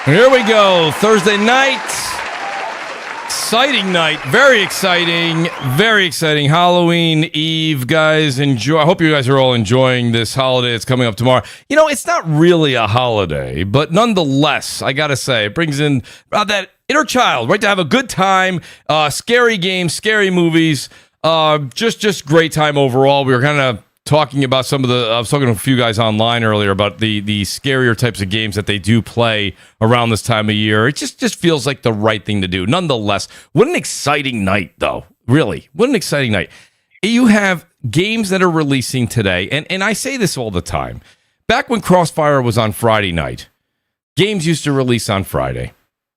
Here we go. Thursday night. Exciting night. Very exciting. Very exciting. Halloween Eve, guys. Enjoy. I hope you guys are all enjoying this holiday that's coming up tomorrow. You know, it's not really a holiday, but nonetheless, I got to say, it brings in that inner child, right? To have a good time, scary games, scary movies, just great time overall. We were kind of talking about some of the, I was talking to a few guys online earlier about the scarier types of games that they do play around this time of year. It just feels like the right thing to do. Nonetheless, what an exciting night, though. Really, what an exciting night. You have games that are releasing today, and I say this all the time. Back when CrossFire was on Friday night, games used to release on Friday.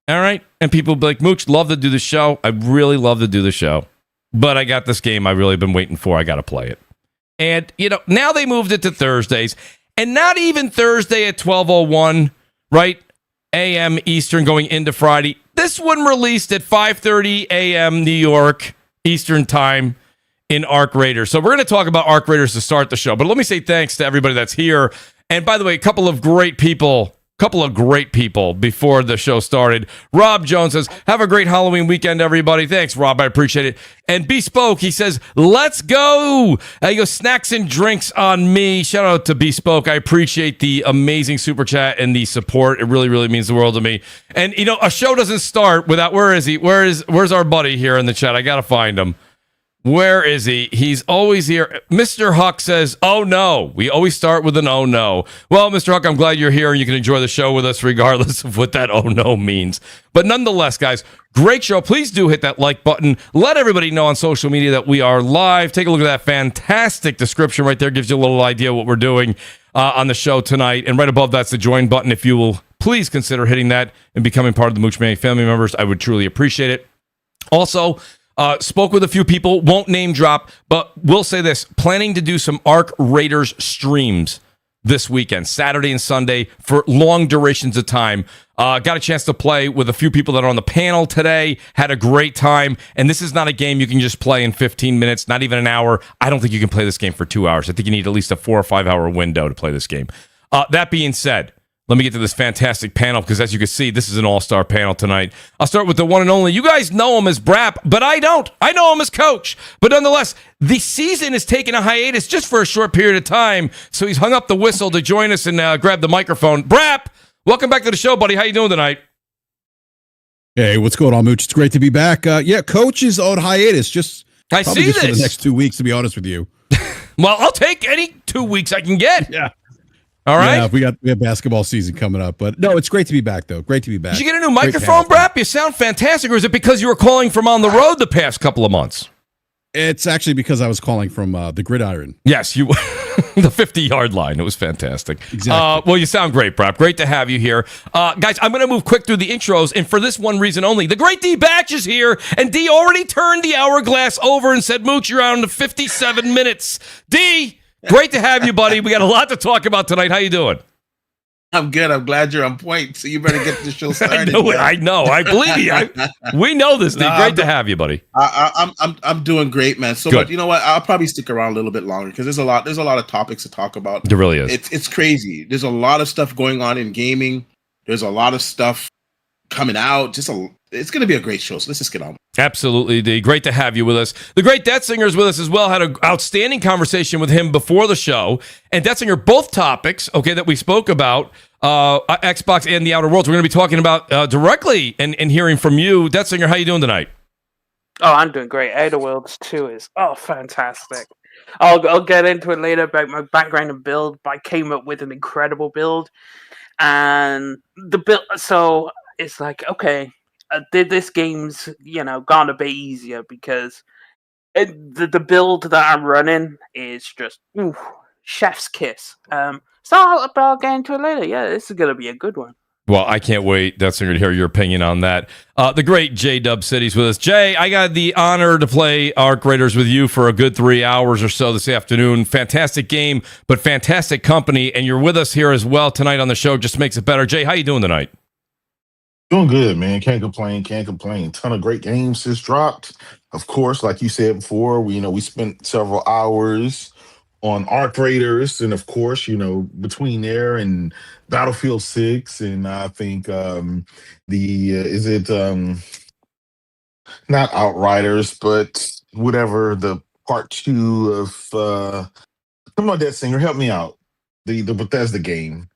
All right? And people would be like, Mooch, love to do the show. I really love to do the show. But I got this game I've really been waiting for. I got to play it. And, you know, now they moved it to Thursdays, and not even Thursday at 12:01, right, a.m. Eastern going into Friday. This one released at 5:30 a.m. New York Eastern time in Arc Raiders. So we're going to talk about Arc Raiders to start the show. But let me say thanks to everybody that's here. And by the way, a couple of great people before the show started. Rob Jones says, have a great Halloween weekend, everybody. Thanks, Rob. I appreciate it. And Bespoke, he says, let's go. He goes, snacks and drinks on me. Shout out to Bespoke. I appreciate the amazing super chat and the support. It really, really means the world to me. And, you know, a show doesn't start without, where is he? Where's our buddy here in the chat? I got to find him. Where is he? He's always here. Mr. Huck says, oh no. We always start with an oh no. Well, Mr. Huck, I'm glad you're here and you can enjoy the show with us regardless of what that oh no means. But nonetheless, guys, great show. Please do hit that like button. Let everybody know on social media that we are live. Take a look at that fantastic description right there. Gives you a little idea what we're doing on the show tonight. And right above that's the join button. If you will please consider hitting that and becoming part of the Mooch Maniac family members, I would truly appreciate it. Also, spoke with a few people, won't name drop, but we'll say this, planning to do some Arc Raiders streams this weekend, Saturday and Sunday, for long durations of time. Got a chance to play with a few people that are on the panel today, had a great time, and this is not a game you can just play in 15 minutes, not even an hour. I don't think you can play this game for 2 hours. I think you need at least a 4 or 5 hour window to play this game. That being said, let me get to this fantastic panel, because as you can see, this is an all-star panel tonight. I'll start with the one and only. You guys know him as Brap, but I don't. I know him as Coach. But nonetheless, the season is taking a hiatus just for a short period of time, so he's hung up the whistle to join us and grab the microphone. Brap, welcome back to the show, buddy. How you doing tonight? Hey, what's going on, Mooch? It's great to be back. Yeah, Coach is on hiatus. I see this. For the next 2 weeks, to be honest with you. Well, I'll take any 2 weeks I can get. Yeah. All right. Yeah, we have basketball season coming up, but no, it's great to be back though. Great to be back. Did you get a new microphone, Brap? You sound fantastic. Or is it because you were calling from on the road the past couple of months? It's actually because I was calling from the gridiron. Yes, you the 50-yard line. It was fantastic. Exactly. Well, you sound great, Brap. Great to have you here. Guys, I'm going to move quick through the intros, and for this one reason only, the great D Batch is here, and D already turned the hourglass over and said, Mooch, you're on to 57 minutes. D, great to have you, buddy. We got a lot to talk about tonight. How you doing? I'm good. I'm glad you're on point. So you better get the show started. I know. I believe you. We know this thing. Great to have you, buddy. I'm doing great, man. So, but you know what? I'll probably stick around a little bit longer because there's a lot of topics to talk about. There really is. It's crazy. There's a lot of stuff going on in gaming. There's a lot of stuff coming out. It's going to be a great show. So let's just get on. Absolutely, D. Great to have you with us. The great Detzinger is with us as well. Had an outstanding conversation with him before the show. And Detzinger, both topics, okay, that we spoke about, Xbox and the Outer Worlds, we're going to be talking about directly and hearing from you. Detzinger, how you doing tonight? Oh, I'm doing great. Outer Worlds 2 is fantastic. I'll get into it later about my background and build, but I came up with an incredible build. And the build, so it's like, okay, this game's, gone a bit easier because the build that I'm running is just chef's kiss. So I'll get into it later. Yeah, this is going to be a good one. Well, I can't wait, Detzinger, to hear your opinion on that. The great J-Dub City's with us. Jay, I got the honor to play Arc Raiders with you for a good 3 hours or so this afternoon. Fantastic game, but fantastic company, and you're with us here as well tonight on the show. Just makes it better. Jay, how you doing tonight? Doing good, man. Can't complain. Ton of great games just dropped. Of course, like you said before, we spent several hours on Arc Raiders, and of course, between there and Battlefield 6, and I think is it not Outriders, but whatever the part 2 of come on, Dead Singer, help me out. The Bethesda game.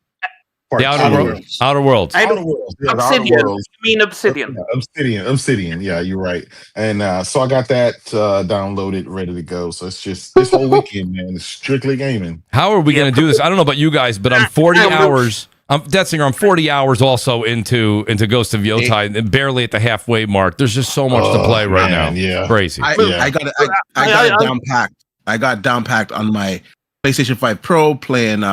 The Outer Worlds. Outer Worlds. Yeah, the Outer Obsidian. Worlds. You mean Obsidian? Yeah, Obsidian. Yeah, you're right. And so I got that downloaded, ready to go. So it's just this whole weekend, man. It's strictly gaming. How are we going to do this? I don't know about you guys, but I'm 40 hours. Death Singer, I'm 40 hours also into Ghost of Yotai, and barely at the halfway mark. There's just so much to play right now. Yeah, crazy. I got it down packed. I got down packed on my PlayStation 5 Pro playing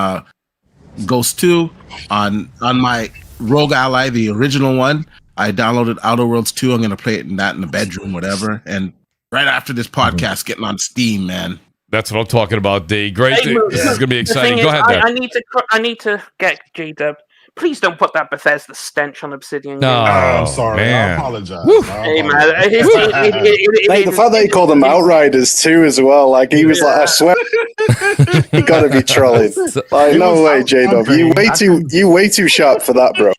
Ghost 2 on my Rogue Ally, the original one. I downloaded Outer Worlds 2. I'm gonna play it in the bedroom, whatever. And right after this podcast, getting on Steam, man. That's what I'm talking about, D. Great. This is gonna be exciting. Go ahead, I need to get J-Dub. Please don't put that Bethesda stench on Obsidian. No, I'm sorry. man. I apologize. Hey, man. The fact that he called them Outriders too, as well. Like he was like, I swear, you gotta be trolling. Like, no way, J-Dub. You way too sharp for that, bro.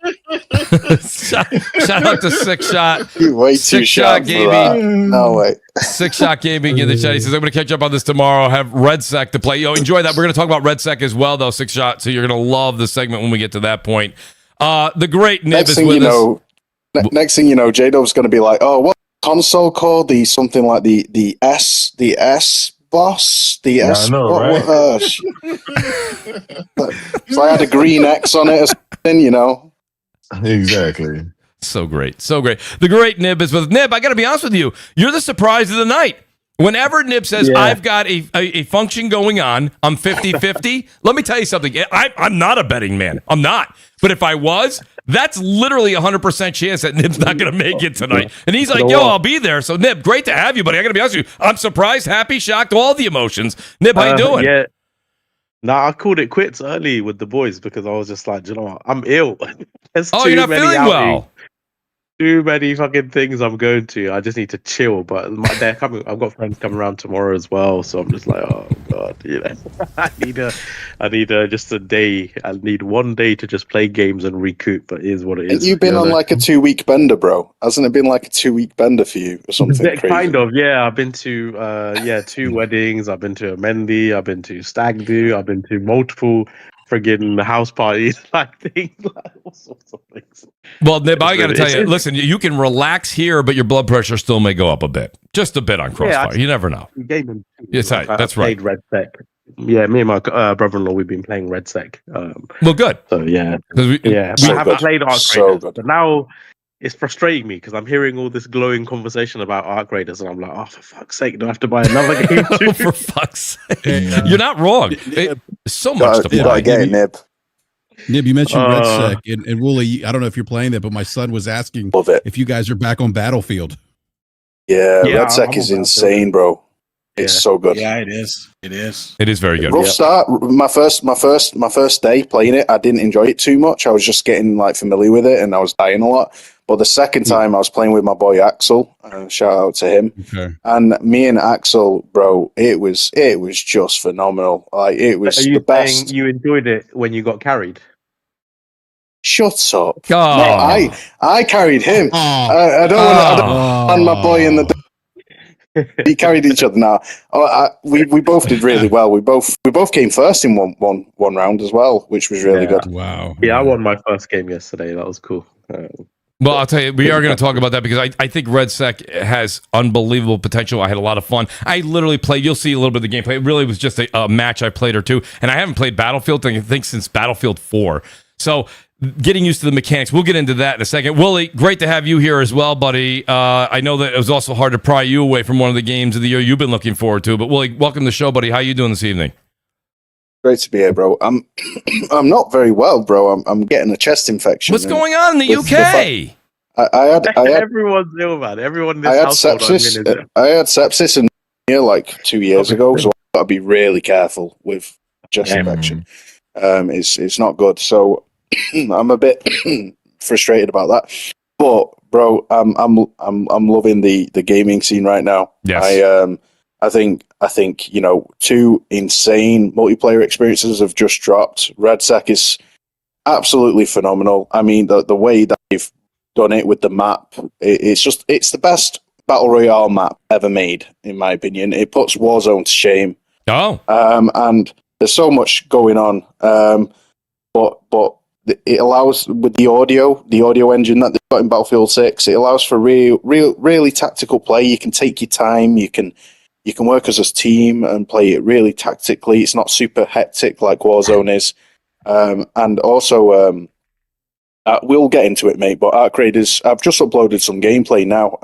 Shout out to Six Shot. You way too sharp for that. No way. Six Shot Gaming in the chat. He says, I'm going to catch up on this tomorrow. Have RedSec to play. Yo, enjoy that. We're going to talk about RedSec as well, though, Six Shot. So you're going to love the segment when we get to that point. The great Nib is with us. Next thing you know, J-Dub's going to be like, oh, what console called? The something like the S boss? The S. I know, right? So I had a green X on it or something, Exactly. So great. The great Nib is with us. Nib, I got to be honest with you. You're the surprise of the night. Whenever Nib says, I've got a function going on, I'm 50-50, let me tell you something. I'm not a betting man. I'm not. But if I was, that's literally 100% chance that Nib's not going to make it tonight. And he's like, yo, I'll be there. So, Nib, great to have you, buddy. I got to be honest with you. I'm surprised, happy, shocked, all the emotions. Nib, how you doing? Yeah. Nah, I called it quits early with the boys because I was just like, do you know what? I'm ill. You're not feeling well. Too many fucking things I'm going to. I just need to chill. But they're coming. I've got friends coming around tomorrow as well. So I'm just like, oh god, I need just a day. I need one day to just play games and recoup. But here's what it is. You've been on like a 2-week bender, bro. Hasn't it been like a 2-week bender for you or something? Crazy? Kind of, yeah. I've been to 2 weddings. I've been to a Mendy. I've been to stag do. I've been to multiple friggin' house parties, like things, like all sorts of things. Well, Nib, I got to tell you, listen, you can relax here, but your blood pressure still may go up a bit. Just a bit on CrossFire. You never know. Gaming. Yes, that's right. Red Sec. Yeah, me and my brother-in-law, we've been playing Red Sec. Well, good. So, yeah. We haven't played Arc so Raiders, good. but now it's frustrating me because I'm hearing all this glowing conversation about Arc Raiders, and I'm like, oh, for fuck's sake, do I have to buy another game too? For fuck's sake. You're not wrong. So much to play. You gotta get it, Nib. Nib, you mentioned RedSec, and Wooly, I don't know if you're playing that, but my son was asking if you guys are back on Battlefield. Yeah, RedSec is insane, bro. It's so good. Yeah, it is. It is. It is very good. Rough start. My first day playing it, I didn't enjoy it too much. I was just getting like familiar with it, and I was dying a lot. But the second time I was playing with my boy Axel, shout out to him. Okay. And me and Axel, bro, it was just phenomenal. Like it was the best. You enjoyed it when you got carried? Shut up! Oh. No, I carried him. I don't want to my boy in the. We carried each other now. We both did really well. We both came first in one round as well, which was really good. Wow. Yeah, I won my first game yesterday. That was cool. Well, I'll tell you, we are going to talk about that because I think RedSec has unbelievable potential. I had a lot of fun. I literally played, you'll see a little bit of the gameplay. It really was just a match I played or two. And I haven't played Battlefield, I think, since Battlefield 4. So getting used to the mechanics. We'll get into that in a second. Willie, great to have you here as well, buddy. I know that it was also hard to pry you away from one of the games of the year you've been looking forward to. But Willie, welcome to the show, buddy. How you doing this evening? Great to be here, bro. I'm not very well, bro. I'm getting a chest infection. What's going on in the UK? I had Everyone's ill, man. Everyone in this I had household sepsis. I had sepsis in here like 2 years ago, so I've got to be really careful with chest infection. It's not good. So I'm a bit frustrated about that. But bro, I'm loving the gaming scene right now. Yes. I think I think, two insane multiplayer experiences have just dropped. RedSec is absolutely phenomenal. I mean, the way that they've done it with the map, it's the best Battle Royale map ever made, in my opinion. It puts Warzone to shame. Oh. And there's so much going on. But it allows, with the audio engine that they've got in Battlefield 6, it allows for really tactical play. You can take your time. You can work as a team and play it really tactically. It's not super hectic like Warzone is. And also, we'll get into it, mate, but Arc Raiders, I've just uploaded some gameplay now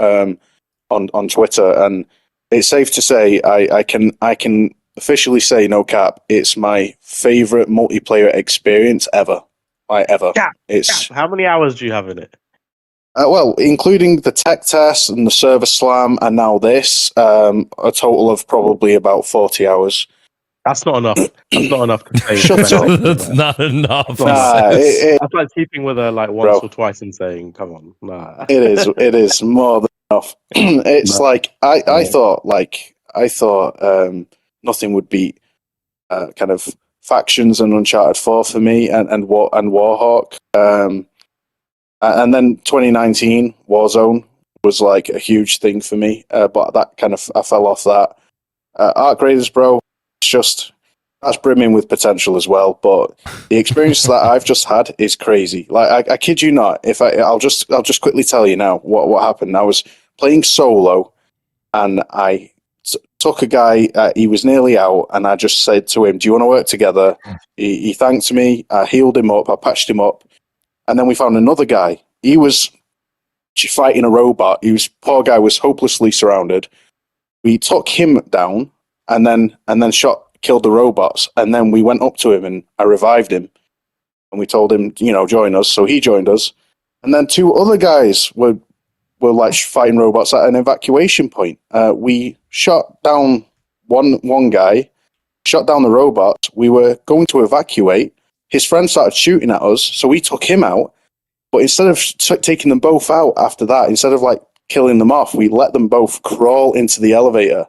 on Twitter, and it's safe to say I can officially say, no cap, it's my favorite multiplayer experience ever. Ever. It's How many hours do you have in it? well, including the tech test and the server slam, and now this, a total of probably about 40 hours. That's not enough. That's not enough to say. Shut up. That's not enough. That's like sleeping with her like once or twice and saying, "Come on, nah." It is more than enough. It's like I thought nothing would beat kind of factions and Uncharted 4 for me, and Warhawk. And then 2019 Warzone was like a huge thing for me, but that kind of I fell off that. Arc Raiders, bro, it's just that's brimming with potential as well. But the experience that I've just had is crazy. Like I kid you not. I'll just quickly tell you now what happened. I was playing solo, and I took a guy. He was nearly out, and I just said to him, "Do you want to work together?" He thanked me. I healed him up. I patched him up. And then we found another guy. He was fighting a robot. Poor guy was hopelessly surrounded. We took him down and then killed the robots. And then we went up to him and I revived him. And we told him, join us. So he joined us. And then two other guys were like fighting robots at an evacuation point. We shot down one guy, shot down the robots. We were going to evacuate. His friend started shooting at us, so we took him out. But instead of taking them both out after that, instead of like killing them off, we let them both crawl into the elevator,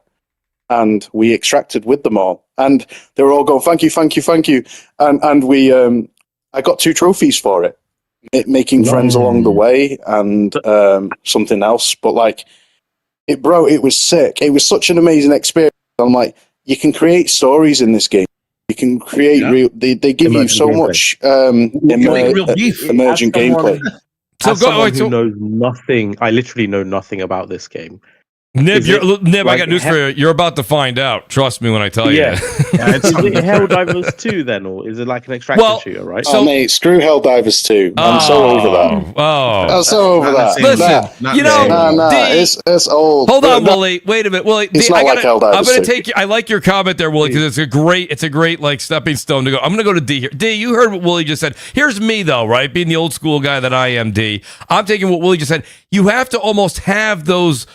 and we extracted with them all. And they were all going, "Thank you, thank you, thank you." And we, I got 2 trophies for it, making friends along the way, and something else. But like, it was sick. It was such an amazing experience. I'm like, you can create stories in this game. You can create real. They give you so much emergent gameplay. So who knows nothing. I literally know nothing about this game. Nib, I got news for you. You're about to find out. Trust me when I tell you. Is it Helldivers 2 then, or is it like an extraction shooter, right? So, mate, screw Helldivers 2. I'm so over that. I'm so over that. Listen, it's old. Hold on, Wooly. Wait a minute, Wooly. It's not like Helldivers 2. I'm going to take you. I like your comment there, Wooly, because it's a great like stepping stone to go. I'm going to go to D here. D, you heard what Wooly just said. Here's me though, right? Being the old school guy that I am, D. I'm taking what Wooly just said. You have to almost have those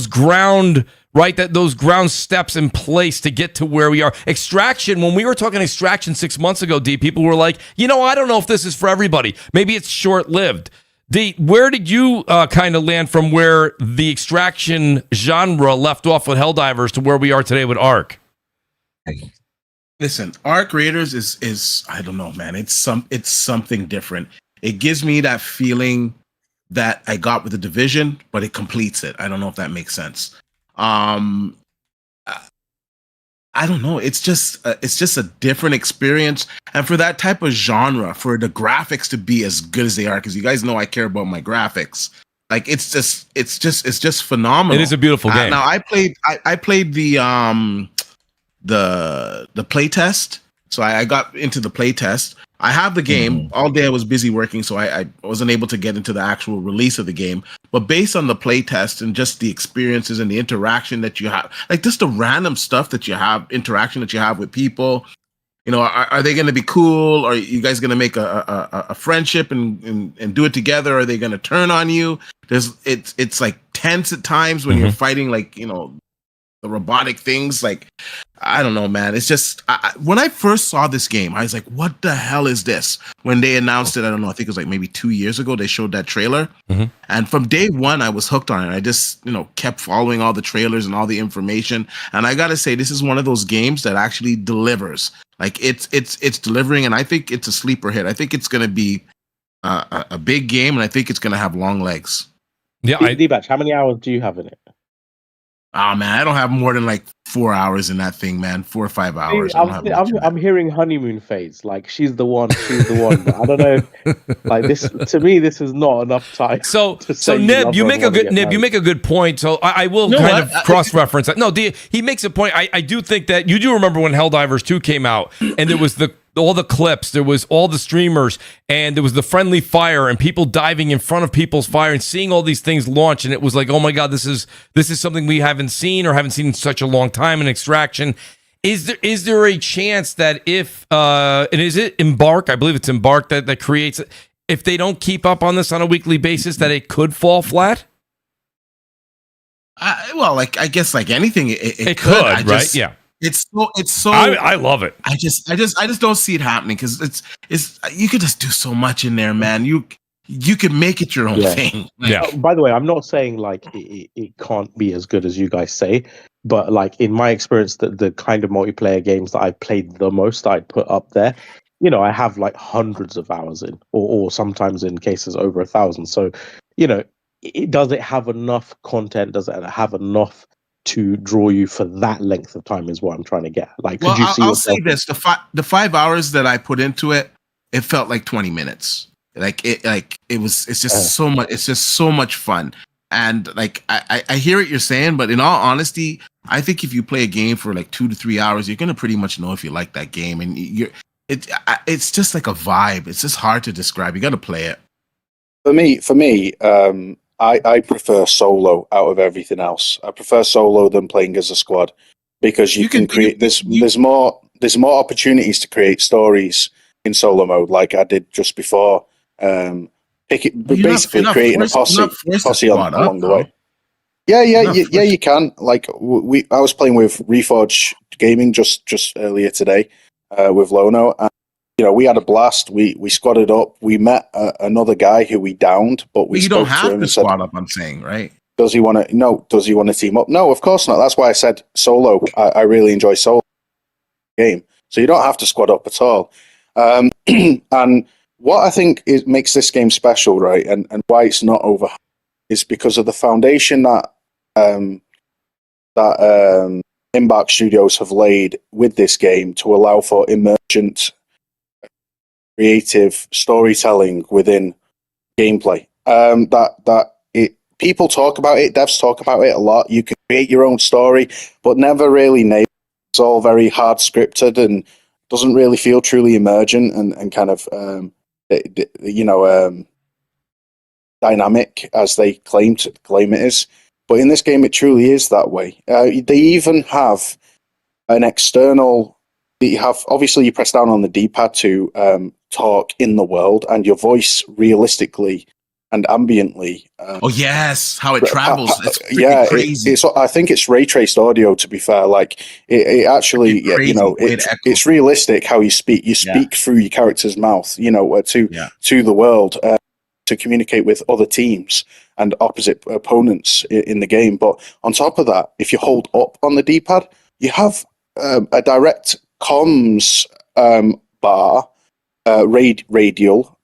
ground, right? Those ground steps in place to get to where we are. Extraction, when we were talking Extraction 6 months ago, D, people were like, I don't know if this is for everybody. Maybe it's short-lived. D, where did you kind of land from where the Extraction genre left off with Helldivers to where we are today with Arc? Listen, Arc Raiders is I don't know, man. It's something different. It gives me that feeling that I got with the Division, but it completes it. I don't know if that makes sense. I don't know. It's just a different experience, and for that type of genre, for the graphics to be as good as they are, because you guys know I care about my graphics. Like it's just phenomenal. It is a beautiful game. Now I played the play test, so I got into the play test. I have the game. All day I was busy working, so I wasn't able to get into the actual release of the game. But based on the playtest and just the experiences and the interaction that you have, like just the random stuff that you have, interaction that you have with people, are they going to be cool? Are you guys going to make a friendship and do it together? Are they going to turn on you? It's like tense at times when you're fighting, like, the robotic things. Like, I don't know, man. It's just when I first saw this game, I was like, "What the hell is this?" When they announced it, I don't know. I think it was like maybe 2 years ago. They showed that trailer, and from day one, I was hooked on it. I just kept following all the trailers and all the information. And I gotta say, this is one of those games that actually delivers. Like it's delivering, and I think it's a sleeper hit. I think it's gonna be a big game, and I think it's gonna have long legs. Yeah, D-Batch, how many hours do you have in it? Oh man, I don't have more than like 4 hours in that thing, man. 4 or 5 hours. I'm hearing honeymoon phase. Like she's the one. But I don't know. Like this, to me, this is not enough time. So Nib, you make a good point. So I will cross-reference that. No, he makes a point. I do think that you do remember when Helldivers 2 came out, and there was all the clips, there was all the streamers, and there was the friendly fire and people diving in front of people's fire and seeing all these things launch, and it was like, oh my god, this is something we haven't seen in such a long time in Extraction. Is there a chance that if and is it Embark? I believe it's Embark that creates it. If they don't keep up on this on a weekly basis, that it could fall flat? Well, I guess like anything, it could, right? Yeah. It's so. I love it. I just don't see it happening because it's you could just do so much in there, man. You could make it your own thing. Yeah. By the way, I'm not saying like it can't be as good as you guys say, but like in my experience, the kind of multiplayer games that I played the most, I'd put up there. I have like hundreds of hours in, or sometimes in cases over 1,000. So, does it have enough content? Does it have enough to draw you for that length of time is what I'm trying to get. Like, could you see? I'll say this: the 5 hours that I put into it, it felt like 20 minutes. It's just so much. It's just so much fun. And like, I hear what you're saying, but in all honesty, I think if you play a game for like 2 to 3 hours, you're gonna pretty much know if you like that game. And it's just like a vibe. It's just hard to describe. You got to play it. For me, I prefer solo out of everything else. I prefer solo than playing as a squad because you can create. There's more opportunities to create stories in solo mode, like I did just before. Basically creating a posse along the way. Yeah, you can. Like I was playing with Reforge Gaming just earlier today with Lono. And we had a blast. We squadded up. We met another guy who we downed, but we spoke to him. You don't have to squad up, I'm saying, right? Does he want to? No. Does he want to team up? No, of course not. That's why I said solo. I really enjoy solo game. So you don't have to squad up at all. And what I think makes this game special, right, and why it's not over, is because of the foundation that Embark Studios have laid with this game to allow for emergent creative storytelling within gameplay. People talk about it, devs talk about it a lot. You can create your own story, but never really nail it. It's all very hard scripted and doesn't really feel truly emergent and kind of dynamic as they claim it is. But in this game, it truly is that way. They even have an external. Obviously you press down on the D-pad to talk in the world, and your voice realistically and ambiently. Oh yes, how it travels! It's crazy. I think it's ray traced audio. To be fair, like it actually, it's realistic how you speak. You speak through your character's mouth, to the world to communicate with other teams and opposite opponents in the game. But on top of that, if you hold up on the D-pad, you have a direct comms bar, radial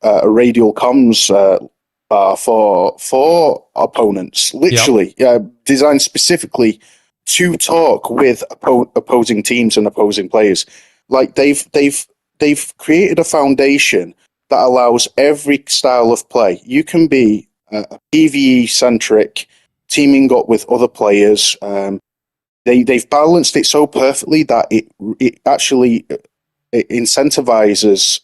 comms bar for opponents, literally designed specifically to talk with opposing teams and opposing players. Like they've created a foundation that allows every style of play. You can be a PvE centric, teaming up with other players. They've balanced it so perfectly that it actually incentivizes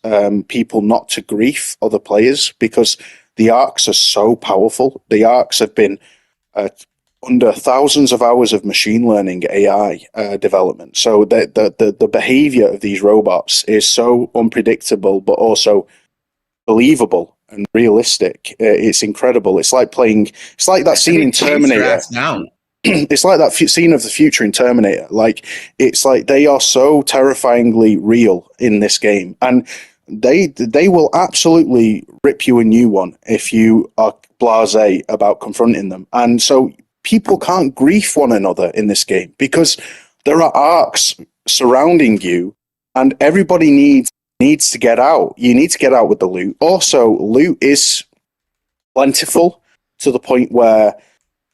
people not to grief other players, because the arcs are so powerful. The arcs have been under thousands of hours of machine learning AI development. So the behavior of these robots is so unpredictable, but also believable and realistic. It's incredible. It's like that scene in Terminator. it's like that scene of the future in Terminator. Like, it's like they are so terrifyingly real in this game, and they will absolutely rip you a new one if you are blasé about confronting them. And so people can't grief one another in this game because there are arcs surrounding you, and everybody needs to get out. You need to get out with the loot. Also, loot is plentiful to the point where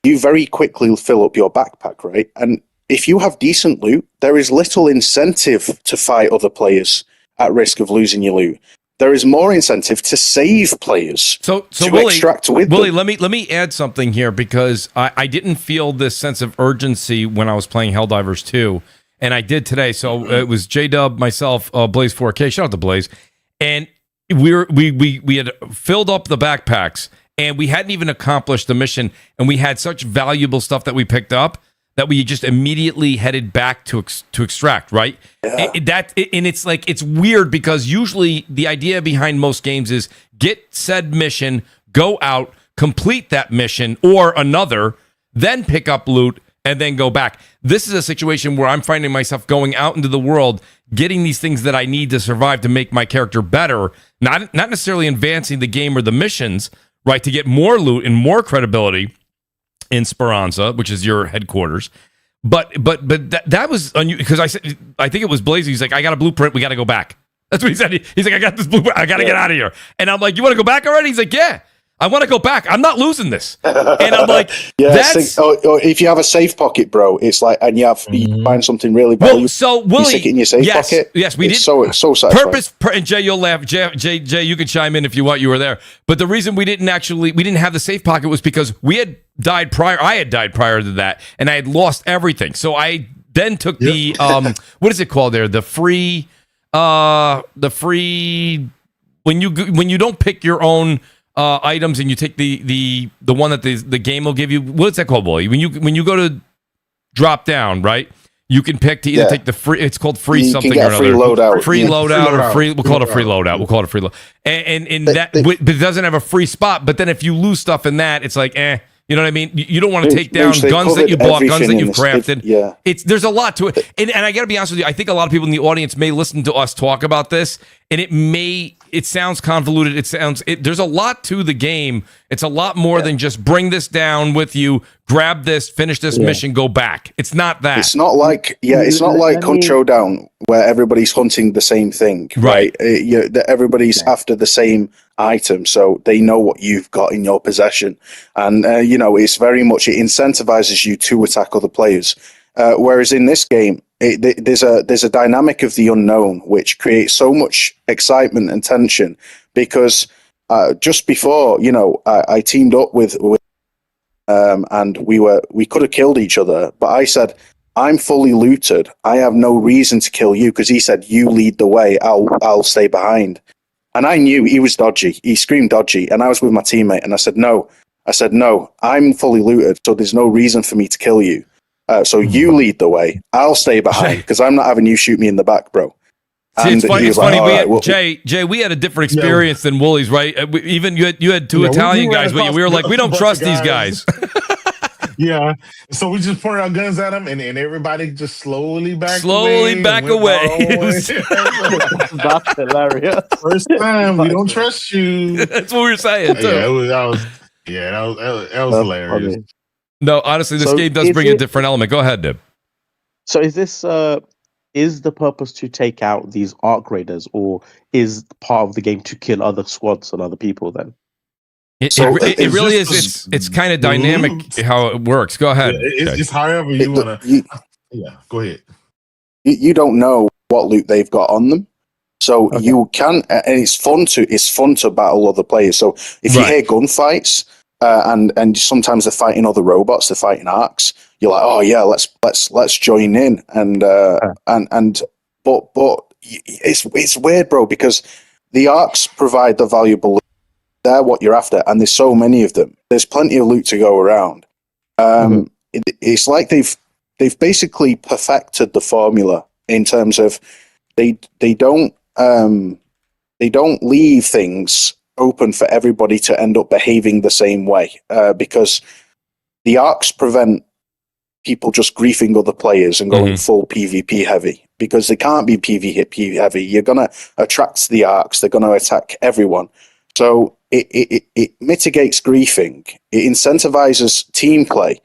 you very quickly fill up your backpack, right? And if you have decent loot, there is little incentive to fight other players at risk of losing your loot. There is more incentive to save players. So to Willie, extract with Willie, them. let me add something here, because I didn't feel this sense of urgency when I was playing Helldivers 2, and I did today. So it was J-Dub, myself, Blaze 4K, shout out to Blaze, and we had filled up the backpacks, and we hadn't even accomplished the mission, and we had such valuable stuff that we picked up that we just immediately headed back to extract, right? Yeah. And it's like, it's weird because usually the idea behind most games is get said mission, go out, complete that mission or another, then pick up loot and then go back. This is a situation where I'm finding myself going out into the world, getting these things that I need to survive to make my character better, not necessarily advancing the game or the missions, right? To get more loot and more credibility in Speranza, which is your headquarters, but that was because I said, I think it was Blaze. He's like, I got a blueprint. We got to go back. That's what he said. He's like, I got this blueprint. I got to get out of here. And I'm like, you want to go back already? He's like, yeah, I want to go back. I'm not losing this. And I'm like, that's... or if you have a safe pocket, bro, it's like, and you find something really valuable. Well, so Willie, you stick it in your safe pocket. Yes, we did. So satisfying. And Jay, you'll laugh. Jay, you can chime in if you want. You were there. But the reason we didn't have the safe pocket was because we had died prior. I had died prior to that, and I had lost everything. So I then took the what is it called there? The free when you don't pick your own items and you take the one that the game will give you. What's that called, Willie? When you go to drop down, right? You can pick to either take the free. It's called free you something can get or another. Free loadout or free. We'll call it a free loadout. We'll call it a free load. And that, but it doesn't have a free spot. But then if you lose stuff in that, it's like, you know what I mean? You don't want to take down guns that you bought, guns that you've crafted. There's a lot to it. And I got to be honest with you, I think a lot of people in the audience may listen to us talk about this, and it sounds convoluted. There's a lot to the game. It's a lot more than just bring this down with you, grab this, finish this mission, go back. It's not that. It's not like Hunt Showdown where everybody's hunting the same thing, right? Everybody's after the same item, so they know what you've got in your possession, and it's very much, it incentivizes you to attack other players. Whereas in this game, there's a dynamic of the unknown which creates so much excitement and tension, because just before, I teamed up with and we could have killed each other, but I said, I'm fully looted. I have no reason to kill you, because he said, you lead the way. I'll stay behind. And I knew he was dodgy. He screamed dodgy, and I was with my teammate, and I said, no, I'm fully looted, so there's no reason for me to kill you. So you lead the way. I'll stay behind, because I'm not having you shoot me in the back, bro. See, it's funny. Jay, we had a different experience than Woolies, right? Even you had two Italian guys with you. We were like, we don't trust these guys. Yeah, so we just pointed our guns at them, and everybody just slowly back away. That's hilarious. First time, we don't trust you. That's what we were saying too. That was hilarious. Funny. No, honestly, this game does bring a different element. Go ahead, Dib. So is this is the purpose to take out these arc raiders, or is part of the game to kill other squads and other people then? It really is. It's kind of dynamic how it works. Go ahead. It's however you want to. Yeah, go ahead. You don't know what loot they've got on them, so you can, and it's fun to battle other players. So if you hear gunfights, and sometimes they're fighting other robots, they're fighting arcs, you're like, oh yeah, let's join in, but it's weird, bro, because the arcs provide the valuable loot. They're what you're after, and there's so many of them. There's plenty of loot to go around. It's like they've basically perfected the formula in terms of they don't leave things open for everybody to end up behaving the same way, because the arcs prevent people just griefing other players and going full PvP heavy, because they can't be PvP heavy. You're going to attract the arcs. They're going to attack everyone. So it mitigates griefing. It incentivizes team play,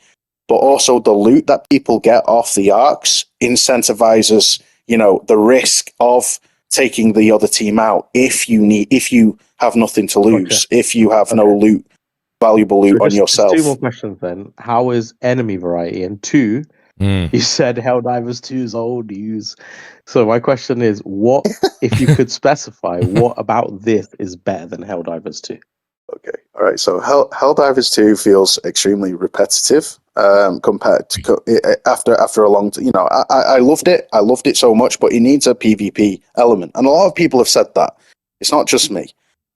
but also the loot that people get off the arcs incentivizes, the risk of taking the other team out if you have nothing to lose, if you have no loot, valuable loot on yourself. Two more questions then. How is enemy variety? And two, you said Helldivers 2 is old news. So my question is, what, if you could specify, what about this is better than Helldivers 2? Okay, all right. So Helldivers 2 feels extremely repetitive compared to after a long time. I loved it. I loved it so much, but it needs a PvP element, and a lot of people have said that. It's not just me.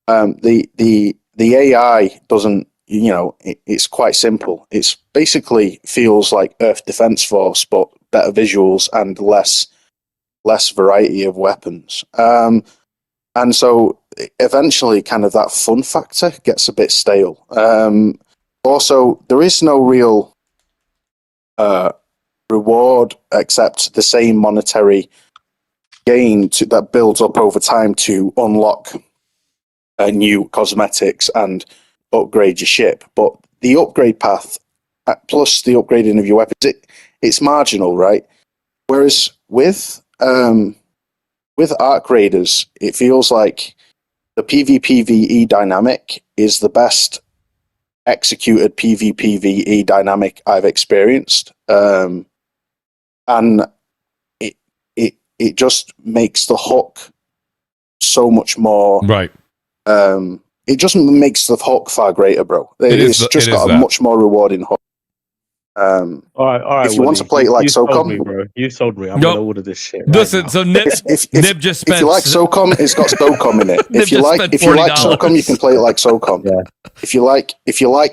The AI doesn't. It's quite simple. It's basically feels like Earth Defense Force, but better visuals and less variety of weapons. And so eventually kind of that fun factor gets a bit stale. Also, there is no real reward except the same monetary gain that builds up over time to unlock new cosmetics and upgrade your ship. But the upgrade path, plus the upgrading of your weapons, it's marginal, right? Whereas with Arc Raiders, it feels like the PvPvE dynamic is the best executed PvPvE dynamic I've experienced, and it just makes the hook so much more right. It just makes the hook far greater, bro. It's just got a much more rewarding hook. All right. If you want to play it like SOCOM, bro, you sold me. I'm gonna order this shit. Listen, so Nib just spent. If you like SOCOM, it's got SOCOM in it. If you like SOCOM, you can play it like SOCOM. Yeah. If you like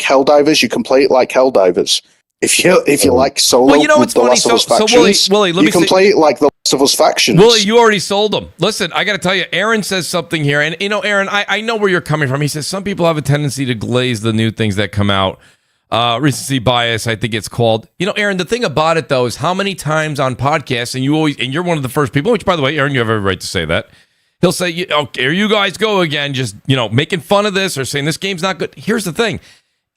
Helldivers, you can play it like Helldivers. If you like solo, what's the funny? Last of Us factions, so Willie, you can play it like the Last of Us factions. Willie, you already sold them. Listen, I got to tell you, Aaron says something here, and Aaron, I know where you're coming from. He says some people have a tendency to glaze the new things that come out. Recency bias, I think it's called. Aaron, the thing about it though is how many times on podcasts, and you're one of the first people. Which, by the way, Aaron, you have every right to say that. He'll say, "Okay, here you guys go again, just making fun of this or saying this game's not good." Here's the thing.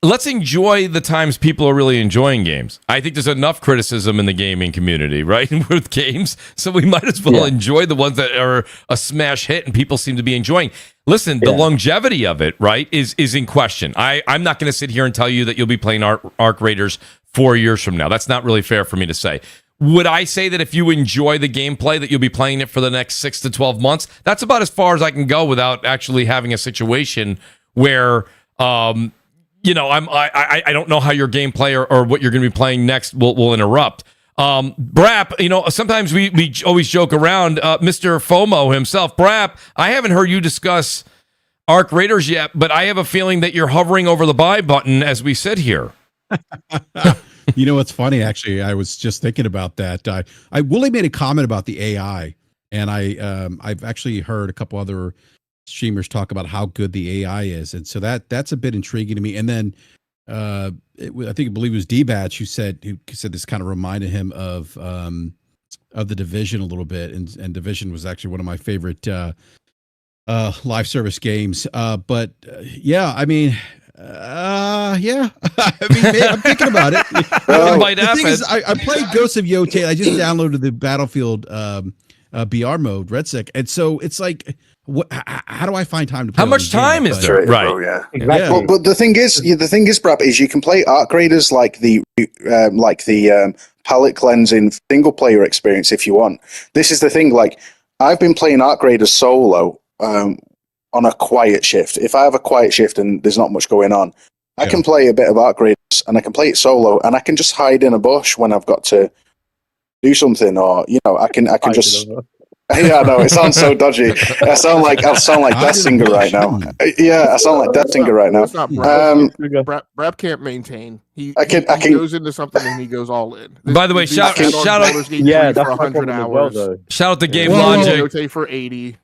Let's enjoy the times people are really enjoying games. I think there's enough criticism in the gaming community, right, with games, so we might as well enjoy the ones that are a smash hit and people seem to be enjoying. Listen, the longevity of it, right, is in question. I'm not going to sit here and tell you that you'll be playing Arc Raiders 4 years from now. That's not really fair for me to say. Would I say that if you enjoy the gameplay that you'll be playing it for the next 6 to 12 months? That's about as far as I can go without actually having a situation where I don't know how your gameplay or what you're going to be playing next will interrupt. Brap, sometimes we always joke around. Mr. FOMO himself, Brap, I haven't heard you discuss Arc Raiders yet, but I have a feeling that you're hovering over the buy button as we sit here. You know what's funny? Actually, I was just thinking about that. Willie made a comment about the AI, and I've actually heard a couple other streamers talk about how good the AI is, and so that's a bit intriguing to me. And then I believe it was D-Batch who said this kind of reminded him of the Division a little bit, and Division was actually one of my favorite live service games. But I mean, I'm thinking about it. The thing is, I played Ghosts of Yote. I just downloaded the Battlefield BR mode, RedSec, and so it's like, how do I find time to play? How much time is there? Right. Bro, yeah. Exactly. But the thing is, Brap, is you can play Arc Raiders like the palette cleansing single player experience if you want. This is the thing. Like, I've been playing Arc Raiders solo on a quiet shift. If I have a quiet shift and there's not much going on, I can play a bit of Arc Raiders and I can play it solo, and I can just hide in a bush when I've got to do something, or I can just. Yeah, no, it sounds so dodgy. I sound like Death Singer right now. Yeah, I sound like Death Singer right now. Brap can't maintain. He goes into something and he goes all in. By the way, shout out, for 100 hours. Shout out to Game Logic for 80.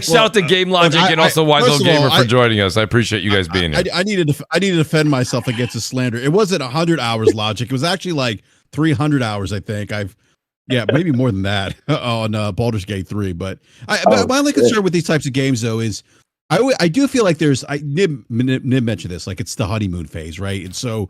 Shout out to Game Logic and also Wiseau Gamer for joining us. I appreciate you guys being here. I needed to defend myself against the slander. It wasn't 100 hours, Logic. It was actually like 300 hours, I think. Maybe more than that on Baldur's Gate 3. But my only concern with these types of games, though, is I do feel like Nib mentioned this, like it's the honeymoon phase, right? And so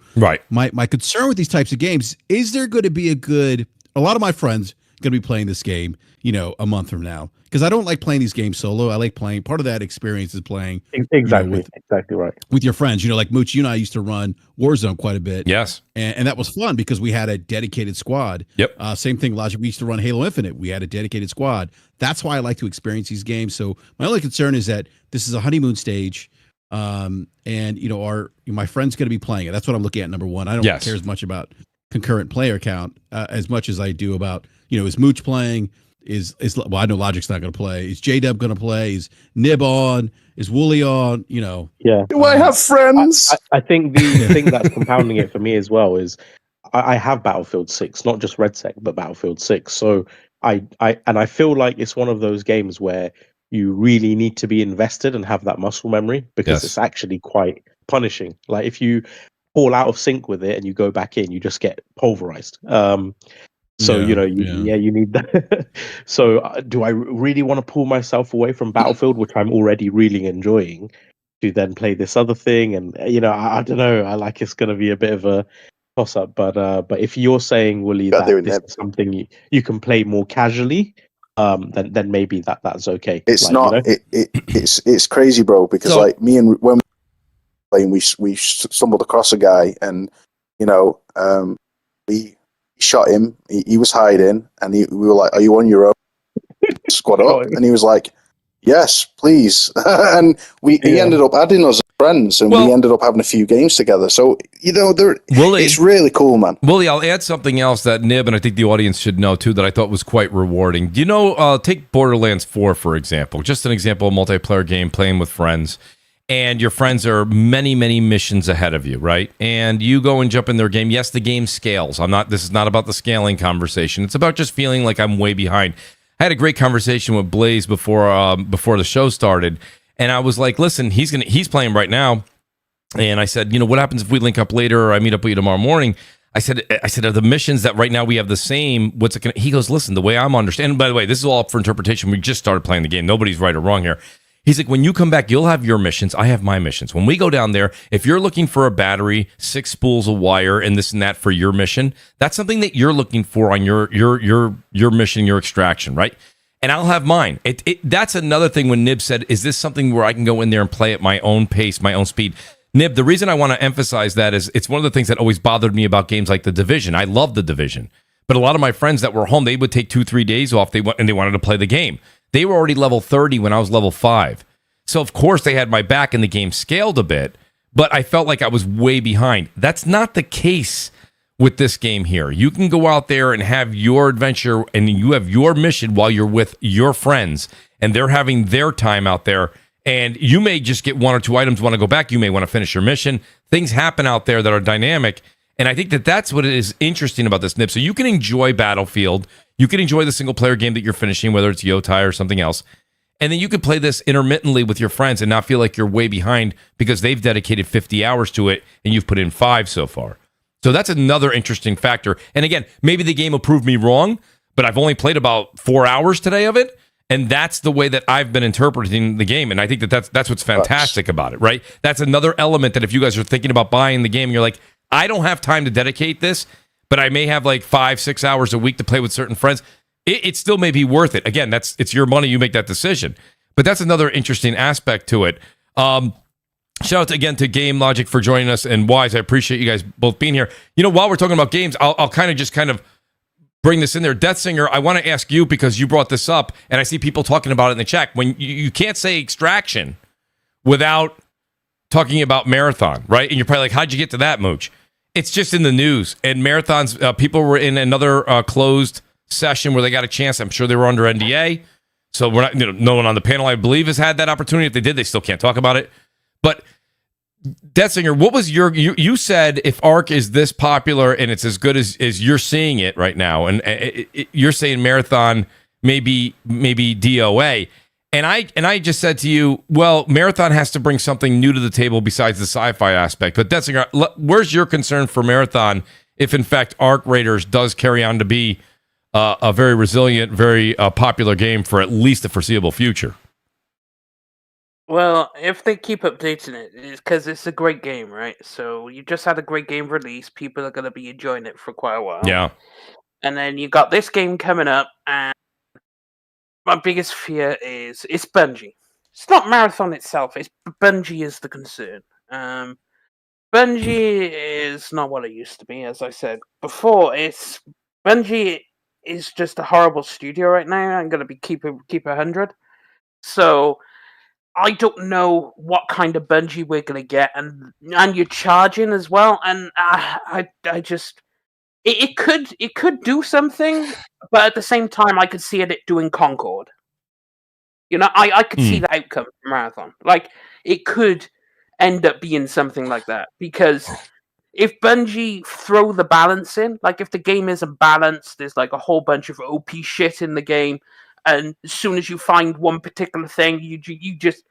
my concern with these types of games, is there going to be a lot of my friends going to be playing this game, a month from now, because I don't like playing these games solo. I like playing, part of that experience is playing exactly right with your friends, like Mooch, you and I used to run Warzone quite a bit. Yes. And that was fun because we had a dedicated squad. Yep. Same thing, Logic. We used to run Halo Infinite. We had a dedicated squad. That's why I like to experience these games. So my only concern is that this is a honeymoon stage. And my friend's going to be playing it. That's what I'm looking at. Number one, I don't care as much about concurrent player count as much as I do about, is Mooch playing? I know Logic's not going to play. Is J-Dub going to play? Is Nib on? Is Wooly on? Yeah. Do I have friends? I think the thing that's compounding it for me as well is I have Battlefield 6, not just RedSec, but Battlefield 6. So I feel like it's one of those games where you really need to be invested and have that muscle memory, because it's actually quite punishing. Like if you fall out of sync with it and you go back in, you just get pulverized. You need that. So do I really want to pull myself away from Battlefield, which I'm already really enjoying, to then play this other thing? And I don't know. I like it's going to be a bit of a toss up. But if you're saying, Willie, that this is something you can play more casually, then maybe that's okay. It's not. It's crazy, bro. Because me and when we playing, we stumbled across a guy, and we shot him. He was hiding, and we were like, "Are you on your own? Squad up?" And he was like, "Yes, please." And he ended up adding us as friends, and we ended up having a few games together. So it's really cool, man. Willie, I'll add something else that Nib and I think the audience should know too that I thought was quite rewarding. Do you know? Take Borderlands 4 for example. Just an example of a multiplayer game playing with friends. And your friends are many, many missions ahead of you, right? And you go and jump in their game. Yes, the game scales. This is not about the scaling conversation. It's about just feeling like I'm way behind. I had a great conversation with Blaze before the show started, and I was like, "Listen, he's playing right now." And I said, "What happens if we link up later, or I meet up with you tomorrow morning?" I said, "Are the missions that right now we have the same? What's it gonna?" He goes, "Listen, the way I'm understanding. By the way, this is all up for interpretation. We just started playing the game. Nobody's right or wrong here." He's like, when you come back, you'll have your missions. I have my missions. When we go down there, if you're looking for a battery, 6 spools of wire, and this and that for your mission, that's something that you're looking for on your mission, your extraction, right? And I'll have mine. That's another thing when Nib said, is this something where I can go in there and play at my own pace, my own speed? Nib, the reason I want to emphasize that is it's one of the things that always bothered me about games like The Division. I love The Division. But a lot of my friends that were home, they would take 2-3 days off, they wanted to play the game. They were already level 30 when I was level 5. So, of course, they had my back and the game scaled a bit, but I felt like I was way behind. That's not the case with this game here. You can go out there and have your adventure and you have your mission while you're with your friends and they're having their time out there. And you may just get 1 or 2 items, want to go back. You may want to finish your mission. Things happen out there that are dynamic. And I think that's what is interesting about this, Nib. So you can enjoy Battlefield. You can enjoy the single-player game that you're finishing, whether it's Yotai or something else. And then you could play this intermittently with your friends and not feel like you're way behind because they've dedicated 50 hours to it and you've put in 5 so far. So that's another interesting factor. And again, maybe the game will prove me wrong, but I've only played about 4 hours today of it. And that's the way that I've been interpreting the game. And I think that's what's fantastic about it, right? That's another element that if you guys are thinking about buying the game, you're like, I don't have time to dedicate this, but I may have like 5-6 hours a week to play with certain friends. It still may be worth it. Again, it's your money. You make that decision. But that's another interesting aspect to it. Shout out again to Game Logic for joining us, and Wise. I appreciate you guys both being here. While we're talking about games, I'll kind of bring this in there. Death Singer, I want to ask you because you brought this up, and I see people talking about it in the chat. When you can't say Extraction without talking about Marathon, right? And you're probably like, how'd you get to that, Mooch? It's just in the news. And Marathons, people were in another closed session where they got a chance. I'm sure they were under NDA. So we're not, no one on the panel, I believe, has had that opportunity. If they did, they still can't talk about it. But Death Singer, what was you said if ARC is this popular and it's as good as you're seeing it right now, and you're saying Marathon maybe DOA. And I just said to you, well, Marathon has to bring something new to the table besides the sci-fi aspect. But Death Singer, where's your concern for Marathon if in fact Arc Raiders does carry on to be a very resilient, very popular game for at least the foreseeable future. Well, if they keep updating it, it's because it's a great game, right? So you just had a great game release. People are going to be enjoying it for quite a while. Yeah. And then you got this game coming up, and my biggest fear is it's Bungie. It's not Marathon itself. It's Bungie is the concern. Bungie is not what it used to be, as I said before. It's Bungie is just a horrible studio right now. I'm going to be keep 100. So I don't know what kind of Bungie we're going to get, and you're charging as well, and I just it could do something, but at the same time I could see it doing Concord. You know, I could see the outcome of Marathon. Like, it could end up being something like that, because if Bungie throw the balance in, like if the game isn't balanced, there's like a whole bunch of OP shit in the game, and as soon as you find one particular thing, you just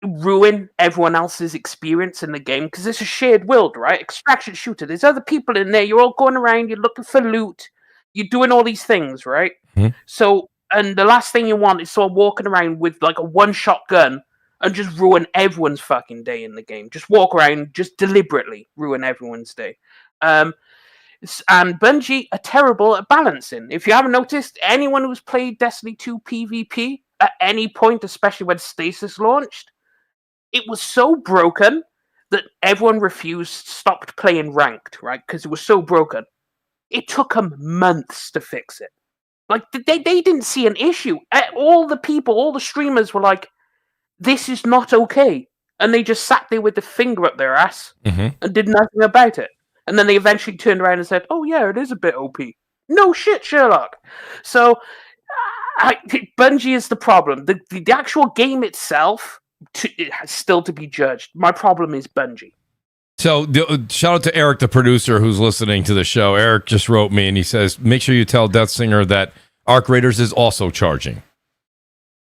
ruin everyone else's experience in the game, because it's a shared world, right? Extraction shooter. There's other people in there. You're all going around. You're looking for loot. You're doing all these things, right? Mm-hmm. So, and the last thing you want is someone walking around with like a one-shot gun and just ruin everyone's fucking day in the game. Just walk around, just deliberately ruin everyone's day. And Bungie are terrible at balancing. If you haven't noticed, anyone who's played Destiny 2 PvP at any point, especially when Stasis launched, it was so broken that everyone stopped playing ranked, right? Because it was so broken. It took them months to fix it. Like, they didn't see an issue. All the streamers were like, this is not okay. And they just sat there with the finger up their ass and did nothing about it. And then they eventually turned around and said, oh yeah, it is a bit OP. No shit, Sherlock. So, Bungie is the problem. The actual game itself has still to be judged. My problem is Bungie. So shout out to Eric, the producer, who's listening to the show. Eric just wrote me and he says, make sure you tell Death Singer that Arc Raiders is also charging.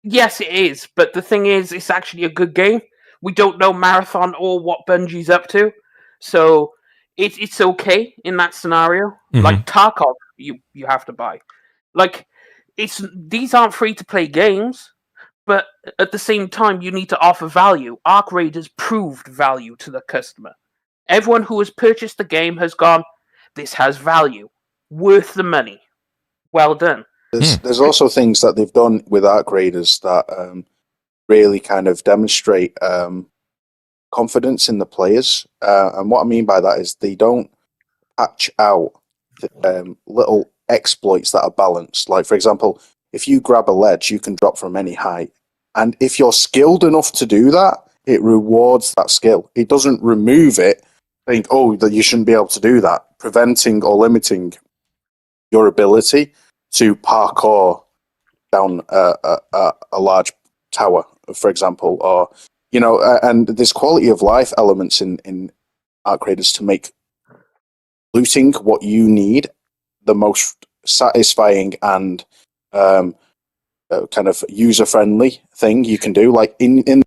Yes, it is. But the thing is, it's actually a good game. We don't know Marathon or what Bungie's up to. So it's okay in that scenario. Mm-hmm. Like Tarkov, you have to buy. Like, these aren't free-to-play games. But at the same time, you need to offer value. Arc Raiders proved value to the customer. Everyone who has purchased the game has gone, this has value. Worth the money. Well done. There's also things that they've done with Arc Raiders that really kind of demonstrate confidence in the players. And what I mean by that is they don't patch out the, little exploits that are balanced. Like, for example, if you grab a ledge, you can drop from any height. And if you're skilled enough to do that, it rewards that skill. It doesn't remove it, think, oh, that you shouldn't be able to do that, preventing or limiting your ability to parkour down a large tower, for example. Or, you know, and there's quality of life elements in Arc Raiders to make looting what you need the most satisfying and kind of user friendly thing you can do. Like in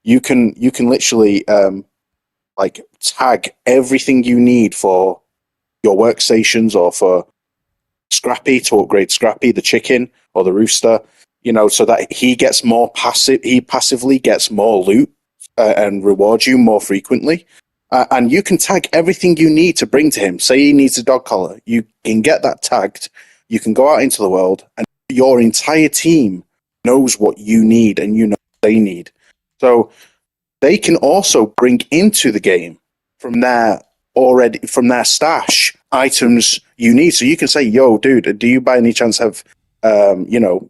you can literally like tag everything you need for your workstations or for Scrappy to upgrade Scrappy, the chicken or the rooster, you know, so that he gets more he passively gets more loot and rewards you more frequently. And you can tag everything you need to bring to him. Say he needs a dog collar, you can get that tagged. You can go out into the world, and your entire team knows what you need, and you know what they need. So they can also bring into the game from their stash items you need. So you can say, "Yo, dude, do you by any chance have,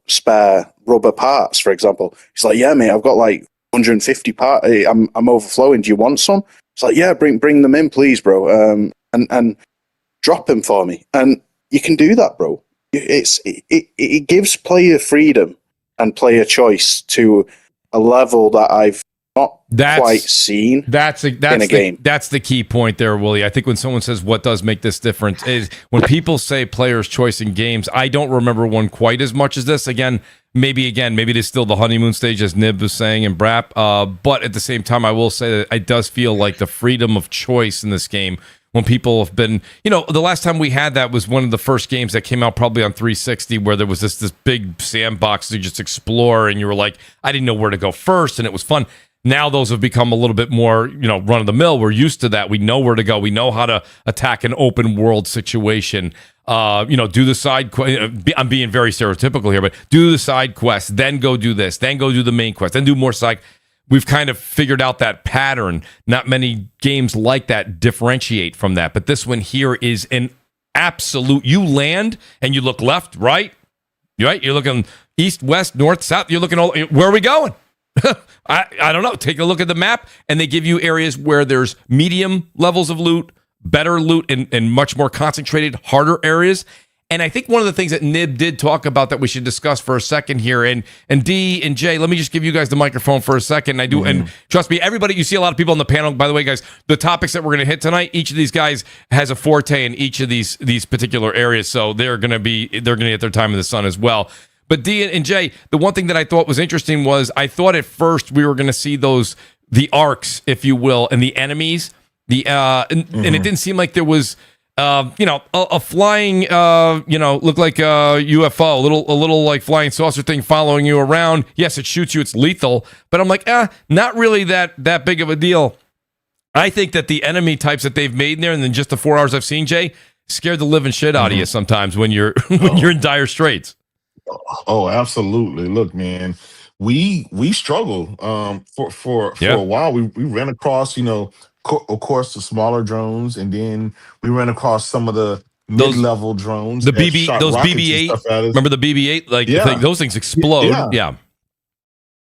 spare rubber parts?" For example, he's like, "Yeah, mate, I've got like 150 parts. I'm overflowing. Do you want some?" It's like, "Yeah, bring them in, please, bro. And drop them for me." And you can do that, bro. It gives player freedom and player choice to a level that I've not quite seen in a game. That's the key point there, Willie. I think when someone says what does make this difference is when people say player's choice in games, I don't remember one quite as much as this. Maybe it is still the honeymoon stage, as Nib was saying, and Brap. But at the same time, I will say that it does feel like the freedom of choice in this game when people have been, the last time we had that was one of the first games that came out probably on 360 where there was this big sandbox to just explore, and you were like, I didn't know where to go first, and it was fun. Now those have become a little bit more, run of the mill. We're used to that. We know where to go. We know how to attack an open world situation. Do the side quest. I'm being very stereotypical here, but do the side quest, then go do this, then go do the main quest, then do more side. We've kind of figured out that pattern. Not many games like that differentiate from that, but this one here is an absolute. You land and you look left, right. You're looking east, west, north, south. You're looking all. Where are we going? I don't know. Take a look at the map, and they give you areas where there's medium levels of loot, better loot, and much more concentrated, harder areas. And I think one of the things that Nib did talk about that we should discuss for a second here, and D and Jay, let me just give you guys the microphone for a second. And trust me, everybody, you see a lot of people on the panel. By the way, guys, the topics that we're going to hit tonight, each of these guys has a forte in each of these particular areas, so they're going to get their time in the sun as well. But D and Jay, the one thing that I thought was interesting was I thought at first we were going to see the arcs, if you will, and the enemies. And it didn't seem like there was, a flying, looked like a UFO, a little like flying saucer thing following you around. Yes, it shoots you, it's lethal, but I'm like, not really that big of a deal. I think that the enemy types that they've made in there, and then just the 4 hours I've seen, Jay, scared the living shit out of you sometimes when you're in dire straits. Oh, absolutely. Look, man, we struggle for a while. We ran across, of course, the smaller drones, and then we ran across some of the mid-level drones. Those BB-8. Remember the BB-8? Those things explode.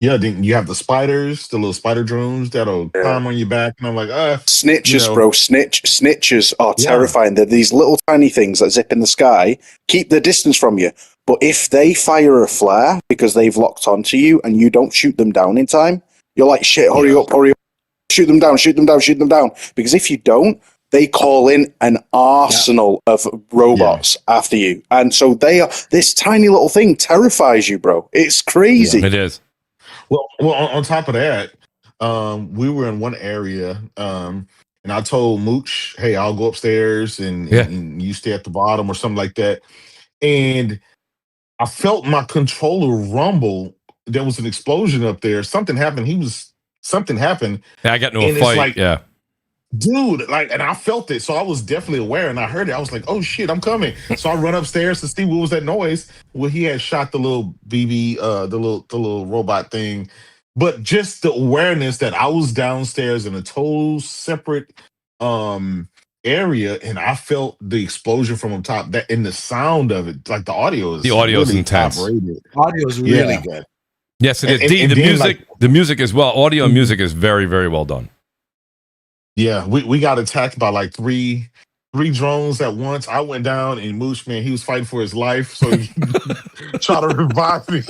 Yeah, then you have the spiders, the little spider drones that'll climb on your back, and I'm like, snitches, bro. Snitches are terrifying. They're these little tiny things that zip in the sky, keep their distance from you. But if they fire a flare because they've locked onto you and you don't shoot them down in time, you're like, shit, hurry up. Shoot them down. Because if you don't, they call in an arsenal of robots after you. And so this tiny little thing terrifies you, bro. It's crazy. Yeah, it is. Well, on top of that, we were in one area, and I told Mooch, hey, I'll go upstairs and you stay at the bottom or something like that. And I felt my controller rumble. There was an explosion up there. Something happened. Something happened. Yeah, I got into a fight. Dude, and I felt it. So I was definitely aware, and I heard it. I was like, oh shit, I'm coming. So I run upstairs to see what was that noise. Well, he had shot the little BB, the little robot thing. But just the awareness that I was downstairs in a total separate area, and I felt the explosion from on top, that and the sound of it, like the audio is really intense. Audio is really good. Yes, it is. The music as well. Audio and music is very, very well done. Yeah, we got attacked by like three drones at once. I went down, and Mooch, man, he was fighting for his life, so he tried to revive me.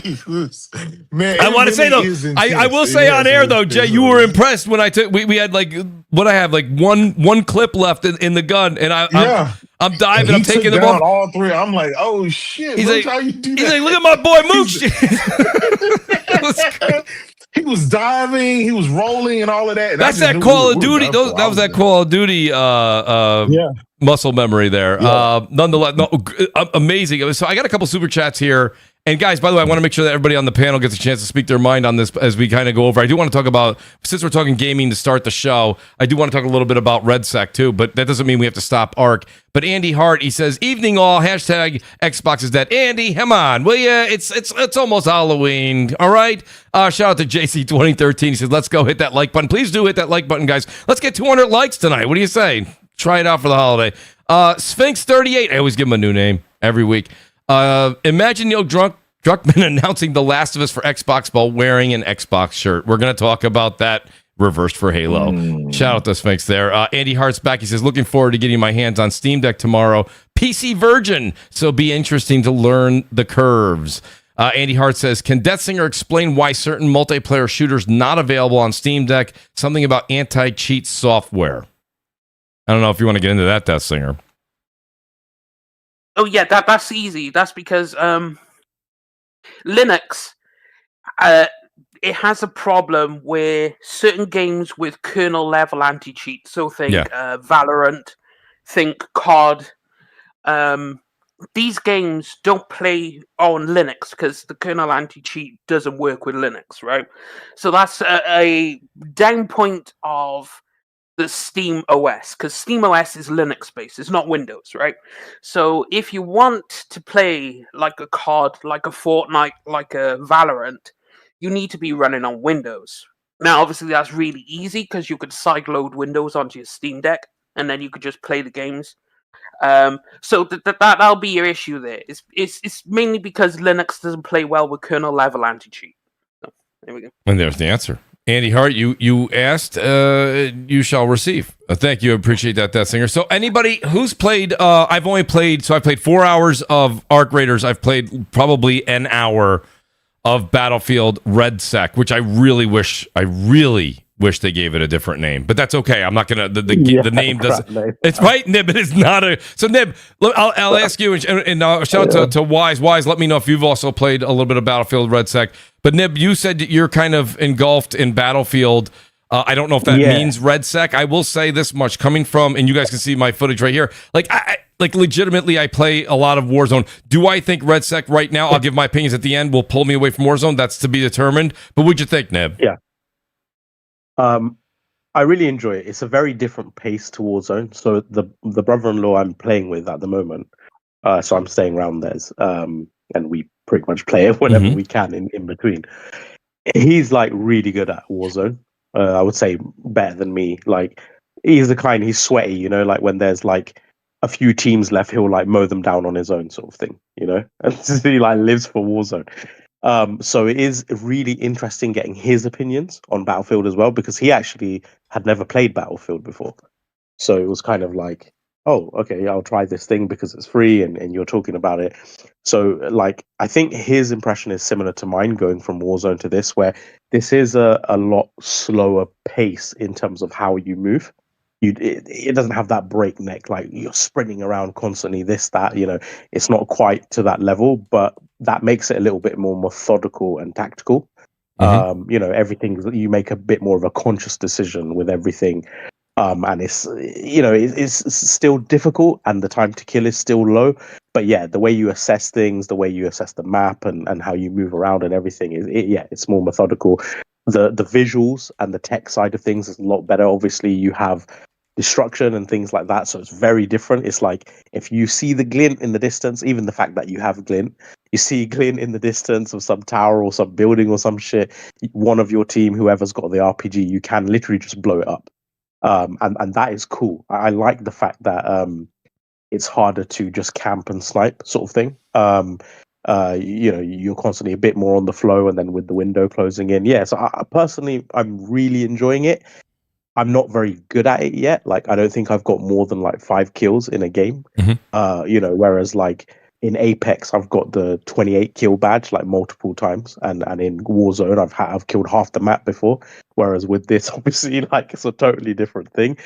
Man, I want to say though, I will say on air though, Jay, you were impressed when I took. We had like what I have like one clip left in the gun, and I'm diving. I'm taking them off. All three. I'm like, oh shit! He's Mooch, like, how you do he's that? like, look at my boy Mooch. He was diving, he was rolling, and all of that. And that's that Call of Duty. That was that Call of Duty muscle memory there. Nonetheless, amazing. So I got a couple super chats here. And guys, by the way, I want to make sure that everybody on the panel gets a chance to speak their mind on this as we kind of go over. I do want to talk about, since we're talking gaming to start the show, I do want to talk a little bit about RedSec too, but that doesn't mean we have to stop ARC. But Andy Hart, he says, evening all, hashtag Xbox is dead. Andy, come on, will ya? It's almost Halloween, all right? Shout out to JC2013. He says, let's go hit that like button. Please do hit that like button, guys. Let's get 200 likes tonight. What do you say? Try it out for the holiday. Sphinx38, I always give him a new name every week. Imagine Neil Druckmann announcing The Last of Us for Xbox while wearing an Xbox shirt. We're going to talk about that reversed for Halo. Shout out to Sphinx there. Andy Hart's back. He says, looking forward to getting my hands on Steam Deck tomorrow. PC Virgin, so be interesting to learn the curves. Andy Hart says, can Deathsinger explain why certain multiplayer shooters not available on Steam Deck? Something about anti-cheat software. I don't know if you want to get into that, Deathsinger. Oh yeah, that's easy. That's because Linux, it has a problem where certain games with kernel level anti-cheat, so think Valorant, think COD, these games don't play on Linux because the kernel anti-cheat doesn't work with Linux, right? So that's a down point of the Steam OS, because Steam OS is Linux based, it's not Windows, right? So if you want to play like a COD, like a Fortnite, like a Valorant, you need to be running on Windows. Now, obviously, that's really easy because you could sideload Windows onto your Steam Deck, and then you could just play the games. So that'll be your issue there. It's mainly because Linux doesn't play well with kernel level anti-cheat. So there we go. And there's the answer. Andy Hart, you asked, you shall receive. Thank you. I appreciate that, Singer. So anybody who's played, I played 4 hours of Arc Raiders. I've played probably an hour of Battlefield RedSec, which I really wish they gave it a different name, but that's okay. I'm not gonna. The name doesn't. It's right, Nib. It is not a. So Nib, I'll ask you, and shout out to Wise. Wise, let me know if you've also played a little bit of Battlefield RedSec. But Nib, you said that you're kind of engulfed in Battlefield. I don't know if that means RedSec. I will say this much, coming from, and you guys can see my footage right here. Like legitimately, I play a lot of Warzone. Do I think RedSec right now? I'll give my opinions at the end. Will pull me away from Warzone. That's to be determined. But what'd you think, Nib? Yeah. I really enjoy it. It's a very different pace to Warzone. So the brother-in-law I'm playing with at the moment, so I'm staying around theirs, and we pretty much play it whenever we can in between. He's like really good at Warzone. I would say better than me. Like he's the kind, he's sweaty, you know, like when there's like a few teams left, he'll like mow them down on his own sort of thing, you know, and he like lives for Warzone. So it is really interesting getting his opinions on Battlefield as well, because he actually had never played Battlefield before. So it was kind of like, oh, okay, I'll try this thing because it's free and you're talking about it. So like, I think his impression is similar to mine going from Warzone to this, where this is a lot slower pace in terms of how you move. It doesn't have that breakneck, like you're sprinting around constantly, this, that, you know, it's not quite to that level, but that makes it a little bit more methodical and tactical. You know, everything, you make a bit more of a conscious decision with everything. And it's, you know, it's still difficult and the time to kill is still low. But yeah, the way you assess things, the way you assess the map and how you move around and everything it's more methodical. The visuals and the tech side of things is a lot better. Obviously, you have destruction and things like that, so it's very different. It's like if you see the glint in the distance, even the fact that you have glint, you see glint in the distance of some tower or some building or some shit, one of your team, whoever's got the RPG, you can literally just blow it up. And that is cool. I like the fact that it's harder to just camp and snipe sort of thing. You know, you're constantly a bit more on the flow, and then with the window closing in. Yeah, so I'm really enjoying it. I'm not very good at it yet. Like, I don't think I've got more than like 5 kills in a game. You know, whereas like in Apex, I've got the 28 kill badge like multiple times, and in Warzone, I've killed half the map before. Whereas with this, obviously, like it's a totally different thing.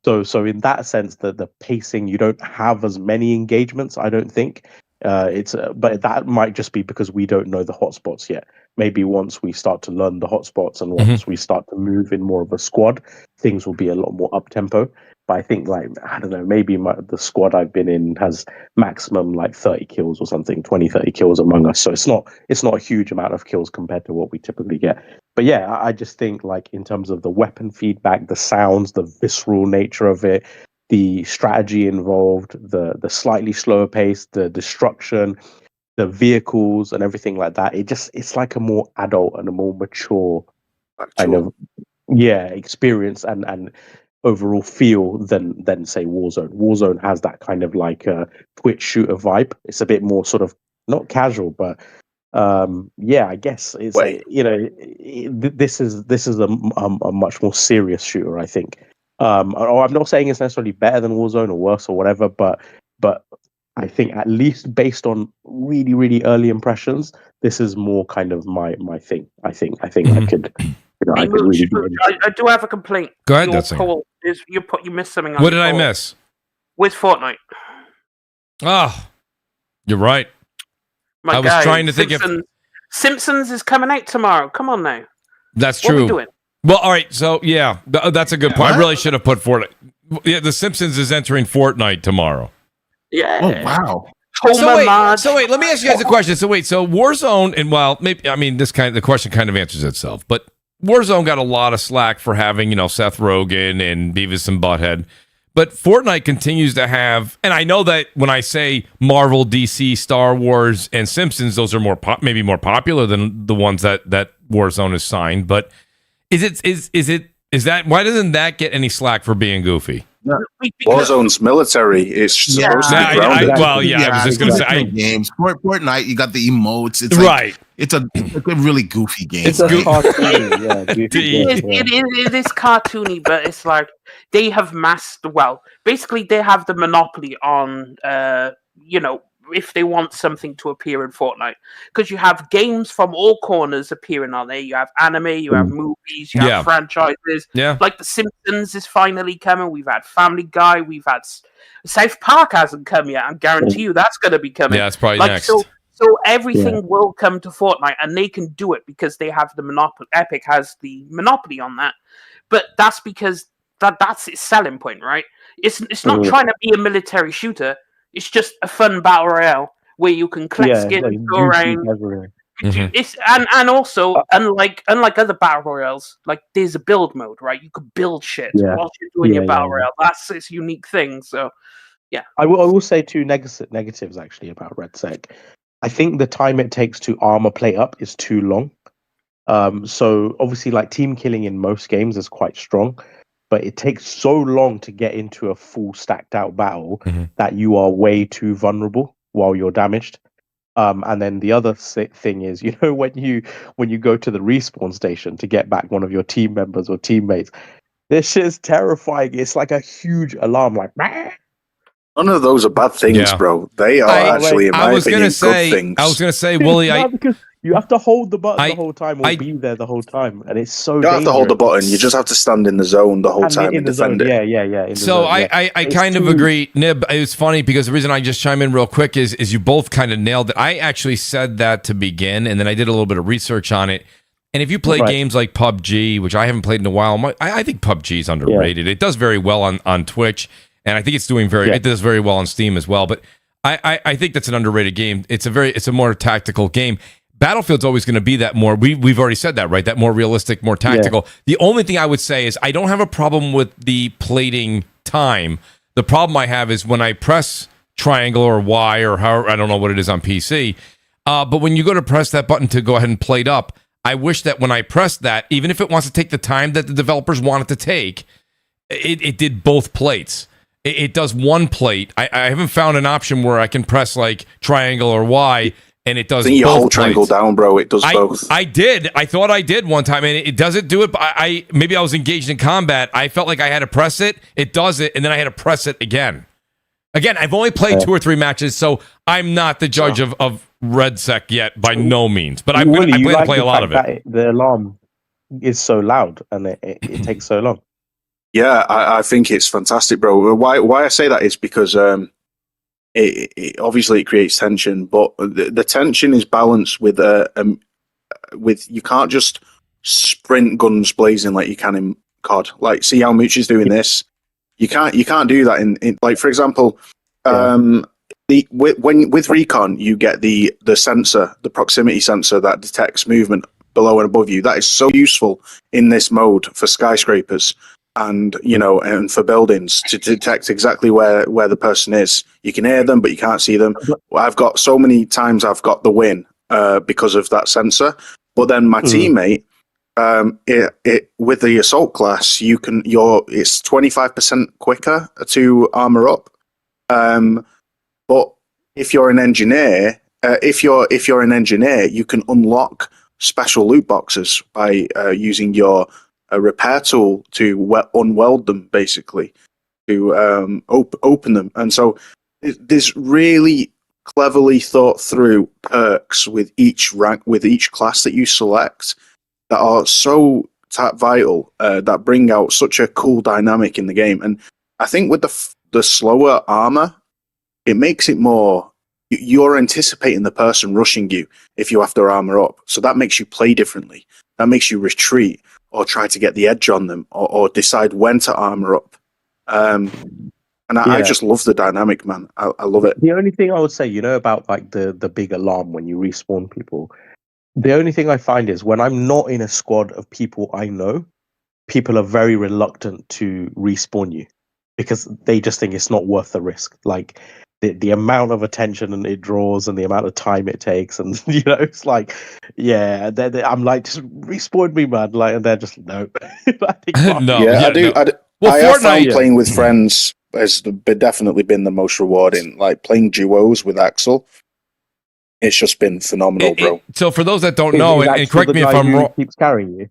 So in that sense, the pacing, you don't have as many engagements, I don't think. But that might just be because we don't know the hotspots yet. Maybe once we start to learn the hotspots and once we start to move in more of a squad, things will be a lot more up tempo. But I think, like, I don't know, maybe the squad I've been in has maximum like 30 kills or something, 20, 30 kills among us. So it's not a huge amount of kills compared to what we typically get. But yeah, I just think, like, in terms of the weapon feedback, the sounds, the visceral nature of it, the strategy involved, the slightly slower pace, the destruction, the vehicles and everything like that, it's like a more adult and a more mature kind of experience and overall feel than say Warzone. Warzone has that kind of like Twitch shooter vibe. It's a bit more sort of not casual, but I guess it's you know, this is a much more serious shooter, I think. I'm not saying it's necessarily better than Warzone or worse or whatever, but I think at least based on really, really early impressions, this is more kind of my thing. I think I could, you know, I could really do it. I do have a complaint. Go ahead, that's you missed something. What did I miss? With Fortnite. Oh, you're right. I was trying to think if Simpsons is coming out tomorrow. Come on now. That's true. What are we doing? Well, all right. So yeah, that's a good point. I really should have put Fortnite. Yeah, The Simpsons is entering Fortnite tomorrow. Yeah. Oh wow. So wait, let me ask you guys a question. So Warzone, and the question kind of answers itself, but Warzone got a lot of slack for having, Seth Rogen and Beavis and Butthead, but Fortnite continues to have, and I know that when I say Marvel, DC, Star Wars, and Simpsons, those are maybe more popular than the ones that Warzone has signed, but is that, why doesn't that get any slack for being goofy? Warzone's military is supposed to be grounded. I was just going to say, games. Fortnite, you got the emotes. It's right. It's a really goofy game. It's cartoony, It is cartoony, but it's like they have basically they have the monopoly on, if they want something to appear in Fortnite, because you have games from all corners appearing on there. You have anime, you have movies, you have franchises. Yeah, like The Simpsons is finally coming. We've had Family Guy. We've had South Park hasn't come yet. I guarantee you that's going to be coming. Yeah, it's probably next. So everything will come to Fortnite, and they can do it because they have the monopoly. Epic has the monopoly on that, but that's because that's its selling point, right? It's not trying to be a military shooter. It's just a fun battle royale where you can collect skins, go around. It's and also unlike other battle royales, like there's a build mode, right? You could build shit while you're doing your battle royale. That's its unique thing. So, yeah. I will say two negatives actually about RedSec. I think the time it takes to armor plate up is too long. So obviously, like team killing in most games is quite strong. But it takes so long to get into a full stacked out battle that you are way too vulnerable while you're damaged. And then the other thing is, when you go to the respawn station to get back one of your team members or teammates, this shit's terrifying. It's like a huge alarm, like. None of those are bad things, bro. They are actually, in my opinion, good things. I was going to say, Willie, because you have to hold the button the whole time or be there the whole time, and it's so. You don't have to hold the button. You just have to stand in the zone the whole time and defend it. Yeah. So I kind of agree, Nib. It's funny because the reason I just chime in real quick is you both kind of nailed it. I actually said that to begin, and then I did a little bit of research on it. And if you play games like PUBG, which I haven't played in a while, I think PUBG is underrated. It does very well on Twitch. And I think it's doing it does very well on Steam as well. But I think that's an underrated game. It's a more tactical game. Battlefield's always going to be that more. We've already said that, right? That more realistic, more tactical. Yeah. The only thing I would say is I don't have a problem with the plating time. The problem I have is when I press triangle or Y or however, I don't know what it is on PC. But when you go to press that button to go ahead and plate up, I wish that when I press that, even if it wants to take the time that the developers want it to take, it did both plates. It does one plate. I haven't found an option where I can press like triangle or Y and it does both. I think you hold triangle down, bro. It does both. I did. I thought I did one time, and it doesn't do it. But maybe I was engaged in combat. I felt like I had to press it. It does it, and then I had to press it again. Again, I've only played 2 or 3 matches, so I'm not the judge of RedSec yet, by no means. But I plan to play a lot of it. The alarm is so loud, and it takes so long. Yeah, I think it's fantastic, bro. Why I say that is because it obviously it creates tension, but the tension is balanced with you can't just sprint guns blazing like you can in COD. Like, see how Mooch is doing this. You can't do that in like, for example, with recon you get the sensor, the proximity sensor that detects movement below and above you. That is so useful in this mode for skyscrapers. And and for buildings to detect exactly where the person is. You can hear them, but you can't see them. I've got so many times I've got the win because of that sensor. But then my teammate, with the assault class, it's 25% quicker to armor up. But if you're an engineer, you can unlock special loot boxes by using your a repair tool to unweld them, basically, to open them. And so there's really cleverly thought through perks with each rank, with each class that you select, that are so vital, that bring out such a cool dynamic in the game. And I think with the slower armor, it makes it more, you're anticipating the person rushing you if you have to armor up. So that makes you play differently. That makes you retreat or try to get the edge on them, or decide when to armor up. And I just love the dynamic, man. I love it. The only thing I would say, about like the big alarm when you respawn people, the only thing I find is when I'm not in a squad of people I know, people are very reluctant to respawn you because they just think it's not worth the risk. Like the amount of attention it draws and the amount of time it takes, and it's like, yeah, I'm like, just respawn me, man. Like, and they're just no. No, I do. No. I have found playing with friends has definitely been the most rewarding. Like playing duos with Axel, it's just been phenomenal, bro. So for those that don't know, and correct me if I'm wrong, keeps carrying you.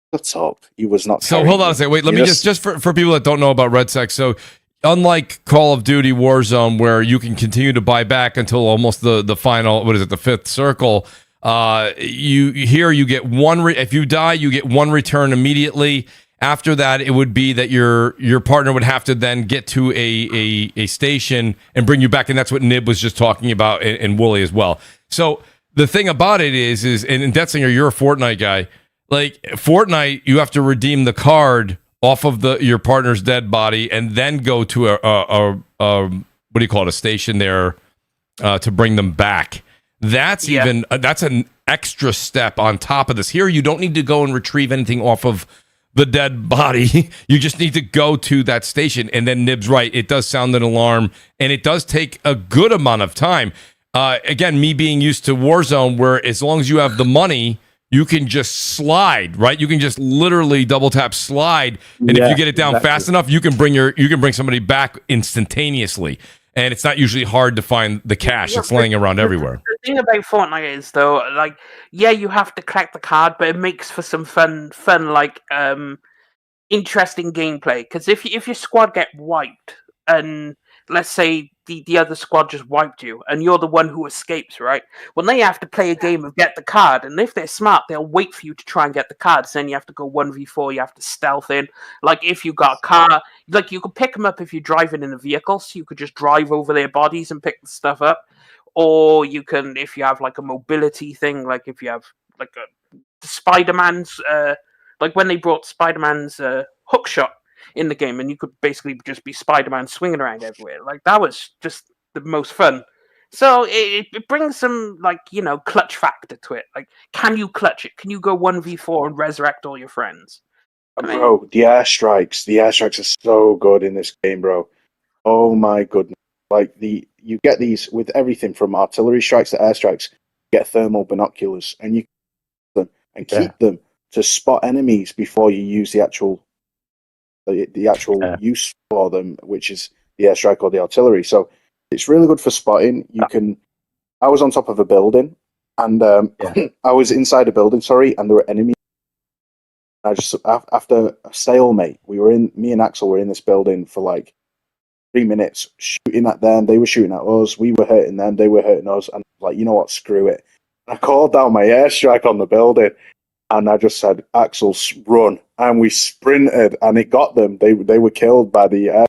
What's up? He was not. So hold on a second. Wait, let me just for people that don't know about Red Sec. So unlike Call of Duty Warzone, where you can continue to buy back until almost the final, what is it, the fifth circle, you get one. If you die, you get one return immediately. After that, it would be that your partner would have to then get to a station and bring you back, and that's what Nib was just talking about, and Wooly as well. So the thing about it is, and Detzinger, you're a Fortnite guy. Like Fortnite, you have to redeem the card off of your partner's dead body, and then go to a what do you call it, a station there to bring them back. That's that's an extra step on top of this. Here, you don't need to go and retrieve anything off of the dead body. You just need to go to that station. And then Nib's right, it does sound an alarm, and it does take a good amount of time. Again, me being used to Warzone, where as long as you have the money, you can just slide, right? You can just literally double tap slide, and if you get it down fast enough, you can bring somebody back instantaneously. And it's not usually hard to find the cash. It's laying around everywhere. The thing about Fortnite is, though, like, yeah, you have to collect the card, but it makes for some fun, like, interesting gameplay. Because if your squad get wiped, and let's say the other squad just wiped you, and you're the one who escapes, right? Well, they have to play a game of get the card, and if they're smart, they'll wait for you to try and get the cards. Then you have to go 1v4, you have to stealth in. Like, if you got a car, like, you could pick them up if you're driving in a vehicle, so you could just drive over their bodies and pick the stuff up. Or you can, if you have, like, a mobility thing, like, if you have, like, Spider-Man's, like, when they brought Spider-Man's hook shot in the game, and you could basically just be Spider-Man swinging around everywhere. Like, that was just the most fun. So it brings some, like, clutch factor to it. Like, can you clutch it? Can you go 1v4 and resurrect all your friends? Bro, the airstrikes are so good in this game, bro. Oh my goodness. Like, you get these with everything from artillery strikes to airstrikes. You get thermal binoculars, and you keep them to spot enemies before you use the actual use for them, which is the airstrike or the artillery. So it's really good for spotting. I was on top of a building, and I was inside a building, and there were enemies. I just, after a stalemate, me and Axel were in this building for like 3 minutes, shooting at them. They were shooting at us. We were hurting them. They were hurting us. And like, you know what? Screw it. I called down my airstrike on the building, and I just said, Axel, run. And we sprinted, and it got them. They were killed by the air.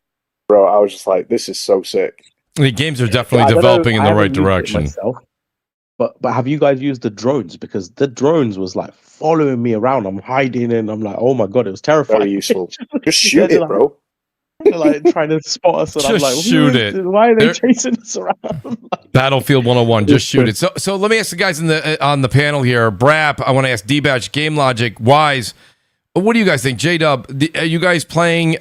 Bro, I was just like, this is so sick. The games are definitely developing in the right direction. But have you guys used the drones? Because the drones was like following me around. I'm hiding, and I'm like, oh my god, it was terrifying. Very useful. Just shoot it, bro. They're like trying to spot us, and I'm like, shoot it. Why are they chasing us around? Battlefield 101, just shoot it. So let me ask the guys on the panel here. Brap, I want to ask D-Batch, Game Logic, Wise. What do you guys think? J-Dub, are you guys playing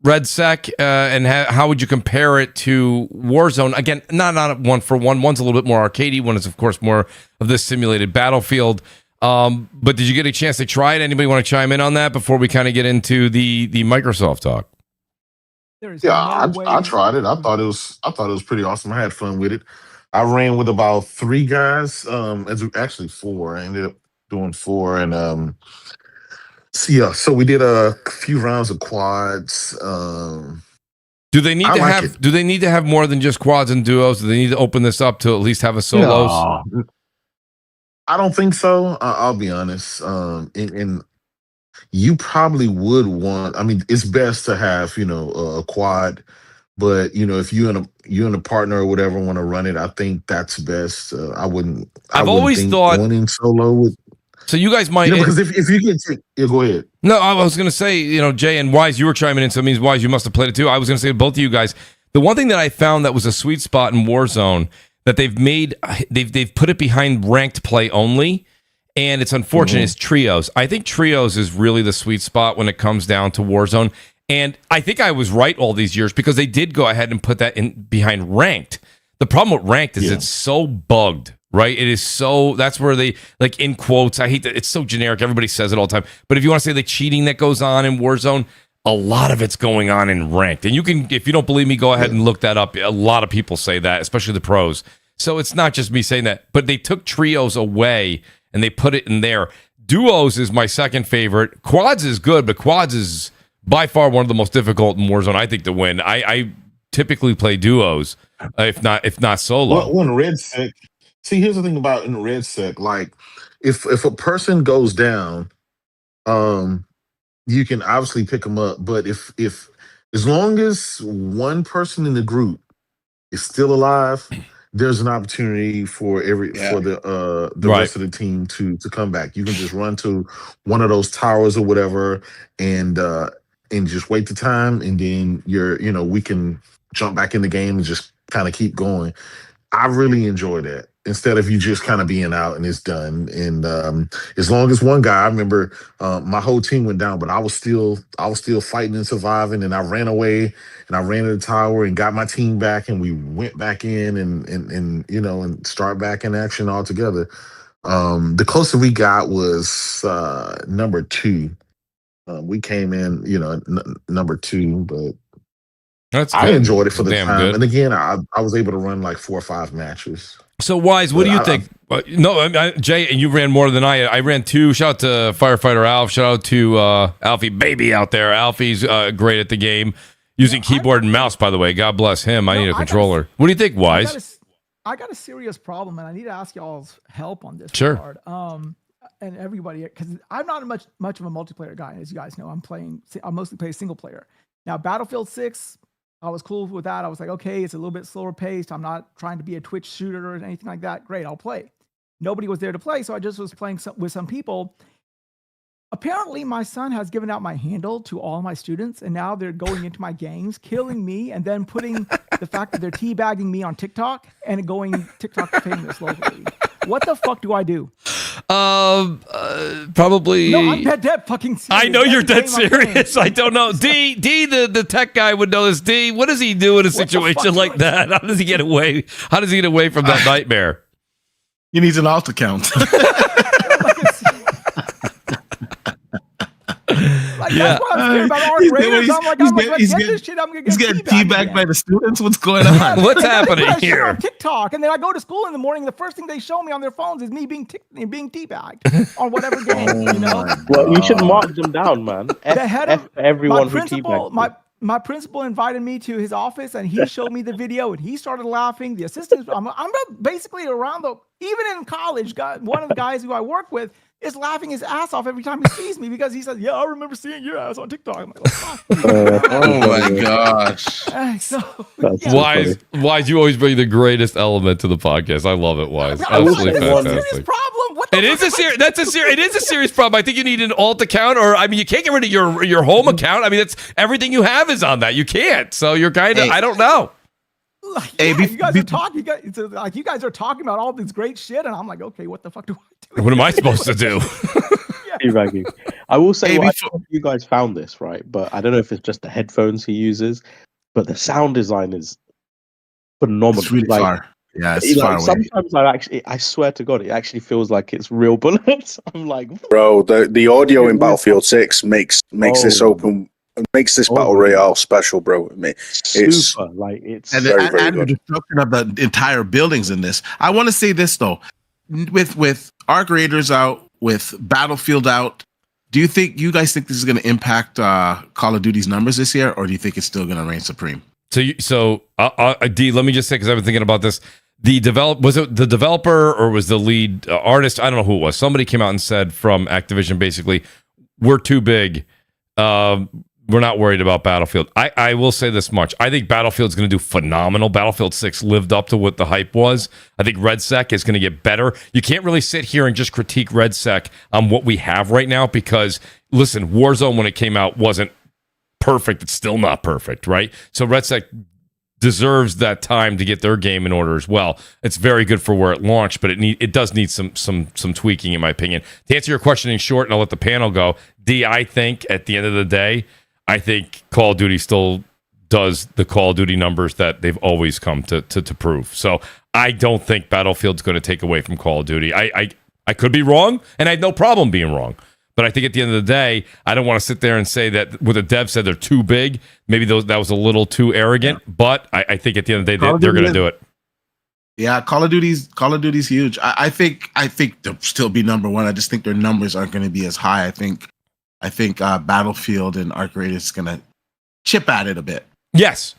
Red Sec, and how would you compare it to Warzone? Again, not one for one. One's a little bit more arcadey. One is, of course, more of this simulated battlefield. But did you get a chance to try it? Anybody want to chime in on that before we kind of get into the Microsoft talk? I tried it. I thought it was pretty awesome. I had fun with it. I ran with about 3 guys. Actually 4. I ended up doing 4, and so we did a few rounds of quads. Do they need to have more than just quads and duos? Do they need to open this up to at least have a solos? No, I don't think so. I'll be honest. And you probably would want. I mean, it's best to have a quad, but if you and a partner or whatever want to run it, I think that's best. I've always thought wanting solo would. So you guys might because if you can take, go ahead. No, I was going to say, Jay and Wise, you were chiming in, so it means Wise, you must have played it too. I was going to say to both of you guys, the one thing that I found that was a sweet spot in Warzone that they've put it behind ranked play only, and it's unfortunate, is trios. I think trios is really the sweet spot when it comes down to Warzone, and I think I was right all these years because they did go ahead and put that in behind ranked. The problem with ranked is it's so bugged, right? It is so, that's where they, like, in quotes, I hate that, it's so generic, everybody says it all the time, but if you want to say the cheating that goes on in Warzone, a lot of it's going on in ranked. And you can, if you don't believe me, go ahead and look that up. A lot of people say that, especially the pros. So it's not just me saying that, but they took trios away and they put it in there. Duos is my second favorite. Quads is good, but quads is by far one of the most difficult in Warzone, I think, to win. I typically play duos, if not solo. Well, in red sec, see, here's the thing about in red sec, like if a person goes down, you can obviously pick them up, but if as long as one person in the group is still alive, there's an opportunity for the rest of the team to come back. You can just run to one of those towers or whatever, and just wait the time, and then we can jump back in the game and just kind of keep going. I really enjoy that instead of you just kind of being out and it's done. And as long as one guy, I remember my whole team went down, but I was still fighting and surviving, and I ran away and I ran to the tower and got my team back, and we went back in and start back in action all together. The closer we got was number 2. We came in, number 2, but I enjoyed it for the time. Good. And again, I was able to run like 4 or 5 matches. So, Wise, what do you think? Jay, you ran more than I ran 2. Shout out to Firefighter Alf. Shout out to Alfie Baby out there. Alfie's great at the game. Using keyboard and mouse, by the way. God bless him. I need a controller. What do you think, Wise? I got a serious problem, and I need to ask y'all's help on this. Sure. Regard. And everybody, because I'm not much of a multiplayer guy, as you guys know. I mostly play single player. Now, Battlefield 6, I was cool with that. I was like, okay, it's a little bit slower paced. I'm not trying to be a Twitch shooter or anything like that. Great, I'll play. Nobody was there to play, so I just was playing with some people. Apparently, my son has given out my handle to all my students, and now they're going into my games, killing me, and then putting the fact that they're teabagging me on TikTok and going TikTok famous locally. What the fuck do I do? Probably. No, I'm dead fucking serious. I know you're dead serious. I don't know. D, the tech guy would know this. D, what does he do in a situation like that? How does he get away? How does he get away from that nightmare? He needs an alt account. That's what I'm scared about ARC Raiders. He's getting teabagged by the students. What's going on? What's happening here? On TikTok, and then I go to school in the morning. The first thing they show me on their phones is me being teabagged on whatever game. Well, you should mark them down, man. The head of everyone who teabagged. My principal invited me to his office, and he showed me the video, and he started laughing. The assistants, I'm basically around even in college, one of the guys who I work with is laughing his ass off every time he sees me because he says, "Yeah, I remember seeing your ass on TikTok." I'm like, oh my gosh! Wise, you always bring the greatest element to the podcast. I love it, Wise. Absolutely fantastic. Serious problem. It is a serious problem. I think you need an alt account, or you can't get rid of your home account. I mean, that's everything you have is on that. You can't. So you're kind of I don't know. You guys are talking. You guys are talking about all this great shit, and I'm like, okay, what the fuck do I do? What am I supposed to do? I will say, I don't know if you guys found this right, but I don't know if it's just the headphones he uses, but the sound design is phenomenal. It's really far. Yeah, it's far away. Sometimes I swear to God, it actually feels like it's real bullets. I'm like, bro, the audio in Battlefield 6 makes this open. It makes this Battle Royale special, bro. It's super, it's and very, very the destruction of the entire buildings in this. I want to say this though, with Arc Raiders out, with Battlefield out, do you guys think this is going to impact Call of Duty's numbers this year, or do you think it's still going to reign supreme? So D, let me just say, because I've been thinking about this. Was it the developer or was the lead artist? I don't know who it was. Somebody came out and said from Activision, basically, we're too big. we're not worried about Battlefield. I will say this much. I think Battlefield's going to do phenomenal. Battlefield 6 lived up to what the hype was. I think RedSec is going to get better. You can't really sit here and just critique RedSec on what we have right now because, listen, Warzone when it came out wasn't perfect. It's still not perfect, right? So RedSec deserves that time to get their game in order as well. It's very good for where it launched, but it does need some tweaking, in my opinion. To answer your question in short, and I'll let the panel go, D, I think at the end of the day, I think Call of Duty still does the Call of Duty numbers that they've always come to prove. So I don't think Battlefield's going to take away from Call of Duty. I could be wrong, and I have no problem being wrong. But I think at the end of the day, I don't want to sit there and say that what the dev said they're too big. Maybe that was a little too arrogant. Yeah. But I think at the end of the day, they're going to do it. Yeah, Call of Duty's huge. I think they'll still be number one. I just think their numbers aren't going to be as high. I think Battlefield and Arc Raid is going to chip at it a bit. Yes.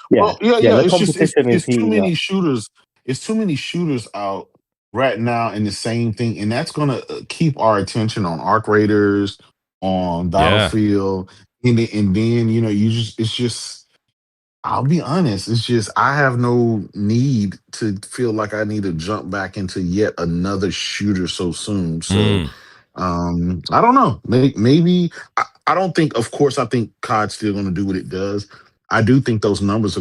Yeah. Well, yeah. It's too many shooters. It's too many shooters out right now in the same thing, and that's going to keep our attention on Arc Raiders, on Battlefield, and then it's just. I'll be honest. It's just I have no need to feel like I need to jump back into yet another shooter so soon. So. I don't know. Maybe I don't think. Of course, I think COD's still going to do what it does. I do think those numbers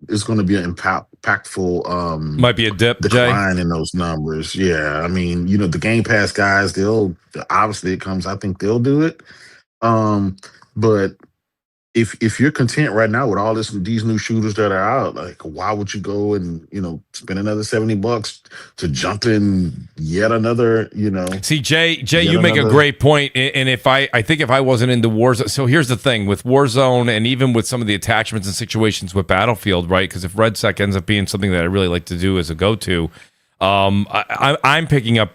it's going to be an impactful. Might be a dip decline in those numbers. Yeah, I mean, the Game Pass guys, they'll obviously it comes. I think they'll do it. But if you're content right now with all these new shooters that are out, like why would you go and spend another $70 to jump in yet another See, Jay, you make a great point, and I think if I wasn't into Warzone, so here's the thing with Warzone, and even with some of the attachments and situations with Battlefield, right? Because if RedSec ends up being something that I really like to do as a go-to, I'm picking up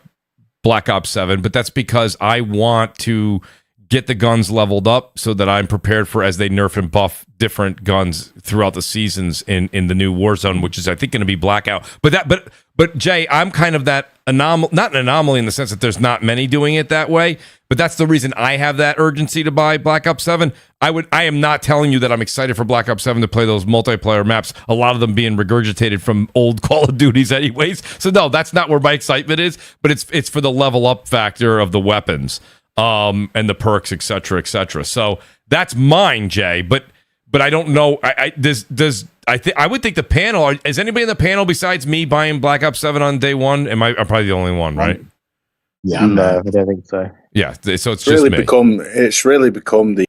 Black Ops 7, but that's because I want to get the guns leveled up so that I'm prepared for as they nerf and buff different guns throughout the seasons in the new Warzone, which is I think going to be Blackout. But Jay, I'm kind of that not an anomaly in the sense that there's not many doing it that way, but that's the reason I have that urgency to buy Black Ops 7. I am not telling you that I'm excited for Black Ops 7 to play those multiplayer maps, a lot of them being regurgitated from old Call of Duties anyways. So no, that's not where my excitement is, but it's for the level up factor of the weapons. And the perks, et cetera. So that's mine, Jay. But I don't know. I would think the panel. Is anybody in the panel besides me buying Black Ops 7 on day one? I'm probably the only one, right? Yeah, no, I don't think so. Yeah, so it's really just me. It's really become the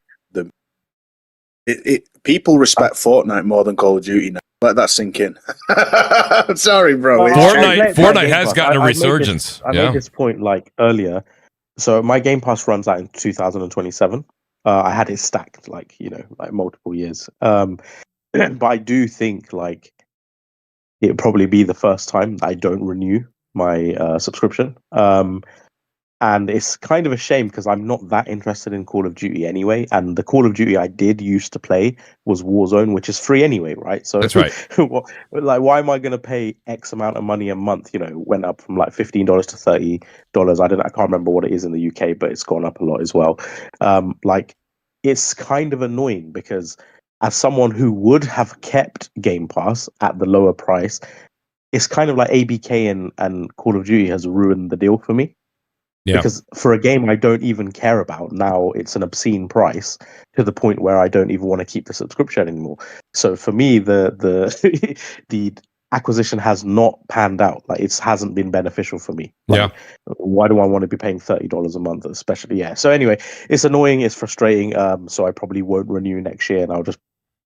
people respect Fortnite more than Call of Duty now. Let that sink in. Sorry, bro. Fortnite has gotten a resurgence. I made this point earlier. So my Game Pass runs out in 2027. I had it stacked like multiple years. But I do think it'll probably be the first time I don't renew my subscription. And it's kind of a shame because I'm not that interested in Call of Duty anyway. And the Call of Duty I did used to play was Warzone, which is free anyway, right? So that's right. Why am I going to pay X amount of money a month? Went up from $15 to $30. I can't remember what it is in the UK, but it's gone up a lot as well. It's kind of annoying because as someone who would have kept Game Pass at the lower price, it's kind of like ABK and Call of Duty has ruined the deal for me. Yeah. Because for a game I don't even care about, now it's an obscene price to the point where I don't even want to keep the subscription anymore. So for me, the acquisition has not panned out. It hasn't been beneficial for me. Why do I want to be paying $30 a month, especially? Yeah. So anyway, it's annoying, it's frustrating. So I probably won't renew next year, and I'll just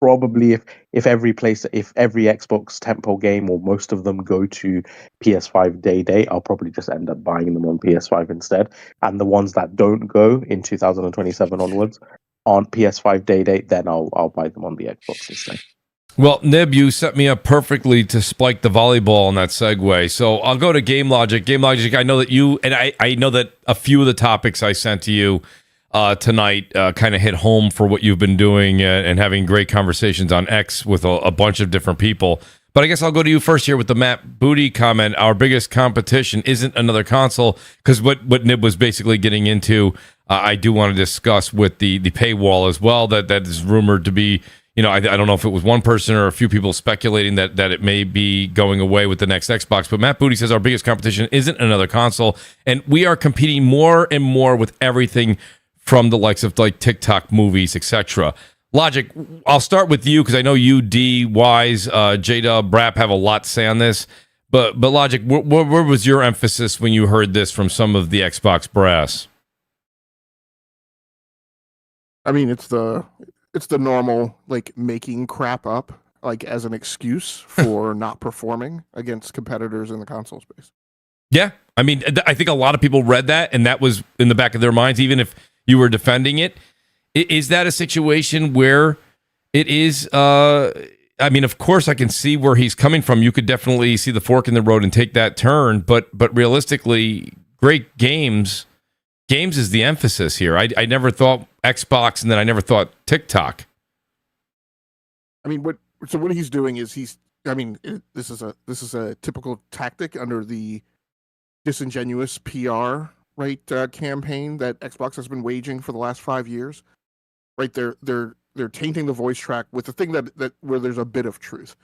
probably if every Xbox tentpole game or most of them go to PS5 day, I'll probably just end up buying them on PS5 instead. And the ones that don't go in 2027 onwards on PS5 day, then I'll buy them on the Xbox instead. Well, Nib, you set me up perfectly to spike the volleyball in that segue. So I'll go to Game Logic. Game Logic, I know that you and I know that a few of the topics I sent to you tonight kind of hit home for what you've been doing and having great conversations on X with a bunch of different people. But I guess I'll go to you first here with the Matt Booty comment. Our biggest competition isn't another console, because what Nib was basically getting into, I do want to discuss with the paywall as well. That is rumored to be, I don't know if it was one person or a few people speculating that it may be going away with the next Xbox. But Matt Booty says our biggest competition isn't another console, and we are competing more and more with everything from the likes of like TikTok, movies, etc. Logic, I'll start with you because I know you, D, Wise, J-Dub, Brap have a lot to say on this. But Logic, where was your emphasis when you heard this from some of the Xbox brass? I mean, it's the normal, like, making crap up, like, as an excuse for not performing against competitors in the console space. Yeah, I mean, I think a lot of people read that, and that was in the back of their minds, even if you were defending it. Is that a situation where it is? I mean, of course, I can see where he's coming from. You could definitely see the fork in the road and take that turn, but realistically, great games is the emphasis here. I never thought Xbox, and then I never thought TikTok. I mean, what he's doing is this is a typical tactic under the disingenuous PR campaign that Xbox has been waging for the last 5 years. Right, they're tainting the voice track with the thing that where there's a bit of truth.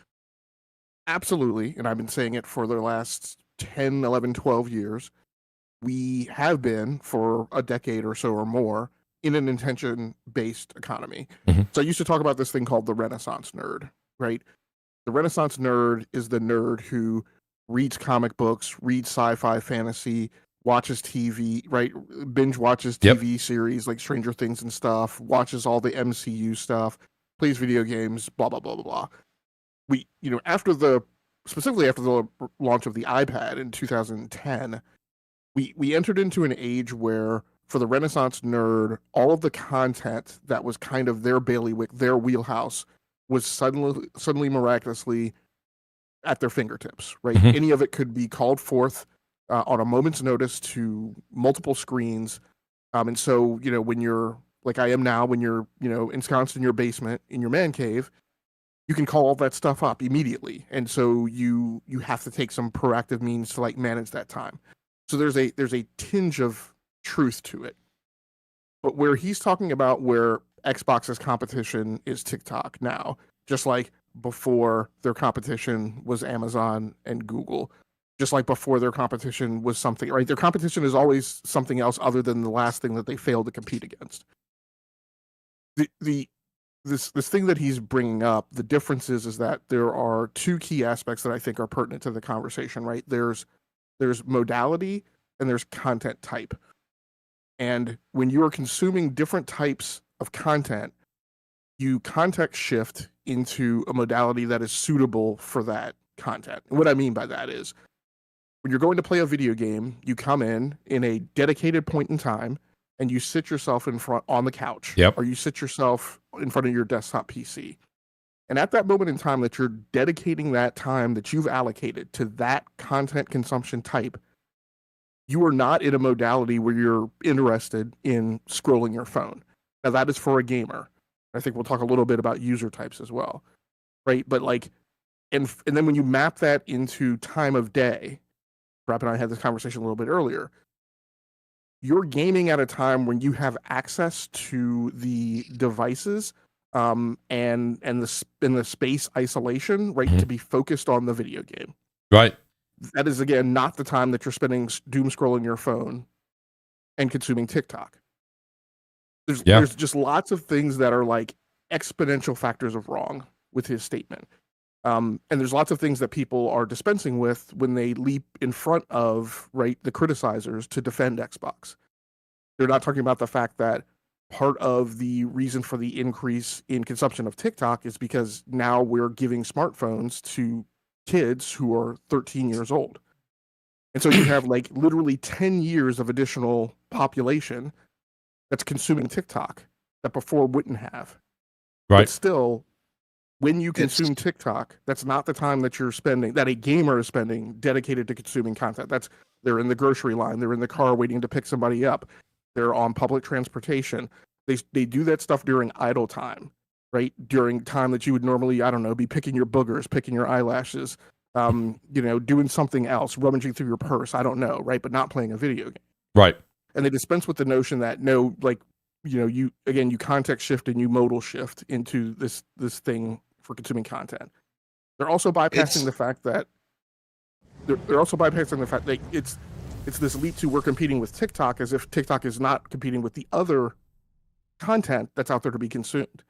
Absolutely, and I've been saying it for the last 10, 11, 12 years. We have been for a decade or so or more in an intention-based economy. Mm-hmm. So I used to talk about this thing called the Renaissance nerd, right? The Renaissance nerd is the nerd who reads comic books, reads sci-fi, fantasy, watches TV, right? Binge watches TV series like Stranger Things and stuff, watches all the MCU stuff, plays video games, blah, blah, blah, blah, blah. We, specifically after the launch of the iPad in 2010, we entered into an age where, for the Renaissance nerd, all of the content that was kind of their bailiwick, their wheelhouse, was suddenly miraculously at their fingertips, right? Mm-hmm. Any of it could be called forth on a moment's notice to multiple screens. And so, when you're like I am now, when you're, ensconced in your basement, in your man cave, you can call all that stuff up immediately. And so you have to take some proactive means to like manage that time. So there's a tinge of truth to it. But where he's talking about where Xbox's competition is TikTok now, just like before their competition was Amazon and Google, just like before their competition was something, right? Their competition is always something else other than the last thing that they failed to compete against. This thing that he's bringing up, the difference is that there are two key aspects that I think are pertinent to the conversation, right? There's modality and there's content type. And when you are consuming different types of content, you context shift into a modality that is suitable for that content. And what I mean by that is, when you're going to play a video game, you come in a dedicated point in time and you sit yourself in front on the couch, or you sit yourself in front of your desktop PC. And at that moment in time that you're dedicating that time that you've allocated to that content consumption type, you are not in a modality where you're interested in scrolling your phone. Now that is for a gamer. I think we'll talk a little bit about user types as well, right? But like, and then when you map that into time of day, Brap and I had this conversation a little bit earlier. You're gaming at a time when you have access to the devices and the space isolation, right, to be focused on the video game. Right. That is, again, not the time that you're spending doom scrolling your phone and consuming TikTok. There's just lots of things that are like exponential factors of wrong with his statement. And there's lots of things that people are dispensing with when they leap in front of, right, the criticizers to defend Xbox. They're not talking about the fact that part of the reason for the increase in consumption of TikTok is because now we're giving smartphones to kids who are 13 years old. And so you have like literally 10 years of additional population that's consuming TikTok that before wouldn't have. Right. But still, when you consume TikTok, that's not the time that you're spending, that a gamer is spending dedicated to consuming content. They're in the grocery line, they're in the car waiting to pick somebody up, they're on public transportation. They do that stuff during idle time. right, during time that you would normally, I don't know, be picking your boogers, picking your eyelashes, doing something else, rummaging through your purse, I don't know, right, but not playing a video game. Right. And they dispense with the notion that no, like, you context shift and you modal shift into this thing for consuming content. They're also bypassing the fact that it's this leap to we're competing with TikTok, as if TikTok is not competing with the other content that's out there to be consumed.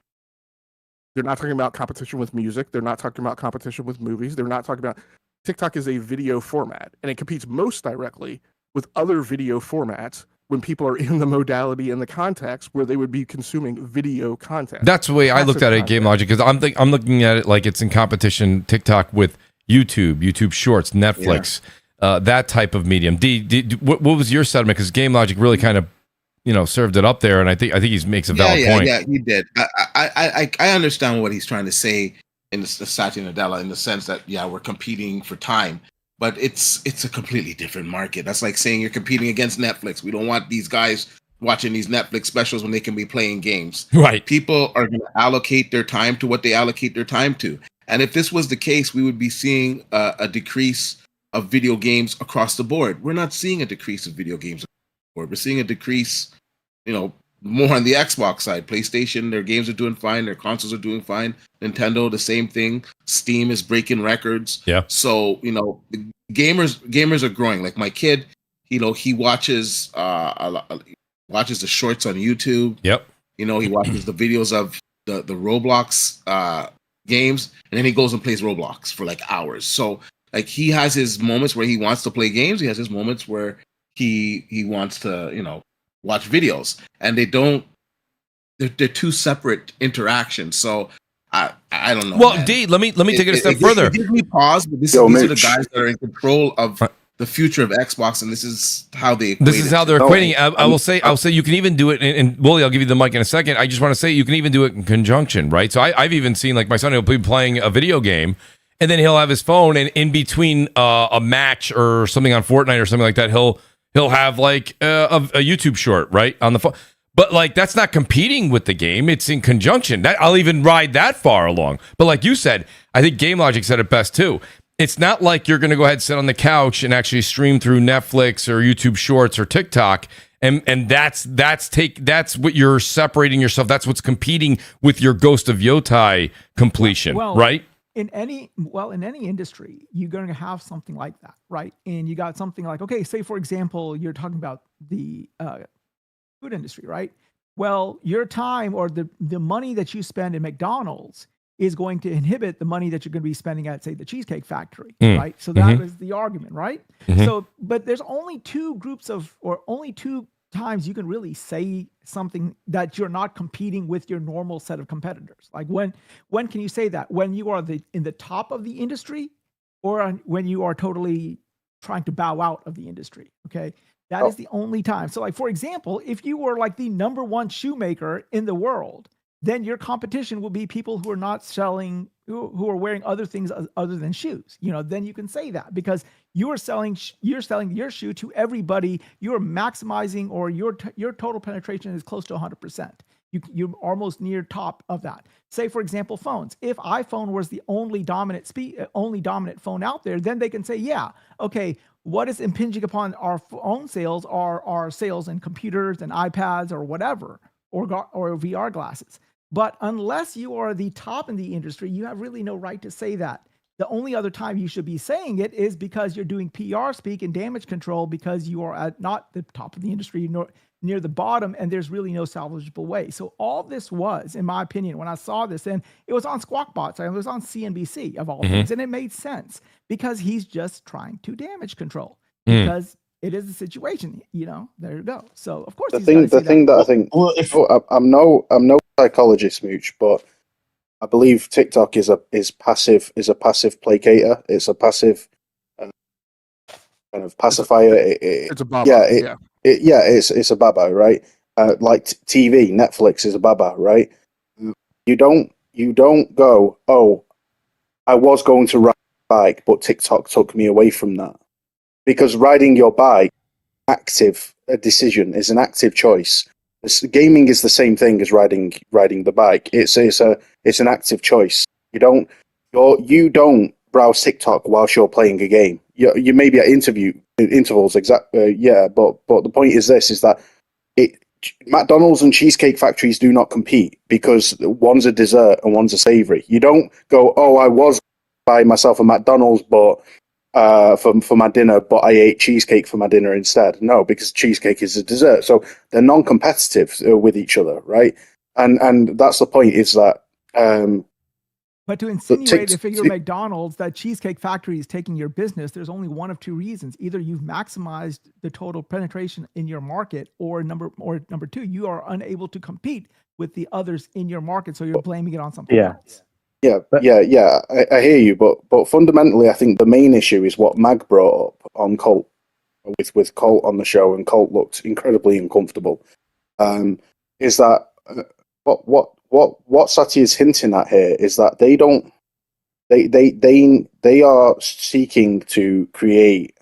They're not talking about competition with music. They're not talking about competition with movies. They're not talking about TikTok is a video format, and it competes most directly with other video formats when people are in the modality and the context where they would be consuming video content. That's the way I looked at it, Game Logic, because I'm looking at it like it's in competition, TikTok with YouTube Shorts, Netflix, that type of medium. What was your sentiment? Because Game Logic really kind of served it up there, and I think he makes a valid point. Yeah, he did. I understand what he's trying to say in the Satya Nadella, in the sense that we're competing for time, but it's a completely different market. That's like saying you're competing against Netflix. We don't want these guys watching these Netflix specials when they can be playing games. Right. People are going to allocate their time to what they allocate their time to. And if this was the case, we would be seeing a decrease of video games across the board. We're not seeing a decrease of video games across the board. We're seeing a decrease, more on the Xbox side. PlayStation, their games are doing fine. Their consoles are doing fine. Nintendo, the same thing. Steam is breaking records. Yeah. So, the gamers are growing. Like my kid, he watches watches the shorts on YouTube. Yep. He watches the videos of the Roblox games, and then he goes and plays Roblox for like hours. So like he has his moments where he wants to play games. He has his moments where he wants to, watch videos, and they're two separate interactions. So I don't know. Well, indeed, let me take it a step further. Give me pause, but these are the guys that are in control of the future of Xbox, and this is how they equate. This is how they're equating. I'll say you can even do it. And Wooly, I'll give you the mic in a second. I just want to say you can even do it in conjunction, right? So I've even seen, like, my son will be playing a video game, and then he'll have his phone, and in between a match or something on Fortnite or something like that, he'll have like a YouTube short, right, on the phone. But like that's not competing with the game; it's in conjunction. I'll even ride that far along. But like you said, I think Game Logic said it best too. It's not like you're going to go ahead and sit on the couch and actually stream through Netflix or YouTube Shorts or TikTok, and that's what you're separating yourself. That's what's competing with your Ghost of Yotai completion, right? In any industry, you're going to have something like that, right? And you got something like, okay, say for example, you're talking about the food industry, right? Well, your time or the money that you spend in McDonald's is going to inhibit the money that you're going to be spending at, say, the Cheesecake Factory, right? So that was the argument, right? So, but there's only two times you can really say something that you're not competing with your normal set of competitors. Like when can you say that? When you are in the top of the industry, or when you are totally trying to bow out of the industry. Okay. That is the only time. So like, for example, if you were like the number one shoemaker in the world, then your competition will be people who are not selling, who are wearing other things other than shoes. Then you can say that because you're selling your shoe to everybody. You're maximizing, or your total penetration is close to 100%. You're almost near top of that. Say, for example, phones. If iPhone was the only dominant phone out there, then they can say, yeah, okay, what is impinging upon our phone sales are our sales in computers and iPads or whatever, or VR glasses. But unless you are the top in the industry, you have really no right to say that. The only other time you should be saying it is because you're doing PR speak and damage control, because you are at not the top of the industry, nor near the bottom, and there's really no salvageable way. So all this was, in my opinion, when I saw this, and it was on Squawk Bots, and it was on CNBC of all things, and it made sense because he's just trying to damage control because it is the situation, there you go. So of course, I'm no psychologist, Mooch, but I believe TikTok is a passive placator. It's a passive kind of pacifier. It's a baba. It's a baba, right? Like TV, Netflix is a baba, right? You don't go, oh, I was going to ride a bike, but TikTok took me away from that. Because riding your bike, a decision, is an active choice. Gaming is the same thing as riding the bike. It's an active choice. You don't browse TikTok whilst you're playing a game. You may be at intervals, but the point is this: is that McDonald's and Cheesecake Factories do not compete because one's a dessert and one's a savory. You don't go, oh, I was buying myself a McDonald's, but for my dinner, but I ate cheesecake for my dinner instead. No, because cheesecake is a dessert, so they're non-competitive with each other, right? And that's the point. Is that but to insinuate if you're McDonald's that Cheesecake Factory is taking your business, there's only one of two reasons: either you've maximized the total penetration in your market, or number two, you are unable to compete with the others in your market, so you're blaming it on something else. Yeah, I hear you, but fundamentally, I think the main issue is what Mag brought up on Colt, with Colt on the show, and Colt looked incredibly uncomfortable. Is that what Saty is hinting at here is that they are seeking to create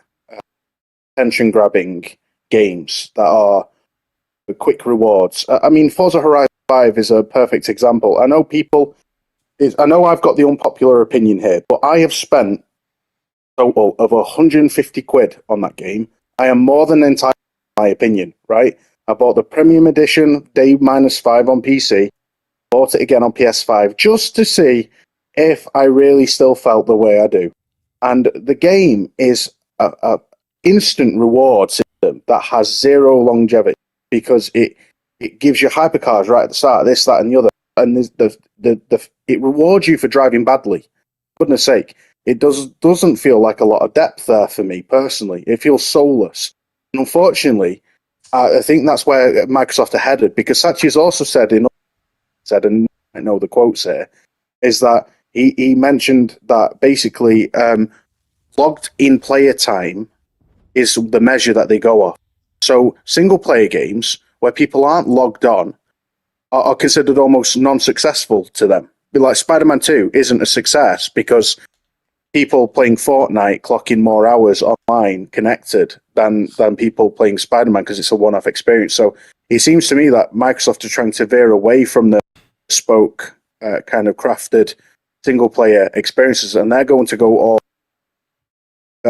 attention grabbing games that are quick rewards. I mean, Forza Horizon 5 is a perfect example. I know I've got the unpopular opinion here, but I have spent a total of 150 quid on that game. I am more than entitled to my opinion, right? I bought the premium edition, day -5 on PC, bought it again on PS5, just to see if I really still felt the way I do. And the game is a instant reward system that has zero longevity, because it gives you hypercars right at the start, this, that, and the other. And it rewards you for driving badly. For goodness sake, it doesn't feel like a lot of depth there for me personally. It feels soulless. And unfortunately, I think that's where Microsoft are headed, because Sachi has also said, and I know the quotes here, is that he mentioned that basically logged in player time is the measure that they go off. So single player games where people aren't logged on are considered almost non-successful to them. Like Spider-Man 2 isn't a success because people playing Fortnite clock in more hours online connected than people playing Spider-Man, because it's a one-off experience. So it seems to me that Microsoft are trying to veer away from the bespoke kind of crafted single-player experiences, and they're going to go all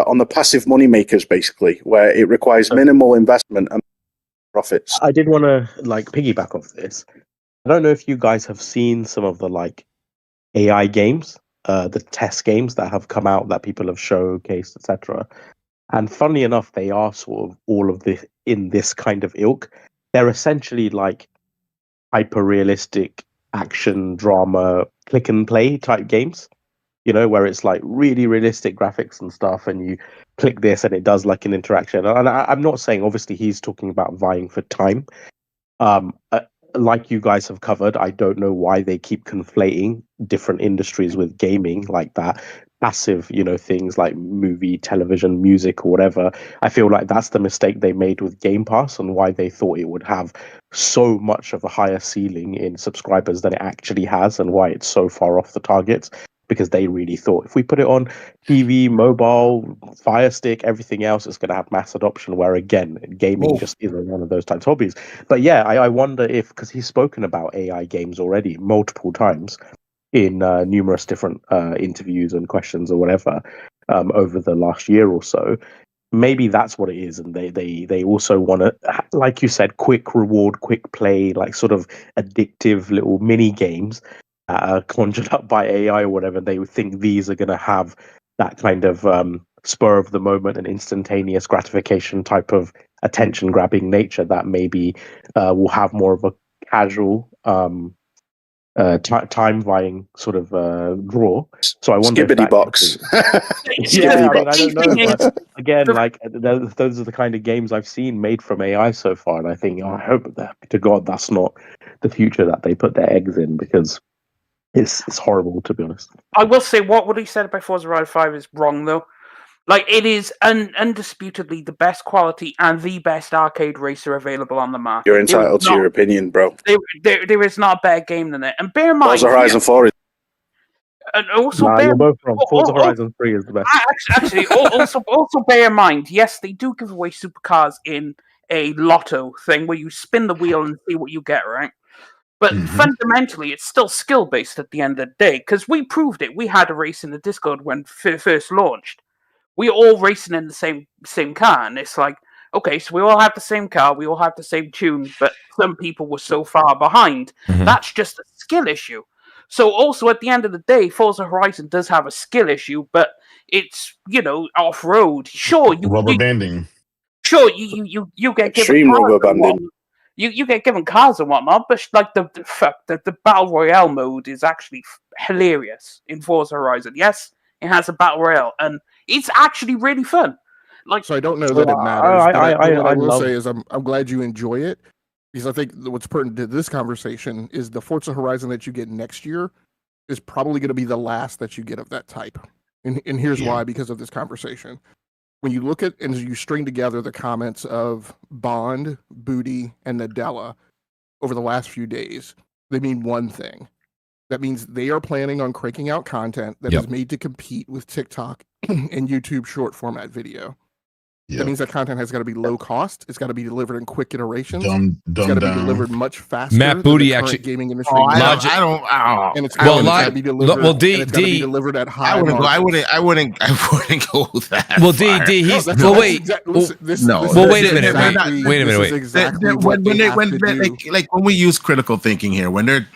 on the passive money makers, basically, where it requires minimal investment and profits. I did want to piggyback off this. I don't know if you guys have seen some of the AI games, the test games that have come out that people have showcased, etc. And funnily enough, they are sort of all of this in this kind of ilk. They're essentially hyper realistic action drama click and play type games, where it's really realistic graphics and stuff, and you click this and it does an interaction. And I'm not saying, obviously he's talking about vying for time. Like you guys have covered, I don't know why they keep conflating different industries with gaming like that. Passive, things like movie, television, music, or whatever. I feel like that's the mistake they made with Game Pass, and why they thought it would have so much of a higher ceiling in subscribers than it actually has, and why it's so far off the targets. Because they really thought if we put it on TV, mobile, Fire Stick, everything else, it's going to have mass adoption, where again, gaming just isn't one of those types of hobbies. But yeah, I wonder if, because he's spoken about AI games already multiple times in numerous different interviews and questions or whatever over the last year or so, maybe that's what it is. And they also want to, like you said, quick reward, quick play, sort of addictive little mini games conjured up by AI or whatever. They would think these are going to have that kind of spur of the moment and instantaneous gratification type of attention grabbing nature that maybe will have more of a casual time vying sort of draw. So I wonder Skibbity box. Yeah, I don't know. But again, those are the kind of games I've seen made from AI so far, and I think I hope that to God that's not the future that they put their eggs in, because it's horrible, to be honest. I will say what he said about Forza Horizon 5 is wrong, though. It is undisputably the best quality and the best arcade racer available on the market. You're entitled to your opinion, bro. There is not a better game than it. And bear in mind, Forza Horizon 4 is... And also, you're both wrong. Forza Horizon 3 is the best. Actually, also bear in mind, yes, they do give away supercars in a lotto thing where you spin the wheel and see what you get, right? But fundamentally, it's still skill based at the end of the day because we proved it. We had a race in the Discord when first launched. We were all racing in the same car, and it's like, okay, so we all have the same car, we all have the same tune, but some people were so far behind. That's just a skill issue. So also at the end of the day, Forza Horizon does have a skill issue, but it's off road. Sure, rubber banding. Sure, you get Extreme given rubber banding. You get given cars and whatnot, but like the battle royale mode is actually hilarious in Forza Horizon. Yes, it has a battle royale, and it's actually really fun. Like, so I don't know that it matters. What I will say is I'm glad you enjoy it, because I think what's pertinent to this conversation is the Forza Horizon that you get next year is probably going to be the last that you get of that type. And here's why, because of this conversation. When you look at and you string together the comments of Bond, Booty, and Nadella over the last few days, they mean one thing. That means they are planning on cranking out content that is made to compete with TikTok and YouTube short format video. That means that content has got to be low cost. It's got to be delivered in quick iterations. It's got to be delivered much faster. Matt Booty actually gaming industry. And it's got to be delivered. Well, D, it's got to be delivered at high. I wouldn't go that. Well, D, he's no. Wait a minute. When we use critical thinking here, when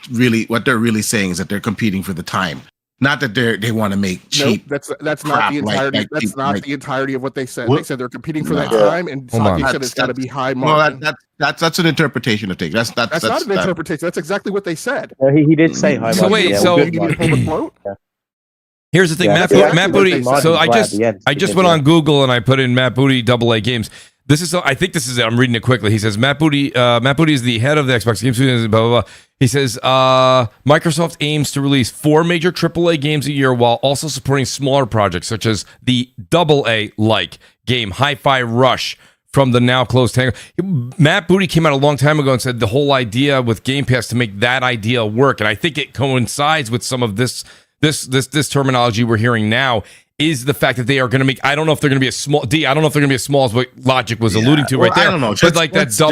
what they're really saying is that they're competing for the time. Not that they want to make cheap. Nope, that's not the entirety. That's not the entirety of what they said. They said they're competing for that time, and Saki said it's got to be high margin. No, that's an interpretation of things. That's not an interpretation. That's exactly what they said. He did say high margin. So here's the thing, Matt Booty. So I just went on Google and I put in Matt Booty AA games. I think this is it. I'm reading it quickly. He says Matt Booty is the head of the Xbox Game Studios. Blah blah blah. He says Microsoft aims to release 4 major AAA games a year while also supporting smaller projects such as the AA like game Hi-Fi Rush from the now closed Tango. Matt Booty came out a long time ago and said the whole idea with Game Pass to make that idea work, and I think it coincides with some of this terminology we're hearing now. Is the fact that they are going to make, I don't know if they're going to be a small, D, I don't know if they're going to be as small as what Logic was alluding to right there. I don't know. But like that AA.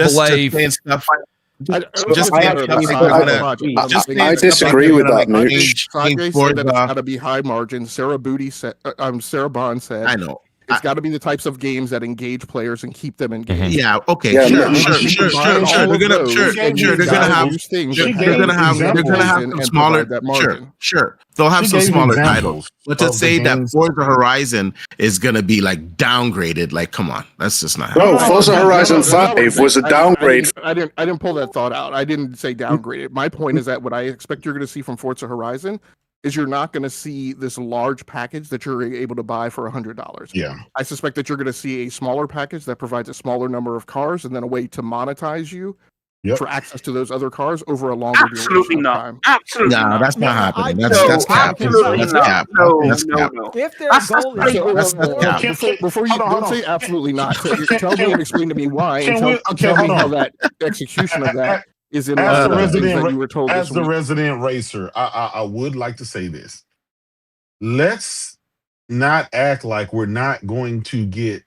I disagree with that, Mooch. Sanjay said that it's got to be high margin. Sarah Bond said, I know. It's got to be the types of games that engage players and keep them engaged. Yeah. Okay. Sure. They're gonna have some smaller. Sure. They'll have some smaller titles. But to say that Forza Horizon is gonna be like downgraded, like, come on, that's just not. No, Forza Horizon 5 was a downgrade. I didn't pull that thought out. I didn't say downgraded. My point is that what I expect you're going to see from Forza Horizon is you're not going to see this large package that you're able to buy for $100. Yeah. I suspect that you're going to see a smaller package that provides a smaller number of cars and then a way to monetize you for access to those other cars over a longer duration of time. Absolutely not. No, that's not happening. That's cap. That's cap. No. If their goal is before you don't say absolutely not, tell me and explain to me why, and tell me how that execution of that is in as the resident racer. I would like to say this. Let's not act like we're not going to get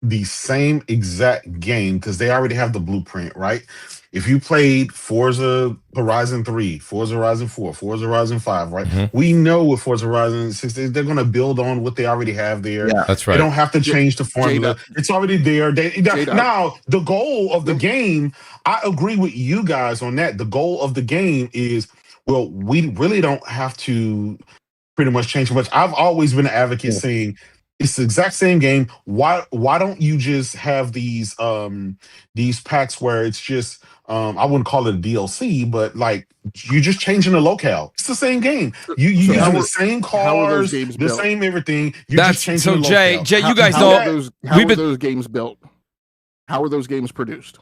the same exact game because they already have the blueprint, right? If you played Forza Horizon 3, Forza Horizon 4, Forza Horizon 5, right? Mm-hmm. We know with Forza Horizon 6, they're going to build on what they already have there. Yeah, that's right. They don't have to change the formula. It's already there. Now, the goal of the game, I agree with you guys on that. The goal of the game is, well, we really don't have to pretty much change much. I've always been an advocate saying, it's the exact same game. Why don't you just have these packs where it's just I wouldn't call it a DLC, but like you're just changing the locale. It's the same game. You using the same cars, the same everything. You're just changing the locale. Jay, you guys know how are those games built? How are those games produced?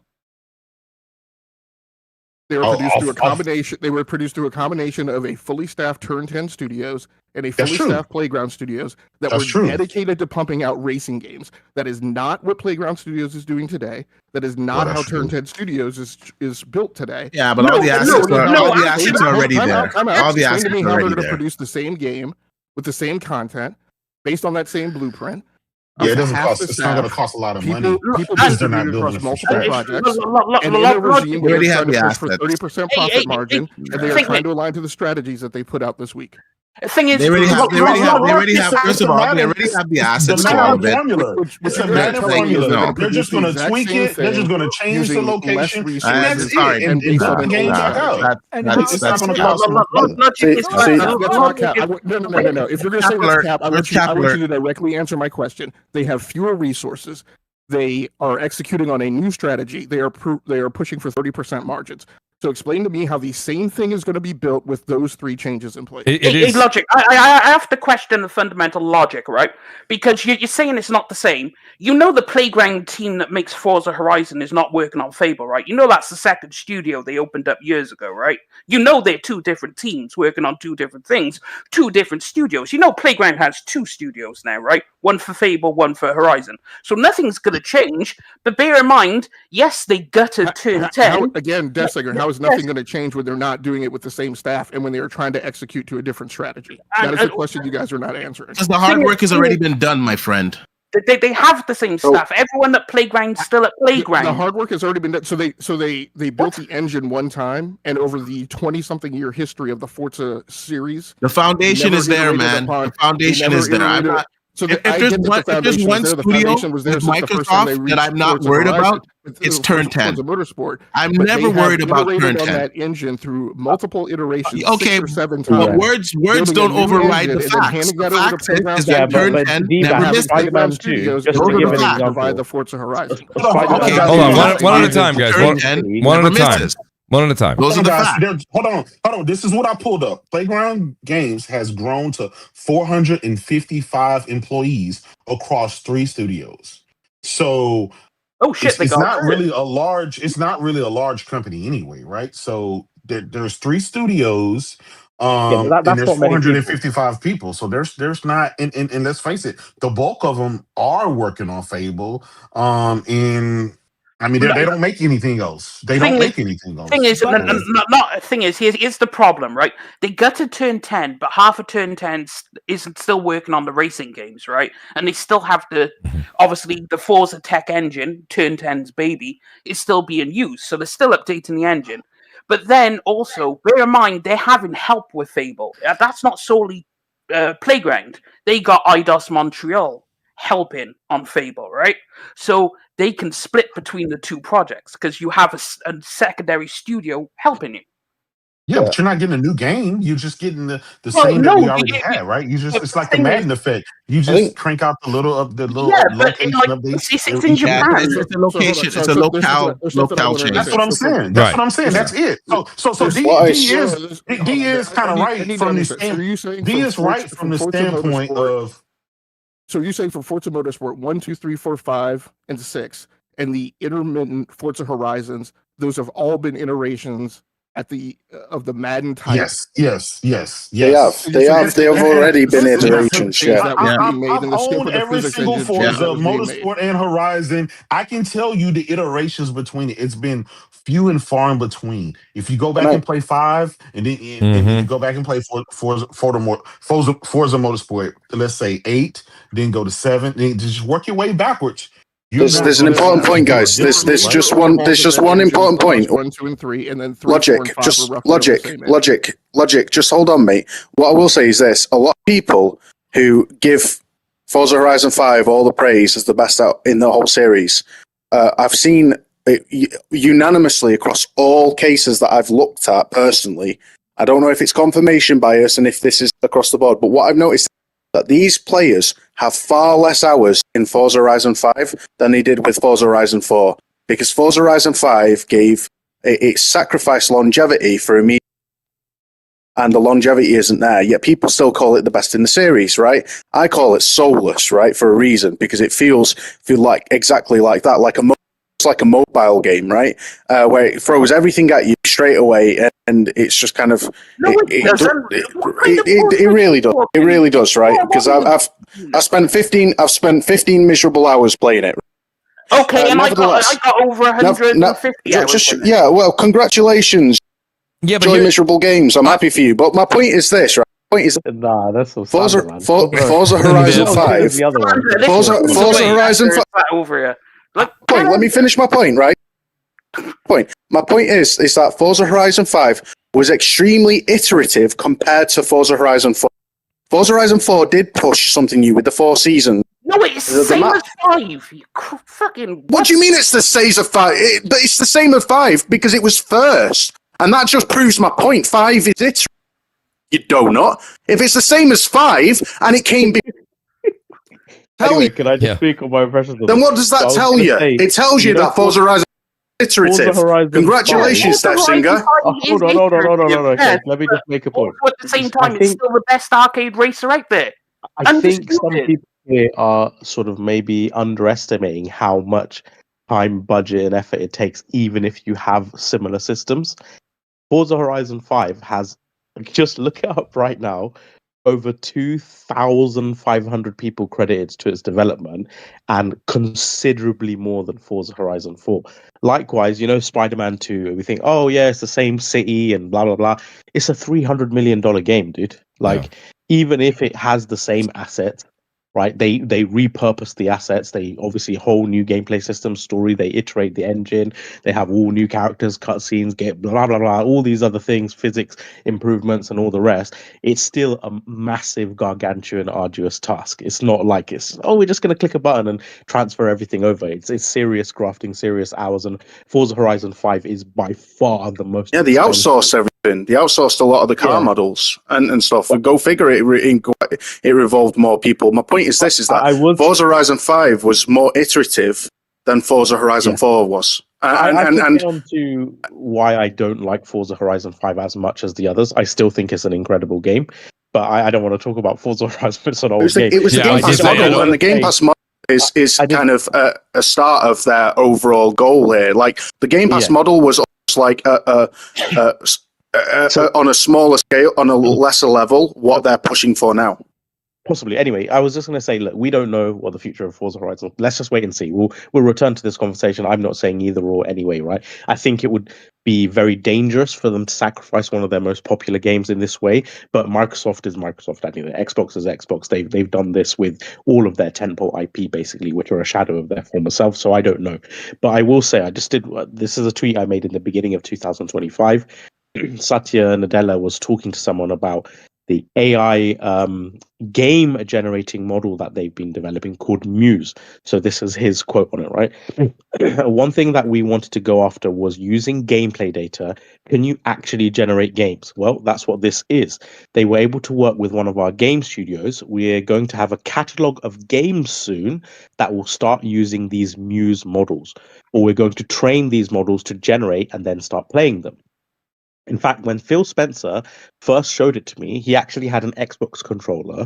They were produced through a combination. They were produced through a combination of a fully staffed Turn 10 Studios and a fully staffed Playground Studios that were dedicated to pumping out racing games. That is not what Playground Studios is doing today. That is not how Turn 10 Studios is built today. Yeah, but all the assets are already there. All the assets are already there. Produce the same game with the same content based on that same blueprint. Yeah, it of doesn't half cost. the It's not going to staff, cost a lot of money people because they're not distributed building across it from multiple scratch. projects, and in a regime They they're already have trying to the push for assets. 30% profit margin, and they are Thing trying is- to align to the strategies that they put out this week. The thing is, They already have. They already have. It's First the of all, they Madden- already have the it's assets the for all Madden of it. formula. What It's you're the gonna Madden tell me is formula. they're gonna They're just going to produce the tweak exact it. They're just same going to thing change the using less location. resources That's sorry, it. and based on an game old back strategy. out. And That's- It's not going to that's- cost them. That's not cap. No. If you're going to say that's cap, I want you to directly answer my question. They have fewer resources. They are executing on a new strategy. They are pushing for 30% margins. So explain to me how the same thing is going to be built with those three changes in place. It is logic. I have to question the fundamental logic, right? Because you're saying it's not the same. You know the Playground team that makes Forza Horizon is not working on Fable, right? You know that's the second studio they opened up years ago, right? You know they're two different teams working on two different things, two different studios. You know Playground has two studios now, right? One for Fable, one for Horizon. So nothing's going to change. But bear in mind, yes, they gutted Turn 10. Again, Desinger, how is nothing going to change when they're not doing it with the same staff and when they are trying to execute to a different strategy? That is the question you guys are not answering. Because the hard work has already been done, my friend. They have the same staff. Everyone at Playground's still at Playground. The hard work has already been done. So they built the engine one time, and over the 20-something year history of the Forza series, the foundation is there, man. The foundation is there. I'm not. So if there's one studio with Microsoft that I'm not worried about, it's Turn 10. Motorsport. I'm never worried about Turn 10. That engine through multiple iterations, okay, 6 or 7 times. But words don't override the facts. The fact is that Turn 10 never missed it. Spider-Man 2, just to Those are give the an facts. example. The Forza Horizon. Okay, hold on, one at a time, guys. One at a time. One at a time. Those are the facts. Hold on. This is what I pulled up. Playground Games has grown to 455 employees across 3 studios. So it's not really a large company anyway, right? So there's 3 studios. And there's 455 people. So there's not, and let's face it, the bulk of them are working on Fable. I mean, they don't make anything else. Here's the problem, right? They gutted Turn 10, but half of Turn 10 isn't still working on the racing games, right? And they still have obviously, the Forza Tech engine, Turn 10's baby, is still being used. So they're still updating the engine. But then also, bear in mind, they're having help with Fable. That's not solely Playground. They got IDOS Montreal helping on Fable, right? So they can split between the 2 projects because you have a secondary studio helping you. Yeah, but you're not getting a new game. You're just getting the same that we already had, right? It's like the Madden effect. You just crank out the little location updates. It's in Japan. It's a location. It's a locale change. That's what I'm saying. That's it. So D is kind of right from the D is right from the standpoint of. So you're saying for Forza Motorsport 1, 2, 3, 4, 5, and 6, and the intermittent Forza Horizons, those have all been iterations at the of the Madden type. Yes. They have already been iterations. I own every single Forza Motorsport and Horizon. I can tell you the iterations between it. It's been few and far in between. If you go back and play 5, and then you go back and play Forza Motorsport, let's say 8, then go to 7, then just work your way backwards. There's an important point, guys. There's just one important point. 1, 2, and 3, and then 3, logic. 4, and 5 Just are roughly logic. Just hold on, mate. What I will say is this: a lot of people who give Forza Horizon 5 all the praise as the best out in the whole series, I've seen unanimously across all cases that I've looked at personally. I don't know if it's confirmation bias and if this is across the board, but what I've noticed is that these players have far less hours in Forza Horizon 5 than they did with Forza Horizon 4, because Forza Horizon 5 gave it sacrificed longevity for immediate, and the longevity isn't there, yet people still call it the best in the series, right? I call it soulless, right, for a reason, because it feels like exactly like that, it's like a mobile game, right? Where it throws everything at you straight away, and it's just kind of it really does. It really does, right? Because I've spent 15 miserable hours playing it. Okay, and I got over 150 hours. Well, congratulations. Yeah, but enjoy miserable games. I'm happy for you. But my point is this, right? point is Nah, that's so Forza, sad, man. Forza Horizon There's 5. the other one. Forza Horizon 5. Over here. Look, Point. Let me finish my point, right? Point. My point is that Forza Horizon 5 was extremely iterative compared to Forza Horizon 4. Forza Horizon 4 did push something new with the 4 seasons. No, it's the same as 5. You fucking. What do you mean it's the same as 5? It's the same as 5 because it was first. And that just proves my point. 5 is iterative. You donut. If it's the same as 5 and it came Anyway, can I just speak on my impressions of then what does that tell you? It tells you that Forza Horizon is iterative. Congratulations, Steph Singer. Hold on. Okay, let me just make a point. But at the same time, it's still the best arcade racer out there. I think some people here are sort of maybe underestimating how much time, budget, and effort it takes, even if you have similar systems. Forza Horizon 5 has, just look it up right now, over 2,500 people credited to its development, and considerably more than Forza Horizon 4. Likewise, Spider-Man 2, we think, oh yeah, it's the same city and blah, blah, blah. It's a $300 million game, dude. Even if it has the same assets, right? They repurpose the assets. They obviously whole new gameplay system, story. They iterate the engine. They have all new characters, cutscenes, get blah blah blah, all these other things, physics improvements, and all the rest. It's still a massive, gargantuan, arduous task. It's not like we're just going to click a button and transfer everything over. It's serious grafting, serious hours, and Forza Horizon 5 is by far the most. Yeah, they outsourced everything. They outsourced a lot of the car models and stuff. Go figure it revolved more people. My point is this: is that Forza Horizon 5 was more iterative than Forza Horizon 4 was. And on to why I don't like Forza Horizon 5 as much as the others. I still think it's an incredible game, but I don't want to talk about Forza Horizon. It's an old game. It was the Game Pass model, and the Game Pass model is kind of a start of their overall goal here. Like the Game Pass model was almost like on a smaller scale, on a lesser level, what they're pushing for now. Possibly. Anyway, I was just going to say, look, we don't know what the future of Forza Horizon. Let's just wait and see. We'll return to this conversation. I'm not saying either or anyway, right? I think it would be very dangerous for them to sacrifice one of their most popular games in this way. But Microsoft is Microsoft anyway. Xbox is Xbox. They've done this with all of their tentpole IP basically, which are a shadow of their former self. So I don't know. But I will say, this is a tweet I made in the beginning of 2025. Satya Nadella was talking to someone about the AI game generating model that they've been developing called Muse. So this is his quote on it, right? One thing that we wanted to go after was using gameplay data. Can you actually generate games? Well, that's what this is. They were able to work with one of our game studios. We're going to have a catalog of games soon that will start using these Muse models, or we're going to train these models to generate and then start playing them. In fact, when Phil Spencer first showed it to me, he actually had an Xbox controller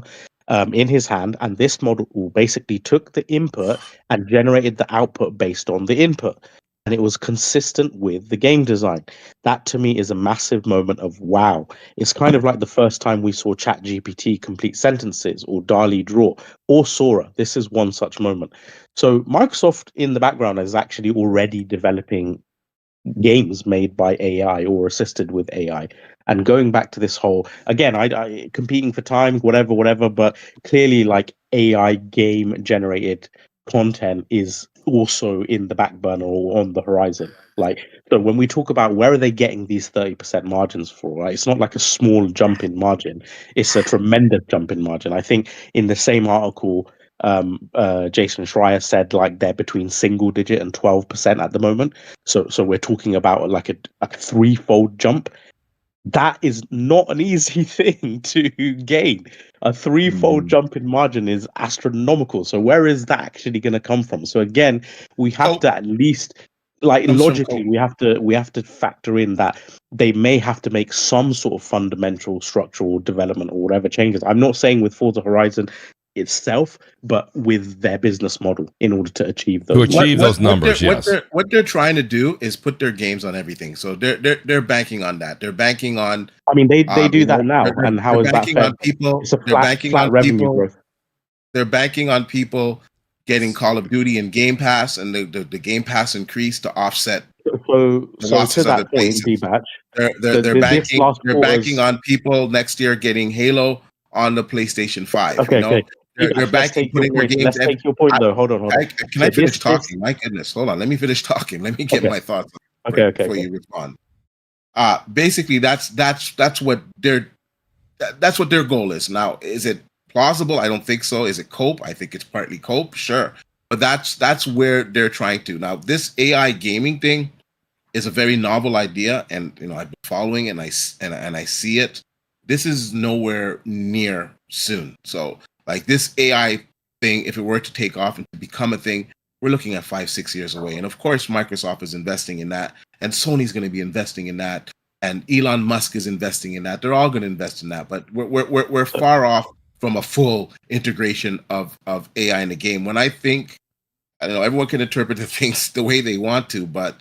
in his hand, and this model basically took the input and generated the output based on the input. And it was consistent with the game design. That to me is a massive moment of wow. It's kind of like the first time we saw ChatGPT complete sentences, or DALL-E draw, or Sora. This is one such moment. So Microsoft in the background is actually already developing games made by AI or assisted with AI. And going back to this whole, again, I competing for time, whatever, but clearly like AI game generated content is also in the back burner or on the horizon. Like, so when we talk about where are they getting these 30% margins for, right? It's not like a small jump in margin. It's a tremendous jump in margin. I think in the same article, Jason Schreier said like they're between single digit and 12% at the moment. So we're talking about like a threefold jump. That is not an easy thing to gain. A threefold jump in margin is astronomical. So where is that actually going to come from? So again, we have to at least, like, logically, we have to factor in that they may have to make some sort of fundamental structural development or whatever changes. I'm not saying with Forza Horizon itself, but with their business model in order to achieve those numbers. What they're trying to do is put their games on everything. So they're banking on that. They're banking on. I mean, they do that now, and how is that fair? It's a flat revenue growth. They're banking on people getting Call of Duty and Game Pass, and the Game Pass increase to offset So losses to other that point, places. D-Batch, They're banking on people next year getting Halo on the PlayStation 5. Okay, you know, okay. they're banking putting their games. Let's take your point though. Hold on. Can I finish talking? My goodness, hold on. Let me finish talking. Let me get my thoughts before you respond. Basically, that's what their goal is. Now, is it plausible? I don't think so. Is it cope? I think it's partly cope, sure. But that's where they're trying to. Now, this AI gaming thing is a very novel idea, and I've been following it, and I see it. This is nowhere near soon. So, like this AI thing, if it were to take off and to become a thing, we're looking at 5-6 years away. And of course, Microsoft is investing in that, and Sony's going to be investing in that, and Elon Musk is investing in that. They're all going to invest in that, but we're far off from a full integration of AI in the game. When I think, I don't know, everyone can interpret the things the way they want to, but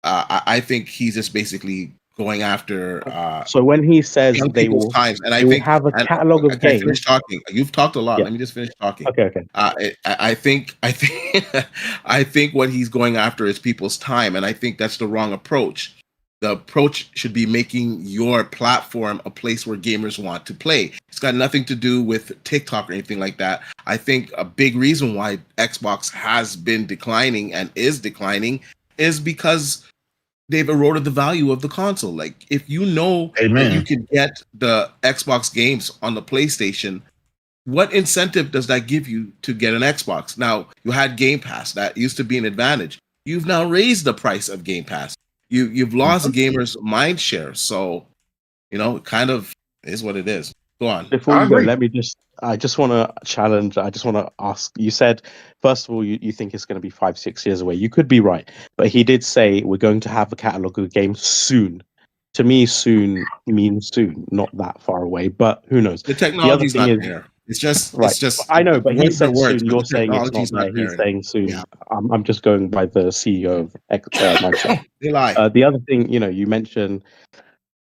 I think he's just basically going after. So when he says they will, times, and I will think have a catalog of games. Finish talking. You've talked a lot. Yeah. Let me just finish talking. Okay. I think I think what he's going after is people's time, and I think that's the wrong approach. The approach should be making your platform a place where gamers want to play. It's got nothing to do with TikTok or anything like that. I think a big reason why Xbox has been declining and is declining is because they've eroded the value of the console. Like, if you know that you can get the Xbox games on the PlayStation, what incentive does that give you to get an Xbox? Now, you had Game Pass. That used to be an advantage. You've now raised the price of Game Pass. You've lost gamers' mind share. So, it kind of is what it is. Go on. Before you go, I just want to challenge. I just want to ask. You said, first of all, you think it's going to be 5-6 years away. You could be right, but he did say we're going to have a catalog of games soon. To me, soon means soon, not that far away. But who knows? The technology's not there. It's just, right. It's just. I know, but he said words, soon. You're saying it's not there. He's saying soon. Yeah. I'm just going by the CEO of Microsoft. They lie. The other thing, you mentioned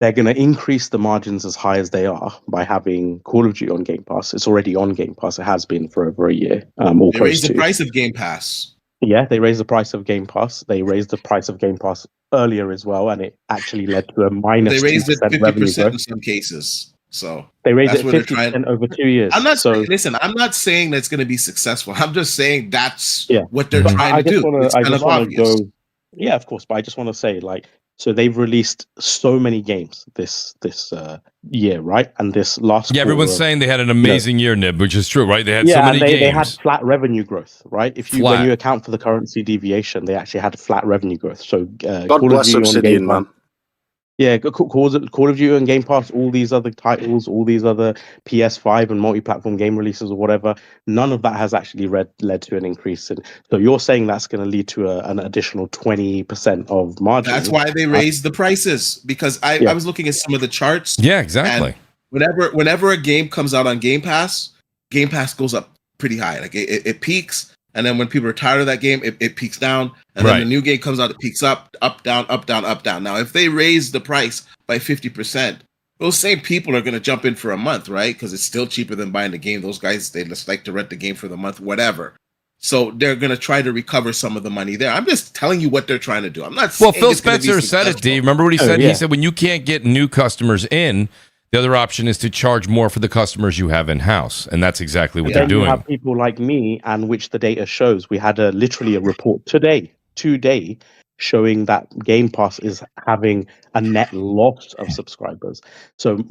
they're going to increase the margins as high as they are by having Call of Duty on Game Pass. It's already on Game Pass. It has been for over a year. They raised the price of Game Pass. Yeah, they raised the price of Game Pass. They raised the price of Game Pass earlier as well, and it actually led to a minus. They raised it 50% in growth. some cases. So they raised it 50% over 2 years. Listen, I'm not saying that's going to be successful. I'm just saying that's what they're trying to do. It's kind of obvious. Yeah, of course, but I just want to say, so they've released so many games this year, right? And this last everyone's saying they had an amazing year, Nib, which is true, right? They had so many games. They had flat revenue growth, right? When you account for the currency deviation, they actually had flat revenue growth. So God bless Obsidian, man. Yeah, Call of Duty and Game Pass, all these other titles, all these other PS5 and multi-platform game releases or whatever, none of that has actually led to an increase. So you're saying that's going to lead to an additional 20% of margin. That's why they raised the prices, because I was looking at some of the charts. Yeah, exactly. Whenever a game comes out on Game Pass goes up pretty high. Like it peaks. And then when people are tired of that game, it peaks down. And then the new game comes out, it peaks up, down, up, down, up, down. Now, if they raise the price by 50%, those same people are going to jump in for a month, right? Because it's still cheaper than buying the game. Those guys, they just like to rent the game for the month, whatever. So they're going to try to recover some of the money there. I'm just telling you what they're trying to do. I'm not saying Phil Spencer said it, Dave. Remember what he said? He said when you can't get new customers in, the other option is to charge more for the customers you have in-house, and that's exactly what they're doing. You have people like me, and which the data shows. We had literally a report today, showing that Game Pass is having a net loss of subscribers. So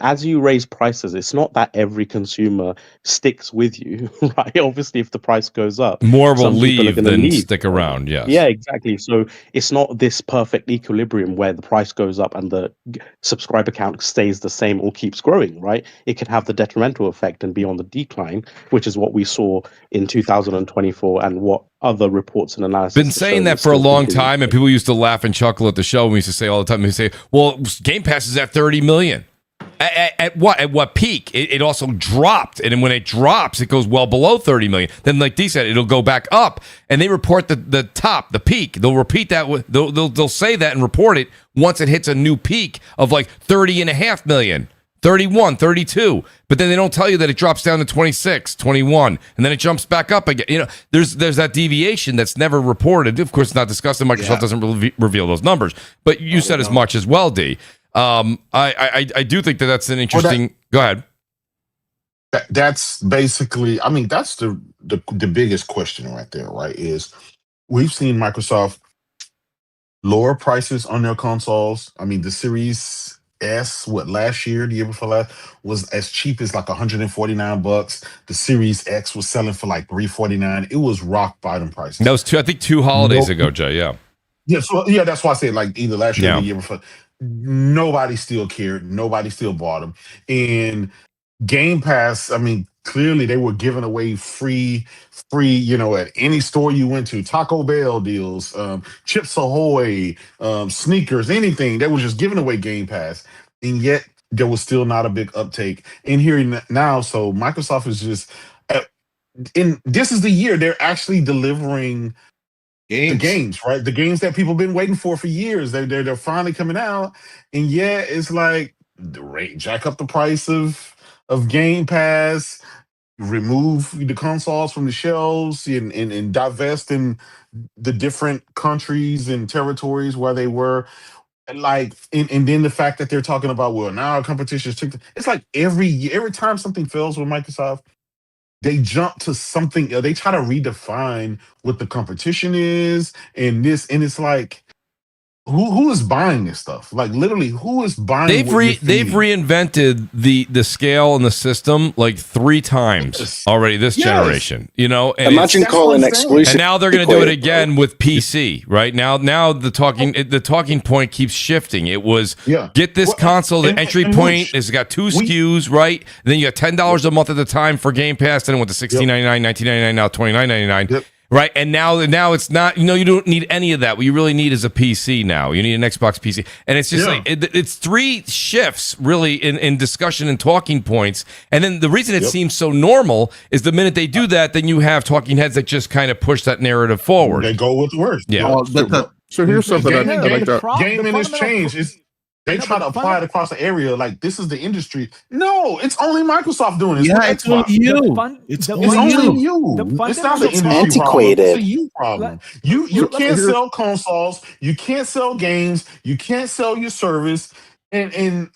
as you raise prices, it's not that every consumer sticks with you, right? Obviously, if the price goes up, more will leave than stick around, yes. Yeah, exactly. So it's not this perfect equilibrium where the price goes up and the subscriber count stays the same or keeps growing, right? It can have the detrimental effect and be on the decline, which is what we saw in 2024 and what other reports and analysis. Been saying that for a long time, and people used to laugh and chuckle at the show. We used to say all the time, we say, well, Game Pass is at 30 million. At what peak? It also dropped. And when it drops, it goes well below 30 million. Then, like Dee said, it'll go back up. And they report the top, the peak. They'll repeat that. They'll say that and report it once it hits a new peak of like 30.5 million. 31, 32, but then they don't tell you that it drops down to 26, 21, and then it jumps back up again. You know, there's that deviation that's never reported. Of course, it's not discussed, and Microsoft doesn't reveal those numbers. But you said as much as well, D. I do think that's an interesting. Go ahead. That's basically, I mean, that's the biggest question right there, right? Is we've seen Microsoft lower prices on their consoles. I mean, the Series S, last year, the year before last, was as cheap as like $149. The Series X was selling for like $349. It was rock bottom prices. That was two holidays ago, Jay. Yeah. Yeah, so that's why I said like either last year or the year before. Nobody still cared. Nobody still bought them. And Game Pass, I mean, clearly they were giving away free, at any store you went to, Taco Bell deals, Chips Ahoy, sneakers, anything. They were just giving away Game Pass. And yet there was still not a big uptake. And here now, so Microsoft is just, this is the year they're actually delivering the games, right? The games that people have been waiting for years. They're finally coming out. And yet it's like, jack up the price of Game Pass, remove the consoles from the shelves, and divest in the different countries and territories where they were. Like, and then the fact that they're talking about, well, now our competition is it's like every time something fails with Microsoft, they jump to something. They try to redefine what the competition is, and it's like, who is buying this stuff? Like, literally, who is buying? They've reinvented the scale and the system like 3 times already this generation. You know, and imagine calling exclusive. And now they're going to do it again with PC. Right now the talking point keeps shifting. It was get this console. The entry point has got 2 SKUs, right? And then you got $10 a month at the time for Game Pass. Then it went to $16.99, $19.99, now $29.99. Right, and now it's not. You don't need any of that. What you really need is a PC now. You need an Xbox PC, and it's just like it's 3 shifts really in discussion and talking points. And then the reason it seems so normal is the minute they do that, then you have talking heads that just kind of push that narrative forward. They go with the words. Yeah. So here's something I like to. Gaming has changed. They try to apply it across the area like this is the industry. No, it's only Microsoft doing it. It's only you. It's only you. It's not the industry antiquated. Problem. It's a you problem. You can't sell consoles. You can't sell games. You can't sell your service. And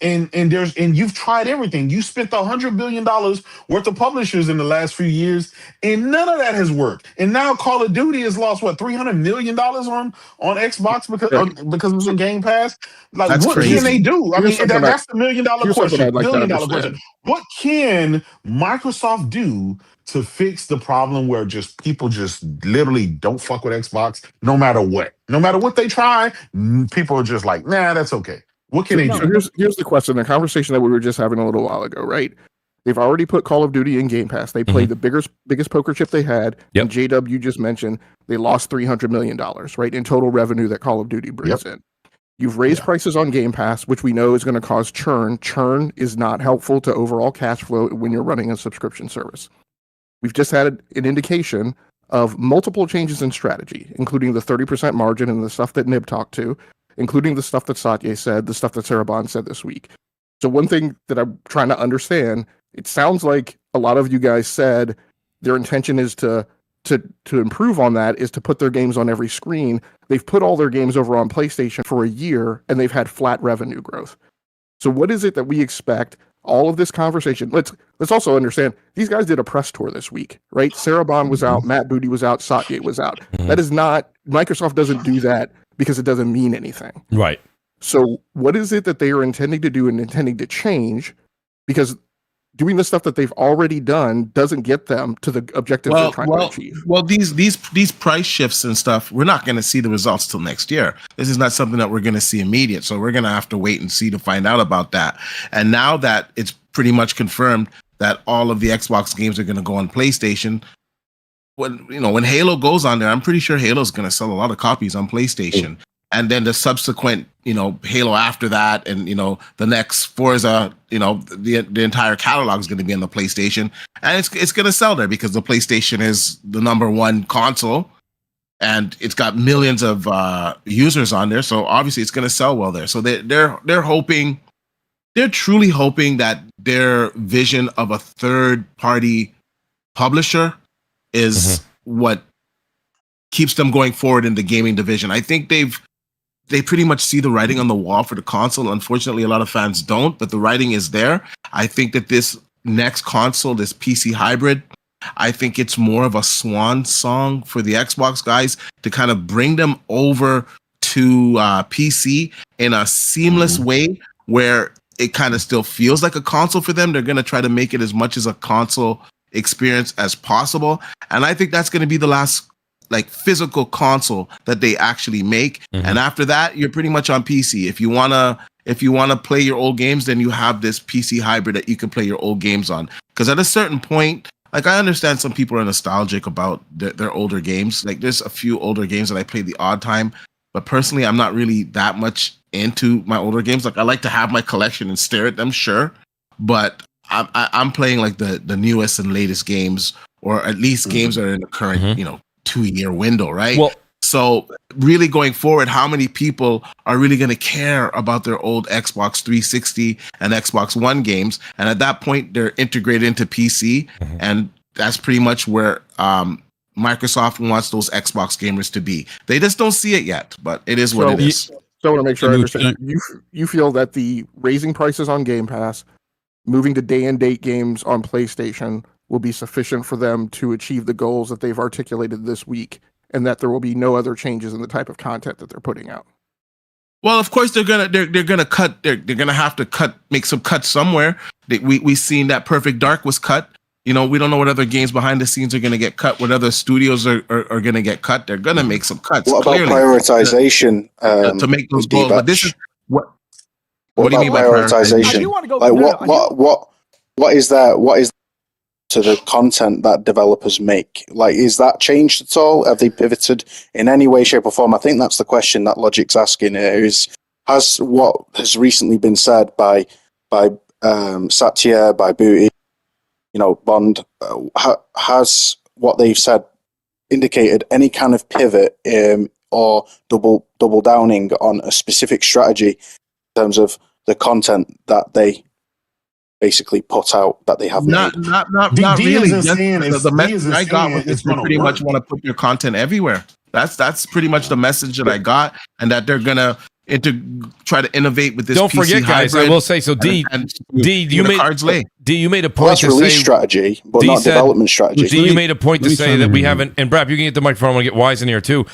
you've tried everything. You spent $100 billion worth of publishers in the last few years, and none of that has worked. And now Call of Duty has lost $300 million on Xbox because it was in Game Pass. Like, that's what crazy. Can they do? I mean, that's the $1 million question. $1 million question. What can Microsoft do to fix the problem where people just literally don't fuck with Xbox no matter what? No matter what they try, people are just like, nah, that's okay. What can they do? So here's the question, the conversation that we were just having a little while ago, right? They've already put Call of Duty in Game Pass. They played the biggest poker chip they had. And JW just mentioned they lost $300 million, right, in total revenue that Call of Duty brings in. You've raised prices on Game Pass, which we know is going to cause churn. Churn is not helpful to overall cash flow when you're running a subscription service. We've just had an indication of multiple changes in strategy, including the 30% margin and the stuff that Nib talked to, including the stuff that Satya said, the stuff that Sarabhan said this week. So one thing that I'm trying to understand, it sounds like a lot of you guys said their intention is to improve on that, is to put their games on every screen. They've put all their games over on PlayStation for a year, and they've had flat revenue growth. So what is it that we expect? All of this conversation, let's also understand, these guys did a press tour this week, right? Sarabhan was out, Matt Booty was out, Satya was out. That is not, Microsoft doesn't do that because it doesn't mean anything. Right. So what is it that they are intending to do and intending to change? Because doing the stuff that they've already done doesn't get them to the objective they're trying to achieve. Well, these price shifts and stuff, we're not going to see the results till next year. This is not something that we're going to see immediate. So we're going to have to wait and see to find out about that. And now that it's pretty much confirmed that all of the Xbox games are going to go on PlayStation, when Halo goes on there, I'm pretty sure Halo's going to sell a lot of copies on PlayStation. And then the subsequent, Halo after that, and the next Forza, the entire catalog is going to be on the PlayStation, and it's going to sell there because the PlayStation is the #1 console, and it's got millions of users on there. So obviously, it's going to sell well there. So they're hoping they're truly hoping that their vision of a third-party publisher is what keeps them going forward in the gaming division. I think they pretty much see the writing on the wall for the console. Unfortunately, a lot of fans don't, but the writing is there. I think that this next console, this PC hybrid, I think it's more of a swan song for the Xbox guys to kind of bring them over to PC in a seamless way where it kind of still feels like a console for them. They're going to try to make it as much as a console experience as possible. And I think that's going to be the last like physical console that they actually make. And after that, you're pretty much on PC. If you want to play your old games, then you have this PC hybrid that you can play your old games on. Because at a certain point, like I understand some people are nostalgic about their older games. Like there's a few older games that I played the odd time, but personally, I'm not really that much into my older games. Like I like to have my collection and stare at them, sure, but I'm playing like the newest and latest games, or at least games that are in the current 2-year window, right? Well, so really going forward, how many people are really going to care about their old Xbox 360 and Xbox One games? And at that point, they're integrated into PC, and that's pretty much where Microsoft wants those Xbox gamers to be. They just don't see it yet, but it is what it is. So I want to make sure I understand. You feel that the raising prices on Game Pass, moving to day and date games on PlayStation will be sufficient for them to achieve the goals that they've articulated this week, and that there will be no other changes in the type of content that they're putting out. Well, of course they're gonna cut. They're gonna have to make some cuts somewhere. We seen that Perfect Dark was cut. We don't know what other games behind the scenes are gonna get cut. What other studios are gonna get cut. They're gonna make some cuts. What about prioritization to make those goals? But this is what. What do you mean by prioritization? I do want to go. Like what is that? What is to the content that developers make? Like, is that changed at all? Have they pivoted in any way, shape, or form? I think that's the question that Logic's asking here. Has what has recently been said by Satya, by Booty, Bond, has what they've said indicated any kind of pivot or double downing on a specific strategy in terms of the content that they basically put out that they have not made? Not really. The message I got was that they pretty much want to put their content everywhere. That's pretty much the message that I got, and that they're gonna try to innovate with this. Don't PC forget, guys. I will say so. D, you made a point that's to release say strategy, but D not said, development strategy. D, you made a point to say that we haven't. And Brad, you can get the microphone. I want to get Wise in here too.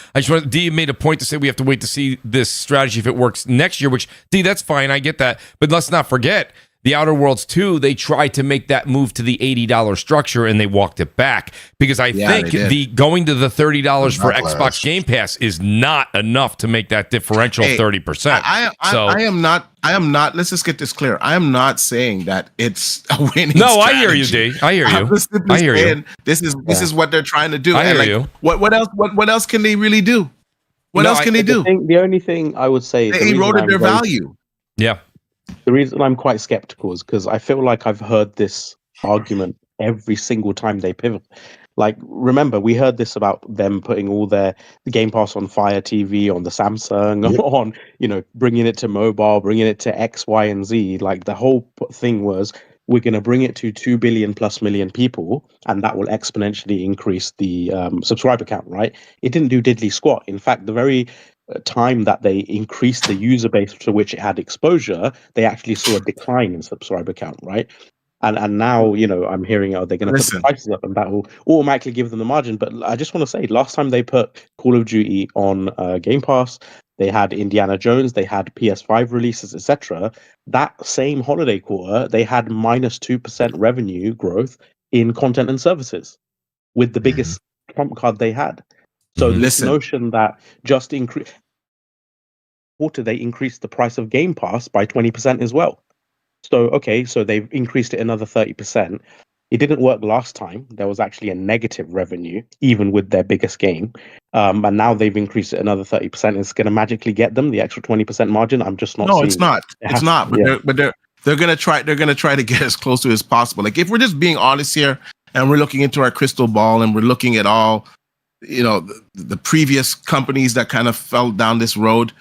D made a point to say we have to wait to see this strategy if it works next year. Which D, that's fine. I get that, but let's not forget. The Outer Worlds 2, they tried to make that move to the $80 structure and they walked it back because I think the going to the $30 for Xbox Game Pass is not enough to make that differential 30%. I am not. Let's just get this clear. I am not saying that it's a winning. No, strategy. I hear you, D. I hear you. I hear you. This is what they're trying to do. I hear you. What else? What else can they really do? What else can they do? The only thing I would say is they eroded their value. Yeah. The reason I'm quite skeptical is because I feel like I've heard this argument every single time they pivot. Like, remember, we heard this about them putting all their Game Pass on Fire TV, on the Samsung, on, bringing it to mobile, bringing it to X, Y, and Z. Like, the whole thing was, we're going to bring it to 2 billion plus million people, and that will exponentially increase the subscriber count, right? It didn't do diddly squat. In fact, the very time that they increased the user base to which it had exposure, they actually saw a decline in subscriber count, right? And now, I'm hearing they're going to put the prices up, and that will automatically give them the margin. But I just want to say, last time they put Call of Duty on Game Pass, they had Indiana Jones, they had PS5 releases, etc. That same holiday quarter, they had -2% revenue growth in content and services, with the biggest trump card they had. So this notion that just they increased the price of Game Pass by 20% as well. So they've increased it another 30%. It didn't work last time. There was actually a negative revenue, even with their biggest game. And now they've increased it another 30%. It's going to magically get them the extra 20% margin. I'm just not. No, it's not. It's not. But they're going to try. They're going to try to get as close to as possible. Like, if we're just being honest here, and we're looking into our crystal ball, and we're looking at all, the previous companies that kind of fell down this road,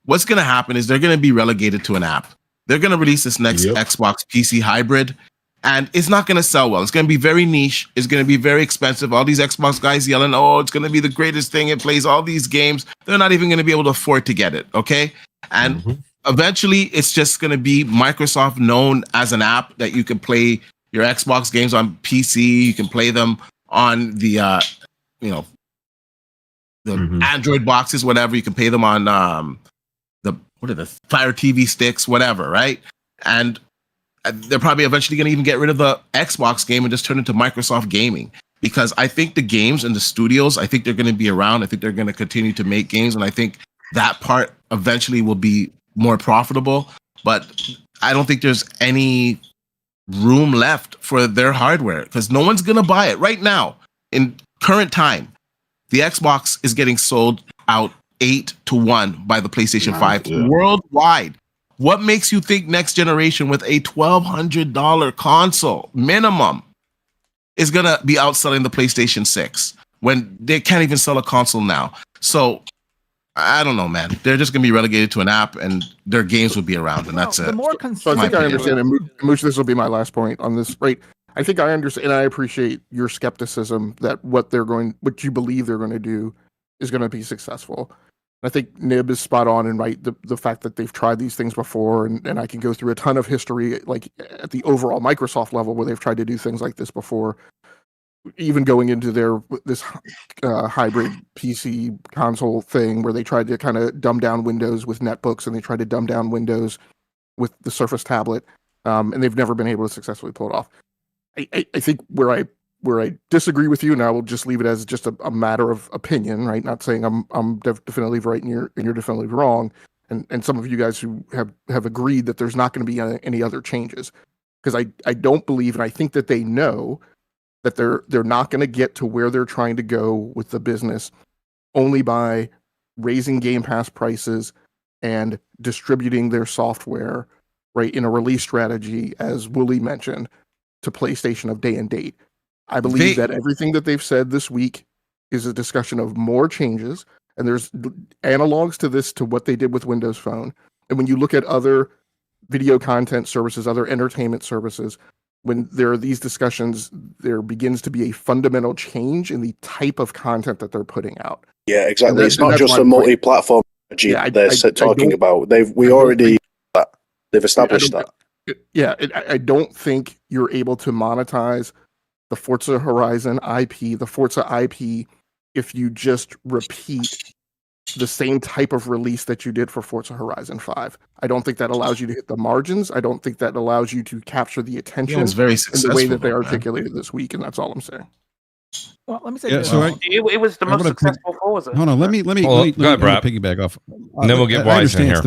what's going to happen is they're going to be relegated to an app. they're going to release this next Xbox PC hybrid, and it's not going to sell well. It's going to be very niche. It's going to be very expensive. All these Xbox guys yelling, oh, it's going to be the greatest thing. It plays all these games. They're not even going to be able to afford to get it, okay? And eventually, it's just going to be Microsoft known as an app that you can play your Xbox games on PC. You can play them on the, Android boxes, whatever. You can play them on the Fire TV sticks, whatever, right? And they're probably eventually going to even get rid of the Xbox game and just turn it into Microsoft gaming. Because I think the games and the studios, I think they're going to be around. I think they're going to continue to make games. And I think that part eventually will be more profitable. But I don't think there's any room left for their hardware because no one's going to buy it right now. In current time, the Xbox is getting sold out 8-1 by the PlayStation 5 worldwide. What makes you think next generation with a $1,200 console minimum is going to be outselling the PlayStation 6 when they can't even sell a console now? So I don't know, man. They're just going to be relegated to an app and their games will be around, and that's it. So I think I understand. And Mooch, this will be my last point on this, right? I think I understand, and I appreciate your skepticism that what you believe they're going to do is going to be successful. I think Nib is spot on and right. The fact that they've tried these things before, and I can go through a ton of history, like at the overall Microsoft level, where they've tried to do things like this before, even going into this hybrid PC console thing, where they tried to kind of dumb down Windows with netbooks, and they tried to dumb down Windows with the Surface tablet, and they've never been able to successfully pull it off. I think where I disagree with you, and I will just leave it as just a matter of opinion, right? Not saying I'm definitively right and you're definitively wrong. And some of you guys who have agreed that there's not going to be any other changes, because I don't believe, and I think that they know that they're not going to get to where they're trying to go with the business only by raising Game Pass prices and distributing their software, right, in a release strategy, as Wooly mentioned, to PlayStation of day and date. I believe that everything that they've said this week is a discussion of more changes, and there's analogs to this to what they did with Windows Phone. And when you look at other video content services, other entertainment services, when there are these discussions, there begins to be a fundamental change in the type of content that they're putting out. Yeah, exactly. It's not just a multi-platform strategy they're talking about. They've established that. Yeah, I don't think you're able to monetize the Forza Horizon IP, the Forza IP, if you just repeat the same type of release that you did for Forza Horizon 5. I don't think that allows you to hit the margins. I don't think that allows you to capture the attention in the way that they articulated this week, and that's all I'm saying. Well, let me say this. So it was the most successful Forza. Hold on, let me piggyback off. And then we'll get Wise in here.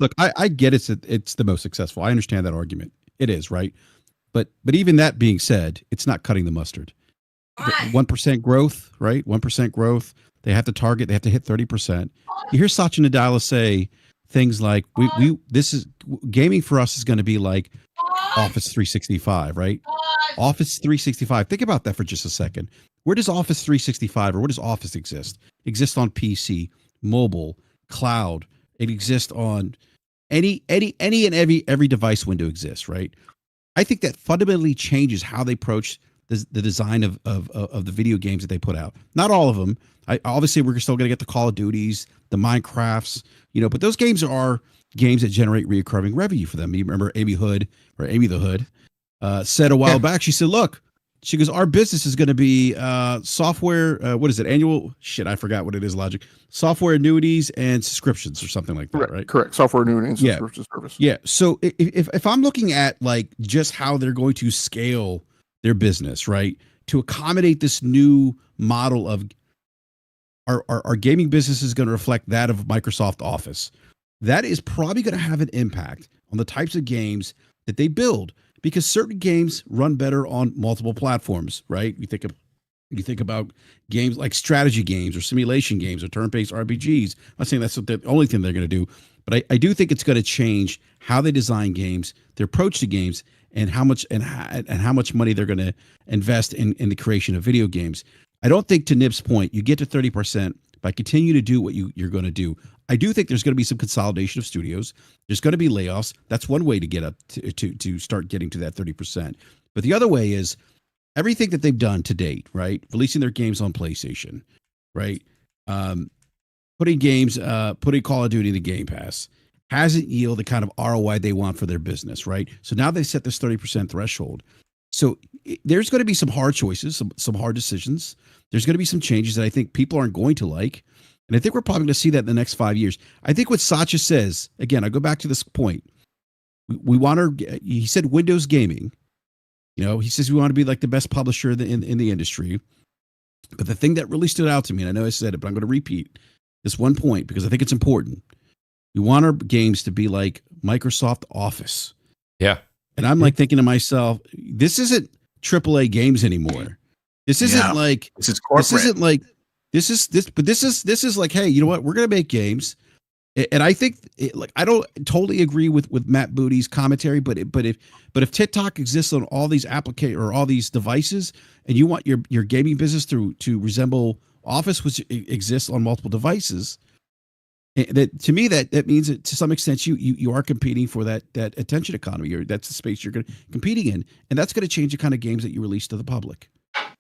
Look, I get it's the most successful. I understand that argument. It is, right? But even that being said, it's not cutting the mustard. 1% growth, right? 1% growth. They have to target. They have to hit 30%. You hear Satya Nadella say things like, "This is gaming for us is going to be like Office 365, right? Office 365. Think about that for just a second. Where does Office 365 or where does Office exist? It exists on PC, mobile, cloud. It exists on any and every device window exists, right? I think that fundamentally changes how they approach the design of the video games that they put out. Not all of them. Obviously, we're still going to get the Call of Duties, the Minecrafts, but those games are games that generate recurring revenue for them. You remember Amy the Hood said a while back, she said, look, she goes, our business is going to be software, what is it, annual, I forgot what it is, Logic, software annuities and subscriptions or something like that, right? Correct, software annuity and subscription service. Yeah, so if I'm looking at like just how they're going to scale their business, right, to accommodate this new model of our gaming business is going to reflect that of Microsoft Office, that is probably going to have an impact on the types of games that they build, because certain games run better on multiple platforms, right? You think about games like strategy games or simulation games or turn-based RPGs. I'm not saying that's the only thing they're going to do, but I do think it's going to change how they design games, their approach to games, and how much money they're going to invest in the creation of video games. I don't think, to Nib's point, you get to 30% by continuing to do what you're going to do. I do think there's going to be some consolidation of studios. There's going to be layoffs. That's one way to get up to start getting to that 30%. But the other way is everything that they've done to date, right? Releasing their games on PlayStation, right? Putting Call of Duty in the Game Pass hasn't yielded the kind of ROI they want for their business, right? So now they set this 30% threshold. So there's going to be some hard choices, some hard decisions. There's going to be some changes that I think people aren't going to like. And I think we're probably going to see that in the next 5 years. I think what Satya says, again, I go back to this point. We want he said Windows gaming. He says we want to be like the best publisher in the industry. But the thing that really stood out to me, and I know I said it, but I'm going to repeat this one point because I think it's important. We want our games to be like Microsoft Office. Yeah. And I'm like thinking to myself, this isn't AAA games anymore. This isn't like this is corporate. This isn't like this is like, hey, you know what? We're gonna make games. And I think I don't totally agree with Matt Booty's commentary, but if TikTok exists on all these or all these devices, and you want your gaming business to resemble Office, which exists on multiple devices, that to me that means that to some extent you are competing for that attention economy, or that's the space you're competing in, and that's going to change the kind of games that you release to the public.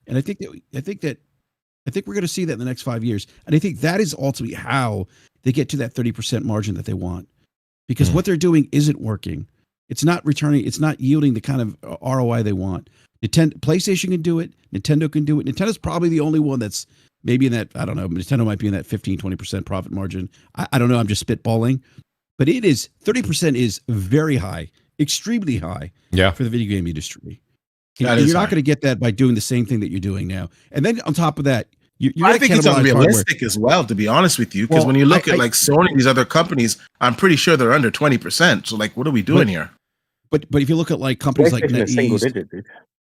And I think we're going to see that in the next 5 years, and I think that is ultimately how they get to that 30% margin that they want, because what they're doing isn't working. It's not returning. It's not yielding the kind of ROI they want. PlayStation can do it. Nintendo can do it. Nintendo's probably the only one that's maybe in that, I don't know, Nintendo might be in that 15-20% profit margin. I don't know. I'm just spitballing. But 30% is very high, extremely high for the video game industry. You're not going to get that by doing the same thing that you're doing now. And then on top of that, I think it's unrealistic as well, to be honest with you, because when you look at like Sony, these other companies, I'm pretty sure they're under 20%. So like, what are we doing here? But if you look at like companies like NetEase,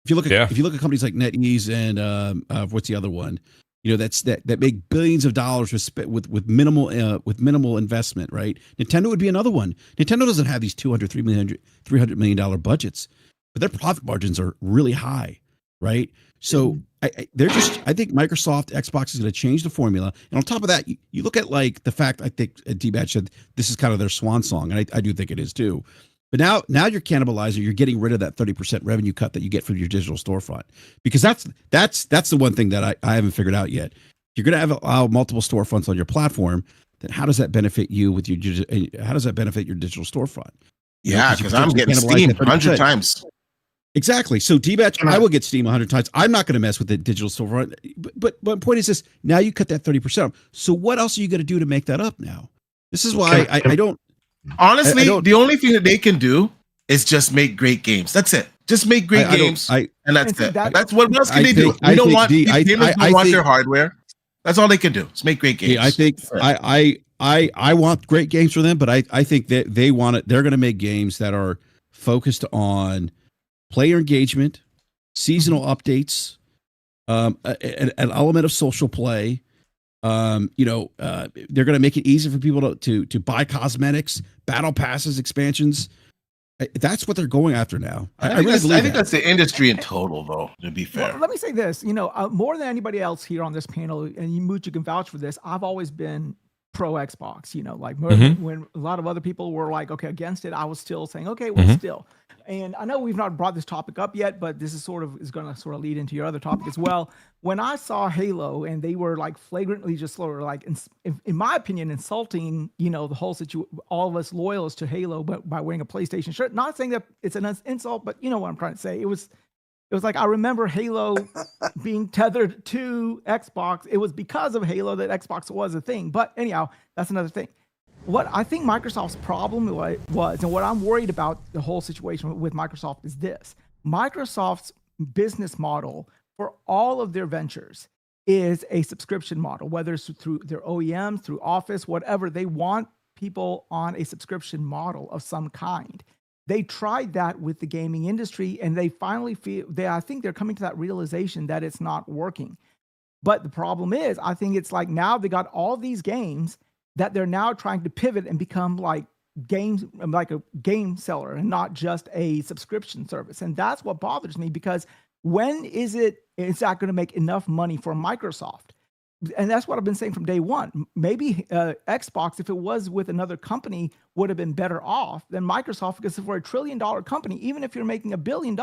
if you look at companies like NetEase and what's the other one, that make billions of dollars with minimal investment, right? Nintendo would be another one. Nintendo doesn't have these $300 million budgets, but their profit margins are really high, right? So I think Microsoft, Xbox is going to change the formula. And on top of that, you look at like the fact, I think D-Batch said this is kind of their swan song, and I do think it is too. But now you're cannibalizing. You're getting rid of that 30% revenue cut that you get from your digital storefront, because that's the one thing that I haven't figured out yet. You're going to have multiple storefronts on your platform. Then how does that benefit you with how does that benefit your digital storefront? Yeah, because I'm getting Steam 100 times. Exactly. So D-Batch, I will get Steam 100 times. I'm not going to mess with the digital storefront. But my point is this: now you cut that 30%. So what else are you going to do to make that up now? This is why I don't. Honestly, the only thing that they can do is just make great games. That's it. Just make great games, and that's it. That's what else can they do? We don't want gamers don't want their hardware. That's all they can do. Is make great games. Yeah, I think I want great games for them, but I think that they want it. They're going to make games that are focused on player engagement, seasonal updates, an element of social play. They're going to make it easy for people to buy cosmetics, battle passes, expansions. That's what they're going after now. I think that's the industry in total, though, to be fair. Well, let me say this, more than anybody else here on this panel, and Mooch, you can vouch for this, I've always been pro Xbox, when a lot of other people were like, okay, against it, I was still saying, okay, well, still. And I know we've not brought this topic up yet, but this is going to lead into your other topic as well. When I saw Halo and they were like flagrantly just sort of like, in my opinion, insulting, the whole situation, all of us loyalists to Halo, but by wearing a PlayStation shirt, not saying that it's an insult, but you know what I'm trying to say. It was like, I remember Halo being tethered to Xbox. It was because of Halo that Xbox was a thing. But anyhow, that's another thing. What I think Microsoft's problem was, and what I'm worried about the whole situation with Microsoft is this: Microsoft's business model for all of their ventures is a subscription model, whether it's through their OEMs, through Office, whatever. They want people on a subscription model of some kind. They tried that with the gaming industry, and they finally I think they're coming to that realization that it's not working. But the problem is, I think it's like now they got all these games that they're now trying to pivot and become like a game seller and not just a subscription service. And that's what bothers me, because when is that going to make enough money for Microsoft and that's what I've been saying from day one. Maybe Xbox, if it was with another company, would have been better off than Microsoft, because for $1 trillion company, even if you're making $1 billion,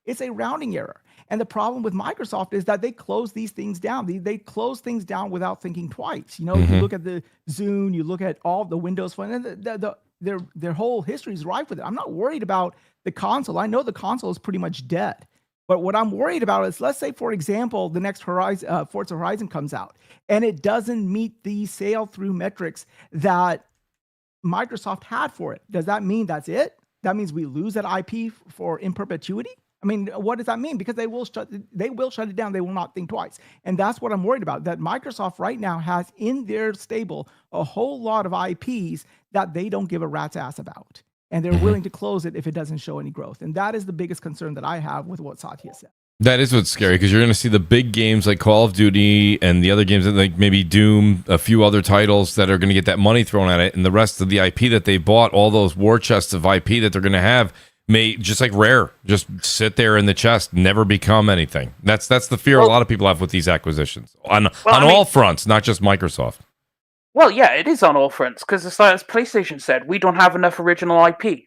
it's a rounding error. And the problem with Microsoft is that they close these things down. They close things down without thinking twice. You look at the Zune, you look at all the Windows Phone, and their whole history is rife with it. I'm not worried about the console. I know the console is pretty much dead. But what I'm worried about is, let's say, for example, the next Forza Horizon comes out and it doesn't meet the sale through metrics that Microsoft had for it. Does that mean that's it? That means we lose that IP for in perpetuity? I mean, what does that mean? Because they will shut it down. They will not think twice. And that's what I'm worried about, that Microsoft right now has in their stable a whole lot of IPs that they don't give a rat's ass about. And they're willing to close it if it doesn't show any growth. And that is the biggest concern that I have with what Satya said. That is what's scary, because you're going to see the big games like Call of Duty and the other games like maybe Doom, a few other titles that are going to get that money thrown at it. And the rest of the IP that they bought, all those war chests of IP that they're going to have, may, just like Rare, just sit there in the chest, never become anything. That's the fear a lot of people have with these acquisitions on all fronts, not just Microsoft. Well, yeah, it is on all fronts, because it's like, as PlayStation said, we don't have enough original IP.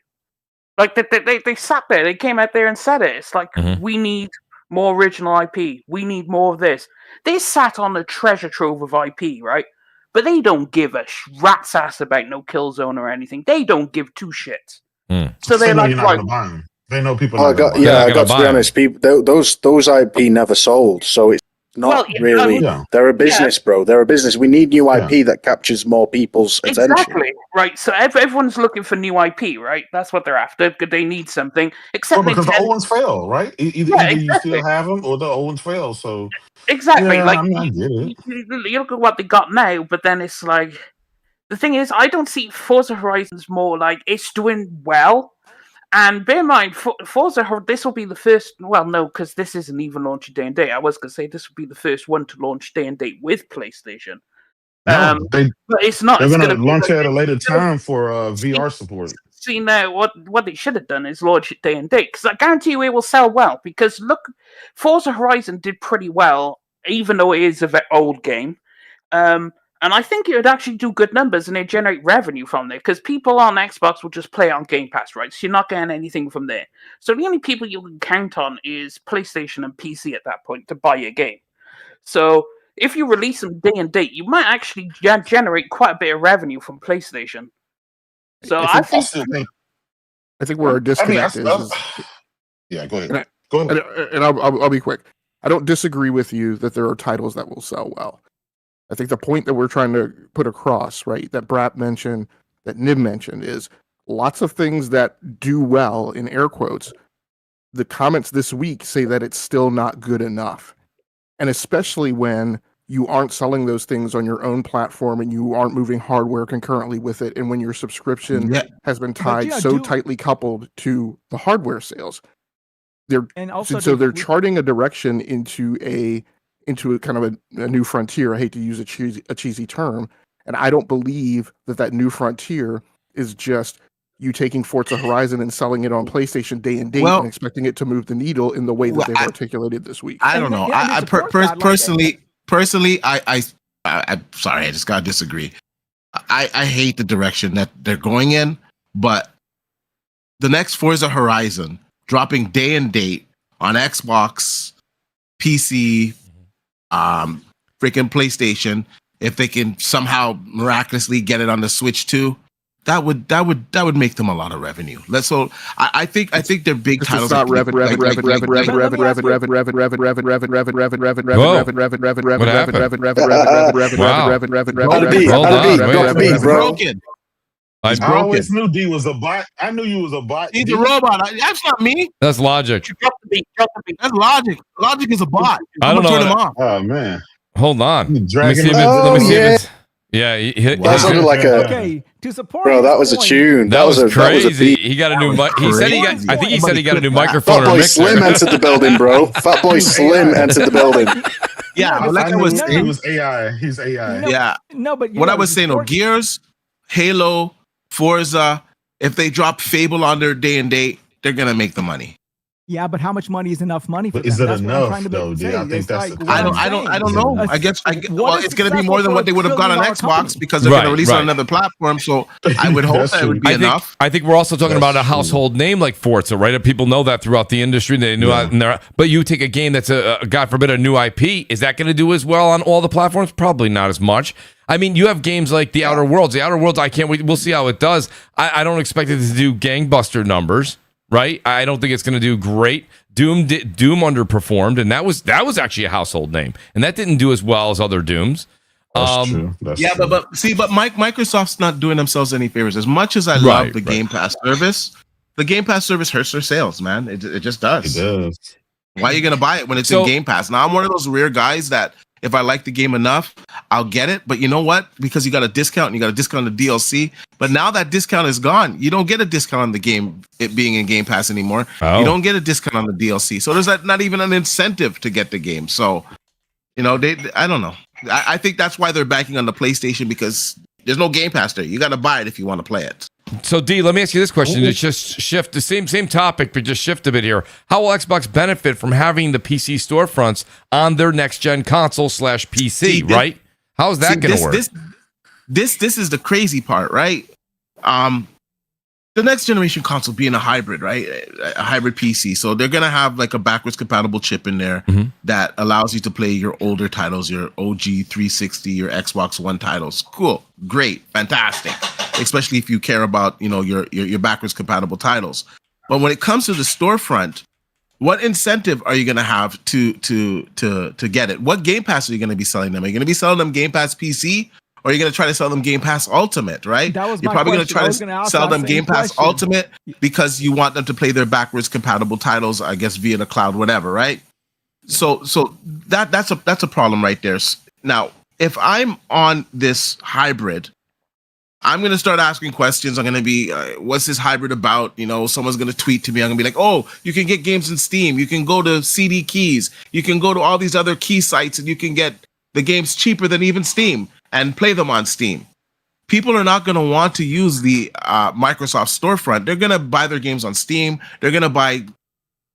Like, they sat there, they came out there and said it. It's like, we need more original IP. We need more of this. They sat on a treasure trove of IP, right? But they don't give a rat's ass about no Killzone or anything. They don't give two shits. So they're like, right. They know people. I got to be honest. People, those IP never sold, so it's not really. I mean, they're a business, bro. They're a business. We need new IP that captures more people's attention. Exactly, right. So everyone's looking for new IP, right? That's what they're after. They need something. Except because the old ones fail, right? Either you still have them, or the old ones fail. So exactly, like I get it. You look at what they got now, but then it's like, the thing is, I don't see Forza Horizons more like it's doing well. And bear in mind, Forza, this will be the first. Well, no, because this isn't even launching day and date. I was going to say this will be the first one to launch day and date with PlayStation. No, but it's not. They're going to launch it at a later time for VR support. See, now what they should have done is launch it day and date, because I guarantee you it will sell well. Because look, Forza Horizon did pretty well, even though it is an old game. And I think it would actually do good numbers and it generate revenue from there, because people on Xbox will just play on Game Pass, right? So you're not getting anything from there. So the only people you can count on is PlayStation and PC at that point to buy your game. So if you release them day and date, you might actually generate quite a bit of revenue from PlayStation. So I think where our disconnect is. Yeah, go ahead. And I'll be quick. I don't disagree with you that there are titles that will sell well. I think the point that we're trying to put across, right, that Brat mentioned, that Nib mentioned, is lots of things that do well, in air quotes. The comments this week say that it's still not good enough. And especially when you aren't selling those things on your own platform and you aren't moving hardware concurrently with it, and when your subscription has been tied tightly coupled to the hardware sales. They're charting a direction into a kind of a new frontier. I hate to use a cheesy term. And I don't believe that new frontier is just you taking Forza Horizon and selling it on PlayStation day and date and expecting it to move the needle in the way that they've articulated this week. I don't know. I personally, I'm sorry, I just gotta disagree. I hate the direction that they're going in, but the next Forza Horizon dropping day and date on Xbox, PC, freaking PlayStation, if they can somehow miraculously get it on the Switch too, that would make them a lot of revenue. I think their big titles. What happened? Broken. I always knew D was a bot. I knew you was a bot. He's a robot. That's not me. That's Logic. Drop the beat. That's Logic. Logic is a bot. I don't know. Turn him off. Oh man. Hold on. Let me see if that sounded like to support. Bro, that was a tune. That was crazy. He got a new mic. He said he got a new microphone. Fatboy Slim entered the building, bro. Fatboy Slim entered the building. Yeah, but like he was AI. He's AI. Yeah. No, but what I was saying, Gears, Halo, Forza, if they drop Fable on their day and date, they're gonna make the money. Yeah, but how much money is enough money for But is them? it That's what I'm trying enough, to though, say. dude? I think It's that's like the what I I'm don't saying. know. A- I guess what well, is it's going to be successful more than for what a they would have got on trillion-dollar Xbox company? because they're going to Right, release right. on another platform. So I would hope That's that it would true. be enough. I think we're also talking That's about a true. household name like Forza, right? And people know that throughout the industry. They knew Yeah. out in there. But you take a game that's a God forbid, a new IP. Is that going to do as well on all the platforms? Probably not as much. I mean, you have games like The Outer Worlds. The Outer Worlds, I can't wait. We'll see how it does. I don't expect it to do gangbuster numbers, right? I don't think it's going to do great. Doom underperformed, and that was actually a household name, and that didn't do as well as other Dooms. That's true. That's Yeah, true. but Microsoft's not doing themselves any favors. As much as I love the Game Pass service, the Game Pass service hurts their sales, man. It just does. It does. Why are you going to buy it when it's in Game Pass? Now, I'm one of those rare guys that if I like the game enough, I'll get it. But you know what? Because you got a discount and you got a discount on the DLC. But now that discount is gone. You don't get a discount on the game, it being in Game Pass anymore. Oh. You don't get a discount on the DLC. So there's not even an incentive to get the game. So, I don't know. I think that's why they're banking on the PlayStation because there's no Game Pass there. You got to buy it if you want to play it. So, D, let me ask you this question. It's just shift the same topic, but just shift a bit here. How will Xbox benefit from having the PC storefronts on their next gen console /PC? Right? How is that going to work? This is the crazy part, right? The next generation console being a hybrid, right? A hybrid PC. So they're going to have like a backwards compatible chip in there that allows you to play your older titles, your OG 360, your Xbox One titles. Cool. Great. Fantastic. Especially if you care about, your backwards compatible titles. But when it comes to the storefront, what incentive are you going to have to get it? What Game Pass are you going to be selling them? Are you going to be selling them Game Pass PC? Or are you going to try to sell them Game Pass Ultimate, right? You're probably going to try to sell them Game Pass Ultimate because you want them to play their backwards compatible titles, I guess, via the cloud, whatever, right? So that's a problem right there. Now, if I'm on this hybrid, I'm going to start asking questions. I'm going to be, what's this hybrid about? Someone's going to tweet to me. I'm going to be like, oh, you can get games in Steam. You can go to CD Keys. You can go to all these other key sites and you can get the games cheaper than even Steam and play them on Steam. People are not going to want to use the Microsoft storefront. They're going to buy their games on Steam. They're going to buy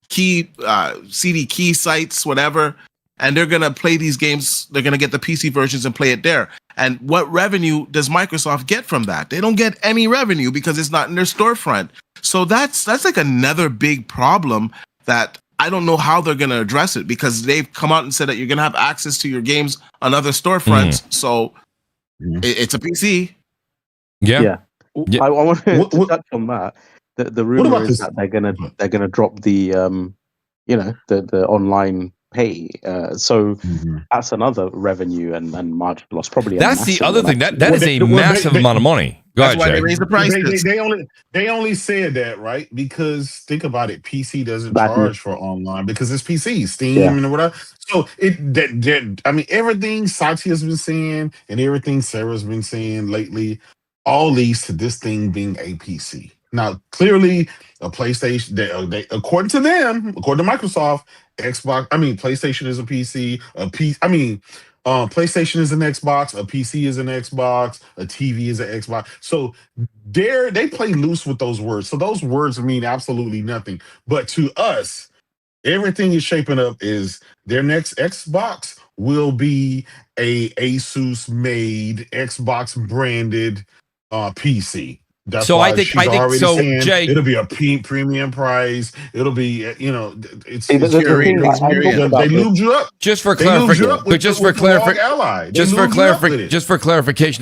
CD key sites, whatever, and they're going to play these games. They're going to get the PC versions and play it there. And what revenue does Microsoft get from that? They don't get any revenue because it's not in their storefront. So that's like another big problem that I don't know how they're going to address it because they've come out and said that you're going to have access to your games on other storefronts. So it's a PC. Yeah. I want to touch on that. The rumor is that they're gonna drop the the online pay. So that's another revenue and margin loss. Probably that's the other thing. That is a massive amount of money. Go ahead, why Jay. they raise the prices. They only said that, right? Because think about it, PC doesn't charge for online because it's PC, Steam, and whatever. So everything Satya has been saying and everything Sarah's been saying lately all leads to this thing being a PC. Now, clearly, a PlayStation, they according to Microsoft, PlayStation is a PC. PlayStation is an Xbox. A PC is an Xbox. A TV is an Xbox. So they play loose with those words. So those words mean absolutely nothing. But to us, everything is shaping up is their next Xbox will be a Asus made Xbox branded PC. That's so why I think saying Jay, it'll be a premium price. It'll be it's the thing they lubed you up. Just for clarification,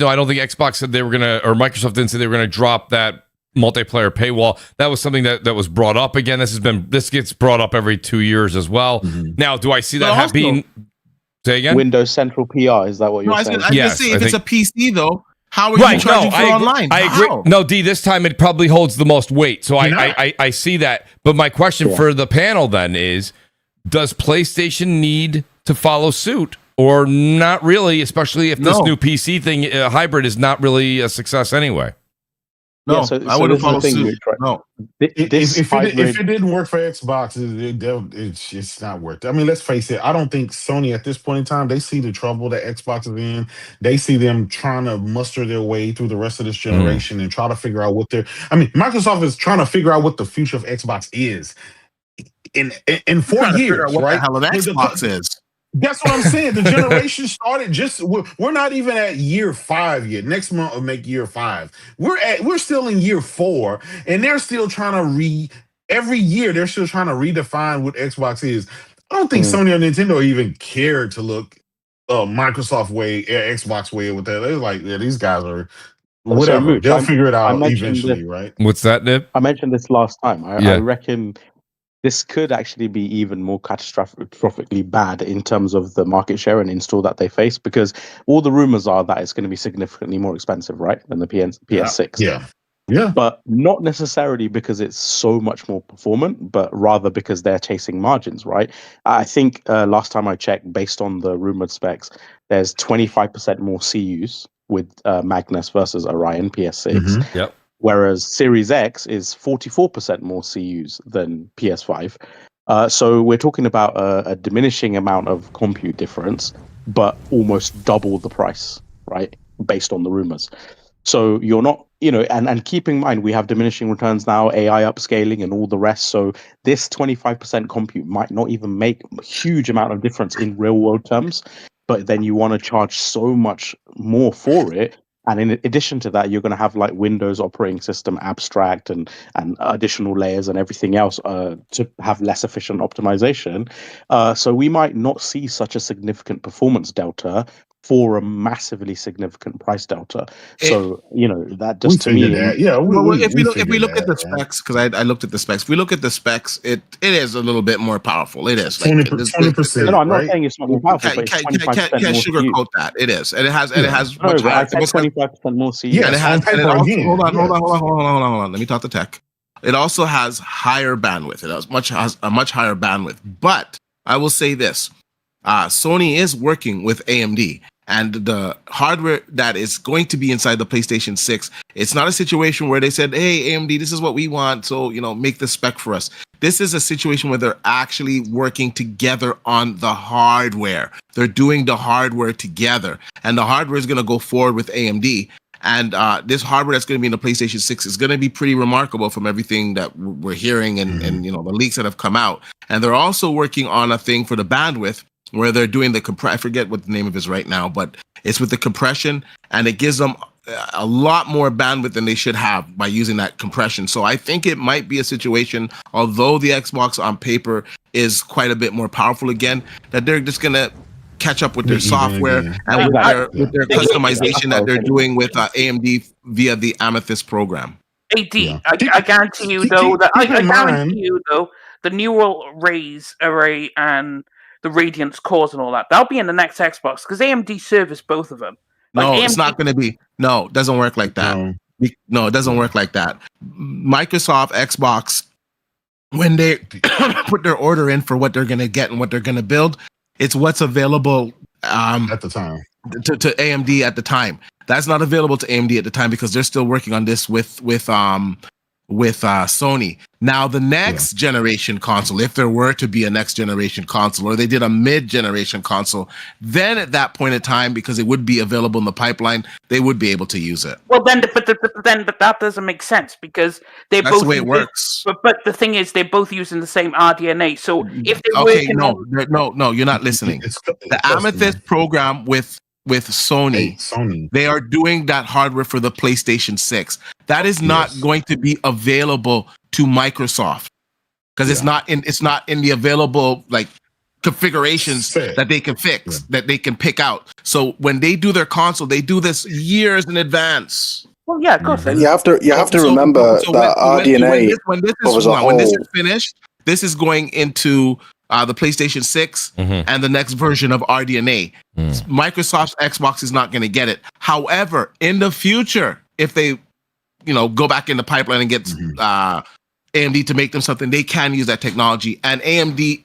though, I don't think Xbox said they were gonna, or Microsoft didn't say they were gonna drop that multiplayer paywall. That was something that was brought up again. This gets brought up every 2 years as well. Now, do I see that being? Say again. Windows Central PR, is that what you're saying? I was gonna say if it's a PC though. How are you charging for online? I agree. No, D, this time it probably holds the most weight. So I see that. But my question for the panel then is, does PlayStation need to follow suit or not really, especially if this new PC thing, hybrid, is not really a success anyway? No, I wouldn't follow suit. No. If it didn't work for Xbox, it's not worth it. I mean, let's face it. I don't think Sony at this point in time, they see the trouble that Xbox is in. They see them trying to muster their way through the rest of this generation and try to figure out Microsoft is trying to figure out what the future of Xbox is. in 4 Trying to figure years, out what right? the hell an But Xbox is. That's what I'm saying. The generation started we're not even at year 5 yet. Next month will make year 5. We're still in year 4, and they're still trying to every year they're still trying to redefine what Xbox is. I don't think Sony or Nintendo even cared to look Microsoft way, Xbox way with that. They're like, yeah, these guys are whatever. So, Mooch, They'll figure it out mentioned eventually, this, right? What's that, Nib? I mentioned this last time. I Yeah. reckon this could actually be even more catastrophically bad in terms of the market share and install that they face, because all the rumors are that it's going to be significantly more expensive, right, than the PS6. Yeah. But not necessarily because it's so much more performant, but rather because they're chasing margins, right? I think last time I checked, based on the rumored specs, there's 25% more CUs with Magnus versus Orion PS6. Yep. Whereas Series X is 44% more CUs than PS5. So we're talking about a diminishing amount of compute difference, but almost double the price, right? Based on the rumors. So you're not, and keep in mind, we have diminishing returns now, AI upscaling and all the rest. So this 25% compute might not even make a huge amount of difference in real world terms, but then you want to charge so much more for it. And in addition to that, you're going to have like Windows operating system abstract and additional layers and everything else to have less efficient optimization. So we might not see such a significant performance delta for a massively significant price delta. So, that just to me... If we look at the specs, because I looked at the specs, if we look at the specs, it is a little bit more powerful. It is. 20%. No, I'm not saying it's not more powerful, but it's 25% more can't sugarcoat that. It is. And it has much higher. I said 25% more CU. Yeah, and it has, hold on. Let me talk the tech. It also has higher bandwidth. It has a much higher bandwidth. But I will say this. Sony is working with AMD, and the hardware that is going to be inside the PlayStation 6, it's not a situation where they said, hey, AMD, this is what we want, so, make the spec for us. This is a situation where they're actually working together on the hardware. They're doing the hardware together, and the hardware is going to go forward with AMD. And this hardware that's going to be in the PlayStation 6 is going to be pretty remarkable from everything that we're hearing and the leaks that have come out. And they're also working on a thing for the bandwidth, where they're doing I forget what the name of it is right now, but it's with the compression, and it gives them a lot more bandwidth than they should have by using that compression. So I think it might be a situation, although the Xbox on paper is quite a bit more powerful again, that they're just going to catch up with their software and with their customization that they're doing with AMD via the Amethyst program. AD, I guarantee you though, the neural rays array and the Radiance cores and all that, that'll be in the next Xbox, because AMD service both of them. It's not going to be. No, it doesn't work like that. No, it doesn't work like that. Microsoft, Xbox, when they put their order in for what they're going to get and what they're going to build, it's what's available at the time to AMD at the time. That's not available to AMD at the time because they're still working on this with Sony. Now, the next generation console, if there were to be a next generation console, or they did a mid-generation console, then at that point in time, because it would be available in the pipeline, they would be able to use it. Well, then, but that doesn't make sense, because that's both the way it works. But the thing is, they're both using the same RDNA. So if they're no, you're not listening. The Amethyst program with Sony, they are doing that hardware for the PlayStation 6. That is not going to be available to Microsoft because it's not in the available configurations that they can fix, that they can pick out. So when they do their console, they do this years in advance. Well, yeah, of course. You have to remember that RDNA when this is finished, this is going into the PlayStation 6 and the next version of RDNA. Microsoft's Xbox is not going to get it. However, in the future, if they go back in the pipeline and get AMD to make them something, they can use that technology. And Sony,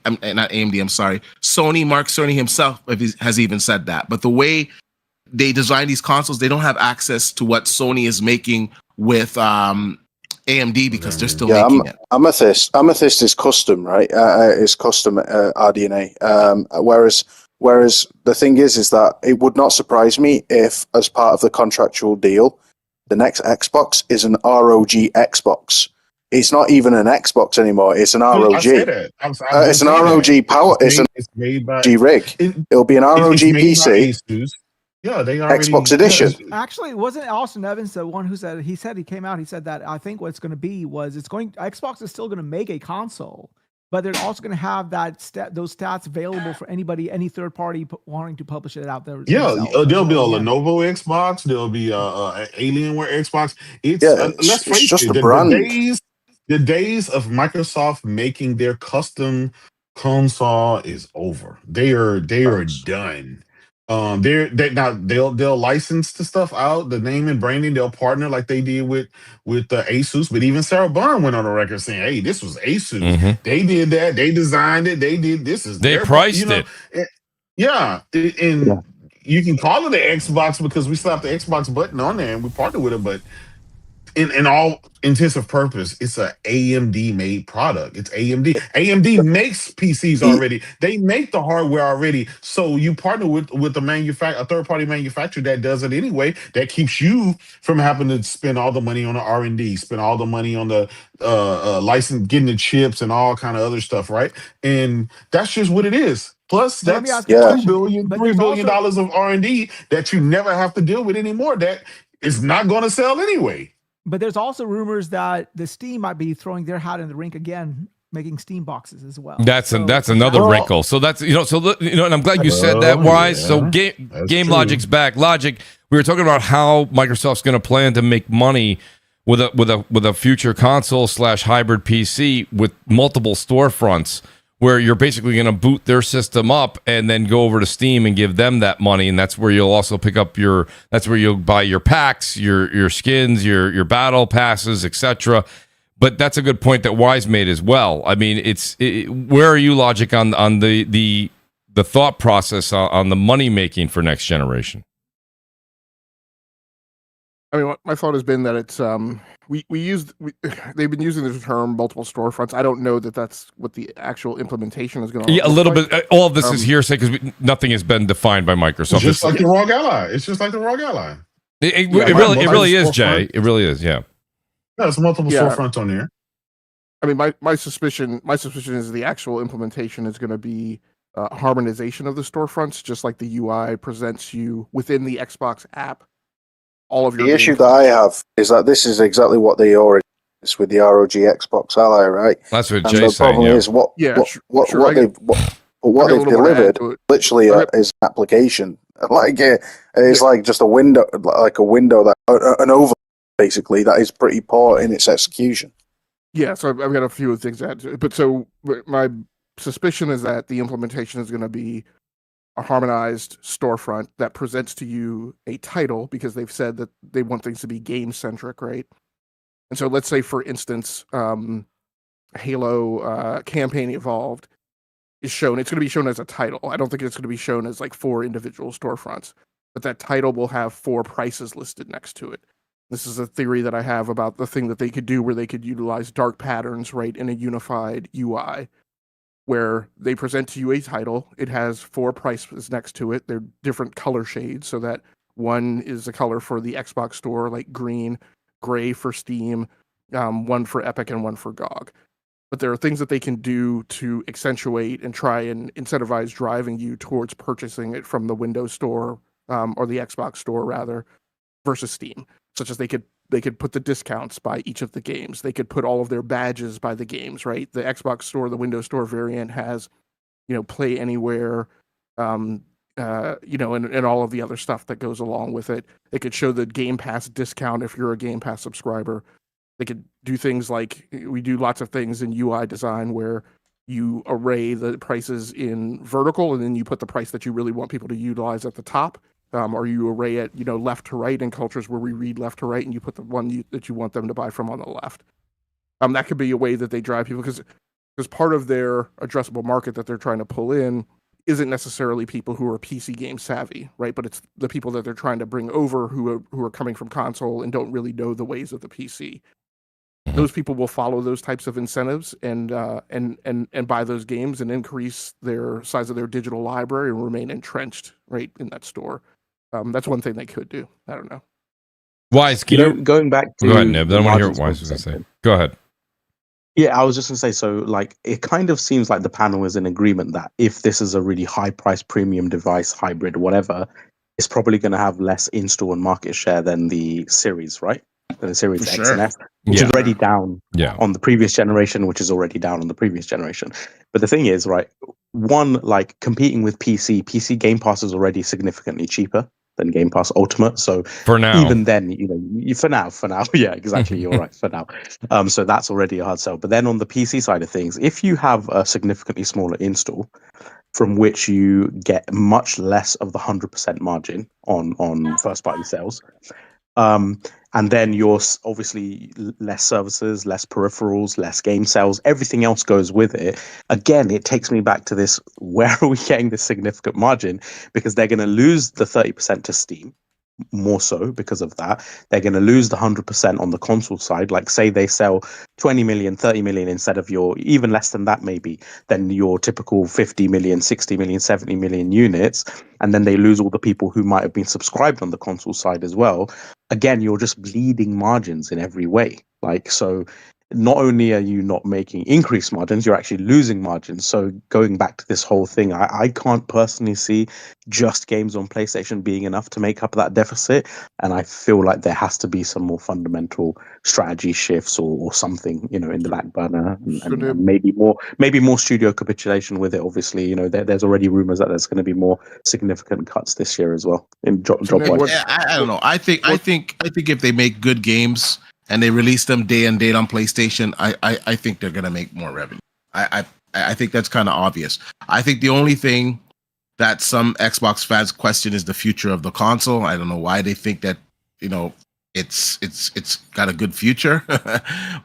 Mark Cerny himself has even said that. But the way they design these consoles, they don't have access to what Sony is making with AMD because they're still making it. Amethyst is custom, right? It's custom RDNA. Whereas the thing is that it would not surprise me if, as part of the contractual deal, the next Xbox is an ROG Xbox. it's not even an Xbox anymore. It's an ROG. I said that. It's an ROG power. It's an made by ROG rig. It'll be an ROG it's made by PC. Asus. Yeah, they already Xbox edition. Actually, wasn't Austin Evans the one who said he came out? He said that I think what's going to be Xbox is still going to make a console, but they're also going to have those stats available for anybody, any third party wanting to publish it out there. Yeah, there'll be a Lenovo Xbox. There'll be an Alienware Xbox. Let's face just it, a brand. The days of Microsoft making their custom console is over. They are done. They'll license the stuff out, the name and branding. They'll partner like they did with Asus. But even Sarah Bond went on the record saying, "Hey, this was Asus. Mm-hmm. They did that. They designed it. They did this. They priced it. And you can call it an Xbox because we slapped the Xbox button on there and we partnered with it. But in all intensive purpose, it's a AMD made product. It's AMD. AMD makes PCs already. They make the hardware already. So you partner with a third party manufacturer that does it anyway. That keeps you from having to spend all the money on the R&D, spend all the money on the license, getting the chips and all kind of other stuff, right? And that's just what it is. Plus, that's $3 billion of R&D that you never have to deal with anymore. That is not going to sell anyway. But there's also rumors that the Steam might be throwing their hat in the rink again, making Steam boxes as well. That's another wrinkle. So that's and I'm glad you said that, Wise. So Game Logic's back. Logic. We were talking about how Microsoft's going to plan to make money with a future console / hybrid PC with multiple storefronts, where you're basically going to boot their system up and then go over to Steam and give them that money, and that's where you'll also pick up that's where you'll buy your packs, your skins, your battle passes, etc. But that's a good point that Wise made as well. I mean, where are you, Logic, on the thought process on the money making for next generation? I mean, my thought has been that it's they've been using the term multiple storefronts. I don't know that that's what the actual implementation is going to. Yeah, a little bit. All of this is hearsay because nothing has been defined by Microsoft. It's just like the ROG Ally. It's just like the ROG Ally. It really is, Jay. It really is. Yeah. Yeah, it's multiple storefronts on there. I mean, my suspicion is the actual implementation is going to be harmonization of the storefronts, just like the UI presents you within the Xbox app. All of the issue that I have is that this is exactly what they already is with the ROG Xbox Ally, right? That's what and Jay's saying. The problem is what they've delivered literally is an application. Like it's like just a window, that an overlay basically that is pretty poor in its execution. Yeah, so I've got a few things to add to it. But so my suspicion is that the implementation is going to be a harmonized storefront that presents to you a title, because they've said that they want things to be game centric, right? And so let's say, for instance, Halo Campaign Evolved is shown. It's going to be shown as a title. I don't think it's going to be shown as like 4 individual storefronts, but that title will have 4 prices listed next to it. This is a theory that I have about the thing that they could do where they could utilize dark patterns, right, in a unified UI, where they present to you a title. It has 4 prices next to it. They're different color shades, so that one is a color for the Xbox store, like green, gray for Steam, one for Epic, and one for GOG. But there are things that they can do to accentuate and try and incentivize driving you towards purchasing it from the Windows Store, or the Xbox Store, rather, versus Steam, such as they could put the discounts by each of the games. They could put all of their badges by the games, right? The Xbox Store, the Windows Store variant has, Play Anywhere, and all of the other stuff that goes along with it. They could show the Game Pass discount if you're a Game Pass subscriber. They could do things like, we do lots of things in UI design where you array the prices in vertical, and then you put the price that you really want people to utilize at the top. Or you array it, left to right in cultures where we read left to right, and you put the one that you want them to buy from on the left. That could be a way that they drive people, because part of their addressable market that they're trying to pull in isn't necessarily people who are PC game savvy, right? But it's the people that they're trying to bring over who are coming from console and don't really know the ways of the PC. Those people will follow those types of incentives and buy those games and increase their size of their digital library and remain entrenched right in that store. That's one thing they could do. I don't know. Wise, going back to... Go ahead, Nib. I don't want to hear what Wise was going to say. Go ahead. Yeah, I was just gonna say, so like it kind of seems like the panel is in agreement that if this is a really high price premium device, hybrid, whatever, it's probably gonna have less install and market share than the series, right? Than the Series For X sure. and S, which is Yeah. already down Yeah. on the previous generation, which is already down on the previous generation. But the thing is, right, one, like competing with PC Game Pass is already significantly cheaper than Game Pass Ultimate. So For now. even then, you know, for now, yeah, exactly, you're right, for now. So that's already a hard sell. But then on the PC side of things, if you have a significantly smaller install, from which you get much less of the 100% margin on first party sales, and then you're obviously less services, less peripherals, less game sales, everything else goes with it. Again, it takes me back to this, where are we getting this significant margin? Because they're going to lose the 30% to Steam, more so because of that. They're going to lose the 100% on the console side. Like say they sell 20 million, 30 million instead of your, even less than that maybe, than your typical 50 million, 60 million, 70 million units. And then they lose all the people who might have been subscribed on the console side as well. Again, you're just bleeding margins in every way. Like, so not only are you not making increased margins, you're actually losing margins. So going back to this whole thing, I can't personally see just games on PlayStation being enough to make up that deficit. And I feel like there has to be some more fundamental strategy shifts or something, you know, in the back burner, and maybe more studio capitulation with it. Obviously, you know, there's already rumors that there's going to be more significant cuts this year as well in job wise. I don't know. I think if they make good games and they release them day and date on PlayStation, I think they're gonna make more revenue. I think that's kind of obvious. I think the only thing that some Xbox fans question is the future of the console. I don't know why they think that, you know, it's got a good future,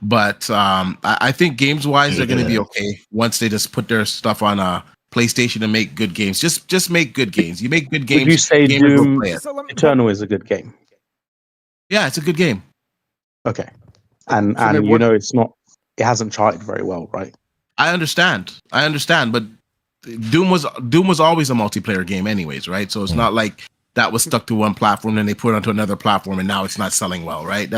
but I think games wise they're gonna be okay once they just put their stuff on PlayStation and make good games. Just make good games. You make good games. Would you say gamers will Doom play it. Eternal is a good game? Yeah, it's a good game. Okay. And you know, it hasn't charted very well, right? I understand, but Doom was always a multiplayer game anyways, right? So it's not like that was stuck to one platform and they put it onto another platform and now it's not selling well, right?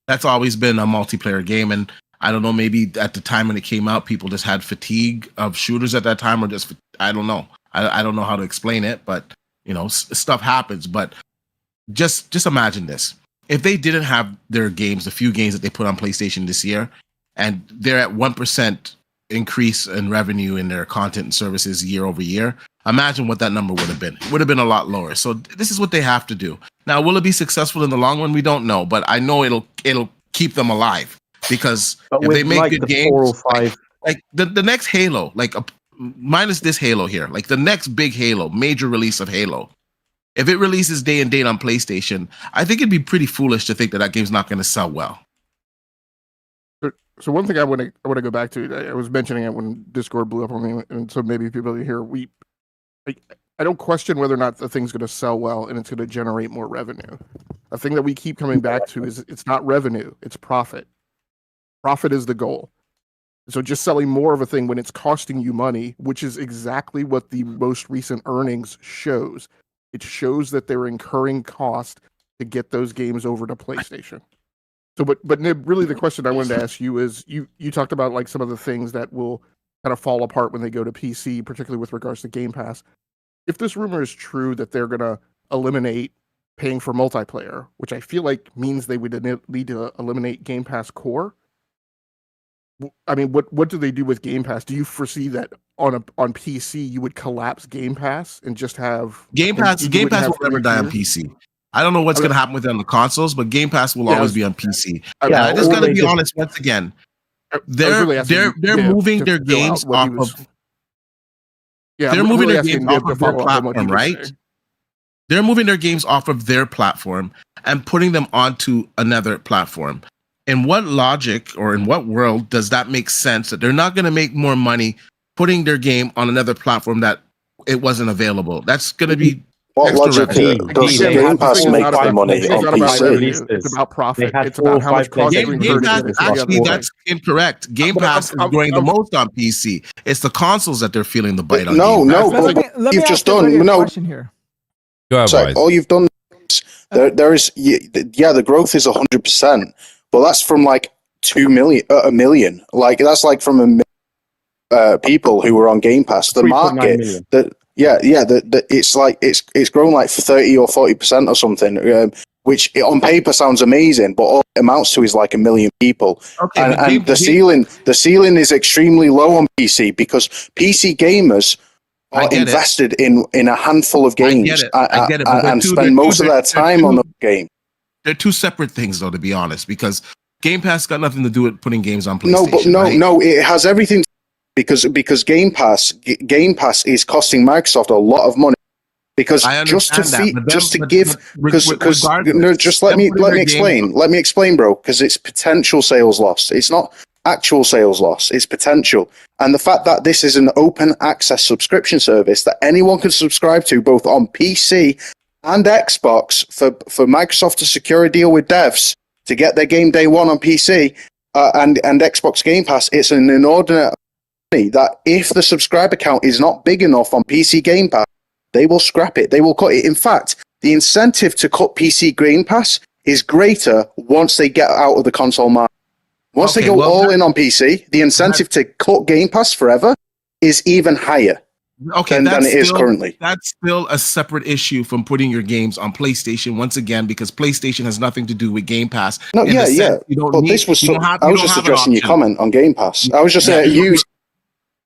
That's always been a multiplayer game. And I don't know, maybe at the time when it came out, people just had fatigue of shooters at that time, or just, I don't know. I don't know how to explain it, but you know, stuff happens. But just imagine this. If they didn't have their games, the few games that they put on PlayStation this year, and they're at 1% increase in revenue in their content and services year over year, imagine what that number would have been. It would have been a lot lower. So this is what they have to do. Now, will it be successful in the long run? We don't know, but I know it'll keep them alive, because if they make good games, 4 or 5, like the next Halo, like minus this Halo here, like the next big Halo, major release of Halo, if it releases day and date on PlayStation, I think it'd be pretty foolish to think that game's not going to sell well. So one thing I want to go back to, I was mentioning it when Discord blew up on me, and so maybe people here, I don't question whether or not the thing's going to sell well and it's going to generate more revenue. A thing that we keep coming back to is it's not revenue, it's profit. Profit is the goal. So just selling more of a thing when it's costing you money, which is exactly what the most recent earnings shows. It shows that they're incurring cost to get those games over to PlayStation. So, but Nib, really the question I wanted to ask you is, you talked about like some of the things that will kind of fall apart when they go to PC, particularly with regards to Game Pass. If this rumor is true that they're going to eliminate paying for multiplayer, which I feel like means they would need to eliminate Game Pass Core. I mean, what do they do with Game Pass? Do you foresee that on PC you would collapse Game Pass and just have Game Pass? Game Pass will never die on PC. I don't know what's going to happen with it on the consoles, but Game Pass will always be on PC. I just got to be honest once again. They're moving their games off of. Yeah, they're moving their games off of their platform, right? They're moving their games off of their platform and putting them onto another platform. In what logic or in what world does that make sense that they're not going to make more money putting their game on another platform that it wasn't available? That's going to be what logic does Game Pass make the money on PC? It's about profit. It's about how much cost Game Pass, actually, that's incorrect. Game Pass is growing the most on PC. It's the consoles that they're feeling the bite on. No, you've just done question here. Go ahead, all you've done is there is the growth is 100%, but that's from like a million. Like that's like from people who were on Game Pass. The 3.9 market, million. it's like it's grown like 30 or 40% or something, which on paper sounds amazing, but all it amounts to is like 1 million people. Okay, And the ceiling is extremely low on PC because PC gamers are invested in a handful of games I get it, and spend most of their time on the game. They're two separate things, though, to be honest, because Game Pass got nothing to do with putting games on PlayStation. No, it has everything because Game Pass is costing Microsoft a lot of money. Because just let me explain. Let me explain, bro. Because it's potential sales loss. It's not actual sales loss. It's potential. And the fact that this is an open access subscription service that anyone can subscribe to, both on PC and Xbox, for Microsoft to secure a deal with devs to get their game day one on PC and Xbox Game Pass, it's an inordinate money that if the subscriber count is not big enough on PC Game Pass, they will scrap it. They will cut it. In fact, the incentive to cut PC Game Pass is greater once they get out of the console market. Once they go all in on PC, the incentive to cut Game Pass forever is even higher than it is currently. That's still a separate issue from putting your games on PlayStation, once again, because PlayStation has nothing to do with Game Pass. No, yeah. I was just addressing your comment on Game Pass. I was just saying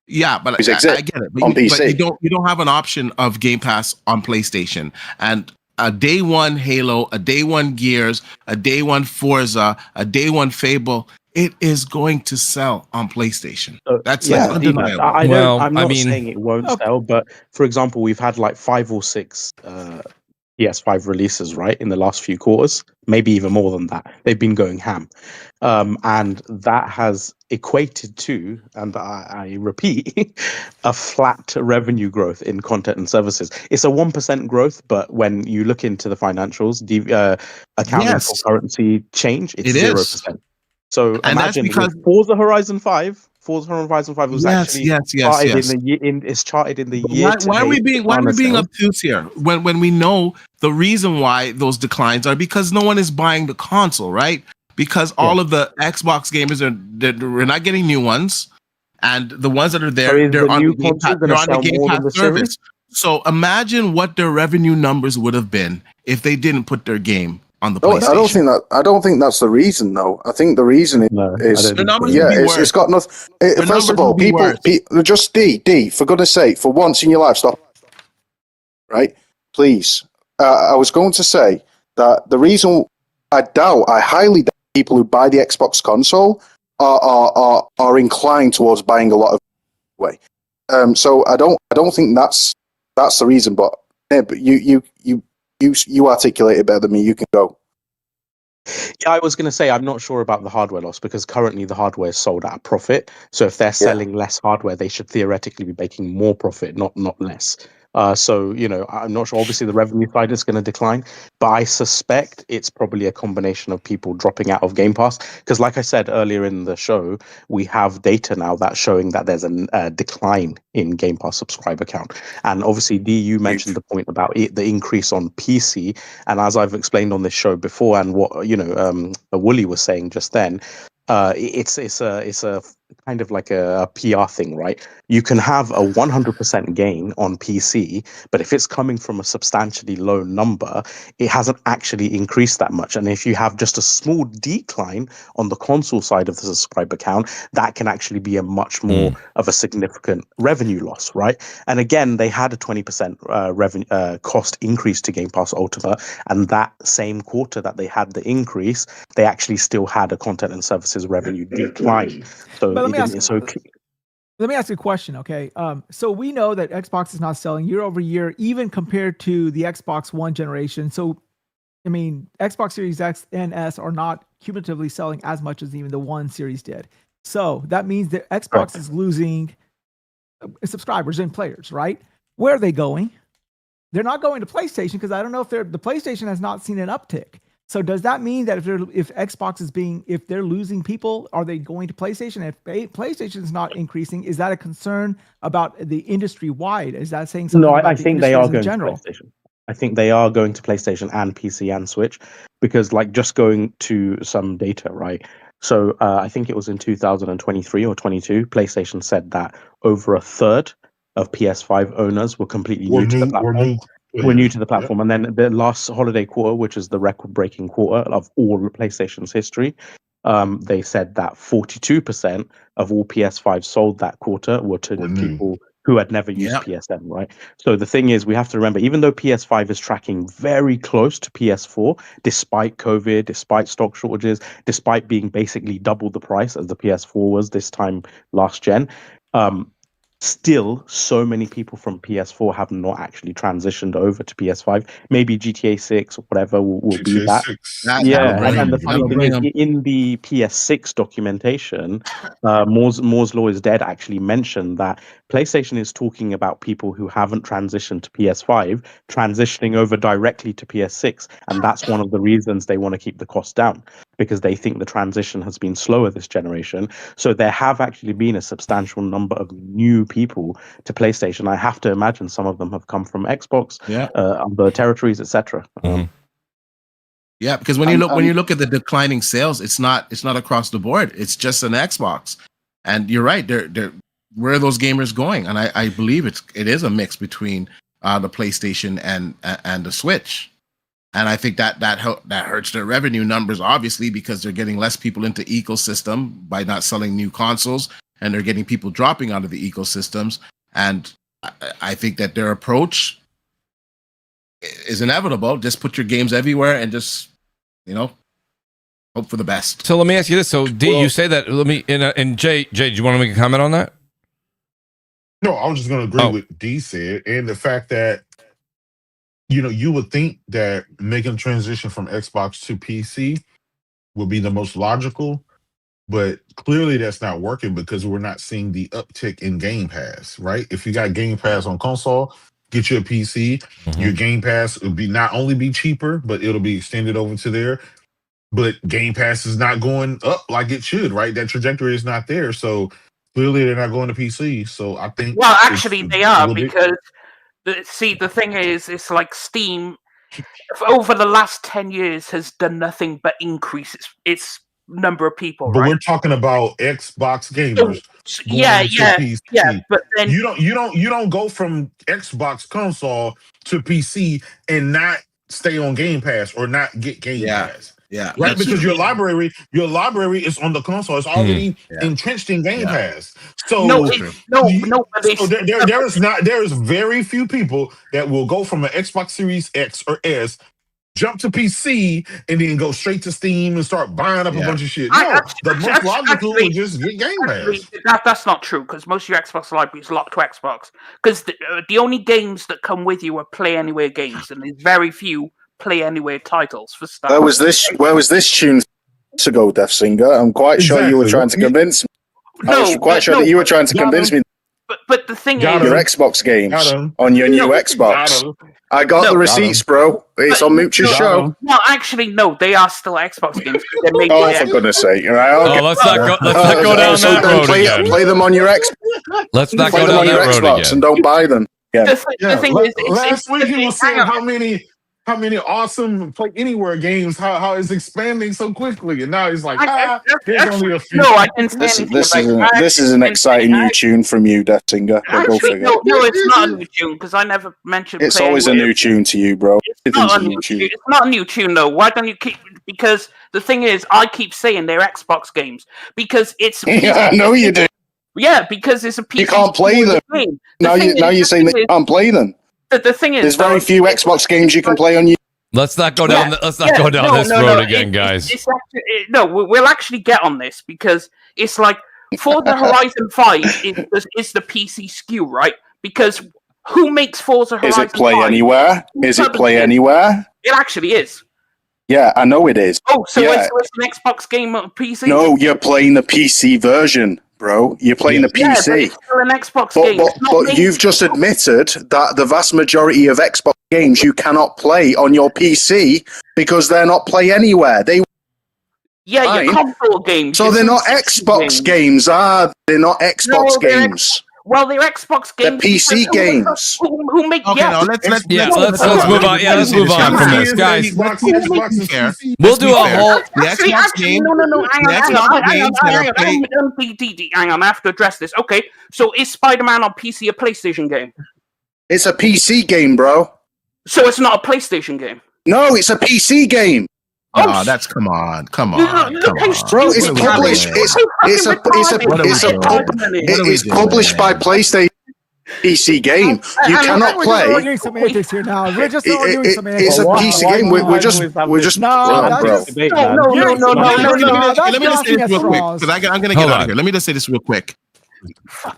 Yeah, but I get it. But you don't have an option of Game Pass on PlayStation. And a day one Halo, a day one Gears, a day one Forza, a day one Fable, it is going to sell on PlayStation. That's undeniable. I'm not saying it won't sell, but for example, we've had like 5 or 6 PS5 releases, right, in the last few quarters, maybe even more than that. They've been going ham. And that has equated to, and I repeat, a flat revenue growth in content and services. It's a 1% growth, but when you look into the financials, accounting for currency change, it's 0%. So imagine Forza Horizon 5 was actually charted in the year. Why are we being obtuse here when we know the reason why those declines are because no one is buying the console, right? Because all of the Xbox gamers we're not getting new ones, and the ones that are there, they're on the Game Pass service. So imagine what their revenue numbers would have been if they didn't put their game on the PlayStation. I don't think that's the reason, though. I think the reason it's got nothing. First of all, people just D for goodness sake, for once in your life, stop. Right, please. I was going to say that the reason I highly doubt people who buy the Xbox console are inclined towards buying a lot of way. So I don't think that's the reason. But you articulate it better than me. You can go. Yeah, I was going to say I'm not sure about the hardware loss because currently the hardware is sold at a profit. So if they're selling less hardware, they should theoretically be making more profit, not less. So, I'm not sure. Obviously, the revenue side is going to decline, but I suspect it's probably a combination of people dropping out of Game Pass. Because like I said earlier in the show, we have data now that's showing that there's a decline in Game Pass subscriber count. And obviously, D, you mentioned the point about the increase on PC. And as I've explained on this show before, and what, Wooly was saying just then, it's a kind of like a PR thing, right? You can have a 100% gain on PC, but if it's coming from a substantially low number, it hasn't actually increased that much. And if you have just a small decline on the console side of the subscriber count, that can actually be a much more of a significant revenue loss, right? And again, they had a 20% revenue cost increase to Game Pass Ultimate, and that same quarter that they had the increase, they actually still had a content and services revenue decline. So let me ask you a question, okay? So we know that Xbox is not selling year over year, even compared to the Xbox One generation. So, I mean, Xbox Series X and S are not cumulatively selling as much as even the One Series did. So that means that Xbox is losing subscribers and players, right? Where are they going? They're not going to PlayStation because I don't know if the PlayStation has not seen an uptick. So does that mean that if Xbox if they're losing people, are they going to PlayStation? If PlayStation is not increasing, is that a concern about the industry wide? Is that saying something? No, about I think they are going to PlayStation. I think they are going to PlayStation and PC and Switch because, like, just going to some data, right? So I think it was in 2023 or 22, PlayStation said that over a third of PS5 owners were completely new to the platform. We're new to the platform. And then the last holiday quarter, which is the record-breaking quarter of all PlayStation's history, they said that 42% of all PS5 sold that quarter were to people who had never used PSN, right? So the thing is, we have to remember, even though PS5 is tracking very close to PS4, despite COVID, despite stock shortages, despite being basically double the price as the PS4 was this time last gen, still so many people from PS4 have not actually transitioned over to PS5. Maybe GTA 6 or whatever will be that. And the funny thing is, in the PS6 documentation, Moore's Law is Dead actually mentioned that PlayStation is talking about people who haven't transitioned to PS5 transitioning over directly to PS6, and that's one of the reasons they want to keep the cost down, because they think the transition has been slower this generation. So there have actually been a substantial number of new people to PlayStation. I have to imagine some of them have come from Xbox, other territories, etc. Yeah, because when you look at the declining sales, it's not across the board. It's just an Xbox, and you're right. Where are those gamers going? And I believe it is a mix between the PlayStation and the Switch. And I think that hurts their revenue numbers, obviously, because they're getting less people into ecosystem by not selling new consoles, and they're getting people dropping out of the ecosystems. And I think that their approach is inevitable. Just put your games everywhere and just, hope for the best. So let me ask you this. So D, you say that. Let me and Jay, do you want to make a comment on that? No, I was just going to agree with D said, and the fact that you would think that making a transition from Xbox to PC would be the most logical, but clearly that's not working because we're not seeing the uptick in Game Pass, right? If you got Game Pass on console, get you a PC, your Game Pass will not only be cheaper, but it'll be extended over to there. But Game Pass is not going up like it should, right? That trajectory is not there. So clearly they're not going to PC. So I think... Well, actually they are, because... the thing is, it's like Steam, over the last 10 years, has done nothing but increase its number of people. But right? we're talking about Xbox gamers. Yeah. But then you don't go from Xbox console to PC and not stay on Game Pass or not get Game Pass. Yeah, right. Because your library is on the console. It's already entrenched in Game Pass. So there is very few people that will go from an Xbox Series X or S, jump to PC, and then go straight to Steam and start buying up a bunch of shit. No, the most logical would just get Game Pass. That's not true, because most of your Xbox library is locked to Xbox. Because the only games that come with you are Play Anywhere games, and there's very few Play Anywhere titles for Star. Where was this tune to go, Death Singer? I'm quite sure you were trying to convince me. I was quite sure that you were trying to convince me. But the thing is, your Xbox games on your new Xbox. I got the receipts, bro. It's on Mooch's show. No, actually, no. They are still Xbox games. For goodness sake! Right, okay. Let's not go down that road again. Play them on your Xbox. Let's not go down that road again. And don't buy them. The thing is, last week he was saying how many awesome Play Anywhere games, how it's expanding so quickly, and now he's like, there's only a few. No, I didn't say anything. This is an exciting new tune from you, Death Singer. No, it's not a new tune, because I never mentioned. It's always a new tune to you, bro. It's not a new tune, though. Why don't you keep? Because the thing is, I keep saying they're Xbox games because it's. Yeah, I know you do. Yeah, because it's a PC. You can't play them. Now you're saying that you can't play them. The thing is, there's very few Xbox games you can play on you. Let's not go down. Let's not go down this road again, guys. We'll actually get on this, because it's like Forza Horizon 5 is the PC SKU, right? Because who makes Forza Horizon 5? Is it Play Anywhere? Is it Play Anywhere? It actually is. Yeah, I know it is. Oh, so it's an Xbox game on PC? No, you're playing the PC version, bro. You're playing the PC. Yeah, but it's still an Xbox game. But you've just admitted that the vast majority of Xbox games you cannot play on your PC because they're not Play Anywhere. Your console games. So they're not Xbox games, are they? They're not Xbox games. Well, they're Xbox They're games. PC games. Who make Okay, now let's let's move on. Yeah, let's move on from this, guys. We'll do a whole. The Xbox game. No. Hang on, I have to address this. Okay, so is Spider-Man on PC a PlayStation game? It's a PC game, bro. So it's not a PlayStation game. No, it's a PC game. Oh, that's come on, bro. It's published. It's published by PlayStation. PC game. You cannot play. We're arguing semantics here now. We're just arguing semantics. It's a PC game. We're just. No, Let me just say this real quick because I'm gonna get out of here. Let me just say this real quick.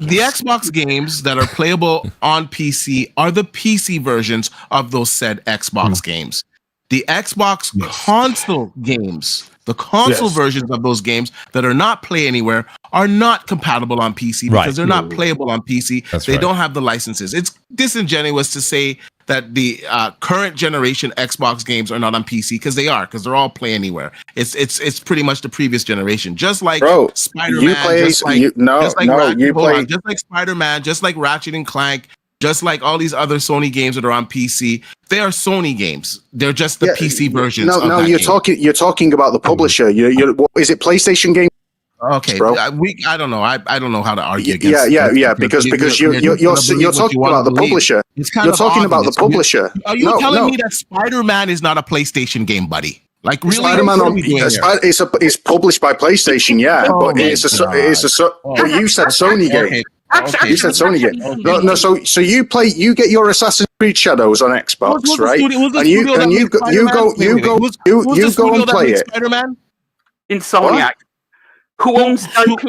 The Xbox games that are playable on PC are the PC versions of those said Xbox games. The Xbox console games, the console versions of those games that are not Play Anywhere are not compatible on PC because they're not playable on PC. They don't have the licenses. It's disingenuous to say that the current generation Xbox games are not on PC because they are, because they're all Play Anywhere. It's pretty much the previous generation. Just like Spider-Man, just like Spider-Man, just like Ratchet and Clank, just like all these other Sony games that are on PC, they are Sony games. They're just the PC versions. No, you're talking about the publisher. Is it PlayStation game? Okay, bro. I don't know. I don't know how to argue against. Because you're talking about the publisher. You're talking about the publisher. Are you telling me that Spider-Man is not a PlayStation game, buddy? Like really? Spider-Man it's published by PlayStation, but you said Sony game. Okay. You said Sony game. No. So you get your Assassin's Creed Shadows on Xbox, right? And you go and play it. Spider-Man? Insomniac. Who owns IP?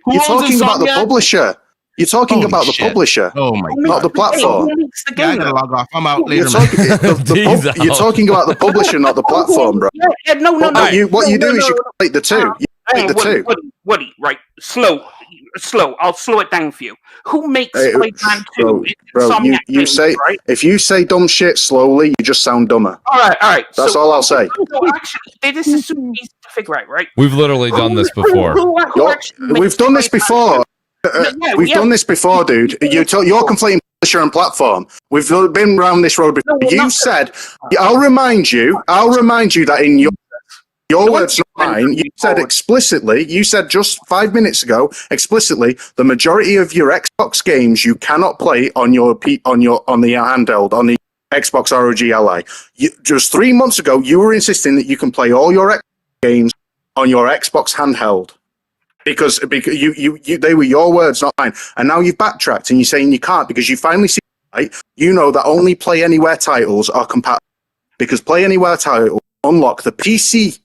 You're talking about the publisher. You're talking about the publisher. Oh my God. Not the platform. I gotta log off. I'm out later. You're talking about the publisher, not the platform, bro. No. What you do is you complete the two. Woody, right? Slow. I'll slow it down for you. Who makes Spider-Man 2? Bro, you say, right? If you say dumb shit slowly, you just sound dumber. All right. That's all I'll say. Actually, this is super easy to figure out, right? We've literally done this before. We've done this before. We've done this before, dude. You're conflating publisher and platform. We've been around this road before. You said, I'll remind you that in your words, not mine, you said just 5 minutes ago, explicitly, the majority of your Xbox games you cannot play on the handheld, on the Xbox ROG Ally. Just 3 months ago, you were insisting that you can play all your Xbox games on your Xbox handheld. Because they were your words, not mine. And now you've backtracked and you're saying you can't because you finally see, right? You know that only Play Anywhere titles are compatible. Because Play Anywhere titles unlock the PC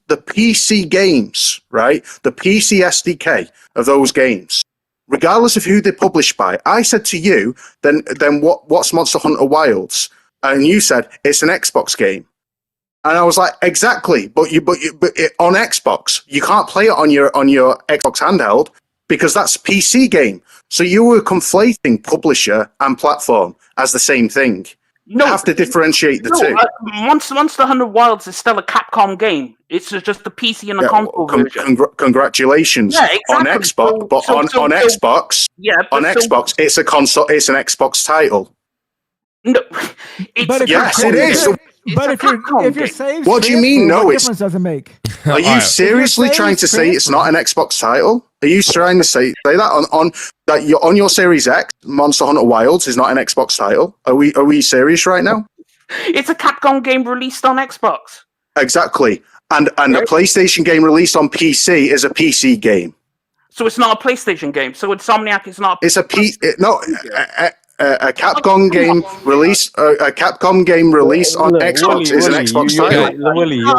games, right? The PC SDK of those games, regardless of who they're published by. I said to you, then what's Monster Hunter Wilds? And you said it's an Xbox game. And I was like, exactly, but on Xbox, you can't play it on your Xbox handheld because that's a PC game. So you were conflating publisher and platform as the same thing. No, you have to differentiate the two. Monster Hunter Wilds is still a Capcom game. It's just the PC and the console version. Congratulations on Xbox, but on Xbox, Xbox, it's a console. It's an Xbox title. No, yes, it is. But if you're saying, what do you mean? No, what difference does it make? Are you seriously trying to say it's not an Xbox title? Are you trying to say that on your Series X, Monster Hunter Wilds is not an Xbox title? Are we serious right now? It's a Capcom game released on Xbox. Exactly, and a PlayStation game released on PC is a PC game. So it's not a PlayStation game. So Insomniac is not. It's a a Capcom game release. A Capcom game release on Xbox is an Xbox title.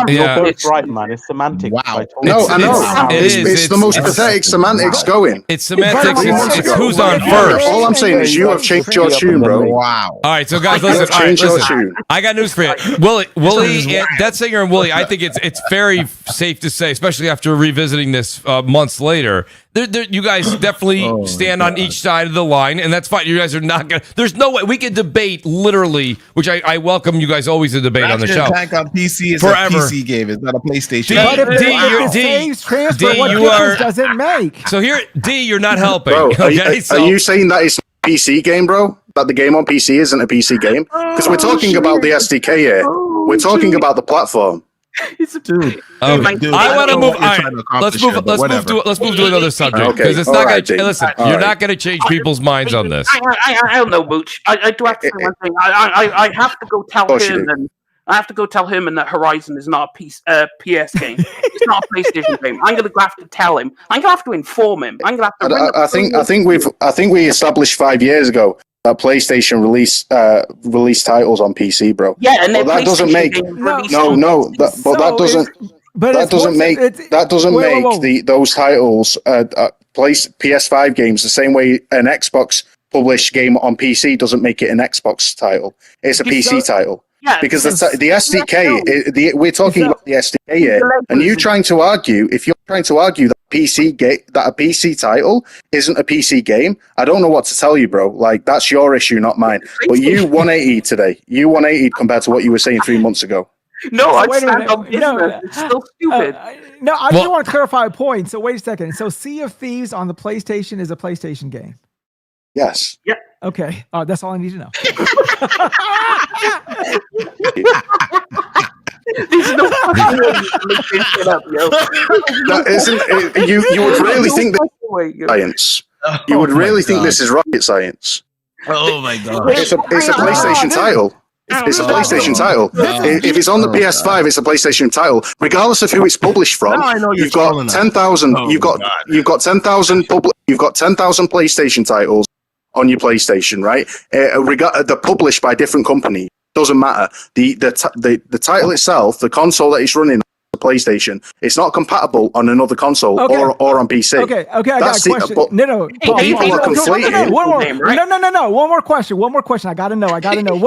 You're both right, man. It's semantics. Wow. No, I know. It's the most pathetic semantics going. It's semantics. It's who's on first. All I'm saying is you have changed your tune, bro. Wow. All right, so guys, listen. I got news for you, Willie, Death Singer and Willie. I think it's very safe to say, especially after revisiting this months later. You guys definitely stand on each side of the line, and that's fine. You guys are not gonna. There's no way we can debate literally, which I welcome you guys always to debate on the show. Attack on PC is forever. A PC game. It's not a PlayStation. D, you are. Does it make? So here, D, you're not helping. Bro, okay, are you saying that it's PC game, bro? That the game on PC isn't a PC game? Because we're talking about the SDK here. We're talking about the platform. It's a Dude, I want to move. All right, let's move to another subject because it's not going to. Listen, you're not going to change people's minds on this. I don't know, Mooch. I do have to say one thing. I have to go tell him, and I have to go tell him, and that Horizon is not a PS game. It's not a PlayStation game. I'm going to have to tell him. I'm going to have to inform him. I'm going to have to. I think we established 5 years ago that PlayStation release titles on PC, bro. Yeah, and that doesn't make those titles PS5 games the same way an Xbox published game on PC doesn't make it an Xbox title. It's a PC title. Yeah, because the SDK, we're talking about the SDK here, and you're trying to argue. If you're trying to argue that a PC title isn't a PC game, I don't know what to tell you, bro. Like that's your issue, not mine. But you 180 today. You 180 compared to what you were saying 3 months ago. No, I stand on business. It's still stupid. No, I just want to clarify a point. So wait a second. So Sea of Thieves on the PlayStation is a PlayStation game. Yes. Yeah. Okay. That's all I need to know. There's no that isn't. You would really think this is science. You would really think this is rocket science. Oh my god! It's a PlayStation title. It's a PlayStation title. If it's on the PS5, it's a PlayStation title, regardless of who it's published from. You've got 10,000. You've got 10,000. You've got 10,000 PlayStation titles on your PlayStation, right? They're published by different companies. Doesn't matter. The title itself, the console that it's running, the PlayStation, it's not compatible on another console or on PC. Okay. I got a question. No. People are conflating. No. One more question. I gotta know. I gotta know.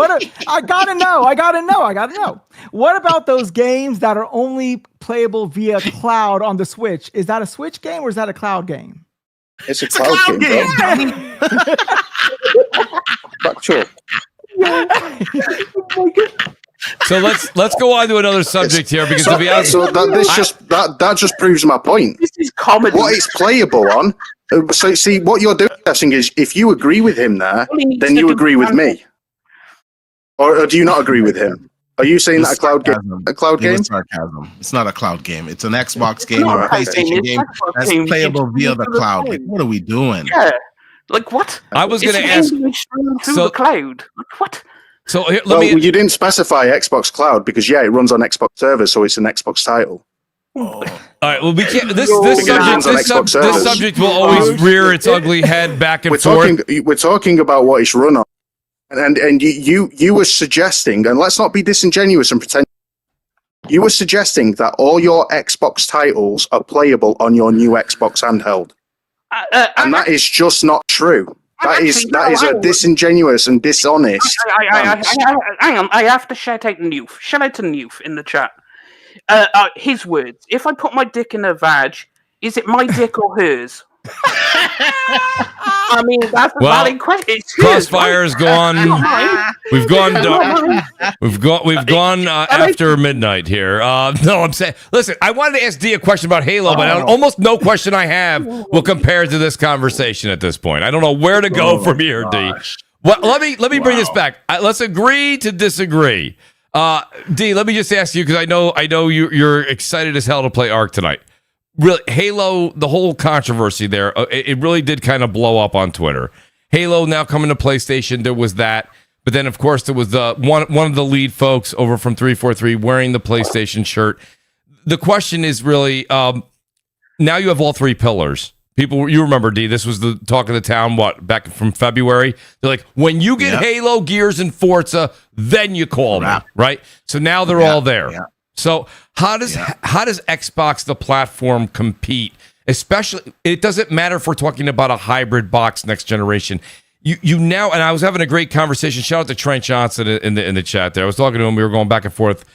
What about those games that are only playable via cloud on the Switch? Is that a Switch game or is that a cloud game? It's a cloud game. But sure. So let's go on to another subject here because to be honest, that just proves my point. This is comedy. What it's playable on. So see what you're doing is if you agree with him there, then you agree with me, or do you not agree with him? Are you saying that a cloud game? It's sarcasm. It's not a cloud game. It's an Xbox game or a PlayStation game that's playable via the cloud. Like, what are we doing? Yeah. Like what? I was going to ask. Through the cloud. Like what? So here, you didn't specify Xbox Cloud because it runs on Xbox servers, so it's an Xbox title. All right. Well, we can't. This subject will always rear its ugly head back and forth. We're talking about what it's run on, and you were suggesting, and let's not be disingenuous and pretend. You were suggesting that all your Xbox titles are playable on your new Xbox handheld. And that is just not true. That is a disingenuous and dishonest. Hang on, I have to shout out Newf. Shout out to Newf in the chat. His words. If I put my dick in a vag, is it my dick or hers? I mean, that's a valid question. CrossFire has gone. We've gone after midnight here. No, I'm saying. Listen, I wanted to ask Dee a question about Halo, but almost no question I have will compare to this conversation at this point. I don't know where to go from here, Dee. Well, let me bring this back. Let's agree to disagree. Dee, let me just ask you because I know you're excited as hell to play Ark tonight. Really, Halo, the whole controversy there, it really did kind of blow up on Twitter. Halo now coming to PlayStation, there was that. But then, of course, there was one of the lead folks over from 343 wearing the PlayStation shirt. The question is really, now you have all three pillars. People, you remember, D, this was the talk of the town, back from February? They're like, when you get Halo, Gears, and Forza, then you call me, right? So now they're all there. Yeah. So how does Xbox, the platform, compete? Especially, it doesn't matter if we're talking about a hybrid box next generation. You now, and I was having a great conversation. Shout out to Trent Johnson in the chat there. I was talking to him. We were going back and forth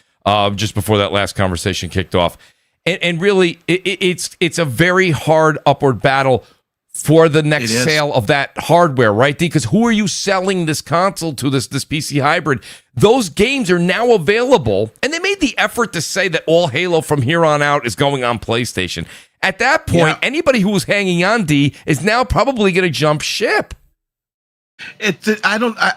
just before that last conversation kicked off. And really, it's a very hard upward battle for the next sale of that hardware, right? Because who are you selling this console to, this PC hybrid? Those games are now available, and they made the effort to say that all Halo from here on out is going on PlayStation. At that point, anybody who was hanging on, D, is now probably going to jump ship.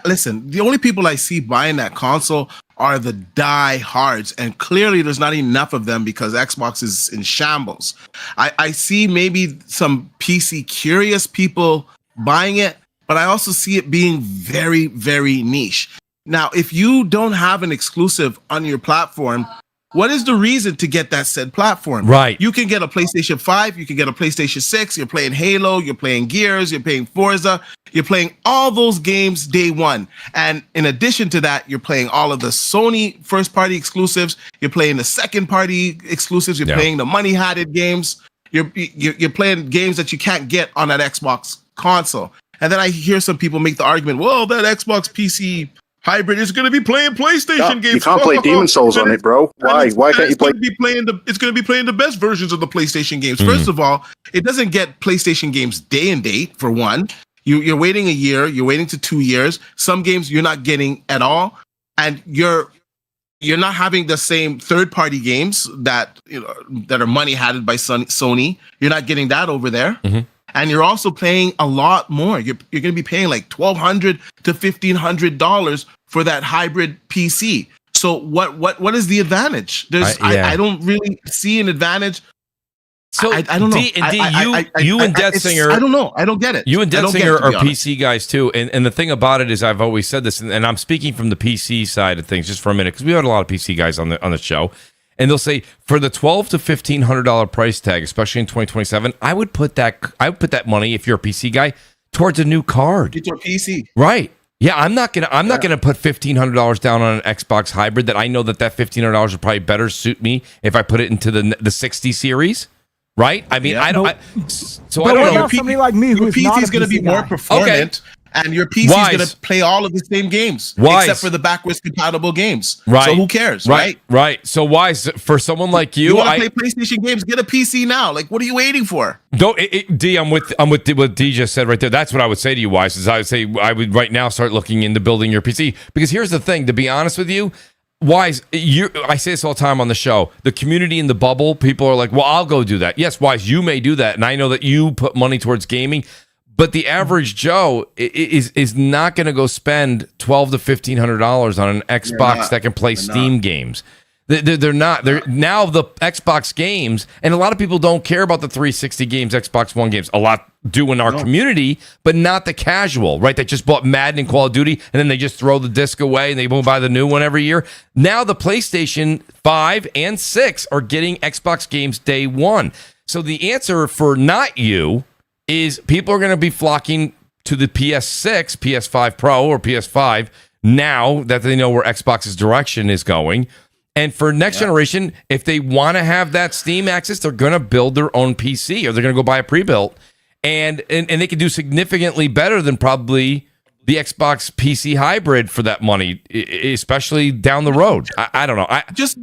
Listen. The only people I see buying that console are the diehards, and clearly there's not enough of them because Xbox is in shambles. I see maybe some PC curious people buying it, but I also see it being very, very niche. Now, if you don't have an exclusive on your platform, what is the reason to get that said platform? Right. You can get a PlayStation 5, you can get a PlayStation 6, you're playing Halo, you're playing Gears, you're playing Forza, you're playing all those games day one. And in addition to that, you're playing all of the Sony first-party exclusives, you're playing the second-party exclusives, you're playing the money-hatted games, you're playing games that you can't get on that Xbox console. And then I hear some people make the argument, well, that Xbox PC hybrid is going to be playing PlayStation games. You can't play Demon Souls on it, bro. Why? Why can't you play? It's going to be playing the best versions of the PlayStation games. First of all, it doesn't get PlayStation games day and date. For one, you're waiting a year. You're waiting to 2 years. Some games you're not getting at all, and you're not having the same third-party games that that are money-hatted by Sony. You're not getting that over there. And you're also paying a lot more. You're going to be paying like $1,200 to $1,500 for that hybrid PC. So what is the advantage? I don't really see an advantage. So I don't know. You and Death Singer, I don't know. I don't get it. You and Death Singer are PC guys too. And the thing about it is, I've always said this, and I'm speaking from the PC side of things just for a minute, because we had a lot of PC guys on the show. And they'll say for the $1,200 to $1,500 price tag, especially in 2027, I would put that money, if you're a PC guy, towards a new card. Get your PC, right? Yeah, I'm not gonna put $1,500 down on an Xbox hybrid that I know that $1,500 would probably better suit me if I put it into the 60 series, right? I mean, I don't. I don't know. Somebody like me who's your not PC a is going to be PC more guy. performant. And your PC is going to play all of the same games, except for the backwards compatible games. Right. So who cares, right? Right. So Wise, for someone like you, want to play PlayStation games? Get a PC now. Like, what are you waiting for? Don't, D. I'm with what D just said right there. That's what I would say to you, Wise. Is I would say I would right now start looking into building your PC, because here's the thing. To be honest with you, Wise, I say this all the time on the show. The community in the bubble, people are like, "Well, I'll go do that." Yes, Wise, you may do that, and I know that you put money towards gaming. But the average Joe is not going to go spend $1,200 to $1,500 on an Xbox that can play Steam games. They're not. They're now the Xbox games, and a lot of people don't care about the 360 games, Xbox One games. A lot do in our community, but not the casual, right? They just bought Madden and Call of Duty, and then they just throw the disc away, and they won't buy the new one every year. Now the PlayStation 5 and 6 are getting Xbox games day one. So the answer for not you is people are going to be flocking to the PS6, PS5 Pro, or PS5 now that they know where Xbox's direction is going. And for next generation, if they want to have that Steam access, they're going to build their own PC, or they're going to go buy a pre-built. And they can do significantly better than probably the Xbox PC hybrid for that money, especially down the road. I don't know. Just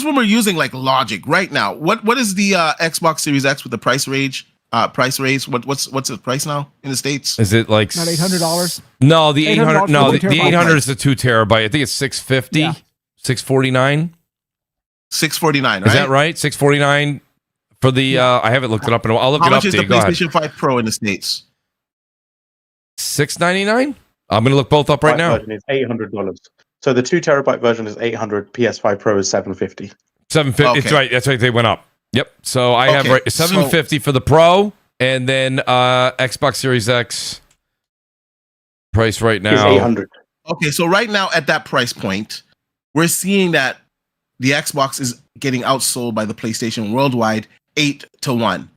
when we're using like logic right now, what is the Xbox Series X with the price raise? What's the price now in the States? Is it like not $800? No, the 800. No, the 800 is the 2 terabyte. I think it's 650, 649, 649. Right? Is that right? 649 for the. I haven't looked it up in a while. I'll look it up. How much is the Go ahead. PlayStation 5 Pro in the States? $699. I'm going to look both up right now. Version is $800. So the 2 terabyte version is $800. PS5 Pro is $750. $750. Okay. It's right. That's right. They went up. Yep. So I have right, $750 for the Pro, and then Xbox Series X price right now is $800. Okay, so right now at that price point, we're seeing that the Xbox is getting outsold by the PlayStation worldwide 8-1.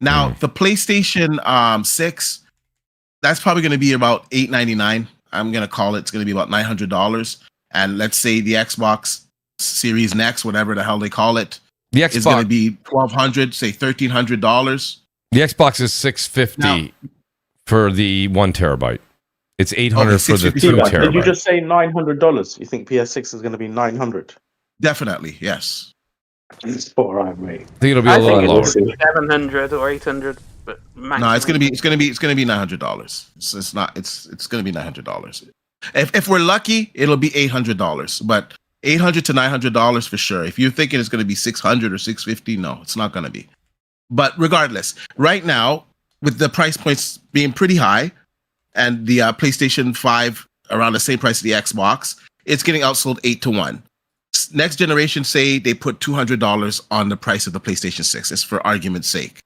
Now the PlayStation 6, that's probably going to be about $899. I'm going to call it's going to be about $900. And let's say the Xbox Series Next, whatever the hell they call it, the Xbox is going to be $1,200, say $1,300. The Xbox is $650 for the 1 terabyte. It's $800 for the 2 terabyte. Did you just say $900? You think PS6 is going to be $900? Definitely, yes. It's all right, mate. I think it'll be a little lower. 700 or 800, but maximum. No, it's gonna be $900. It's gonna be $900. If we're lucky, it'll be $800, but $800 to $900 for sure. If you're thinking it's gonna be $600 or $650, no, it's not gonna be. But regardless, right now with the price points being pretty high, and the PlayStation 5 around the same price as the Xbox, it's getting outsold 8-1. Next generation say they put $200 on the price of the PlayStation 6. It's for argument's sake.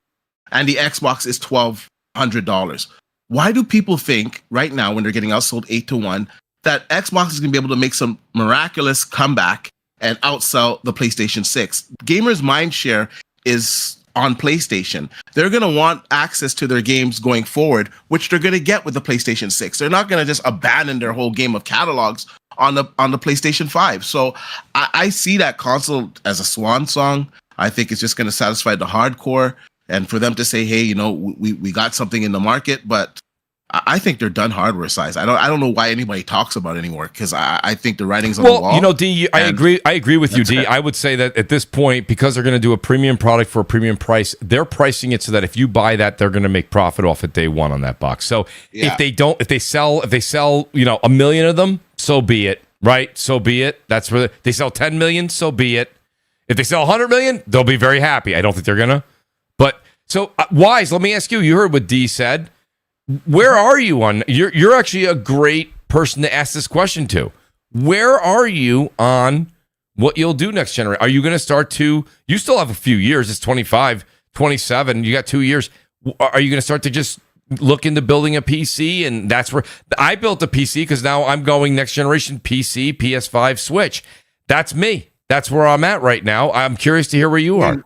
And the Xbox is $1,200. Why do people think right now, when they're getting outsold 8-1, that Xbox is going to be able to make some miraculous comeback and outsell the PlayStation 6? Gamers' mind share is on PlayStation. They're going to want access to their games going forward, which they're going to get with the PlayStation 6. They're not going to just abandon their whole game of catalogs on the PlayStation 5. So I see that console as a swan song. I think it's just going to satisfy the hardcore, and for them to say, hey, we got something in the market, but I think they're done hardware size. I don't know why anybody talks about it anymore, because I think the writing's on the wall. D, I agree with you, D. I would say that at this point, because they're going to do a premium product for a premium price, they're pricing it so that if you buy that, they're going to make profit off it day one on that box. So if they sell, 1 million of them, so be it, right? So be it. That's where they sell 10 million, so be it. If they sell 100 million, they'll be very happy. I don't think they're gonna. But so Wise, let me ask you. You heard what D said. Where are you on? You're actually a great person to ask this question to. Where are you on what you'll do next generation? Are you going to start to? You still have a few years. It's 25, 27. You got 2 years. Are you going to start to just look into building a PC? And that's where I built a PC, because now I'm going next generation PC, PS5, Switch. That's me. That's where I'm at right now. I'm curious to hear where you are.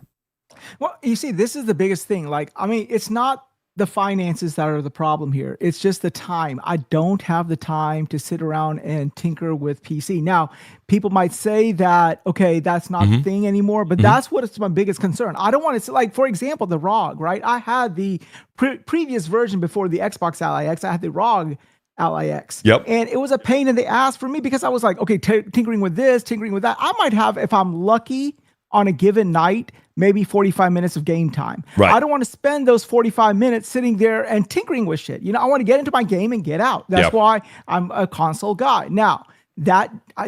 Well, you see, this is the biggest thing. It's not the finances that are the problem here. It's just the time. I don't have the time to sit around and tinker with PC. Now, people might say that, okay, that's not the thing anymore, but that's what is my biggest concern. I don't want to, like, for example, the ROG, right? I had the previous version before the Xbox Ally X. I had the ROG Ally X. Yep. And it was a pain in the ass for me, because I was like, okay, tinkering with this, tinkering with that. I might have, if I'm lucky on a given night, maybe 45 minutes of game time. Right. I don't want to spend those 45 minutes sitting there and tinkering with shit. I want to get into my game and get out. That's why I'm a console guy. Now,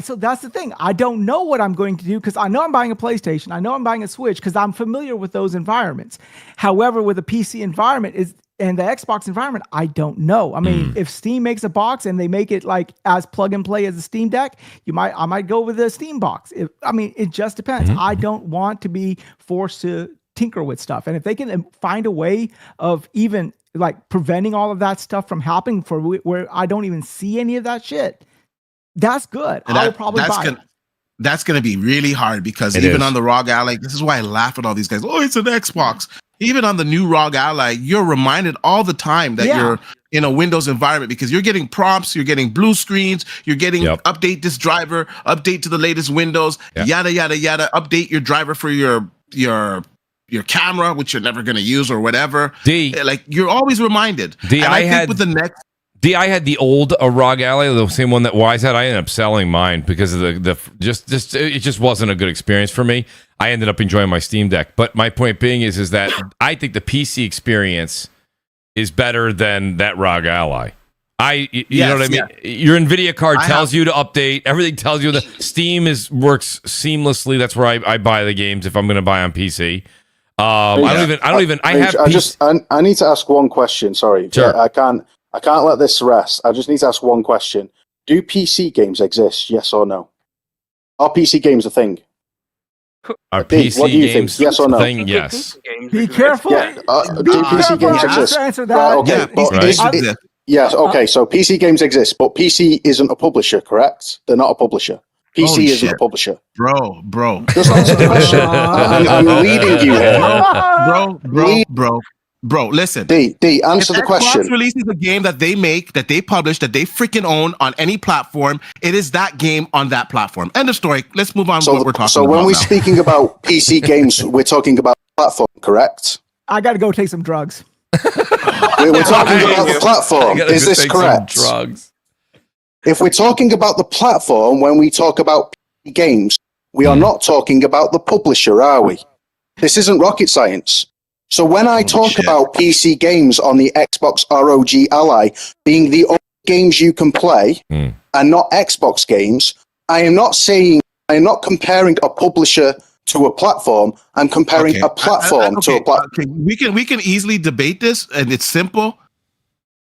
so that's the thing. I don't know what I'm going to do, because I know I'm buying a PlayStation. I know I'm buying a Switch, because I'm familiar with those environments. However, with the PC environment and the Xbox environment, I don't know. I mean, if Steam makes a box and they make it like as plug and play as the Steam Deck, I might go with the Steam box. It just depends. I don't want to be forced to tinker with stuff. And if they can find a way of even like preventing all of that stuff from happening, for where I don't even see any of that shit, that's good. I will probably buy it. That's going to be really hard, because even on the ROG Ally, this is why I laugh at all these guys. Oh, it's an Xbox. Even on the new ROG Ally, you're reminded all the time that you're in a Windows environment, because you're getting prompts, you're getting blue screens, you're getting update this driver, update to the latest Windows, yada, yada, yada, update your driver for your camera, which you're never going to use or whatever. Like, you're always reminded. I think with the next... I had the old ROG Ally, the same one that Wise had. I ended up selling mine because of it just wasn't a good experience for me. I ended up enjoying my Steam Deck. But my point being is that I think the PC experience is better than that ROG Ally. You know what I mean? Yeah. Your NVIDIA card tells you to update. Everything tells you that Steam works seamlessly. That's where I buy the games if I'm going to buy on PC. I need to ask one question. Sorry. Sure. I can't let this rest. I just need to ask one question. Do PC games exist? Yes or no? Are PC games a thing? Are PC what do you games think? Yes or no? Thing? Yes. Be careful. Yeah. Do PC games exist? Answer that. Okay. Yes. Okay. So PC games exist, but PC isn't a publisher, correct? They're not a publisher. PC isn't a publisher. Bro. Just answer the question. I'm leading you here. Bro, listen. D, answer the question. If Xbox releases a game that they make, that they publish, that they freaking own on any platform, it is that game on that platform. End of story. Let's move on to what we're talking about. So when we're speaking about PC games, we're talking about platform, correct? I got to go take some drugs. We're talking about the platform. Is this correct? Drugs. If we're talking about the platform, when we talk about PC games, we are not talking about the publisher, are we? This isn't rocket science. So when I talk about PC games on the Xbox ROG Ally being the only games you can play and not Xbox games, I am not comparing a publisher to a platform. I'm comparing a platform to a platform. We can easily debate this, and it's simple.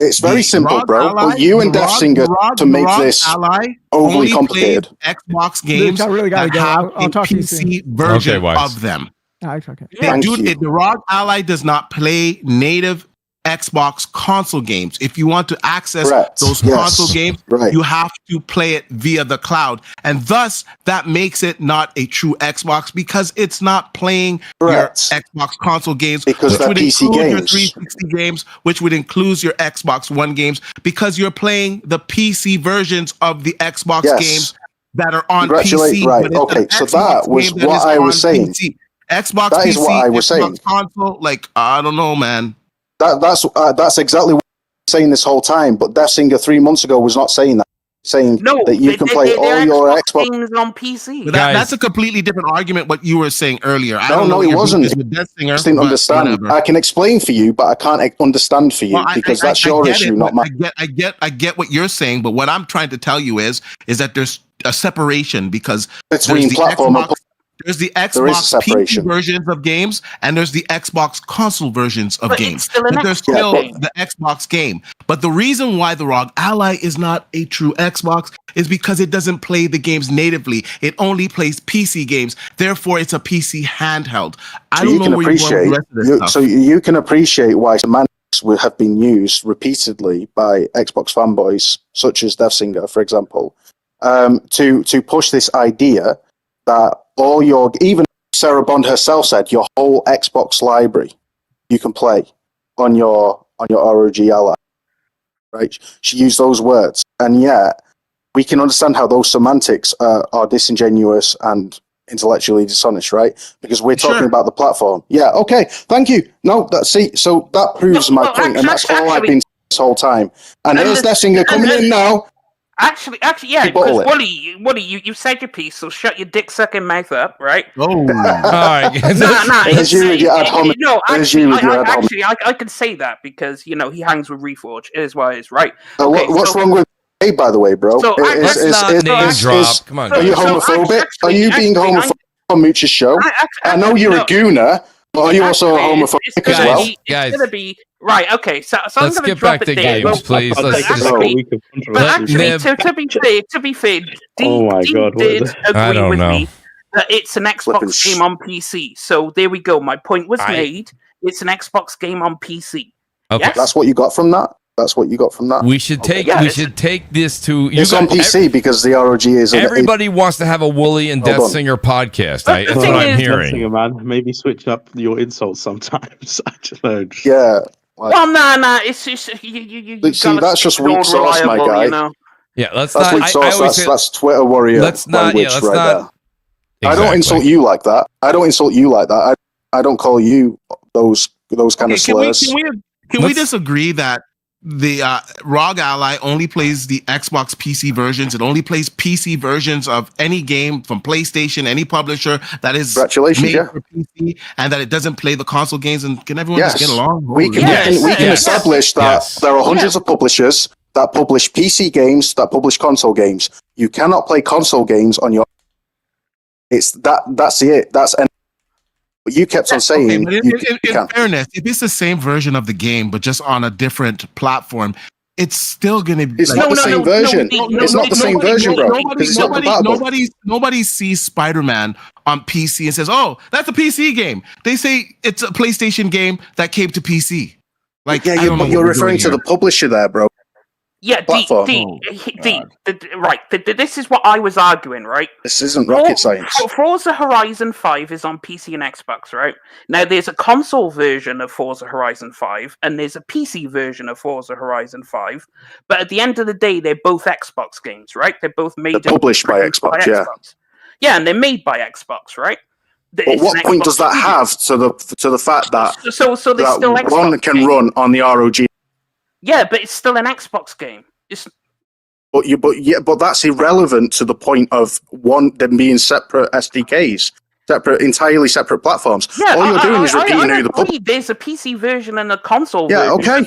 It's very The simple, ROG bro. Ally- But you and the Death ROG Singer the ROG to make the ROG this Ally overly only complicated. plays Xbox games I really gotta that go. have I'll a talk to you soon. PC version Okay, Wise. of them. Okay. Thank you. The ROG Ally does not play native Xbox console games. If you want to access Correct. those Yes. console games, Right. you have to play it via the cloud. And thus, that makes it not a true Xbox because it's not playing Correct. your Xbox console games, Because which they're would PC include your games. 360 games, which would include your Xbox One games, because you're playing the PC versions of the Xbox Yes. games that are on Congratulate- PC. right, but it's okay, an so Xbox that was game that what is I was on saying. PC. Xbox That PC, is what I was Xbox saying. console, like, I don't know, man. That's exactly what I'm saying this whole time. But Death Singer 3 months ago was not saying that. Saying No, that you can play all they're your Xbox Xbox. games on PC. But Guys. that's a completely different argument. What you were saying earlier, I No, don't know no, what it your beef wasn't. is with Death Singer, I just didn't but understand. whatever. I can explain for you, but I can't understand for you Well, because that's your get issue, it, not but mine. I get what you're saying, but what I'm trying to tell you is that there's a separation because Between there's the platform and Xbox, there's the There is a Xbox PC separation. versions of games, and there's the Xbox console versions of But games. it's still an But there's Xbox still game. the Xbox game. But the reason why the ROG Ally is not a true Xbox is because it doesn't play the games natively. It only plays PC games. Therefore, it's a PC handheld. I So don't you know can where you're going with appreciate the rest of this you, stuff. so you can appreciate why semantics have been used repeatedly by Xbox fanboys such as Death Singer, for example, to push this idea that all your, even Sarah Bond herself said, your whole Xbox library you can play on your ROG Ally. Right? She used those words, and yet we can understand how those semantics are disingenuous and intellectually dishonest, right? Because we're talking Sure. about the platform. Yeah, okay, thank you. No, so that proves No, my well, point, and that's all I've actually- been saying this whole time. And here's the- Death Singer coming in now. Actually, yeah, Keep bottle because it. Wooly, you said your piece, so shut your dick sucking mouth up, right? Oh. All right. There's you with your ad hominem. No, There's you with your ad hominem. actually, I can say that because he hangs with Reforge. It is what it is, right? What's wrong with me, by the way, bro? So Let's not name drop. Come on, Are you guys. homophobic? actually- Are you being actually, homophobic on Mooch's show? I know you're a gooner, but are you also homophobic as gonna well? be- It's gonna be right. Okay, so I'm Let's gonna get drop back it to there. games, please. But Let's just- actually, but actually, Nib. to be fair, Oh my God, what did is it? I agree don't with know. me that it's an Xbox game on PC. So there we go. My point was made. It's an Xbox game on PC. Okay. Yes? That's what you got from that? That's what you got from that? We should take Yeah, we it's- should take this to It's on PC because the ROG is... Everybody wants to have a Wooly and Hold Death on. Singer podcast. But the That's thing what I'm is- hearing. Man, maybe switch up your insults sometimes. I don't know. Yeah. Like, Well, no, it's just you See, gotta that's stick just with weak all sauce, my reliable, guy. you know? Yeah, let's that's not. weak I sauce. always say, That's Twitter warrior let's not. language Yeah, let's right not. there. I don't insult you like that. I don't insult you like that. I don't call you those kind of slurs. Can we disagree that the ROG Ally only plays the Xbox PC versions? It only plays PC versions of any game from PlayStation, any publisher that is Congratulations, made yeah. for PC, and that it doesn't play the console games. And can everyone Yes. just get along? We can Yes. establish that Yes. there are hundreds of publishers that publish PC games, that publish console games. You cannot play console games on your... It's that's it. But you kept on saying Okay, but you in can. fairness, if it's the same version of the game but just on a different platform, it's still going to be. It's not the same version. It's not the same version, bro. Because it's not compatible. Nobody sees Spider-Man on PC and says, "Oh, that's a PC game." They say it's a PlayStation game that came to PC. Like, Yeah, I don't know you're what we're referring doing to the here. publisher there, bro. Yeah, Platform. right. This is what I was arguing, right? This isn't rocket science. Forza Horizon 5 is on PC and Xbox, right? Now, there's a console version of Forza Horizon 5, and there's a PC version of Forza Horizon 5. But at the end of the day, they're both Xbox games, right? They're both made They're published by Xbox, yeah. Yeah, and they're made by Xbox, right? But what point does that have to the fact that So they're still that Xbox one can games. run on the ROG? Yeah, but it's still an Xbox game. But that's irrelevant to the point of them being separate SDKs, entirely separate platforms. Yeah, all you're doing is repeating who the agree. There's a PC version and a console Yeah, version.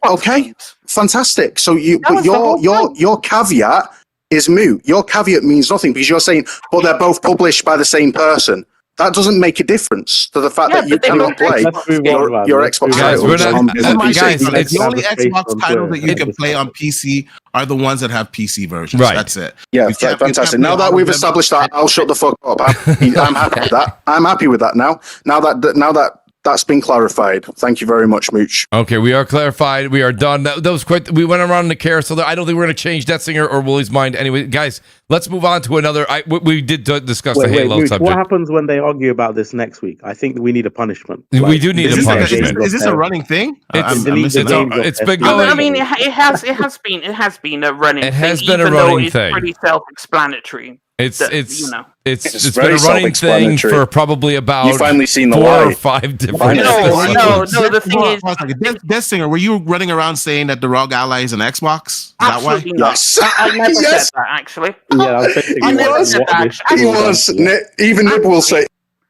okay. Fantastic. So That was the whole your caveat is moot. Your caveat means nothing because you're saying, but they're both published by the same person. that doesn't make a difference to the fact Yeah, that you but they cannot don't play Let's move your, on, man. your Let's Xbox move Guys, titles we're not- on This is my PC. guys, take on it. let's The have only a space Xbox on titles that you Twitter. can play on PC are the ones that have PC versions. Right. That's it. Yeah, You can't- you fantastic. can't Now play that all we've of them. established that, I'll shut the fuck up. I'm happy with that. I'm happy with that now. Now that that's been clarified. Thank you very much, Mooch. Okay, we are clarified. We are done. That was quite. We went around the carousel. I don't think we're going to change Death Singer or Wooly's mind. Anyway, guys, let's move on to another. We did discuss the Halo Mooch, subject. what happens when they argue about this next week? I think we need a punishment. We do need Is a this, punishment. is this a running thing? It's- I'm missing out. it's been I going. mean, it has been a running. It has thing, been a even though running it's thing. pretty self-explanatory. It's that, it's you know. it's It's it's been a very running thing self-explanatory. for probably about You've finally seen the 4 or light. 5 different. Finally. episodes. No, the thing is, Death Singer, were you running around saying that the Rogue Ally is an Xbox? Is that why? absolutely not. Yes. I never Yes. said that, actually. Yeah, I was basically I never what- said what that. this He He was. was. Even Nib will say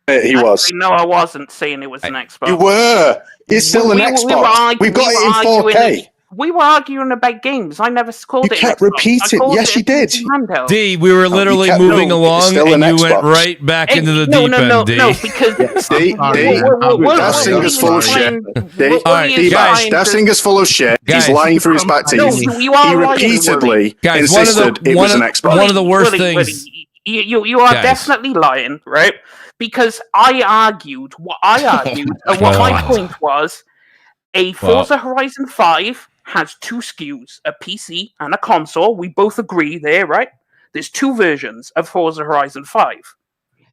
he was. Actually, no, I wasn't saying it was an Xbox. You were. It's still an Xbox. We've got it in 4K. We were arguing about games. I never called You it. kept an Xbox. I repeating- called yes, it you a did. handheld. D, we were literally can't- moving no, it's along, still and an you went Xbox. right back Hey, into the no, deep no, end. no, D. no, because D, Death Singer's full of shit. D, Alright, D, guys. Death Singer's full of shit. Guys. He's lying through his back No, teeth. you are He lying, repeatedly Guys, one of insisted the it was one an of, Xbox. one of the worst Willie, things. you are Guys. definitely lying, right? Because I argued what I argued, and what my point was: a Forza Horizon 5 has 2 SKUs, a PC and a console. We both agree there, right? There's 2 versions of Forza Horizon 5.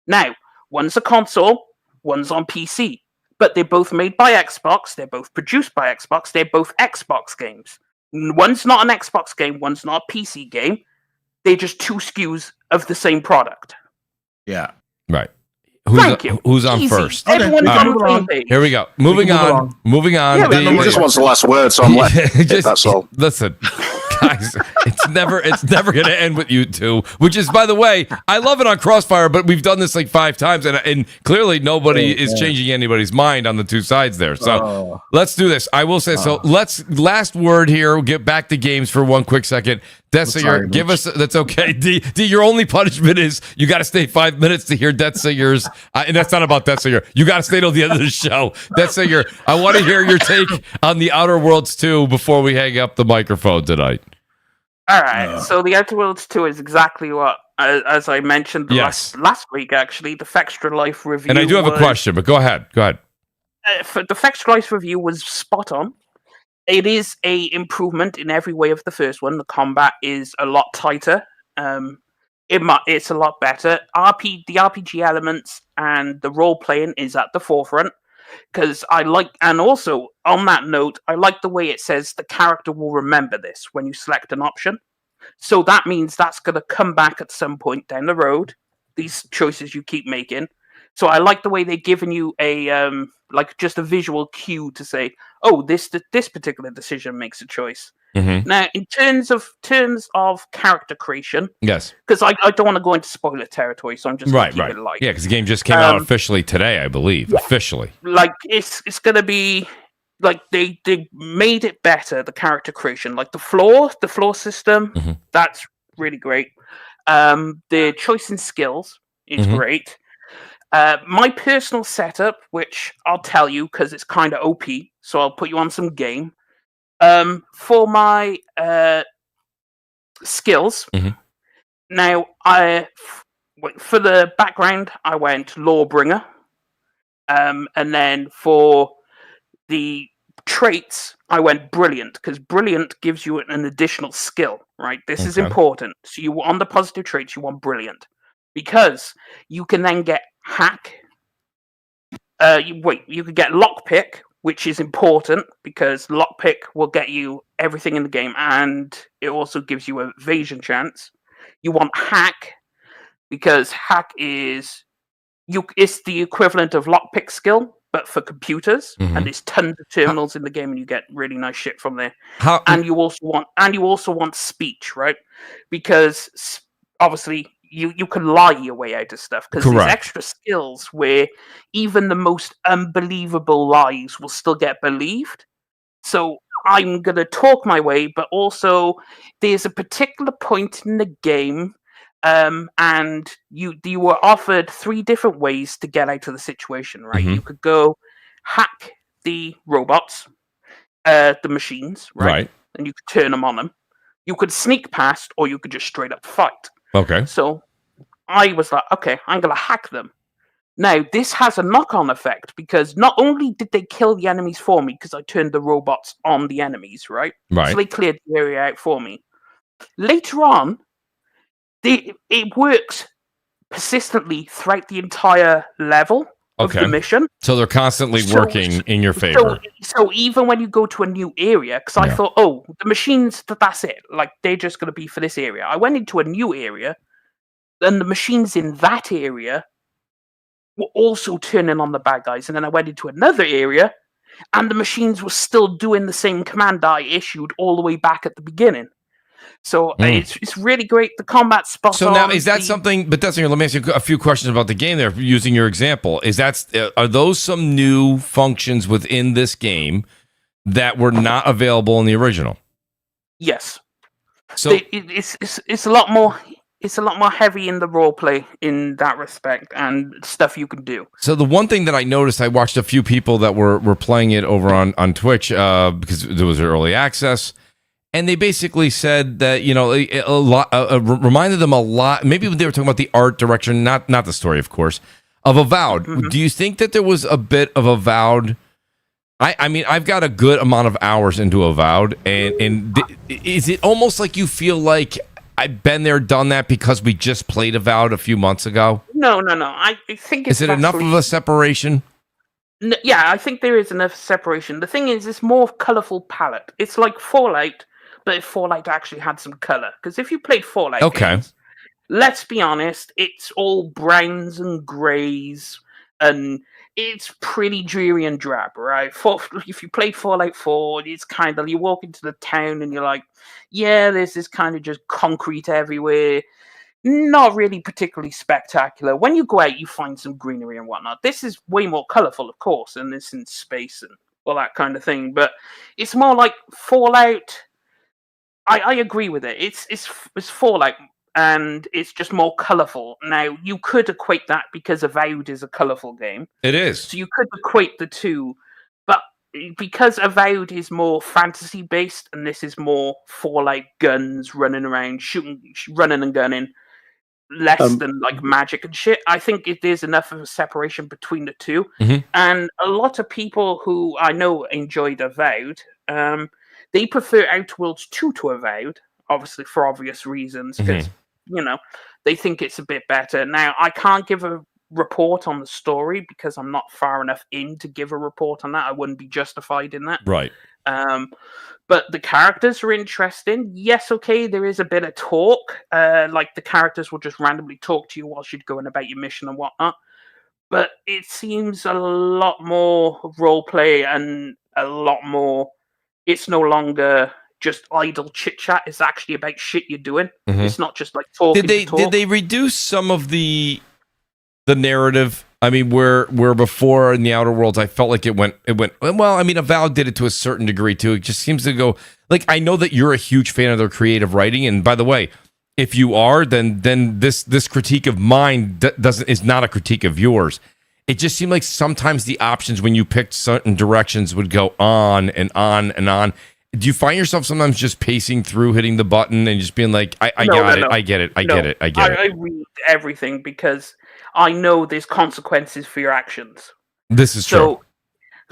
Now, one's a console, one's on PC, but they're both made by Xbox. They're both produced by Xbox. They're both Xbox games. One's not an Xbox game. One's not a PC game. They're just 2 SKUs of the same product. Yeah. Right. Thank you. Who's on Easy. first? Everyone's Okay. on the same page. Here we go. Moving on. Moving on. Yeah, D. He just wants the last word, so I'm like, that's all. Listen, guys, it's never going to end with you two. Which is, by the way, I love it on CrossFire, but we've done this like 5 times, and clearly nobody is changing anybody's mind on the 2 sides there. So let's do this. I will say so. Let's last word here. We'll get back to games for one quick second. Death Singer, give us. That's okay. D, your only punishment is you got to stay 5 minutes to hear Death Singer's, and that's not about Death Singer. You got to stay till the end of the show. Death Singer, I want to hear your take on the Outer Worlds 2 before we hang up the microphone tonight. All right. So the Outer Worlds 2 is exactly what, as I mentioned last week, actually, the Fextra Life review. And I do have a question, but go ahead. Go ahead. For the Fextra Life review was spot on. It is a improvement in every way of the first one. The combat is a lot tighter. It's a lot better. The RPG elements and the role playing is at the forefront. Because and also on that note, I like the way it says the character will remember this when you select an option. So that means that's going to come back at some point down the road. These choices you keep making. So I like the way they're giving you a just a visual cue to say, oh, this particular decision makes a choice. Mm-hmm. Now, in terms of character creation, yes, because I don't want to go into spoiler territory, so I'm just gonna keep it light. Yeah, because the game just came out officially today, I believe. Yeah. Officially, like it's gonna be like they made it better. The character creation, like the floor system, that's really great. The choice in skills is great. My personal setup, which I'll tell you because it's kind of OP, so I'll put you on some game. For my skills, now for the background, I went Lawbringer, and then for the traits, I went Brilliant because Brilliant gives you an additional skill. Right, this is important. So you on the positive traits, you want Brilliant because you can then get Hack. You could get Lockpick, which is important because Lockpick will get you everything in the game, and it also gives you an evasion chance. You want Hack because Hack is it's the equivalent of Lockpick skill, but for computers, and there's tons of terminals in the game, and you get really nice shit from there. And you also want speech, right? Because obviously you can lie your way out of stuff because there's extra skills where even the most unbelievable lies will still get believed. So I'm going to talk my way, but also there's a particular point in the game and you were offered 3 different ways to get out of the situation. Right, Mhm. you could go hack the robots, the machines, right, and you could turn them on them. You could sneak past, or you could just straight up fight. Okay. So I was like, okay, I'm gonna hack them. Now, this has a knock-on effect because not only did they kill the enemies for me because I turned the robots on the enemies, right? Right. So they cleared the area out for me. Later on, it works persistently throughout the entire level of the mission. So they're constantly working in your favor. So even when you go to a new area, because I thought, oh, the machines, that's it. Like, they're just going to be for this area. I went into a new area, and the machines in that area were also turning on the bad guys. And then I went into another area, and the machines were still doing the same command that I issued all the way back at the beginning. So it's really great. The combat's spot on. So now, is that something? But that's let me ask you a few questions about the game. There, using your example, are those some new functions within this game that were not available in the original? Yes. So it's a lot more. It's a lot more heavy in the role play in that respect and stuff you can do. So the one thing that I noticed, I watched a few people that were playing it over on Twitch because there was early access. And they basically said that, a lot reminded them a lot. Maybe they were talking about the art direction, not the story, of course, of Avowed. Mm-hmm. Do you think that there was a bit of Avowed? I mean, I've got a good amount of hours into Avowed, and is it almost like you feel like I've been there, done that because we just played Avowed a few months ago? No. I think it's is it enough of a separation? Yeah, I think there is enough separation. The thing is, it's more colorful palette. It's like Fallout. But if Fallout actually had some color, because if you played Fallout games, let's be honest, it's all browns and grays, and it's pretty dreary and drab, right? If you played Fallout 4, it's kind of, you walk into the town and you're like, yeah, there's this kind of just concrete everywhere, not really particularly spectacular. When you go out, you find some greenery and whatnot. This is way more colorful, of course, and it's in space and all that kind of thing, but it's more like Fallout. I agree with it. It's Fallout, and it's just more colorful. Now, you could equate that because Avowed is a colorful game. It is. So you could equate the two, but because Avowed is more fantasy based, and this is more Fallout guns running around, running and gunning, less than like magic and shit. I think there's enough of a separation between the two, and a lot of people who I know enjoyed Avowed. They prefer Outer Worlds 2 to Avowed, obviously for obvious reasons, because, they think it's a bit better. Now, I can't give a report on the story because I'm not far enough in to give a report on that. I wouldn't be justified in that. Right. But the characters are interesting. Yes, okay, there is a bit of talk. Like, the characters will just randomly talk to you whilst you're going about your mission and whatnot. But it seems a lot more roleplay and a lot more... It's no longer just idle chit chat. It's actually about shit you're doing. It's not just like talking. Did they reduce some of the narrative? I mean, where before in the Outer Worlds, I felt like it went. Well, I mean, Avowed did it to a certain degree too. It just seems to go like, I know that you're a huge fan of their creative writing, and by the way, if you are, then this critique of mine is not a critique of yours. It just seemed like sometimes the options when you picked certain directions would go on and on and on. Do you find yourself sometimes just pacing through, hitting the button, and just being like, I get it. I read everything because I know there's consequences for your actions. This is true.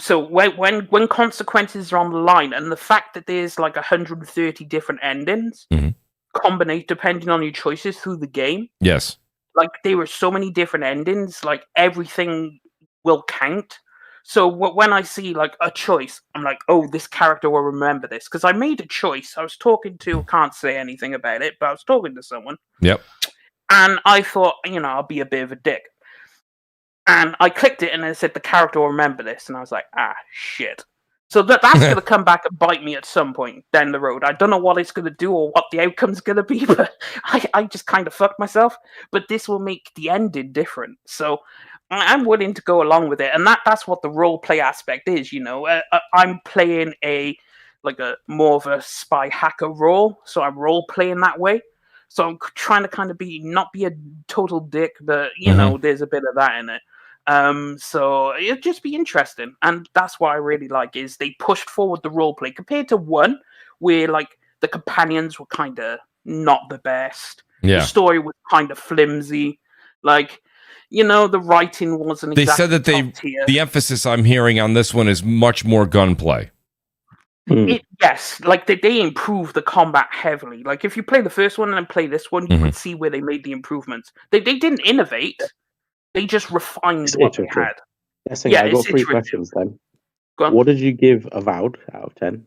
So when consequences are on the line, and the fact that there's like 130 different endings, combinate depending on your choices through the game. Yes. Like, there were so many different endings, like, everything will count. So when I see, like, a choice, I'm like, oh, this character will remember this. Because I made a choice. I was talking to, can't say anything about it, but I was talking to someone. Yep. And I thought, I'll be a bit of a dick. And I clicked it, and it said, the character will remember this. And I was like, shit. So that's going to come back and bite me at some point down the road. I don't know what it's going to do or what the outcome's going to be, but I just kind of fucked myself. But this will make the ending different. So I'm willing to go along with it. And that's what the role play aspect is, I'm playing a more of a spy hacker role. So I'm role playing that way. So I'm trying to kind of not be a total dick, but you know, there's a bit of that in it. So it'll just be interesting, and that's what I really like is they pushed forward the role play compared to 1, where like the companions were kind of not the best. Yeah. The story was kind of flimsy, like. You know, the writing wasn't They exactly said that top tier. the emphasis I'm hearing on this one is much more gunplay. Yes, like they improved the combat heavily. Like if you play the first one and then play this one, you can see where they made the improvements. They didn't innovate; they just refined what they had. I got 3 questions then. Go on. What did you give Avowed out of 10?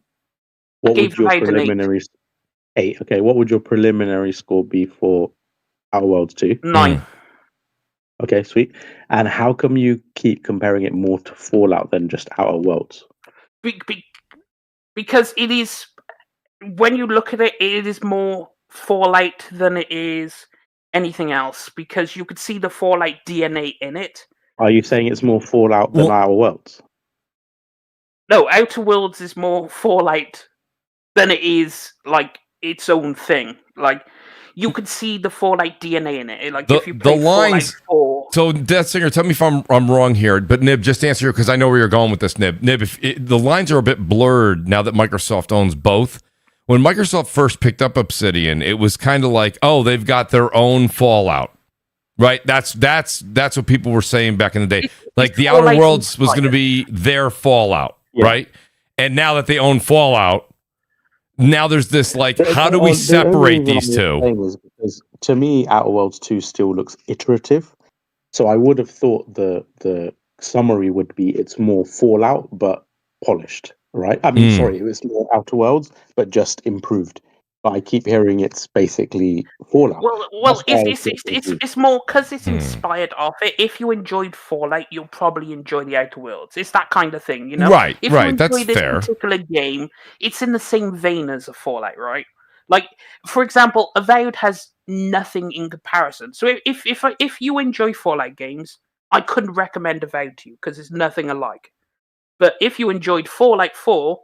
What would your preliminary 8? Okay, what would your preliminary score be for Outer Worlds 2? 9. Okay, sweet. And how come you keep comparing it more to Fallout than just Outer Worlds? Because it is, when you look at it, it is more Fallout than it is anything else. Because you could see the Fallout DNA in it. Are you saying it's more Fallout than Outer Worlds? No, Outer Worlds is more Fallout than it is like its own thing. Like. You could see the Fallout DNA in it. Like if you play the lines. Fallout 4. So, Death Singer, tell me if I'm wrong here, but Nib, just answer because I know where you're going with this, Nib. Nib, the lines are a bit blurred now that Microsoft owns both. When Microsoft first picked up Obsidian, it was kind of like, oh, they've got their own Fallout, right? That's what people were saying back in the day. Like the Outer Worlds was going to be their Fallout, right? And now that they own Fallout. Now there's this like, how do we separate these two? Is because to me, Outer Worlds 2 still looks iterative. So I would have thought the summary would be it's more Fallout but polished, right? I mean, sorry, it was more Outer Worlds but just improved. But I keep hearing it's basically Fallout. Well, it's more because it's inspired off it. If you enjoyed Fallout, you'll probably enjoy the Outer Worlds. It's that kind of thing, you know? Right, if right. You That's enjoy this fair. Particular game, it's in the same vein as a Fallout, right? Like, for example, Avowed has nothing in comparison. So if you enjoy Fallout games, I couldn't recommend Avowed to you because it's nothing alike. But if you enjoyed Fallout 4.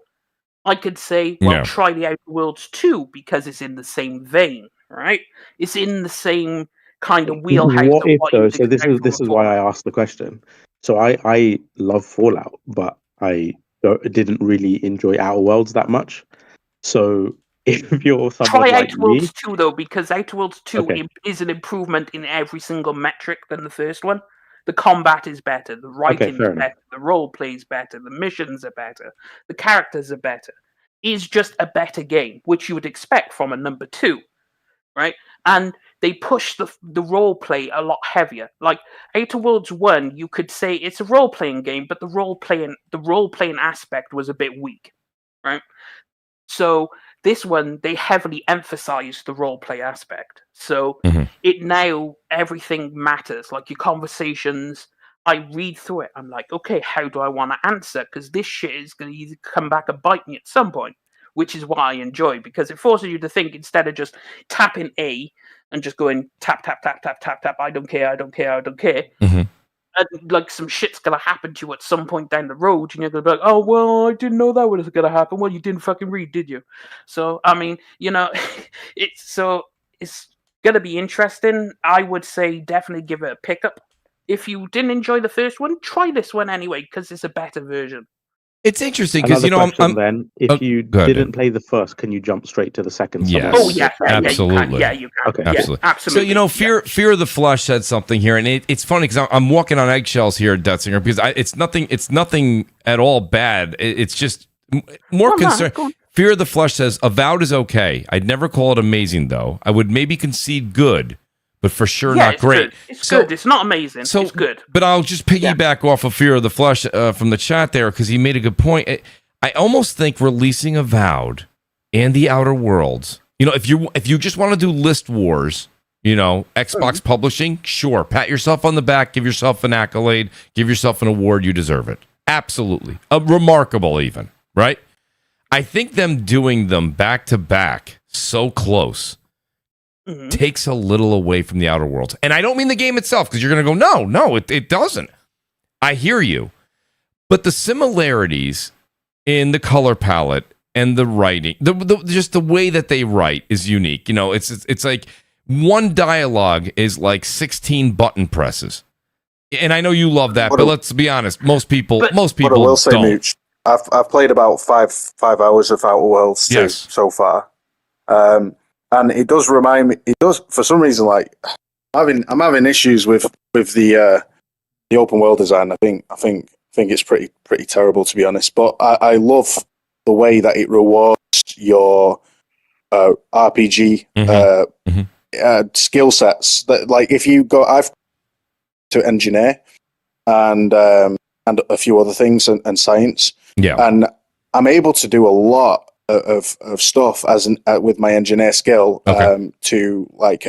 I could say, well, try the Outer Worlds 2 because it's in the same vein, right? It's in the same kind of wheelhouse. What if though? So this is why I asked the question. So I love Fallout, but I didn't really enjoy Outer Worlds that much. So if you're someone try like Outer Worlds me, 2 though, because Outer Worlds 2 is an improvement in every single metric than the first one. The combat is better, the writing is better, the role play is better, the missions are better, the characters are better. It's just a better game, which you would expect from a number 2, right? And they push the role play a lot heavier. Like Outer Worlds 1, you could say it's a role playing game, but the role playing aspect was a bit weak, right? So this one, they heavily emphasized the role play aspect. So it now, everything matters. Like your conversations, I read through it. I'm like, okay, how do I want to answer? Because this shit is going to come back and bite me at some point, which is what I enjoy because it forces you to think instead of just tapping A and just going tap, tap, tap, tap, tap, tap. I don't care, I don't care, I don't care. And like some shit's gonna happen to you at some point down the road, and you're gonna be like, "Oh well, I didn't know that was gonna happen." Well, you didn't fucking read, did you? So I mean, you know, it's gonna be interesting. I would say definitely give it a pickup. If you didn't enjoy the first one, try this one anyway because it's a better version. It's interesting because you know, then if you didn't play the first, can you jump straight to the second? Yes. Oh yeah, absolutely. Yeah, you can. Okay, absolutely. Yeah, absolutely. So you know, fear of the flesh said something here, and it's funny because I'm walking on eggshells here, Detzinger, because it's nothing at all bad. It's just more concern. Fear of the Flesh says Avowed is okay. I'd never call it amazing though. I would maybe concede good. But for sure, not great. Good. It's good. It's not amazing. It's good. But I'll just piggyback off of Fear of the Flesh from the chat there because he made a good point. I almost think releasing Avowed and the Outer Worlds, you know, if you just want to do list wars, you know, Xbox publishing, sure, pat yourself on the back, give yourself an accolade, give yourself an award, you deserve it. Absolutely. Remarkable even, right? I think them doing them back to back so close takes a little away from the Outer Worlds. And I don't mean the game itself, because you're going to go, no, it doesn't. I hear you. But the similarities in the color palette and the writing, just the way that they write is unique. You know, it's like one dialogue is like 16 button presses. And I know you love that, but let's be honest. Most people But I will say, don't. Mooch, I've played about five hours of Outer Worlds 2 so far, and it does remind me. It does, for some reason, like I'm having issues with the open world design. I think it's pretty terrible, to be honest. But I love the way that it rewards your RPG skill sets. That, like, if you go, I've to engineer and a few other things and science. Yeah, and I'm able to do a lot of stuff with my engineer skill to like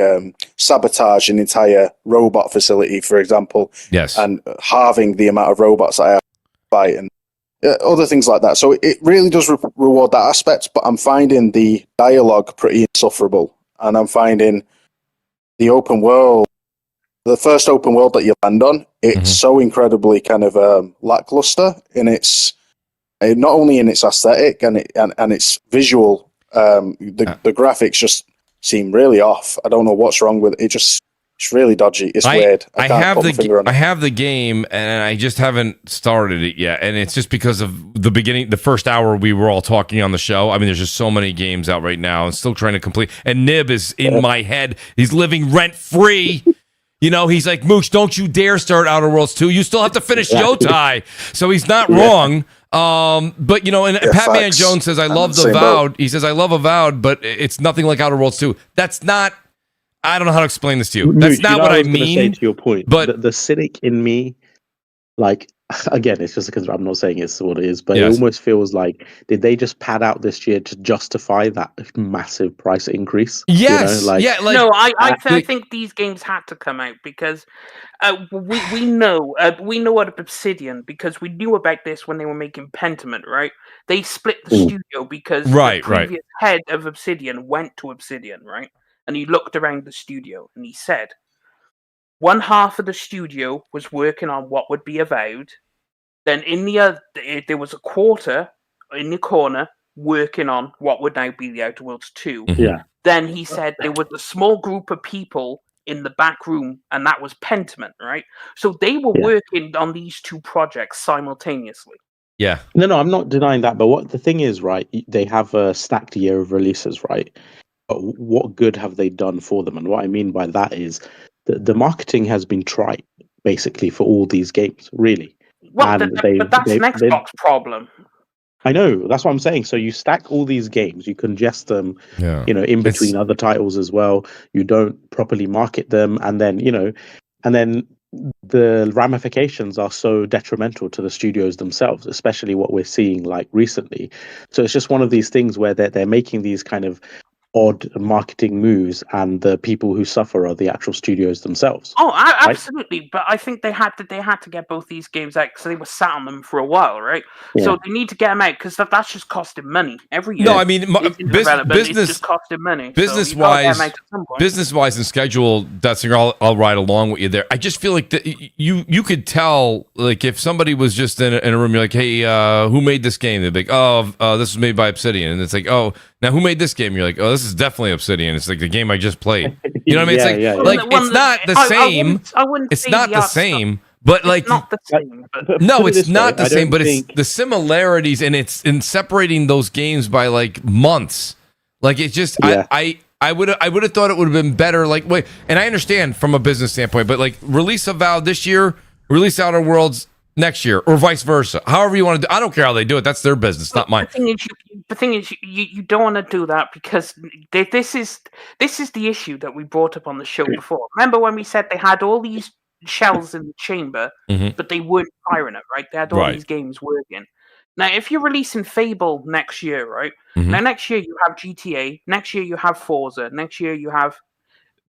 sabotage an entire robot facility, for example. Yes, and halving the amount of robots I have to fight and other things like that. So it really does reward that aspect. But I'm finding the dialogue pretty insufferable, and I'm finding the open world. The first open world that you land on, it's so incredibly kind of lackluster in its not only in its aesthetic and its visual. The graphics just seem really off. I don't know what's wrong with it. It's really dodgy. It's weird. I have the game, and I just haven't started it yet. And it's just because of the first hour we were all talking on the show. I mean, there's just so many games out right now. I'm still trying to complete. And Nib is in my head. He's living rent free. You know, he's like, Mooch, don't you dare start Outer Worlds 2. You still have to finish Yotai. So he's not wrong. But, you know, and Patman Jones says, I love the Avowed. He says, I love Avowed, but it's nothing like Outer Worlds 2. That's not, I don't know how to explain this to you. That's Mooch, not what I mean. Say to your point, but the cynic in me, like, again, it's just because I'm not saying it's what it is, but it almost feels like, did they just pad out this year to justify that massive price increase? Yes. You know, no, I think these games had to come out because we know what Obsidian, because we knew about this when they were making Pentiment, right? They split the studio because the previous head of Obsidian went to Obsidian, right? And he looked around the studio and he said, one half of the studio was working on what would be Avowed. Then in the other, there was a quarter in the corner working on what would now be the Outer Worlds 2. Yeah. Then he said there was a small group of people in the back room, and that was Pentiment, right? So they were working on these two projects simultaneously. Yeah. No, I'm not denying that. But what the thing is, right? They have a stacked year of releases, right? But what good have they done for them? And what I mean by that is the marketing has been trite, basically, for all these games, really. Well, but that's an Xbox problem. I know, that's what I'm saying. So you stack all these games, you congest them, you know, in between other titles as well. You don't properly market them, and then the ramifications are so detrimental to the studios themselves, especially what we're seeing like recently. So it's just one of these things where they're making these kind of odd marketing moves, and the people who suffer are the actual studios themselves. Oh, absolutely. But I think they had to get both these games out because they were sat on them for a while, right? Yeah. So they need to get them out because that's just costing money every year. No, I mean, business, it's just costing money. Business wise and schedule, Dutzinger, I'll ride along with you there. I just feel like you could tell, like, if somebody was just in a room, you're like, hey, who made this game? They'd be like, oh, this was made by Obsidian, and it's like, oh, now who made this game? You're like, oh, this is definitely Obsidian. It's like the game I just played. You know what I mean? It's not the same. I wouldn't it's say not the same. But like, not the same. But no, it's not the same. But it's the similarities, and it's in separating those games by like months. Like, it's just I would have thought it would have been better. Like, wait, and I understand from a business standpoint, but like, release Avowed this year, release Outer Worlds next year, or vice versa. However you want to do. I don't care how they do it. That's their business, not mine. The thing is, you don't want to do that because this is the issue that we brought up on the show before. Remember when we said they had all these shells in the chamber, but they weren't firing it, right? They had all these games working. Now, if you're releasing Fable next year, right? Now, next year you have GTA. Next year you have Forza. Next year you have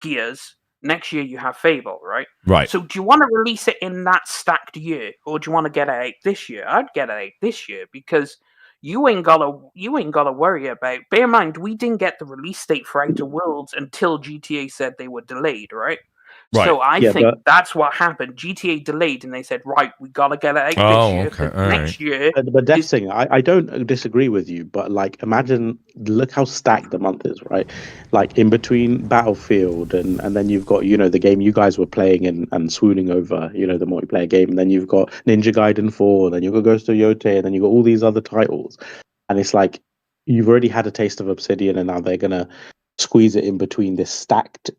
Gears. Next year you have Fable, right? Right. So do you want to release it in that stacked year, or do you want to get it out this year? I'd get it out this year because you ain't gotta worry about. Bear in mind, we didn't get the release date for Outer Worlds until GTA said they were delayed, right? Right. So I Yeah, think but- that's what happened. GTA delayed, and they said, right, we got to get it out Oh, this year. okay. 'cause All next year, But Death Singer, I don't disagree with you, but like imagine, look how stacked the month is, right? Like in between Battlefield and then you've got, the game you guys were playing and swooning over, the multiplayer game, and then you've got Ninja Gaiden 4, then you've got Ghost of Yotei, and then you've got all these other titles. And it's like you've already had a taste of Obsidian, and now they're gonna squeeze it in between this stacked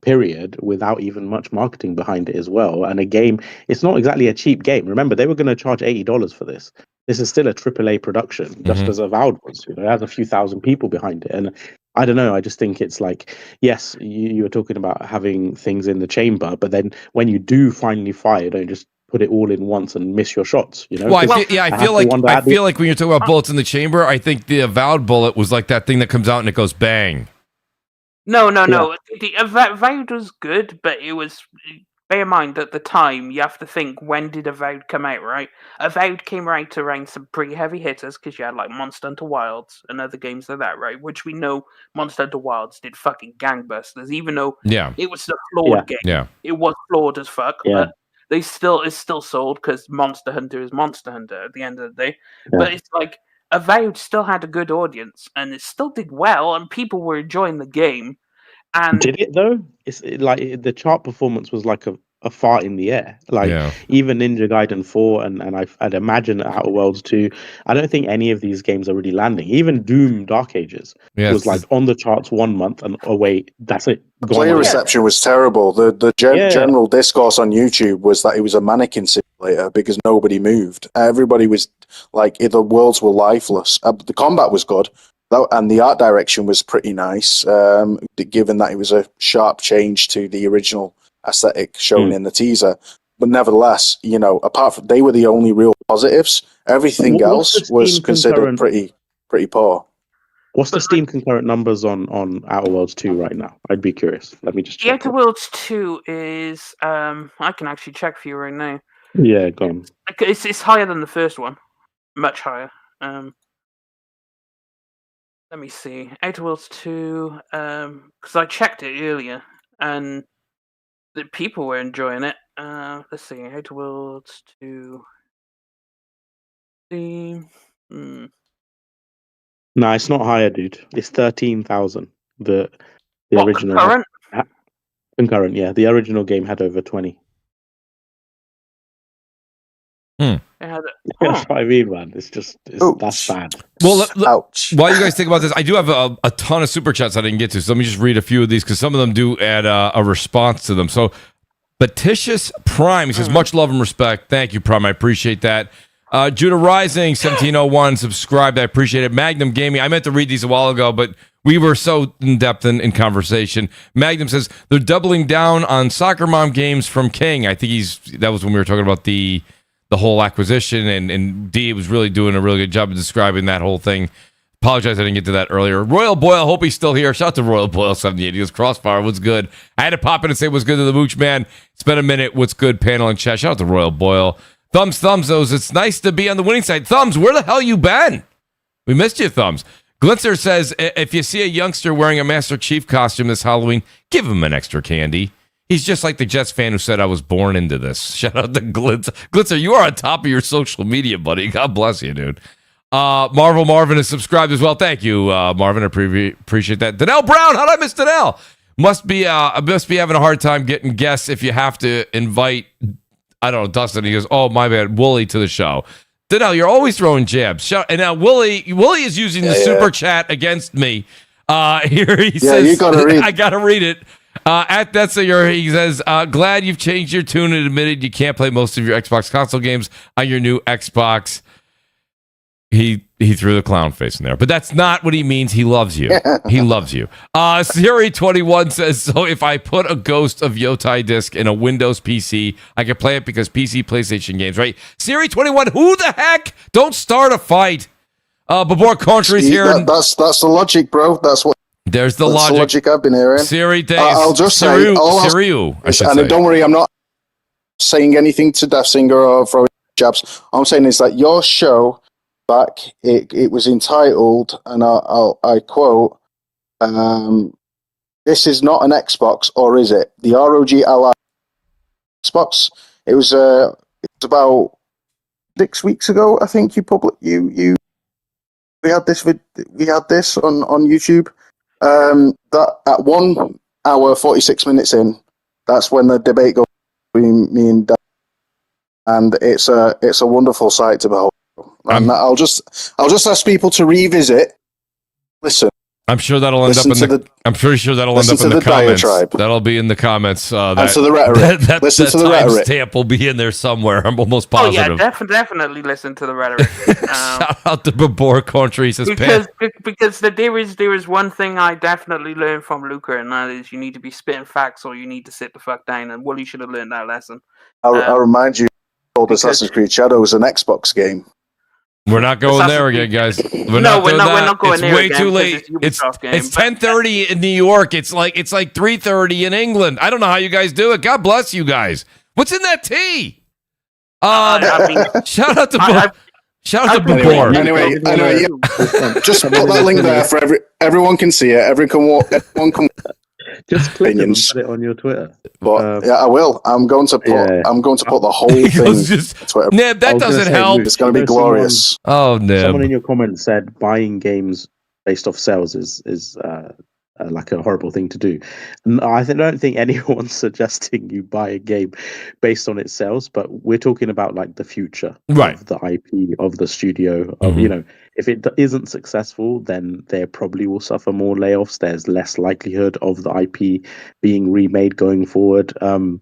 period without even much marketing behind it as well. And a game, it's not exactly a cheap game. Remember, they were going to charge $80 for this. This is still a AAA production, just as Avowed was. It has a few thousand people behind it. And I don't know, I just think it's like, yes, you were talking about having things in the chamber, but then when you do finally fire, don't just put it all in once and miss your shots. Well, I feel like when you're talking about bullets in the chamber, I think the Avowed bullet was like that thing that comes out and it goes bang. No. The Avowed was good, but it was. Bear in mind, at the time, you have to think, when did Avowed come out, right? Avowed came out around some pretty heavy hitters, because you had, like, Monster Hunter Wilds and other games like that, right? Which we know Monster Hunter Wilds did fucking gangbusters, even though it was a flawed game. Yeah. It was flawed as fuck, but it's still sold, because Monster Hunter is Monster Hunter at the end of the day. Yeah. But it's like, Avowed still had a good audience, and it still did well, and people were enjoying the game. And did it though? It's like the chart performance was like a fart in the air. Like even Ninja Gaiden 4 and I'd imagine Outer Worlds 2. I don't think any of these games are really landing. Even Doom Dark Ages was like on the charts 1 month and wait, that's it. Player reception was terrible. The general discourse on YouTube was that it was a mannequin simulator because nobody moved. Everybody was like, the worlds were lifeless. The combat was good. And the art direction was pretty nice, given that it was a sharp change to the original aesthetic shown in the teaser. But nevertheless, apart from they were the only real positives. Everything else was considered pretty poor. What's the Steam concurrent numbers on Outer Worlds 2 right now? I'd be curious. Let me just check. Outer Worlds 2 is I can actually check for you right now. Yeah, go on. It's higher than the first one, much higher. Let me see. Outer Worlds 2, because I checked it earlier, and the people were enjoying it. Let's see. Outer Worlds 2. Steam. No, it's not higher, dude. It's 13,000. The original. Concurrent? Concurrent, yeah. The original game had over 20. That's what I mean, man. That's bad. Well, while you guys think about this, I do have a ton of super chats I didn't get to, so let me just read a few of these because some of them do add a response to them. So, Batitious Prime, he says, much love and respect. Thank you, Prime. I appreciate that. Judah Rising, 1701, subscribed. I appreciate it. Magnum Gaming, I meant to read these a while ago, but we were so in depth in conversation. Magnum says, they're doubling down on Soccer Mom games from King. I think that was when we were talking about the whole acquisition, and D was really doing a really good job of describing that whole thing. Apologize I didn't get to that earlier. Royal Boyle, hope he's still here. Shout out to Royal Boyle 78. He goes, CrossFire, what's good? I had to pop in and say what's good to the Mooch man. It's been a minute. What's good, panel and chat? Shout out to Royal Boyle. Thumbs, those. It's nice to be on the winning side. Thumbs, where the hell you been? We missed you, Thumbs. Glitzer says, if you see a youngster wearing a Master Chief costume this Halloween, give him an extra candy. He's just like the Jets fan who said I was born into this. Shout out to Glitzer. Glitzer, you are on top of your social media, buddy. God bless you, dude. Marvel Marvin is subscribed as well. Thank you, Marvin. I appreciate that. Danelle Brown, how did I miss Danelle? Must be having a hard time getting guests if you have to invite, I don't know, Dustin. He goes, oh, my bad, Wooly to the show. Danelle, you're always throwing jabs. And now Wooly is using the super chat against me. Here he says, you gotta read. I got to read it. At that he says, glad you've changed your tune and admitted you can't play most of your Xbox console games on your new Xbox. He threw the clown face in there, but that's not what he means. He loves you. He loves you. Siri21 says, so if I put a Ghost of Yotei disc in a Windows PC, I can play it because PC, PlayStation games, right? Siri21, who the heck? Don't start a fight. Babor Country's here. That's the logic, bro. There's the logic I've been hearing. Siri, I'll just say, and don't worry, I'm not saying anything to Death Singer or throwing jabs. I'm saying is that your show back, it was entitled, and I quote, this is not an Xbox, or is it? The ROG Ally Xbox. It was about 6 weeks ago, I think. We had this on YouTube. That at 1 hour 46 minutes in, that's when the debate goes between me and Dan, and it's a wonderful sight to behold. And I'll just ask people to revisit, listen. I'm sure that'll end up in the. I'm pretty sure that'll end up in the comments. Diatribe. That'll be in the comments. And to the rhetoric. Listen to the rhetoric. Timestamp will be in there somewhere. I'm almost positive. Oh yeah, definitely listen to the rhetoric. Shout out to Babor Country. Says because there is one thing I definitely learned from Luca, and that is you need to be spitting facts or you need to sit the fuck down. And Wooly should have learned that lesson. I'll remind you, Assassin's Creed Shadows, an Xbox game. We're not going there again, guys. We're not going there. It's way too late. It's 10:30 in New York. It's like 3:30 in England. I don't know how you guys do it. God bless you guys. What's in that tea? Shout out to Babor. Anyway, just put that link there for everyone can see it. Everyone can. Just click it and put it on your Twitter. But yeah, I will. I'm going to put the whole thing. Twitter. Neb, that doesn't help. It's going to be glorious. Neb. Someone in your comments said buying games based off sales is like a horrible thing to do. I don't think anyone's suggesting you buy a game based on its sales, but we're talking about like the future of the IP of the studio. If it isn't successful, then they probably will suffer more layoffs. There's less likelihood of the IP being remade going forward. And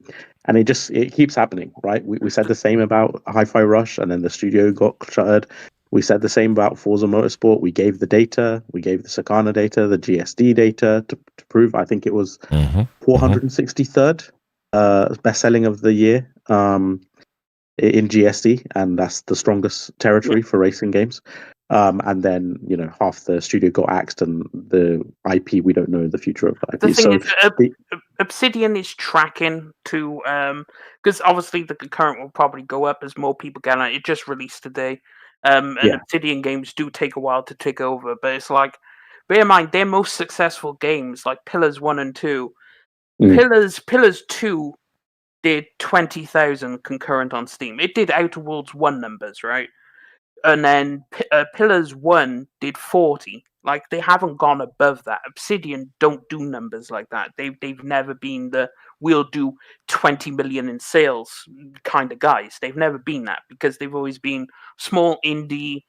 it keeps happening, right? We said the same about Hi-Fi Rush, and then the studio got shuttered. We said the same about Forza Motorsport. We gave the data. We gave the Sakana data, the GSD data to prove. I think it was 463rd best selling of the year in GSD, and that's the strongest territory for racing games. And then half the studio got axed, and the IP, we don't know the future of the IP. The thing is, Obsidian is tracking to because obviously the concurrent will probably go up as more people get on it. It just released today. Obsidian games do take a while to tick over, but it's like, bear in mind, their most successful games, like Pillars 1 and 2, Pillars 2 did 20,000 concurrent on Steam. It did Outer Worlds 1 numbers, right? And then Pillars 1 did 40. Like, they haven't gone above that. Obsidian don't do numbers like that. They've never been the we'll do 20 million in sales kind of guys. They've never been that, because they've always been small indie.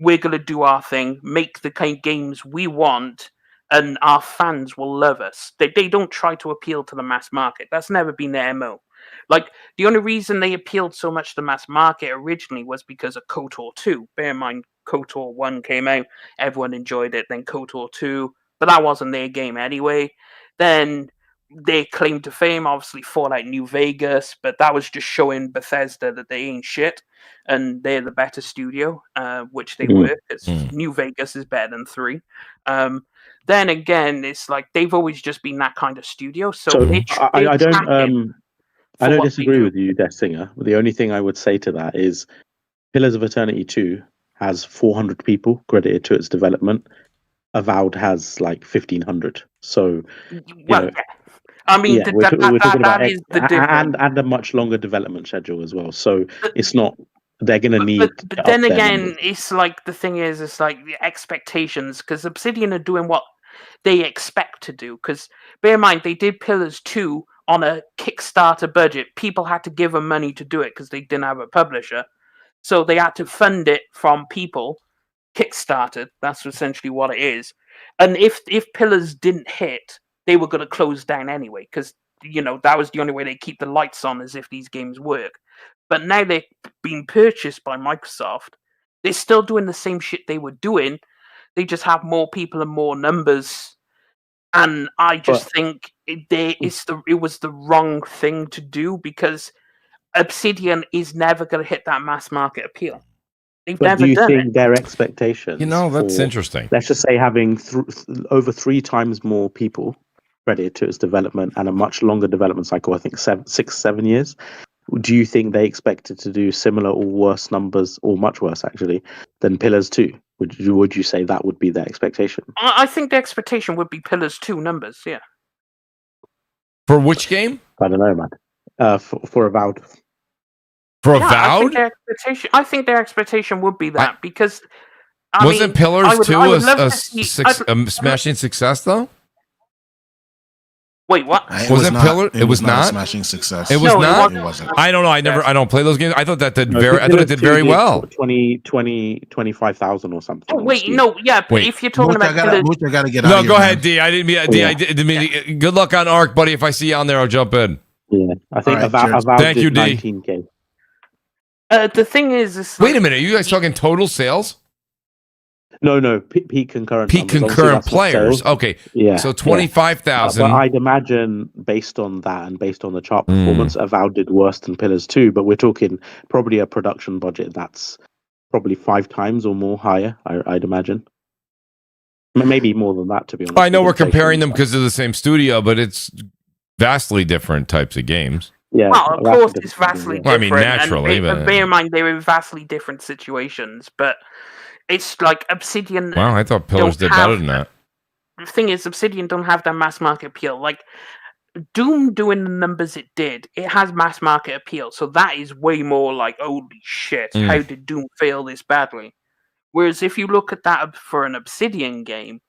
We're going to do our thing, make the kind of games we want, and our fans will love us. They don't try to appeal to the mass market. That's never been their MO. Like, the only reason they appealed so much to the mass market originally was because of KOTOR 2. Bear in mind, KOTOR 1 came out, everyone enjoyed it, then KOTOR 2, but that wasn't their game anyway. Then they claimed to fame, obviously, Fallout New Vegas, but that was just showing Bethesda that they ain't shit, and they're the better studio, which they were, because New Vegas is better than 3. Then again, it's like, they've always just been that kind of studio, so I don't disagree with you, Death Singer. The only thing I would say to that is Pillars of Eternity 2 has 400 people credited to its development. Avowed has like 1,500. So, I mean, we're talking about is the difference. And a much longer development schedule as well. So it's not, they're going to need. But then again, it's like, the thing is, it's like the expectations, because Obsidian are doing what they expect to do. Because bear in mind, they did Pillars 2 on a Kickstarter budget. People had to give them money to do it because they didn't have a publisher. So they had to fund it from people. Kickstarter, that's essentially what it is. And if Pillars didn't hit, they were going to close down anyway, because that was the only way they keep the lights on, as if these games work. But now they've been purchased by Microsoft. They're still doing the same shit they were doing. They just have more people and more numbers. And I just think it was the wrong thing to do, because Obsidian is never going to hit that mass market appeal. But do you think their expectations? That's interesting. Let's just say having over 3 times more people credited to its development and a much longer development cycle, I think 6-7 years. Do you think they expected to do similar or worse numbers, or much worse actually, than Pillars 2? Would you say that would be their expectation? I think the expectation would be Pillars 2 numbers, yeah. For which game? I don't know, man. For Avowed. For Yeah, Avowed? I think their expectation would be that because Wasn't Pillars I would 2 love a to see. smashing success though? Wait, what? Wasn't Pillar? It was not a not smashing success. It was No, not. It wasn't. I don't know. I don't play those games. I thought that did No, I thought it did very well. 25,000 or something. Oh on wait, Steam. no, yeah. Wait. If you're talking about Pillars, Mooch, I gotta get out No, of go here, ahead, man. D. I didn't mean. I didn't mean. Good luck on Arc, buddy. If I see you on there, I'll jump in. Yeah, I think All right, cheers. Avowed Thank you, did D. 19K. the thing is Wait a minute. Are you guys talking total sales? No, peak concurrent. Peak numbers. Obviously, concurrent that's not players. sales. Okay. Yeah. So 25,000. But I'd imagine, based on that and based on the chart performance, Avowed did worse than Pillars 2. But we're talking probably a production budget that's probably 5 times or more higher. I'd imagine. Maybe more than that, to be honest. I know with we're inflation comparing and them stuff. because they're the same studio, but it's vastly different types of games. Yeah, well, of that's course, different it's vastly thing, Well, I different. mean, naturally, and but- bear in mind they're in vastly different situations. But it's like Obsidian. Wow, I thought Pillars did don't have- better than that. The thing is, Obsidian don't have that mass market appeal. Like Doom doing the numbers it did, it has mass market appeal. So that is way more like, holy shit, how did Doom fail this badly? Whereas if you look at that for an Obsidian game,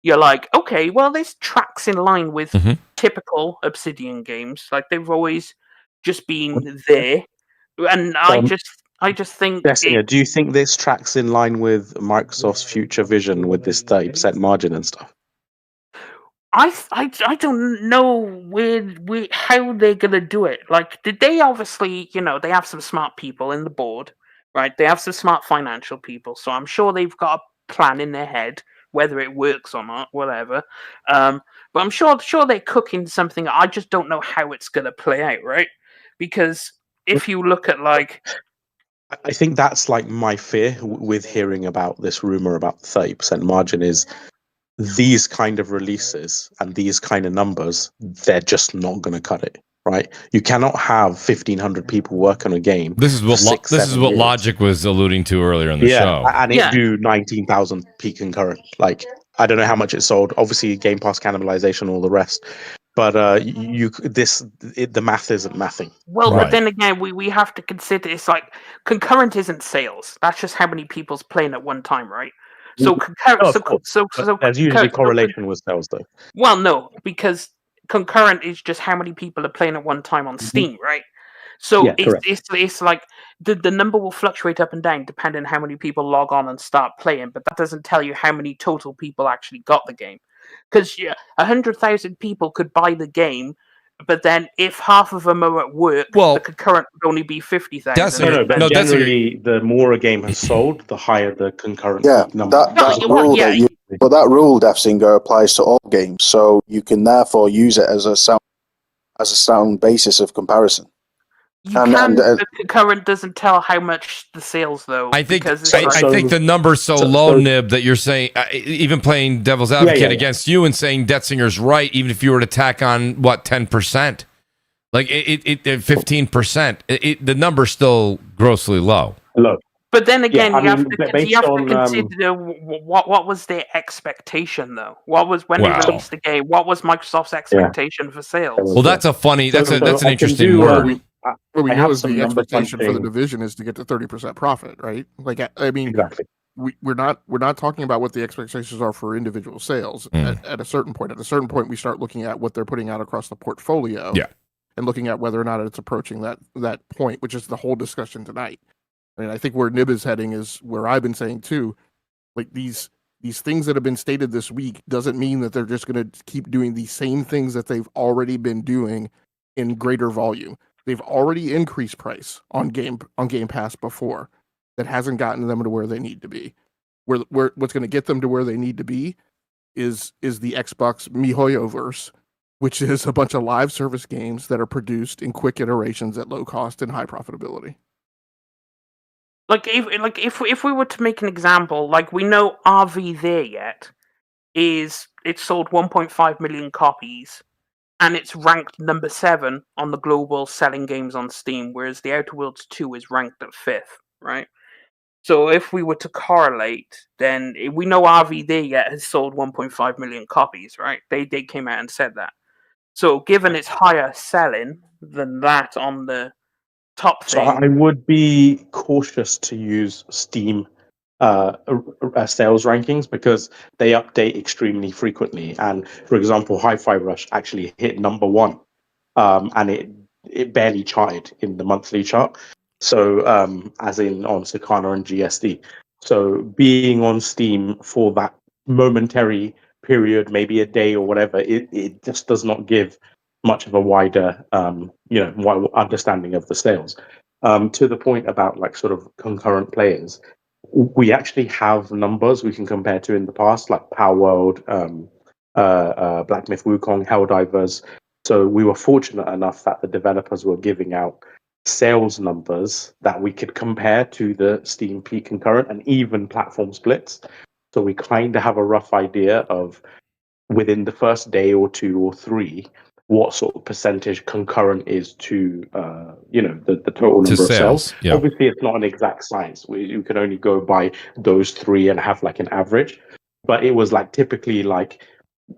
you're like, okay, well, this tracks in line with typical Obsidian games. Like they've always just been there, and I just think. Destiny, do you think this tracks in line with Microsoft's future vision with this 30% margin and stuff? I don't know how they're gonna do it. Like, did they obviously, they have some smart people in the board, right? They have some smart financial people, so I'm sure they've got a plan in their head, whether it works or not, whatever. But I'm sure they're cooking something. I just don't know how it's gonna play out, right? Because if you look at like, I think that's like my fear with hearing about this rumor about 30% margin is these kind of releases and these kind of numbers, they're just not going to cut it, right? You cannot have 1,500 people work on a game. This is what for 6-7 years. Logic was alluding to earlier in the show. And it do 19,000 peak concurrent. Like, I don't know how much it sold. Obviously, Game Pass cannibalization, all the rest. But the math isn't mathing. Well, but then again, we have to consider it's like concurrent isn't sales. That's just how many people's playing at one time, right? So concurrent. So there's usually correlation with sales, though. Well, no, because concurrent is just how many people are playing at one time on Steam, right? So it's like the number will fluctuate up and down depending on how many people log on and start playing, but that doesn't tell you how many total people actually got the game. Because 100,000 people could buy the game, but then if half of them are at work, the concurrent would only be 50,000. But generally, the more a game has sold, the higher the concurrent number. But that rule, Defsinger, applies to all games, so you can therefore use it as a sound basis of comparison. The concurrent doesn't tell how much the sales, though. I think the number's so low, Nib, that you're saying, even playing devil's advocate against you and saying Detzinger's right, even if you were to tack on, 10%? Like, 15%. The number's still grossly low. But then again, you have to consider what was their expectation, though. What was when they released the game? What was Microsoft's expectation for sales? Well, that's an interesting word. What we know is the expectation for the division is to get to 30% profit, right? Like, I mean, we're not talking about what the expectations are for individual sales. At a certain point, we start looking at what they're putting out across the portfolio, and looking at whether or not it's approaching that point, which is the whole discussion tonight. I mean, I think where Nib is heading is where I've been saying too. Like these things that have been stated this week doesn't mean that they're just going to keep doing the same things that they've already been doing in greater volume. They've already increased price on Game Pass before. That hasn't gotten them to where they need to be. Where what's going to get them to where they need to be is the Xbox MiHoYoverse, which is a bunch of live service games that are produced in quick iterations at low cost and high profitability. If we were to make an example, like we know RV There Yet it sold 1.5 million copies. And it's ranked number 7 on the global selling games on Steam, whereas The Outer Worlds 2 is ranked at 5th, right? So if we were to correlate, then we know RV There Yet has sold 1.5 million copies, right? They came out and said that. So, given it's higher selling than that on the top So thing, I would be cautious to use Steam sales rankings because they update extremely frequently. And for example, Hi-Fi Rush actually hit number one, and it barely charted in the monthly chart. So as in on Sakana and GSD. So being on Steam for that momentary period, maybe a day or whatever, it just does not give much of a wider understanding of the sales. To the point about like sort of concurrent players, we actually have numbers we can compare to in the past, like Power World, Black Myth Wukong, Helldivers. So we were fortunate enough that the developers were giving out sales numbers that we could compare to the Steam P concurrent and even platform splits. So we kind of have a rough idea of within the first day or two or three what sort of percentage concurrent is to the total number of sales. Yeah. Obviously, it's not an exact science. You can only go by those three and have like an average. But it was like typically like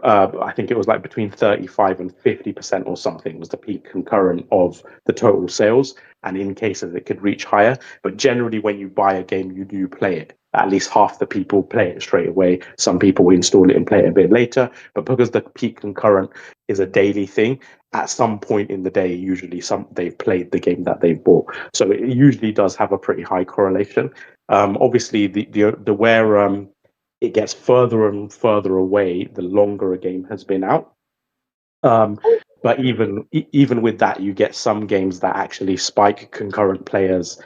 I think it was like between 35 and 50% or something was the peak concurrent of the total sales. And in cases it could reach higher. But generally, when you buy a game, you do play it. At least half the people play it straight away. Some people install it and play it a bit later. But because the peak concurrent is a daily thing, at some point in the day, usually they've played the game that they've bought. So it usually does have a pretty high correlation. Obviously, the where it gets further and further away the longer a game has been out. But even with that, you get some games that actually spike concurrent players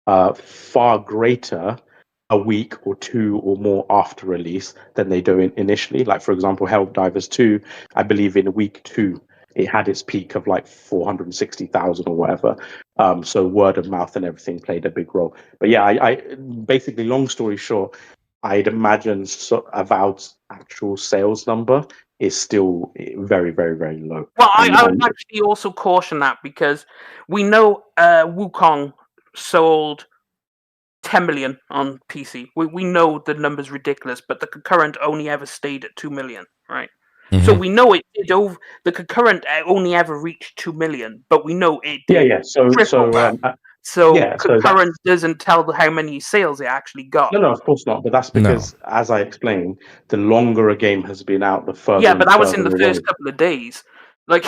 far greater a week or two or more after release than they do initially. Like, for example, Helldivers 2, I believe in week 2, it had its peak of like 460,000 or whatever. So word of mouth and everything played a big role. But yeah, I basically, long story short, I'd imagine Avowed's actual sales number is still very, very, very low. Well, I would actually also caution that because we know Wukong sold 10 million on PC. We know the number's ridiculous, but the concurrent only ever stayed at 2 million, right? Mm-hmm. So we know it did over. The concurrent only ever reached 2 million, but we know it did. Yeah. So concurrent doesn't tell how many sales it actually got. No, of course not. But that's because, as I explained, the longer a game has been out, the further. Yeah, but that was in the first couple of days. Like.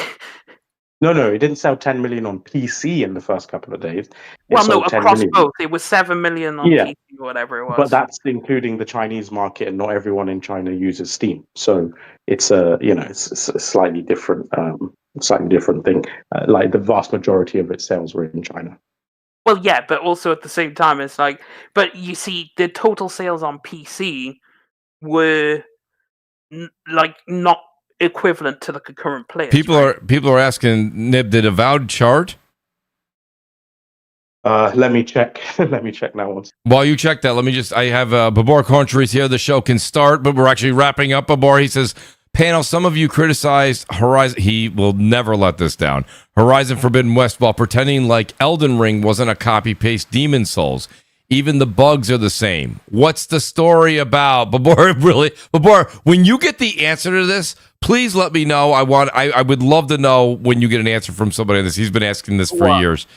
No, it didn't sell 10 million on PC in the first couple of days. Across both. It was 7 million on PC or whatever it was. But that's including the Chinese market, and not everyone in China uses Steam. So it's it's a slightly different thing. Like the vast majority of its sales were in China. Well, yeah, but also at the same time, it's like, but you see, the total sales on PC were not equivalent to the concurrent players. People are asking, Nib, did Avowed chart? Let me check. Let me check now once. While you check that, I have Babor Countries here. The show can start, but we're actually wrapping up. Babor, he says, panel, some of you criticized Horizon. He will never let this down. Horizon Forbidden West while pretending like Elden Ring wasn't a copy-paste Demon Souls. Even the bugs are the same. What's the story about? Babor, when you get the answer to this, please let me know. I would love to know when you get an answer from somebody on this. He's been asking this for years.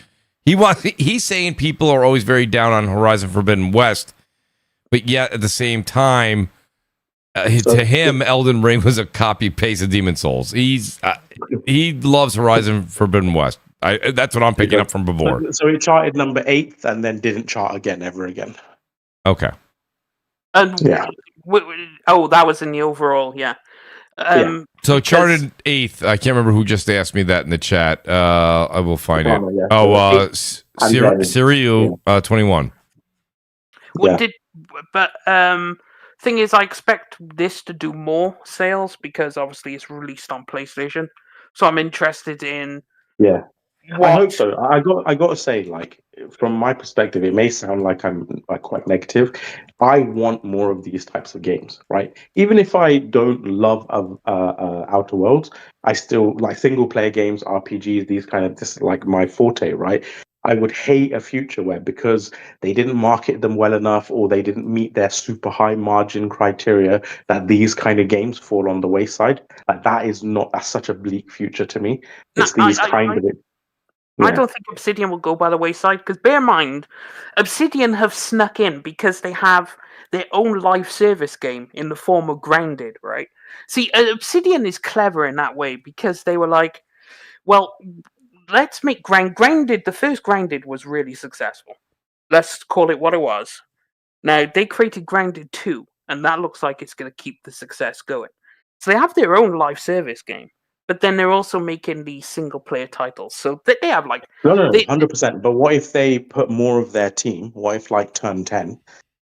He's saying people are always very down on Horizon Forbidden West, but yet at the same time, to him, Elden Ring was a copy-paste of Demon Souls. He loves Horizon Forbidden West. That's what I'm picking up from Babor. So it charted number 8 and then didn't chart again ever again. Okay. And that was in the overall, yeah. So charted 8th. I can't remember who just asked me that in the chat. I will find it. Yeah. Siriu 21. Thing is, I expect this to do more sales because obviously it's released on PlayStation. So I'm interested in. Yeah. I hope so. I got to say, like, from my perspective, it may sound like I'm quite negative. I want more of these types of games, right? Even if I don't love Outer Worlds, I still like single player games, RPGs. This is like my forte, right? I would hate a future where, because they didn't market them well enough or they didn't meet their super high margin criteria, that these kind of games fall on the wayside. Like that's such a bleak future to me. It's No, these kind of I don't think Obsidian will go by the wayside, because bear in mind, Obsidian have snuck in because they have their own live service game in the form of Grounded, right? See, Obsidian is clever in that way because they were like, well, let's make Grounded. The first Grounded was really successful. Let's call it what it was. Now, they created Grounded 2, and that looks like it's going to keep the success going. So they have their own live service game. But then they're also making these single player titles, so they have like no, 100%. But what if they put more of their team? What if, like Turn 10,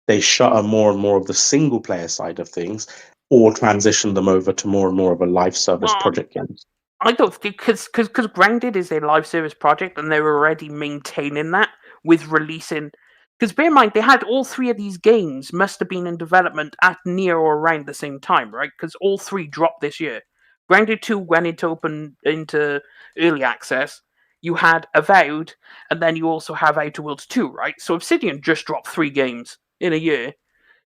they shutter more and more of the single player side of things, or transition them over to more and more of a live service project games? I don't think because Grounded is a live service project, and they're already maintaining that with releasing. Because bear in mind, they had all three of these games must have been in development at near or around the same time, right? Because all three dropped this year. Grounded 2 went into early access. You had Avowed, and then you also have Outer Worlds 2, right? So Obsidian just dropped 3 games in a year.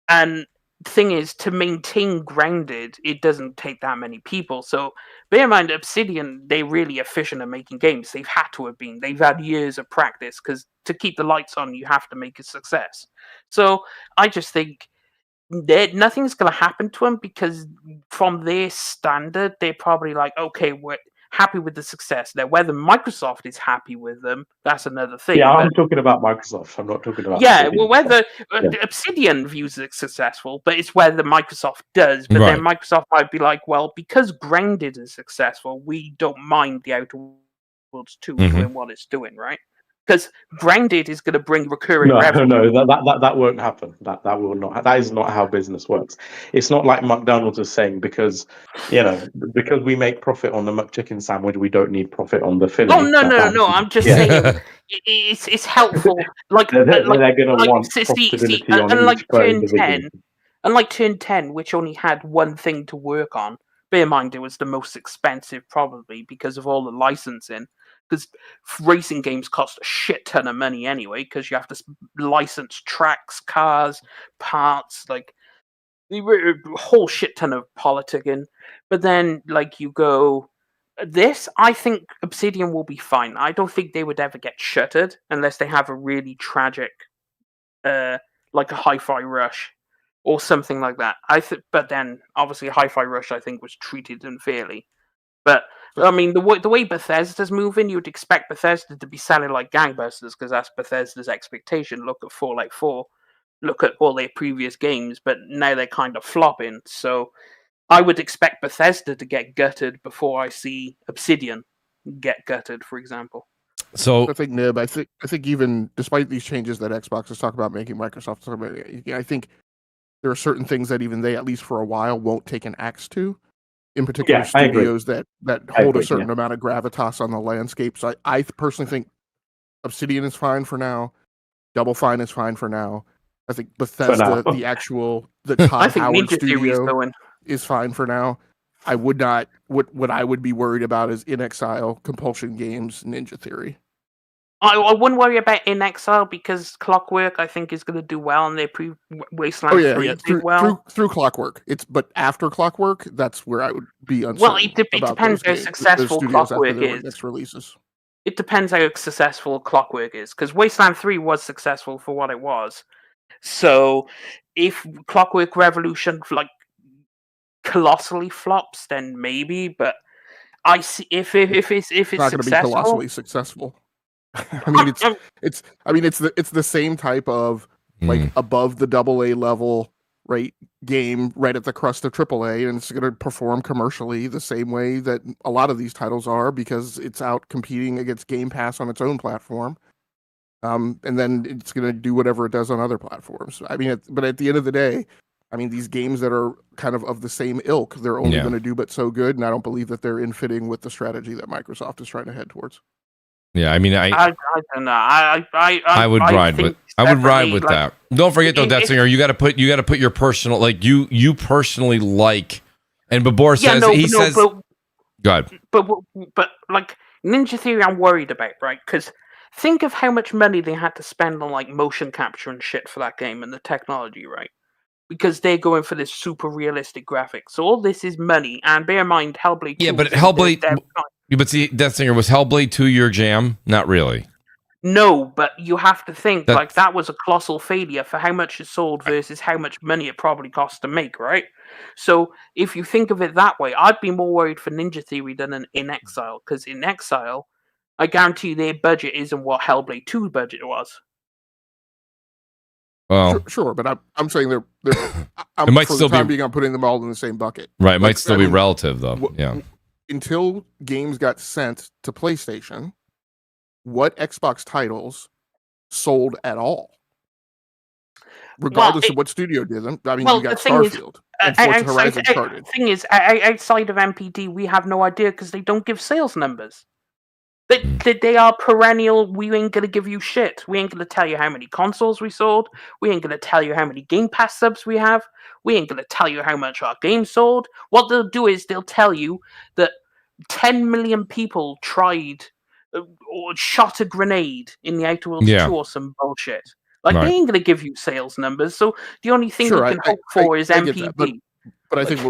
And the thing is, to maintain Grounded, it doesn't take that many people. So bear in mind, Obsidian, they're really efficient at making games. They've had to have been. They've had years of practice, because to keep the lights on, you have to make a success. So I just think nothing's going to happen to them, because from their standard, they're probably like, okay, we're happy with the success. Now, whether Microsoft is happy with them, that's another thing. Yeah, I'm talking about Microsoft. I'm not talking about yeah. Obsidian. Well, whether Obsidian views it successful, but it's whether Microsoft does. But then Microsoft might be like, well, because Grounded is successful, we don't mind the Outer Worlds 2 doing what it's doing, right? Because Grounded is going to bring recurring revenue. No, that won't happen. That will not. That is not how business works. It's not like McDonald's is saying, because we make profit on the McChicken sandwich, we don't need profit on the fillet. Oh no! I'm just saying it's helpful. Like they're going to want profitability on each per individual. Unlike Turn 10, which only had one thing to work on. Bear in mind, it was the most expensive, probably because of all the licensing. Because racing games cost a shit ton of money anyway, because you have to license tracks, cars, parts, like a whole shit ton of politicking. But then, like, you go, I think Obsidian will be fine. I don't think they would ever get shuttered unless they have a really tragic, like a Hi-Fi Rush or something like that. But then, obviously, Hi-Fi Rush, I think, was treated unfairly. But I mean, the way Bethesda's moving, you'd expect Bethesda to be selling like gangbusters, because that's Bethesda's expectation. Look at Fallout 4, look at all their previous games, but now they're kind of flopping. So I would expect Bethesda to get gutted before I see Obsidian get gutted, for example. So I think Nib, I think even despite these changes that Xbox is talking about making, Microsoft talking about, I think there are certain things that even they, at least for a while, won't take an axe to. In particular, studios that hold a certain amount of gravitas on the landscape. So I personally think Obsidian is fine for now. Double Fine is fine for now. I think Bethesda, the Todd Howard studio, is fine for now. I would not. What I would be worried about is In Exile, Compulsion Games, Ninja Theory. I wouldn't worry about In Exile, because Clockwork, I think, is going to do well, and their Wasteland 3 did well. Through Clockwork. But after Clockwork, that's where I would be uncertain. Well, it depends how successful Clockwork is. Next releases. It depends how successful Clockwork is, because Wasteland 3 was successful for what it was. So if Clockwork Revolution colossally flops, then maybe. But I see if it's not going to be colossally successful. I mean, it's the same type of like above the AA level, right, game right at the crust of AAA, and it's going to perform commercially the same way that a lot of these titles are, because it's out competing against Game Pass on its own platform, and then it's going to do whatever it does on other platforms. I mean, but at the end of the day, I mean, these games that are kind of the same ilk, they're only going to do but so good, and I don't believe that they're in fitting with the strategy that Microsoft is trying to head towards. Yeah, I mean, I don't know. I would ride with that. Don't forget though, Detzinger, you got to put your personal, like you personally like. And Babor says says. Go ahead. But like Ninja Theory, I'm worried about, right? Because think of how much money they had to spend on like motion capture and shit for that game and the technology, right? Because they're going for this super realistic graphics. So all this is money, and bear in mind, Hellblade. Yeah, 2 but was Hellblade. their But see, Death Singer, was Hellblade 2 your jam? Not really. No, but you have to think That- like that was a colossal failure for how much it sold versus how much money it probably cost to make, right? So if you think of it that way, I'd be more worried for Ninja Theory than in Exile, because in Exile, I guarantee their budget isn't what Hellblade 2's budget was. Well, Sure, but I'm saying they're It might for still the time be- being, I'm putting them all in the same bucket. right. It Like, might still I be mean, relative, though. Yeah. Until games got sent to PlayStation, what Xbox titles sold at all? Regardless of what studio did them. I mean, well, you got the thing is, Starfield and Forza Horizon started. thing is, outside of MPD, we have no idea because they don't give sales numbers. They are perennial. We ain't gonna give you shit. We ain't gonna tell you how many consoles we sold. We ain't gonna tell you how many Game Pass subs we have. We ain't gonna tell you how much our game sold. What they'll do is they'll tell you that 10 million people tried or shot a grenade in the Outer Worlds 2 or some bullshit. Like, Right. they ain't gonna give you sales numbers. So the only thing Sure, you can hope for is I get MPD. that, but I think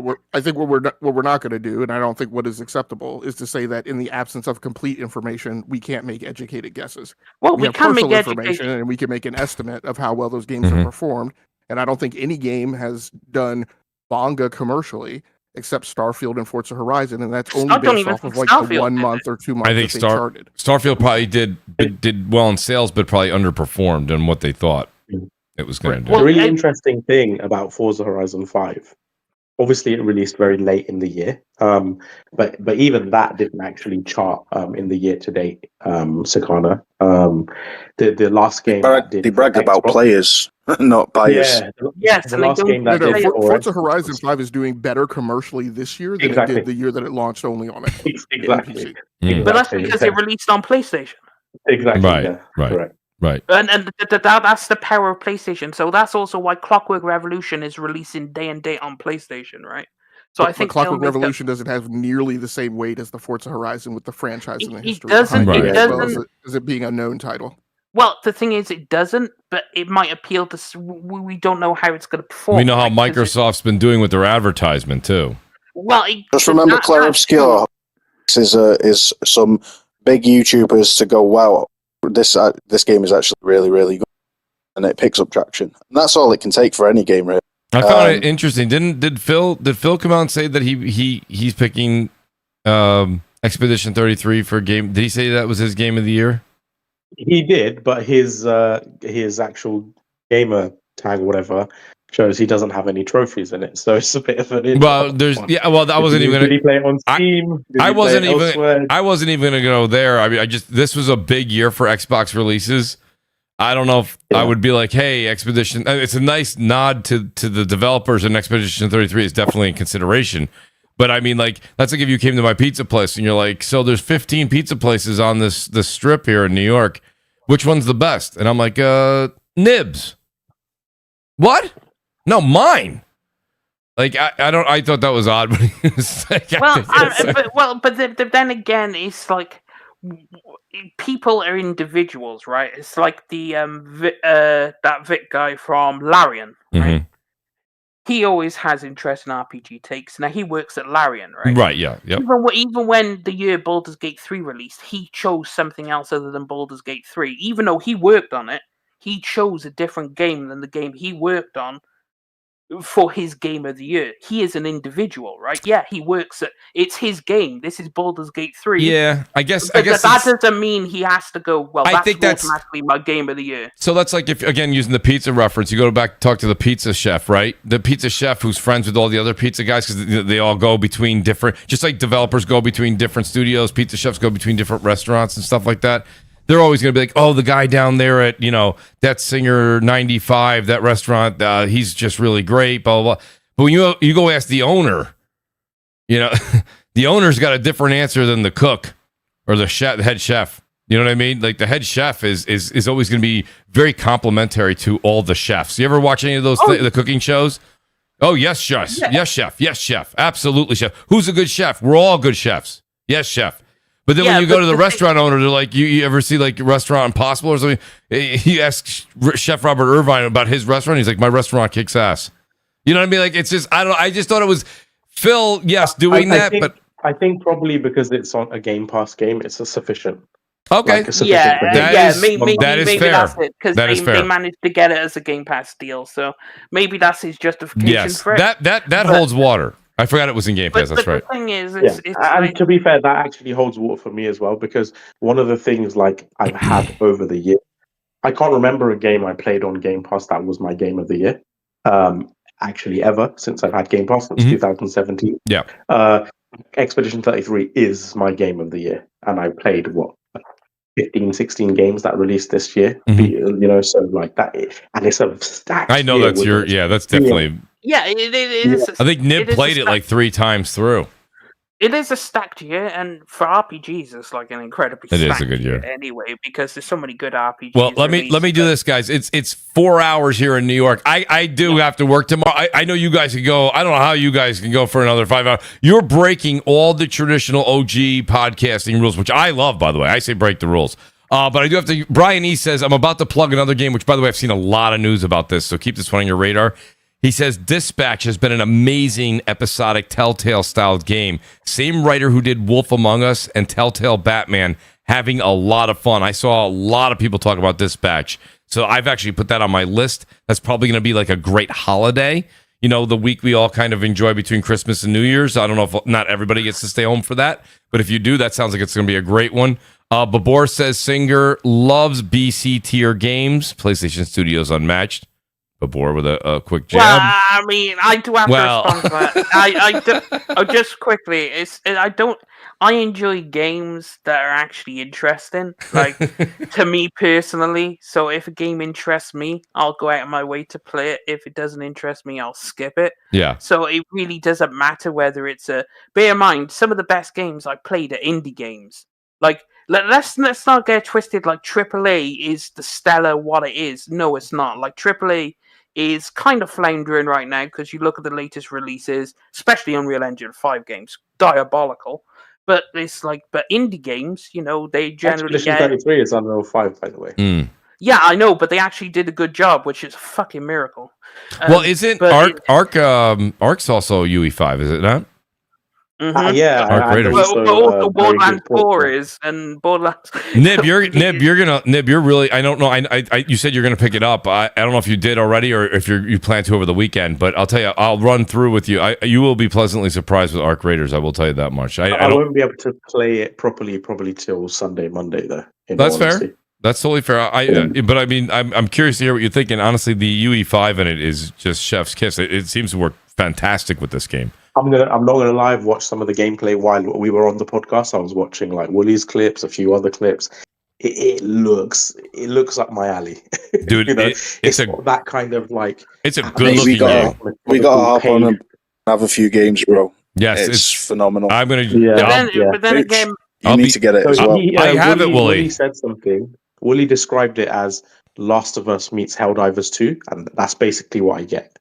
what we're not going to do, and I don't think what is acceptable, is to say that in the absence of complete information, we can't make educated guesses. Well, we have can make partial information, educated. and we can make an estimate of how well those games have performed. And I don't think any game has done bonga commercially except Starfield and Forza Horizon, and that's only I don't based even off of think like the Starfield 1 did month or 2 months I think that they charted. Starfield probably did well in sales, but probably underperformed in what they thought it was going to do. The really interesting thing about Forza Horizon 5, obviously it released very late in the year, but even that didn't actually chart in the year to date, Sakana. The last game They bragged about players, not buyers. Yeah, Yes, the and they last don't game that say did it. for Forza Xbox Horizon was- 5 is doing better commercially this year than it Exactly. did the year that it launched only on it. Exactly. Mm. But that's Exactly. because it released on PlayStation. Exactly. Right, Yeah, right. correct. Right. And that's the power of PlayStation. So that's also why Clockwork Revolution is releasing day and date on PlayStation, right? So I think but Clockwork they'll make Revolution doesn't have nearly the same weight as the Forza Horizon with the franchise and the It history doesn't- behind it as well doesn't- as it being a known title. Well, the thing is, it doesn't, but it might appeal to. We don't know how it's going to perform. We know how right? 'Cause Microsoft's been doing with their advertisement too. Just remember, Claire Obscure is some big YouTubers to go, wow, this game is actually really, really good, and it picks up traction. And that's all it can take for any game, really. I found it interesting. Did Phil come out and say that he's picking Expedition 33 for game? Did he say that was his game of the year? He did, but his actual gamer tag, or whatever, shows he doesn't have any trophies in it. So it's a bit of an. Well, there's Well, I wasn't even. Did he play it on Steam? I wasn't even going to go there. I mean, this was a big year for Xbox releases. I don't know if I would be like, hey, Expedition. It's a nice nod to the developers, and Expedition 33 is definitely in consideration. But I mean, like, that's like if you came to my pizza place and you're like, so there's 15 pizza places on this strip here in New York. Which one's the best? And I'm like, Nibs. What? No, mine. Like, I thought that was odd, but he was like, but then again, it's like people are individuals, right? It's like the that Vic guy from Larian, right? He always has interest in RPG takes. Now he works at Larian, right? Right. Yeah. Yep. Even when the year Baldur's Gate 3 released, he chose something else other than Baldur's Gate 3. Even though he worked on it, he chose a different game than the game he worked on for his game of the year. He is an individual, right? Yeah, he works at. It's his game. This is Baldur's Gate 3. Yeah, I guess that doesn't mean he has to go. Well, I think that's automatically my game of the year. So that's like, if again using the pizza reference, you go back talk to the pizza chef, right? The pizza chef who's friends with all the other pizza guys because they all go between different, just like developers go between different studios, pizza chefs go between different restaurants and stuff like that. They're always going to be like, oh, the guy down there at, that Singer 95, that restaurant, he's just really great, blah, blah, blah. But when you go ask the owner, the owner's got a different answer than the cook or the head chef. You know what I mean? Like, the head chef is always going to be very complimentary to all the chefs. You ever watch any of those the cooking shows? Oh, yes, chef. Yeah. Yes, chef. Yes, chef. Absolutely, chef. Who's a good chef? We're all good chefs. Yes, chef. But then Yeah, when you go but to the the restaurant owner, they're like, you ever see like Restaurant Impossible or something? He asks Chef Robert Irvine about his restaurant. He's like, my restaurant kicks ass. You know what I mean? Like, it's just, I don't know. I just thought it was Phil, yes, doing that, but I think probably because it's on a Game Pass game, it's a sufficient. okay. Maybe fair. that's it because That is they fair. managed to get it as a Game Pass deal. So maybe that's his justification Yes, for it. that holds water. I forgot it was in Game Pass. That's right. The thing is, And to be fair, that actually holds water for me as well, because one of the things like I've had over the year, I can't remember a game I played on Game Pass that was my game of the year. Actually, ever since I've had Game Pass since 2017. Yeah. Expedition 33 is my game of the year, and I played 15, 16 games that released this year. You know, so like that, and it's a stacked. I know that's your. Yeah, that's definitely. Yeah, it is. I think Nib played it like 3 times through. It is a stacked year, and for RPGs, it's like an incredibly. It stacked is a good year anyway, because there's so many good RPGs. Well, let me do this, guys. It's 4 hours here in New York. I do have to work tomorrow. I know you guys can go. I don't know how you guys can go for another 5 hours. You're breaking all the traditional OG podcasting rules, which I love, by the way. I say break the rules. But I do have to. Brian E says I'm about to plug another game, which, by the way, I've seen a lot of news about this, so keep this one on your radar. He says Dispatch has been an amazing episodic Telltale-styled game. Same writer who did Wolf Among Us and Telltale Batman, having a lot of fun. I saw a lot of people talk about Dispatch, so I've actually put that on my list. That's probably going to be like a great holiday. You know, the week we all kind of enjoy between Christmas and New Year's. I don't know if not everybody gets to stay home for that, but if you do, that sounds like it's going to be a great one. Babor says Singer loves BC tier games. PlayStation Studios Unmatched. Babor with a quick jab. Well, I mean, I do have to respond to that. Just quickly, I enjoy games that are actually interesting, like to me personally. So if a game interests me, I'll go out of my way to play it. If it doesn't interest me, I'll skip it. Yeah. So it really doesn't matter whether it's a. Bear in mind, some of the best games I played are indie games. Like let's not get twisted. Like AAA is the stellar what it is. No, it's not. Like AAA is kind of floundering right now because you look at the latest releases, especially Unreal Engine 5 games, diabolical. But it's like, but indie games, you know, they generally Expedition 33 is Unreal 5, by the way. Yeah, I know, but they actually did a good job, which is a fucking miracle. Well, isn't Ark's also UE5, is it not? Yeah, Arc Raiders. Also Borderlands 4 is, and Borderlands. Nib, you're really. I don't know. I you said you're gonna pick it up. I don't know if you did already or if you plan to over the weekend. But I'll tell you, I'll run through with you. You will be pleasantly surprised with Arc Raiders. I will tell you that much. I won't be able to play it properly probably till Sunday, Monday though. That's fair. That's totally fair. But I mean, I'm curious to hear what you're thinking. Honestly, the UE5 in it is just chef's kiss. It seems to work fantastic with this game. I'm not gonna live watch some of the gameplay while we were on the podcast. I was watching like Wooly's clips, a few other clips. It looks up my alley, dude. You know, it's that kind of like. It's a good looking game. We got to hop on and have a few games, bro. Yes, it's phenomenal. I'm gonna. But then again, you need to get it as well. I have it, Wooly. Wooly said something. Wooly described it as Last of Us meets Helldivers 2, and that's basically what I get.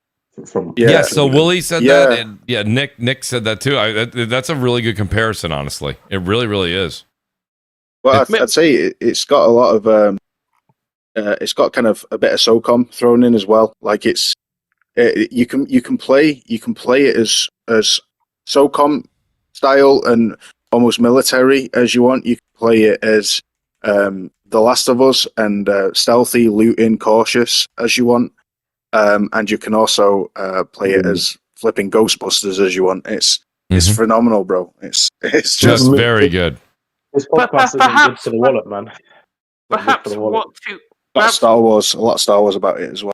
So Wooly said that, and Nick said that too. That's a really good comparison, honestly. It really, really is. Well, I'd say it's got a lot of it's got kind of a bit of SOCOM thrown in as well. Like you can play it as SOCOM style and almost military as you want. You can play it as The Last of Us and stealthy, looting, cautious as you want. And you can also play it as flipping Ghostbusters as you want. It's phenomenal, bro. It's just very good. This podcast isn't good for the wallet, man. Perhaps a lot of Star Wars about it as well.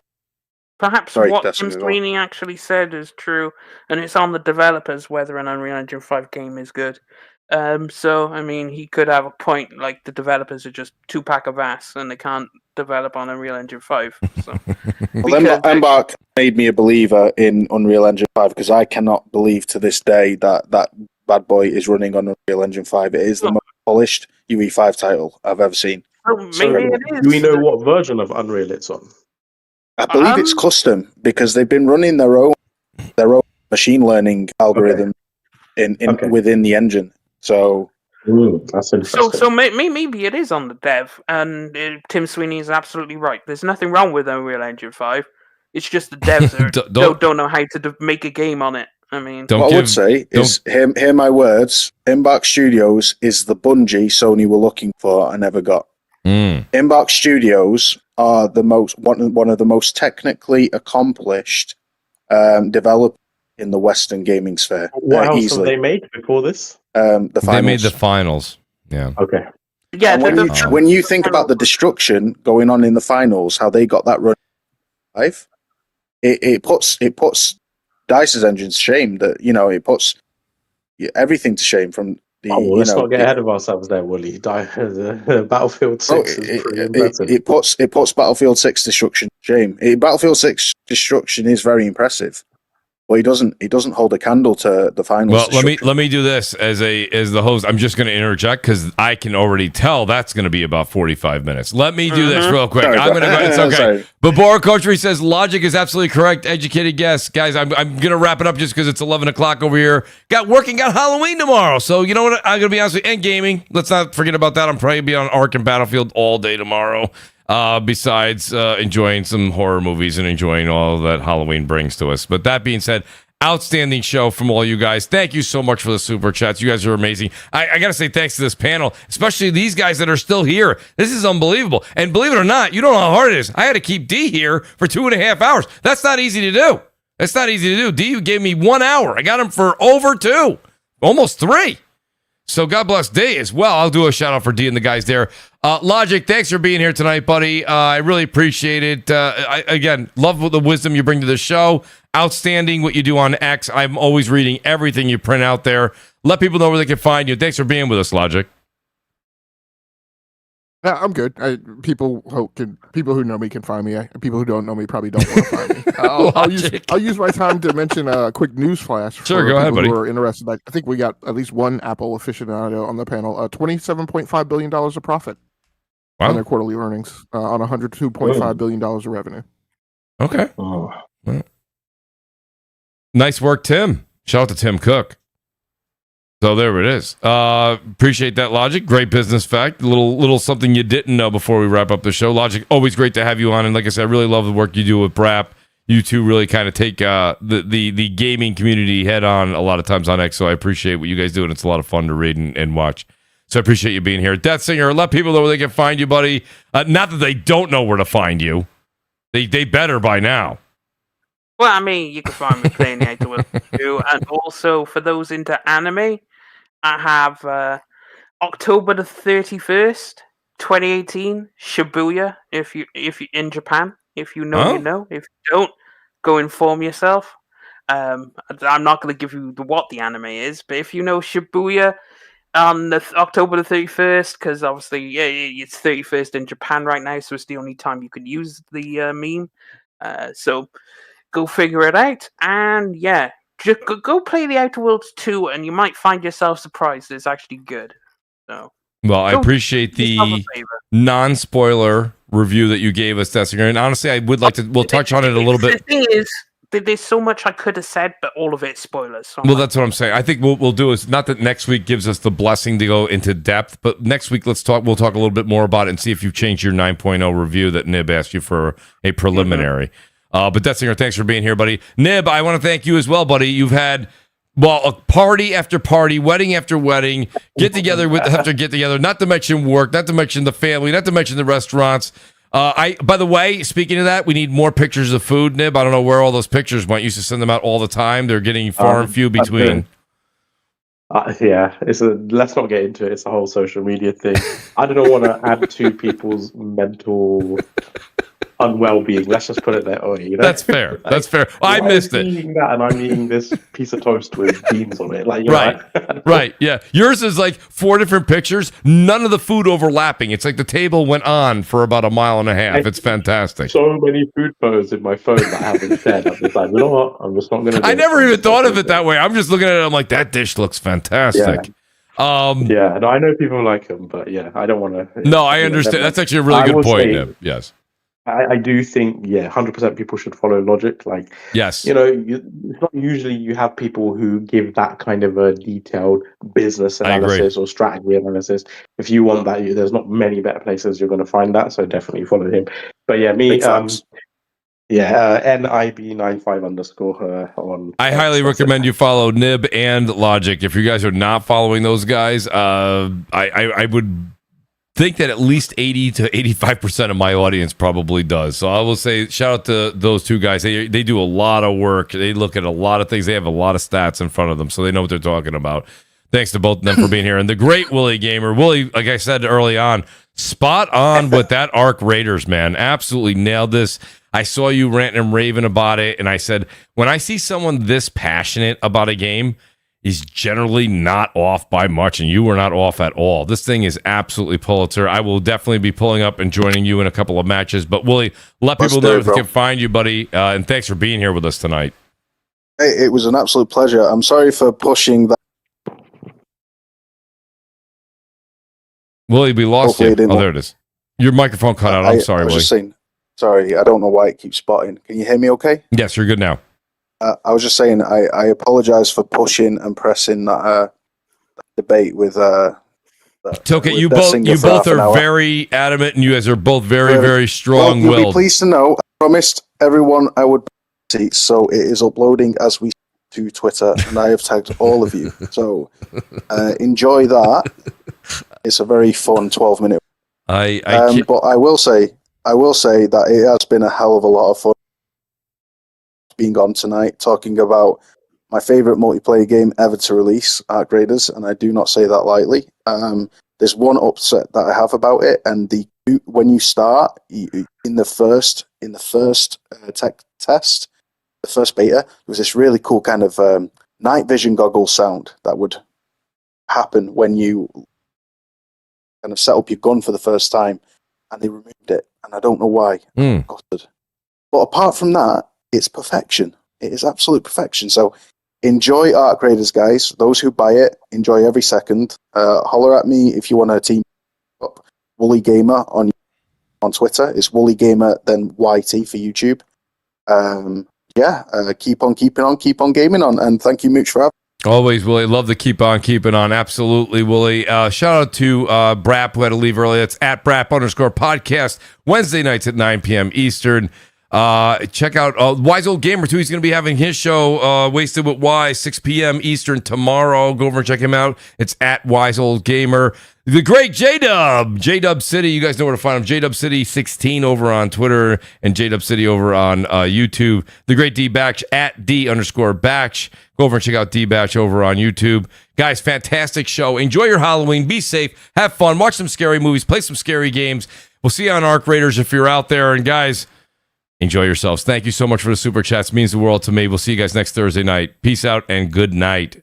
Perhaps what Tim Sweeney actually said is true, and it's on the developers whether an Unreal Engine 5 game is good. So, I mean, he could have a point, like the developers are just 2-pack of ass and they can't develop on Unreal Engine 5. So. Well, Embark made me a believer in Unreal Engine 5 because I cannot believe to this day that bad boy is running on Unreal Engine 5. It is the most polished UE5 title I've ever seen. Maybe it is. Do we know what version of Unreal it's on? I believe it's custom because they've been running their own machine learning algorithm within the engine. So That's interesting. So maybe it is on the dev, and Tim Sweeney is absolutely right. There's nothing wrong with Unreal Engine 5. It's just the devs don't know how to make a game on it. I mean, what I would say is, hear my words. Embark Studios is the Bungie Sony were looking for and never got. Embark Studios are one of the most technically accomplished developers in the Western gaming sphere. What else have they made before this? The finals. They made the finals. Yeah. Okay. Yeah. When you think about the destruction going on in the finals, how they got that run live, it puts Dice's engine to shame. That it puts everything to shame from the. Let's not get ahead of ourselves there, Wooly. Battlefield 6 is pretty impressive. It puts Battlefield 6 destruction to shame. Battlefield 6 destruction is very impressive. Well, he doesn't hold a candle to the finals. Well, let me do this as the host. I'm just going to interject because I can already tell that's going to be about 45 minutes. Let me do this real quick. I'm going to go. It's okay. Babora Coachry says logic is absolutely correct. Educated guess, guys. I'm going to wrap it up just because it's 11 o'clock over here. Got Halloween tomorrow, so you know what? I'm going to be honest with you. And gaming. Let's not forget about that. I'm probably be on Ark and Battlefield all day tomorrow. Besides enjoying some horror movies and enjoying all that Halloween brings to us. But that being said, outstanding show from all you guys. Thank you so much for the super chats. You guys are amazing. I got to say thanks to this panel, especially these guys that are still here. This is unbelievable. And believe it or not, you don't know how hard it is. I had to keep D here for 2.5 hours. That's not easy to do. That's not easy to do. D, you gave me 1 hour. I got him for over 2, almost 3. So God bless D as well. I'll do a shout out for D and the guys there. Logic, thanks for being here tonight, buddy. I really appreciate it. Again, love the wisdom you bring to the show. Outstanding what you do on X. I'm always reading everything you print out there. Let people know where they can find you. Thanks for being with us, Logic. Yeah, I'm good. People who know me can find me. People who don't know me probably don't want to find me. I'll use my time to mention a quick news flash. Sure, go ahead, buddy. Who are interested? I think we got at least one Apple aficionado on the panel. $27.5 billion of profit on their quarterly earnings on $102.5 billion of revenue. Okay. Nice work, Tim. Shout out to Tim Cook. So there it is. Appreciate that, Logic. Great business fact. A little something you didn't know before we wrap up the show. Logic, always great to have you on. And like I said, I really love the work you do with Brap. You two really kind of take the gaming community head on a lot of times on X. So I appreciate what you guys do, and it's a lot of fun to read and watch. So I appreciate you being here. Death Singer, let people know where they can find you, buddy. Not that they don't know where to find you. They better by now. Well, I mean, you can find me playing the Outer Worlds 2, and also for those into anime, I have October the 31st, 2018, Shibuya. If you in Japan, if you know, you know. If you don't, go inform yourself. I'm not going to give you what the anime is, but if you know Shibuya on October the 31st, because obviously it's 31st in Japan right now, so it's the only time you can use the meme. So go figure it out, and yeah. Just go play the Outer Worlds 2, and you might find yourself surprised. It's actually good. So, I appreciate the non-spoiler review that you gave us, Dessinger. And honestly, I would like to. We'll touch on it a little bit. The thing is, there's so much I could have said, but all of it's spoilers. So that's what I'm saying. I think we'll do is not that next week gives us the blessing to go into depth, but next week we'll talk a little bit more about it and see if you've changed your 9.0 review that Nib asked you for a preliminary. But Dessinger, thanks for being here, buddy. Nib, I want to thank you as well, buddy. You've had, a party after party, wedding after wedding, get together after get together, not to mention work, not to mention the family, not to mention the restaurants. By the way, speaking of that, we need more pictures of food, Nib. I don't know where all those pictures went. You used to send them out all the time. They're getting far and few between. Let's not get into it. It's a whole social media thing. I don't want to add to people's mental unwell-being. Let's just put it that way. You know? That's fair. That's fair. I missed it. Eating that, and I'm eating this piece of toast with beans on it. Right. Yeah. Yours is like 4 different pictures. None of the food overlapping. It's like the table went on for about 1.5 miles. It's fantastic. So many food photos in my phone that I haven't said. I'm just like, you know what? I'm just not going to. I never even thought of it that way. I'm just looking at it. I'm like, that dish looks fantastic. Yeah. No, I know people like them, but yeah, I don't want to. No, I understand. That's actually a really good point, Nib. Yes. I do think, 100% people should follow logic. Like, Yes. it's not usually you have people who give that kind of a detailed business I agree. analysis or strategy analysis. If you want that, there's not many better places you're going to find that. So definitely follow him. But yeah, me, Big facts. NIB95_ on. I X, highly that's it. recommend you follow Nib and Logic. If you guys are not following those guys, I would think that at least 80 to 85% of my audience probably does. So I will say shout out to those two guys. They do a lot of work. They look at a lot of things. They have a lot of stats in front of them, so they know what they're talking about. Thanks to both of them for being here. And the great Willie Gamer. Willie, like I said early on, spot on with that Arc Raiders, man. Absolutely nailed this. I saw you ranting and raving about it, and I said, when I see someone this passionate about a game, he's generally not off by much, and you were not off at all. This thing is absolutely Pulitzer. I will definitely be pulling up and joining you in a couple of matches. But, Willie, let people know if they can find you, buddy. And thanks for being here with us tonight. Hey, it was an absolute pleasure. I'm sorry for pushing that. Willie, we lost you. Oh, there it is. Your microphone cut out. I'm sorry, I was Willie. just saying, sorry, I don't know why it keeps spotting. Can you hear me okay? Yes, you're good now. I was just saying, I apologize for pushing and pressing that debate with. It's okay. You both are very adamant, and you guys are both very, very strong-willed. Well, you'll be pleased to know, I promised everyone I would see, so it is uploading as we to Twitter, and I have tagged all of you. So enjoy that. It's a very fun 12-minute. But I will say that it has been a hell of a lot of fun being on tonight, talking about my favorite multiplayer game ever to release, Arc Raiders, and I do not say that lightly. There's one upset that I have about it, and when you start in the first tech test, the first beta, there was this really cool kind of night vision goggles sound that would happen when you kind of set up your gun for the first time, and they removed it, and I don't know why. Gutted. But apart from that, it's perfection. It is absolute perfection. So enjoy Arc Raiders, guys. Those who buy it, enjoy every second. Holler at me if you want to team up. Wooly Gamer on Twitter. It's Wooly Gamer, then YT for YouTube. Keep on keeping on, keep on gaming on, and thank you, Mooch, for having me. Always, Willie. Love to keep on keeping on. Absolutely, Willie. Shout out to Brap, who had to leave early. It's at Brap_podcast, Wednesday nights at 9 p.m. Eastern. Check out Wise Old Gamer, too. He's going to be having his show, Wasted with Wise, 6 p.m. Eastern tomorrow. Go over and check him out. It's at Wise Old Gamer. The great J-Dub, J-Dub City. You guys know where to find him. J-Dub City 16 over on Twitter and J-Dub City over on YouTube. The great D-Batch at D_Batch. Go over and check out D-Batch over on YouTube. Guys, fantastic show. Enjoy your Halloween. Be safe. Have fun. Watch some scary movies. Play some scary games. We'll see you on Arc Raiders if you're out there. And guys, enjoy yourselves. Thank you so much for the super chats. It means the world to me. We'll see you guys next Thursday night. Peace out and good night.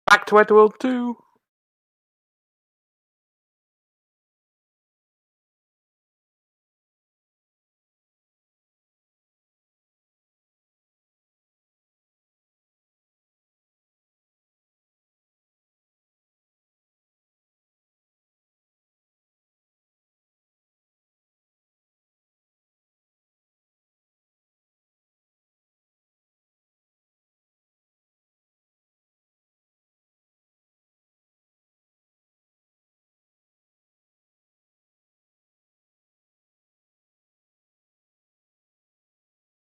Back to World 2.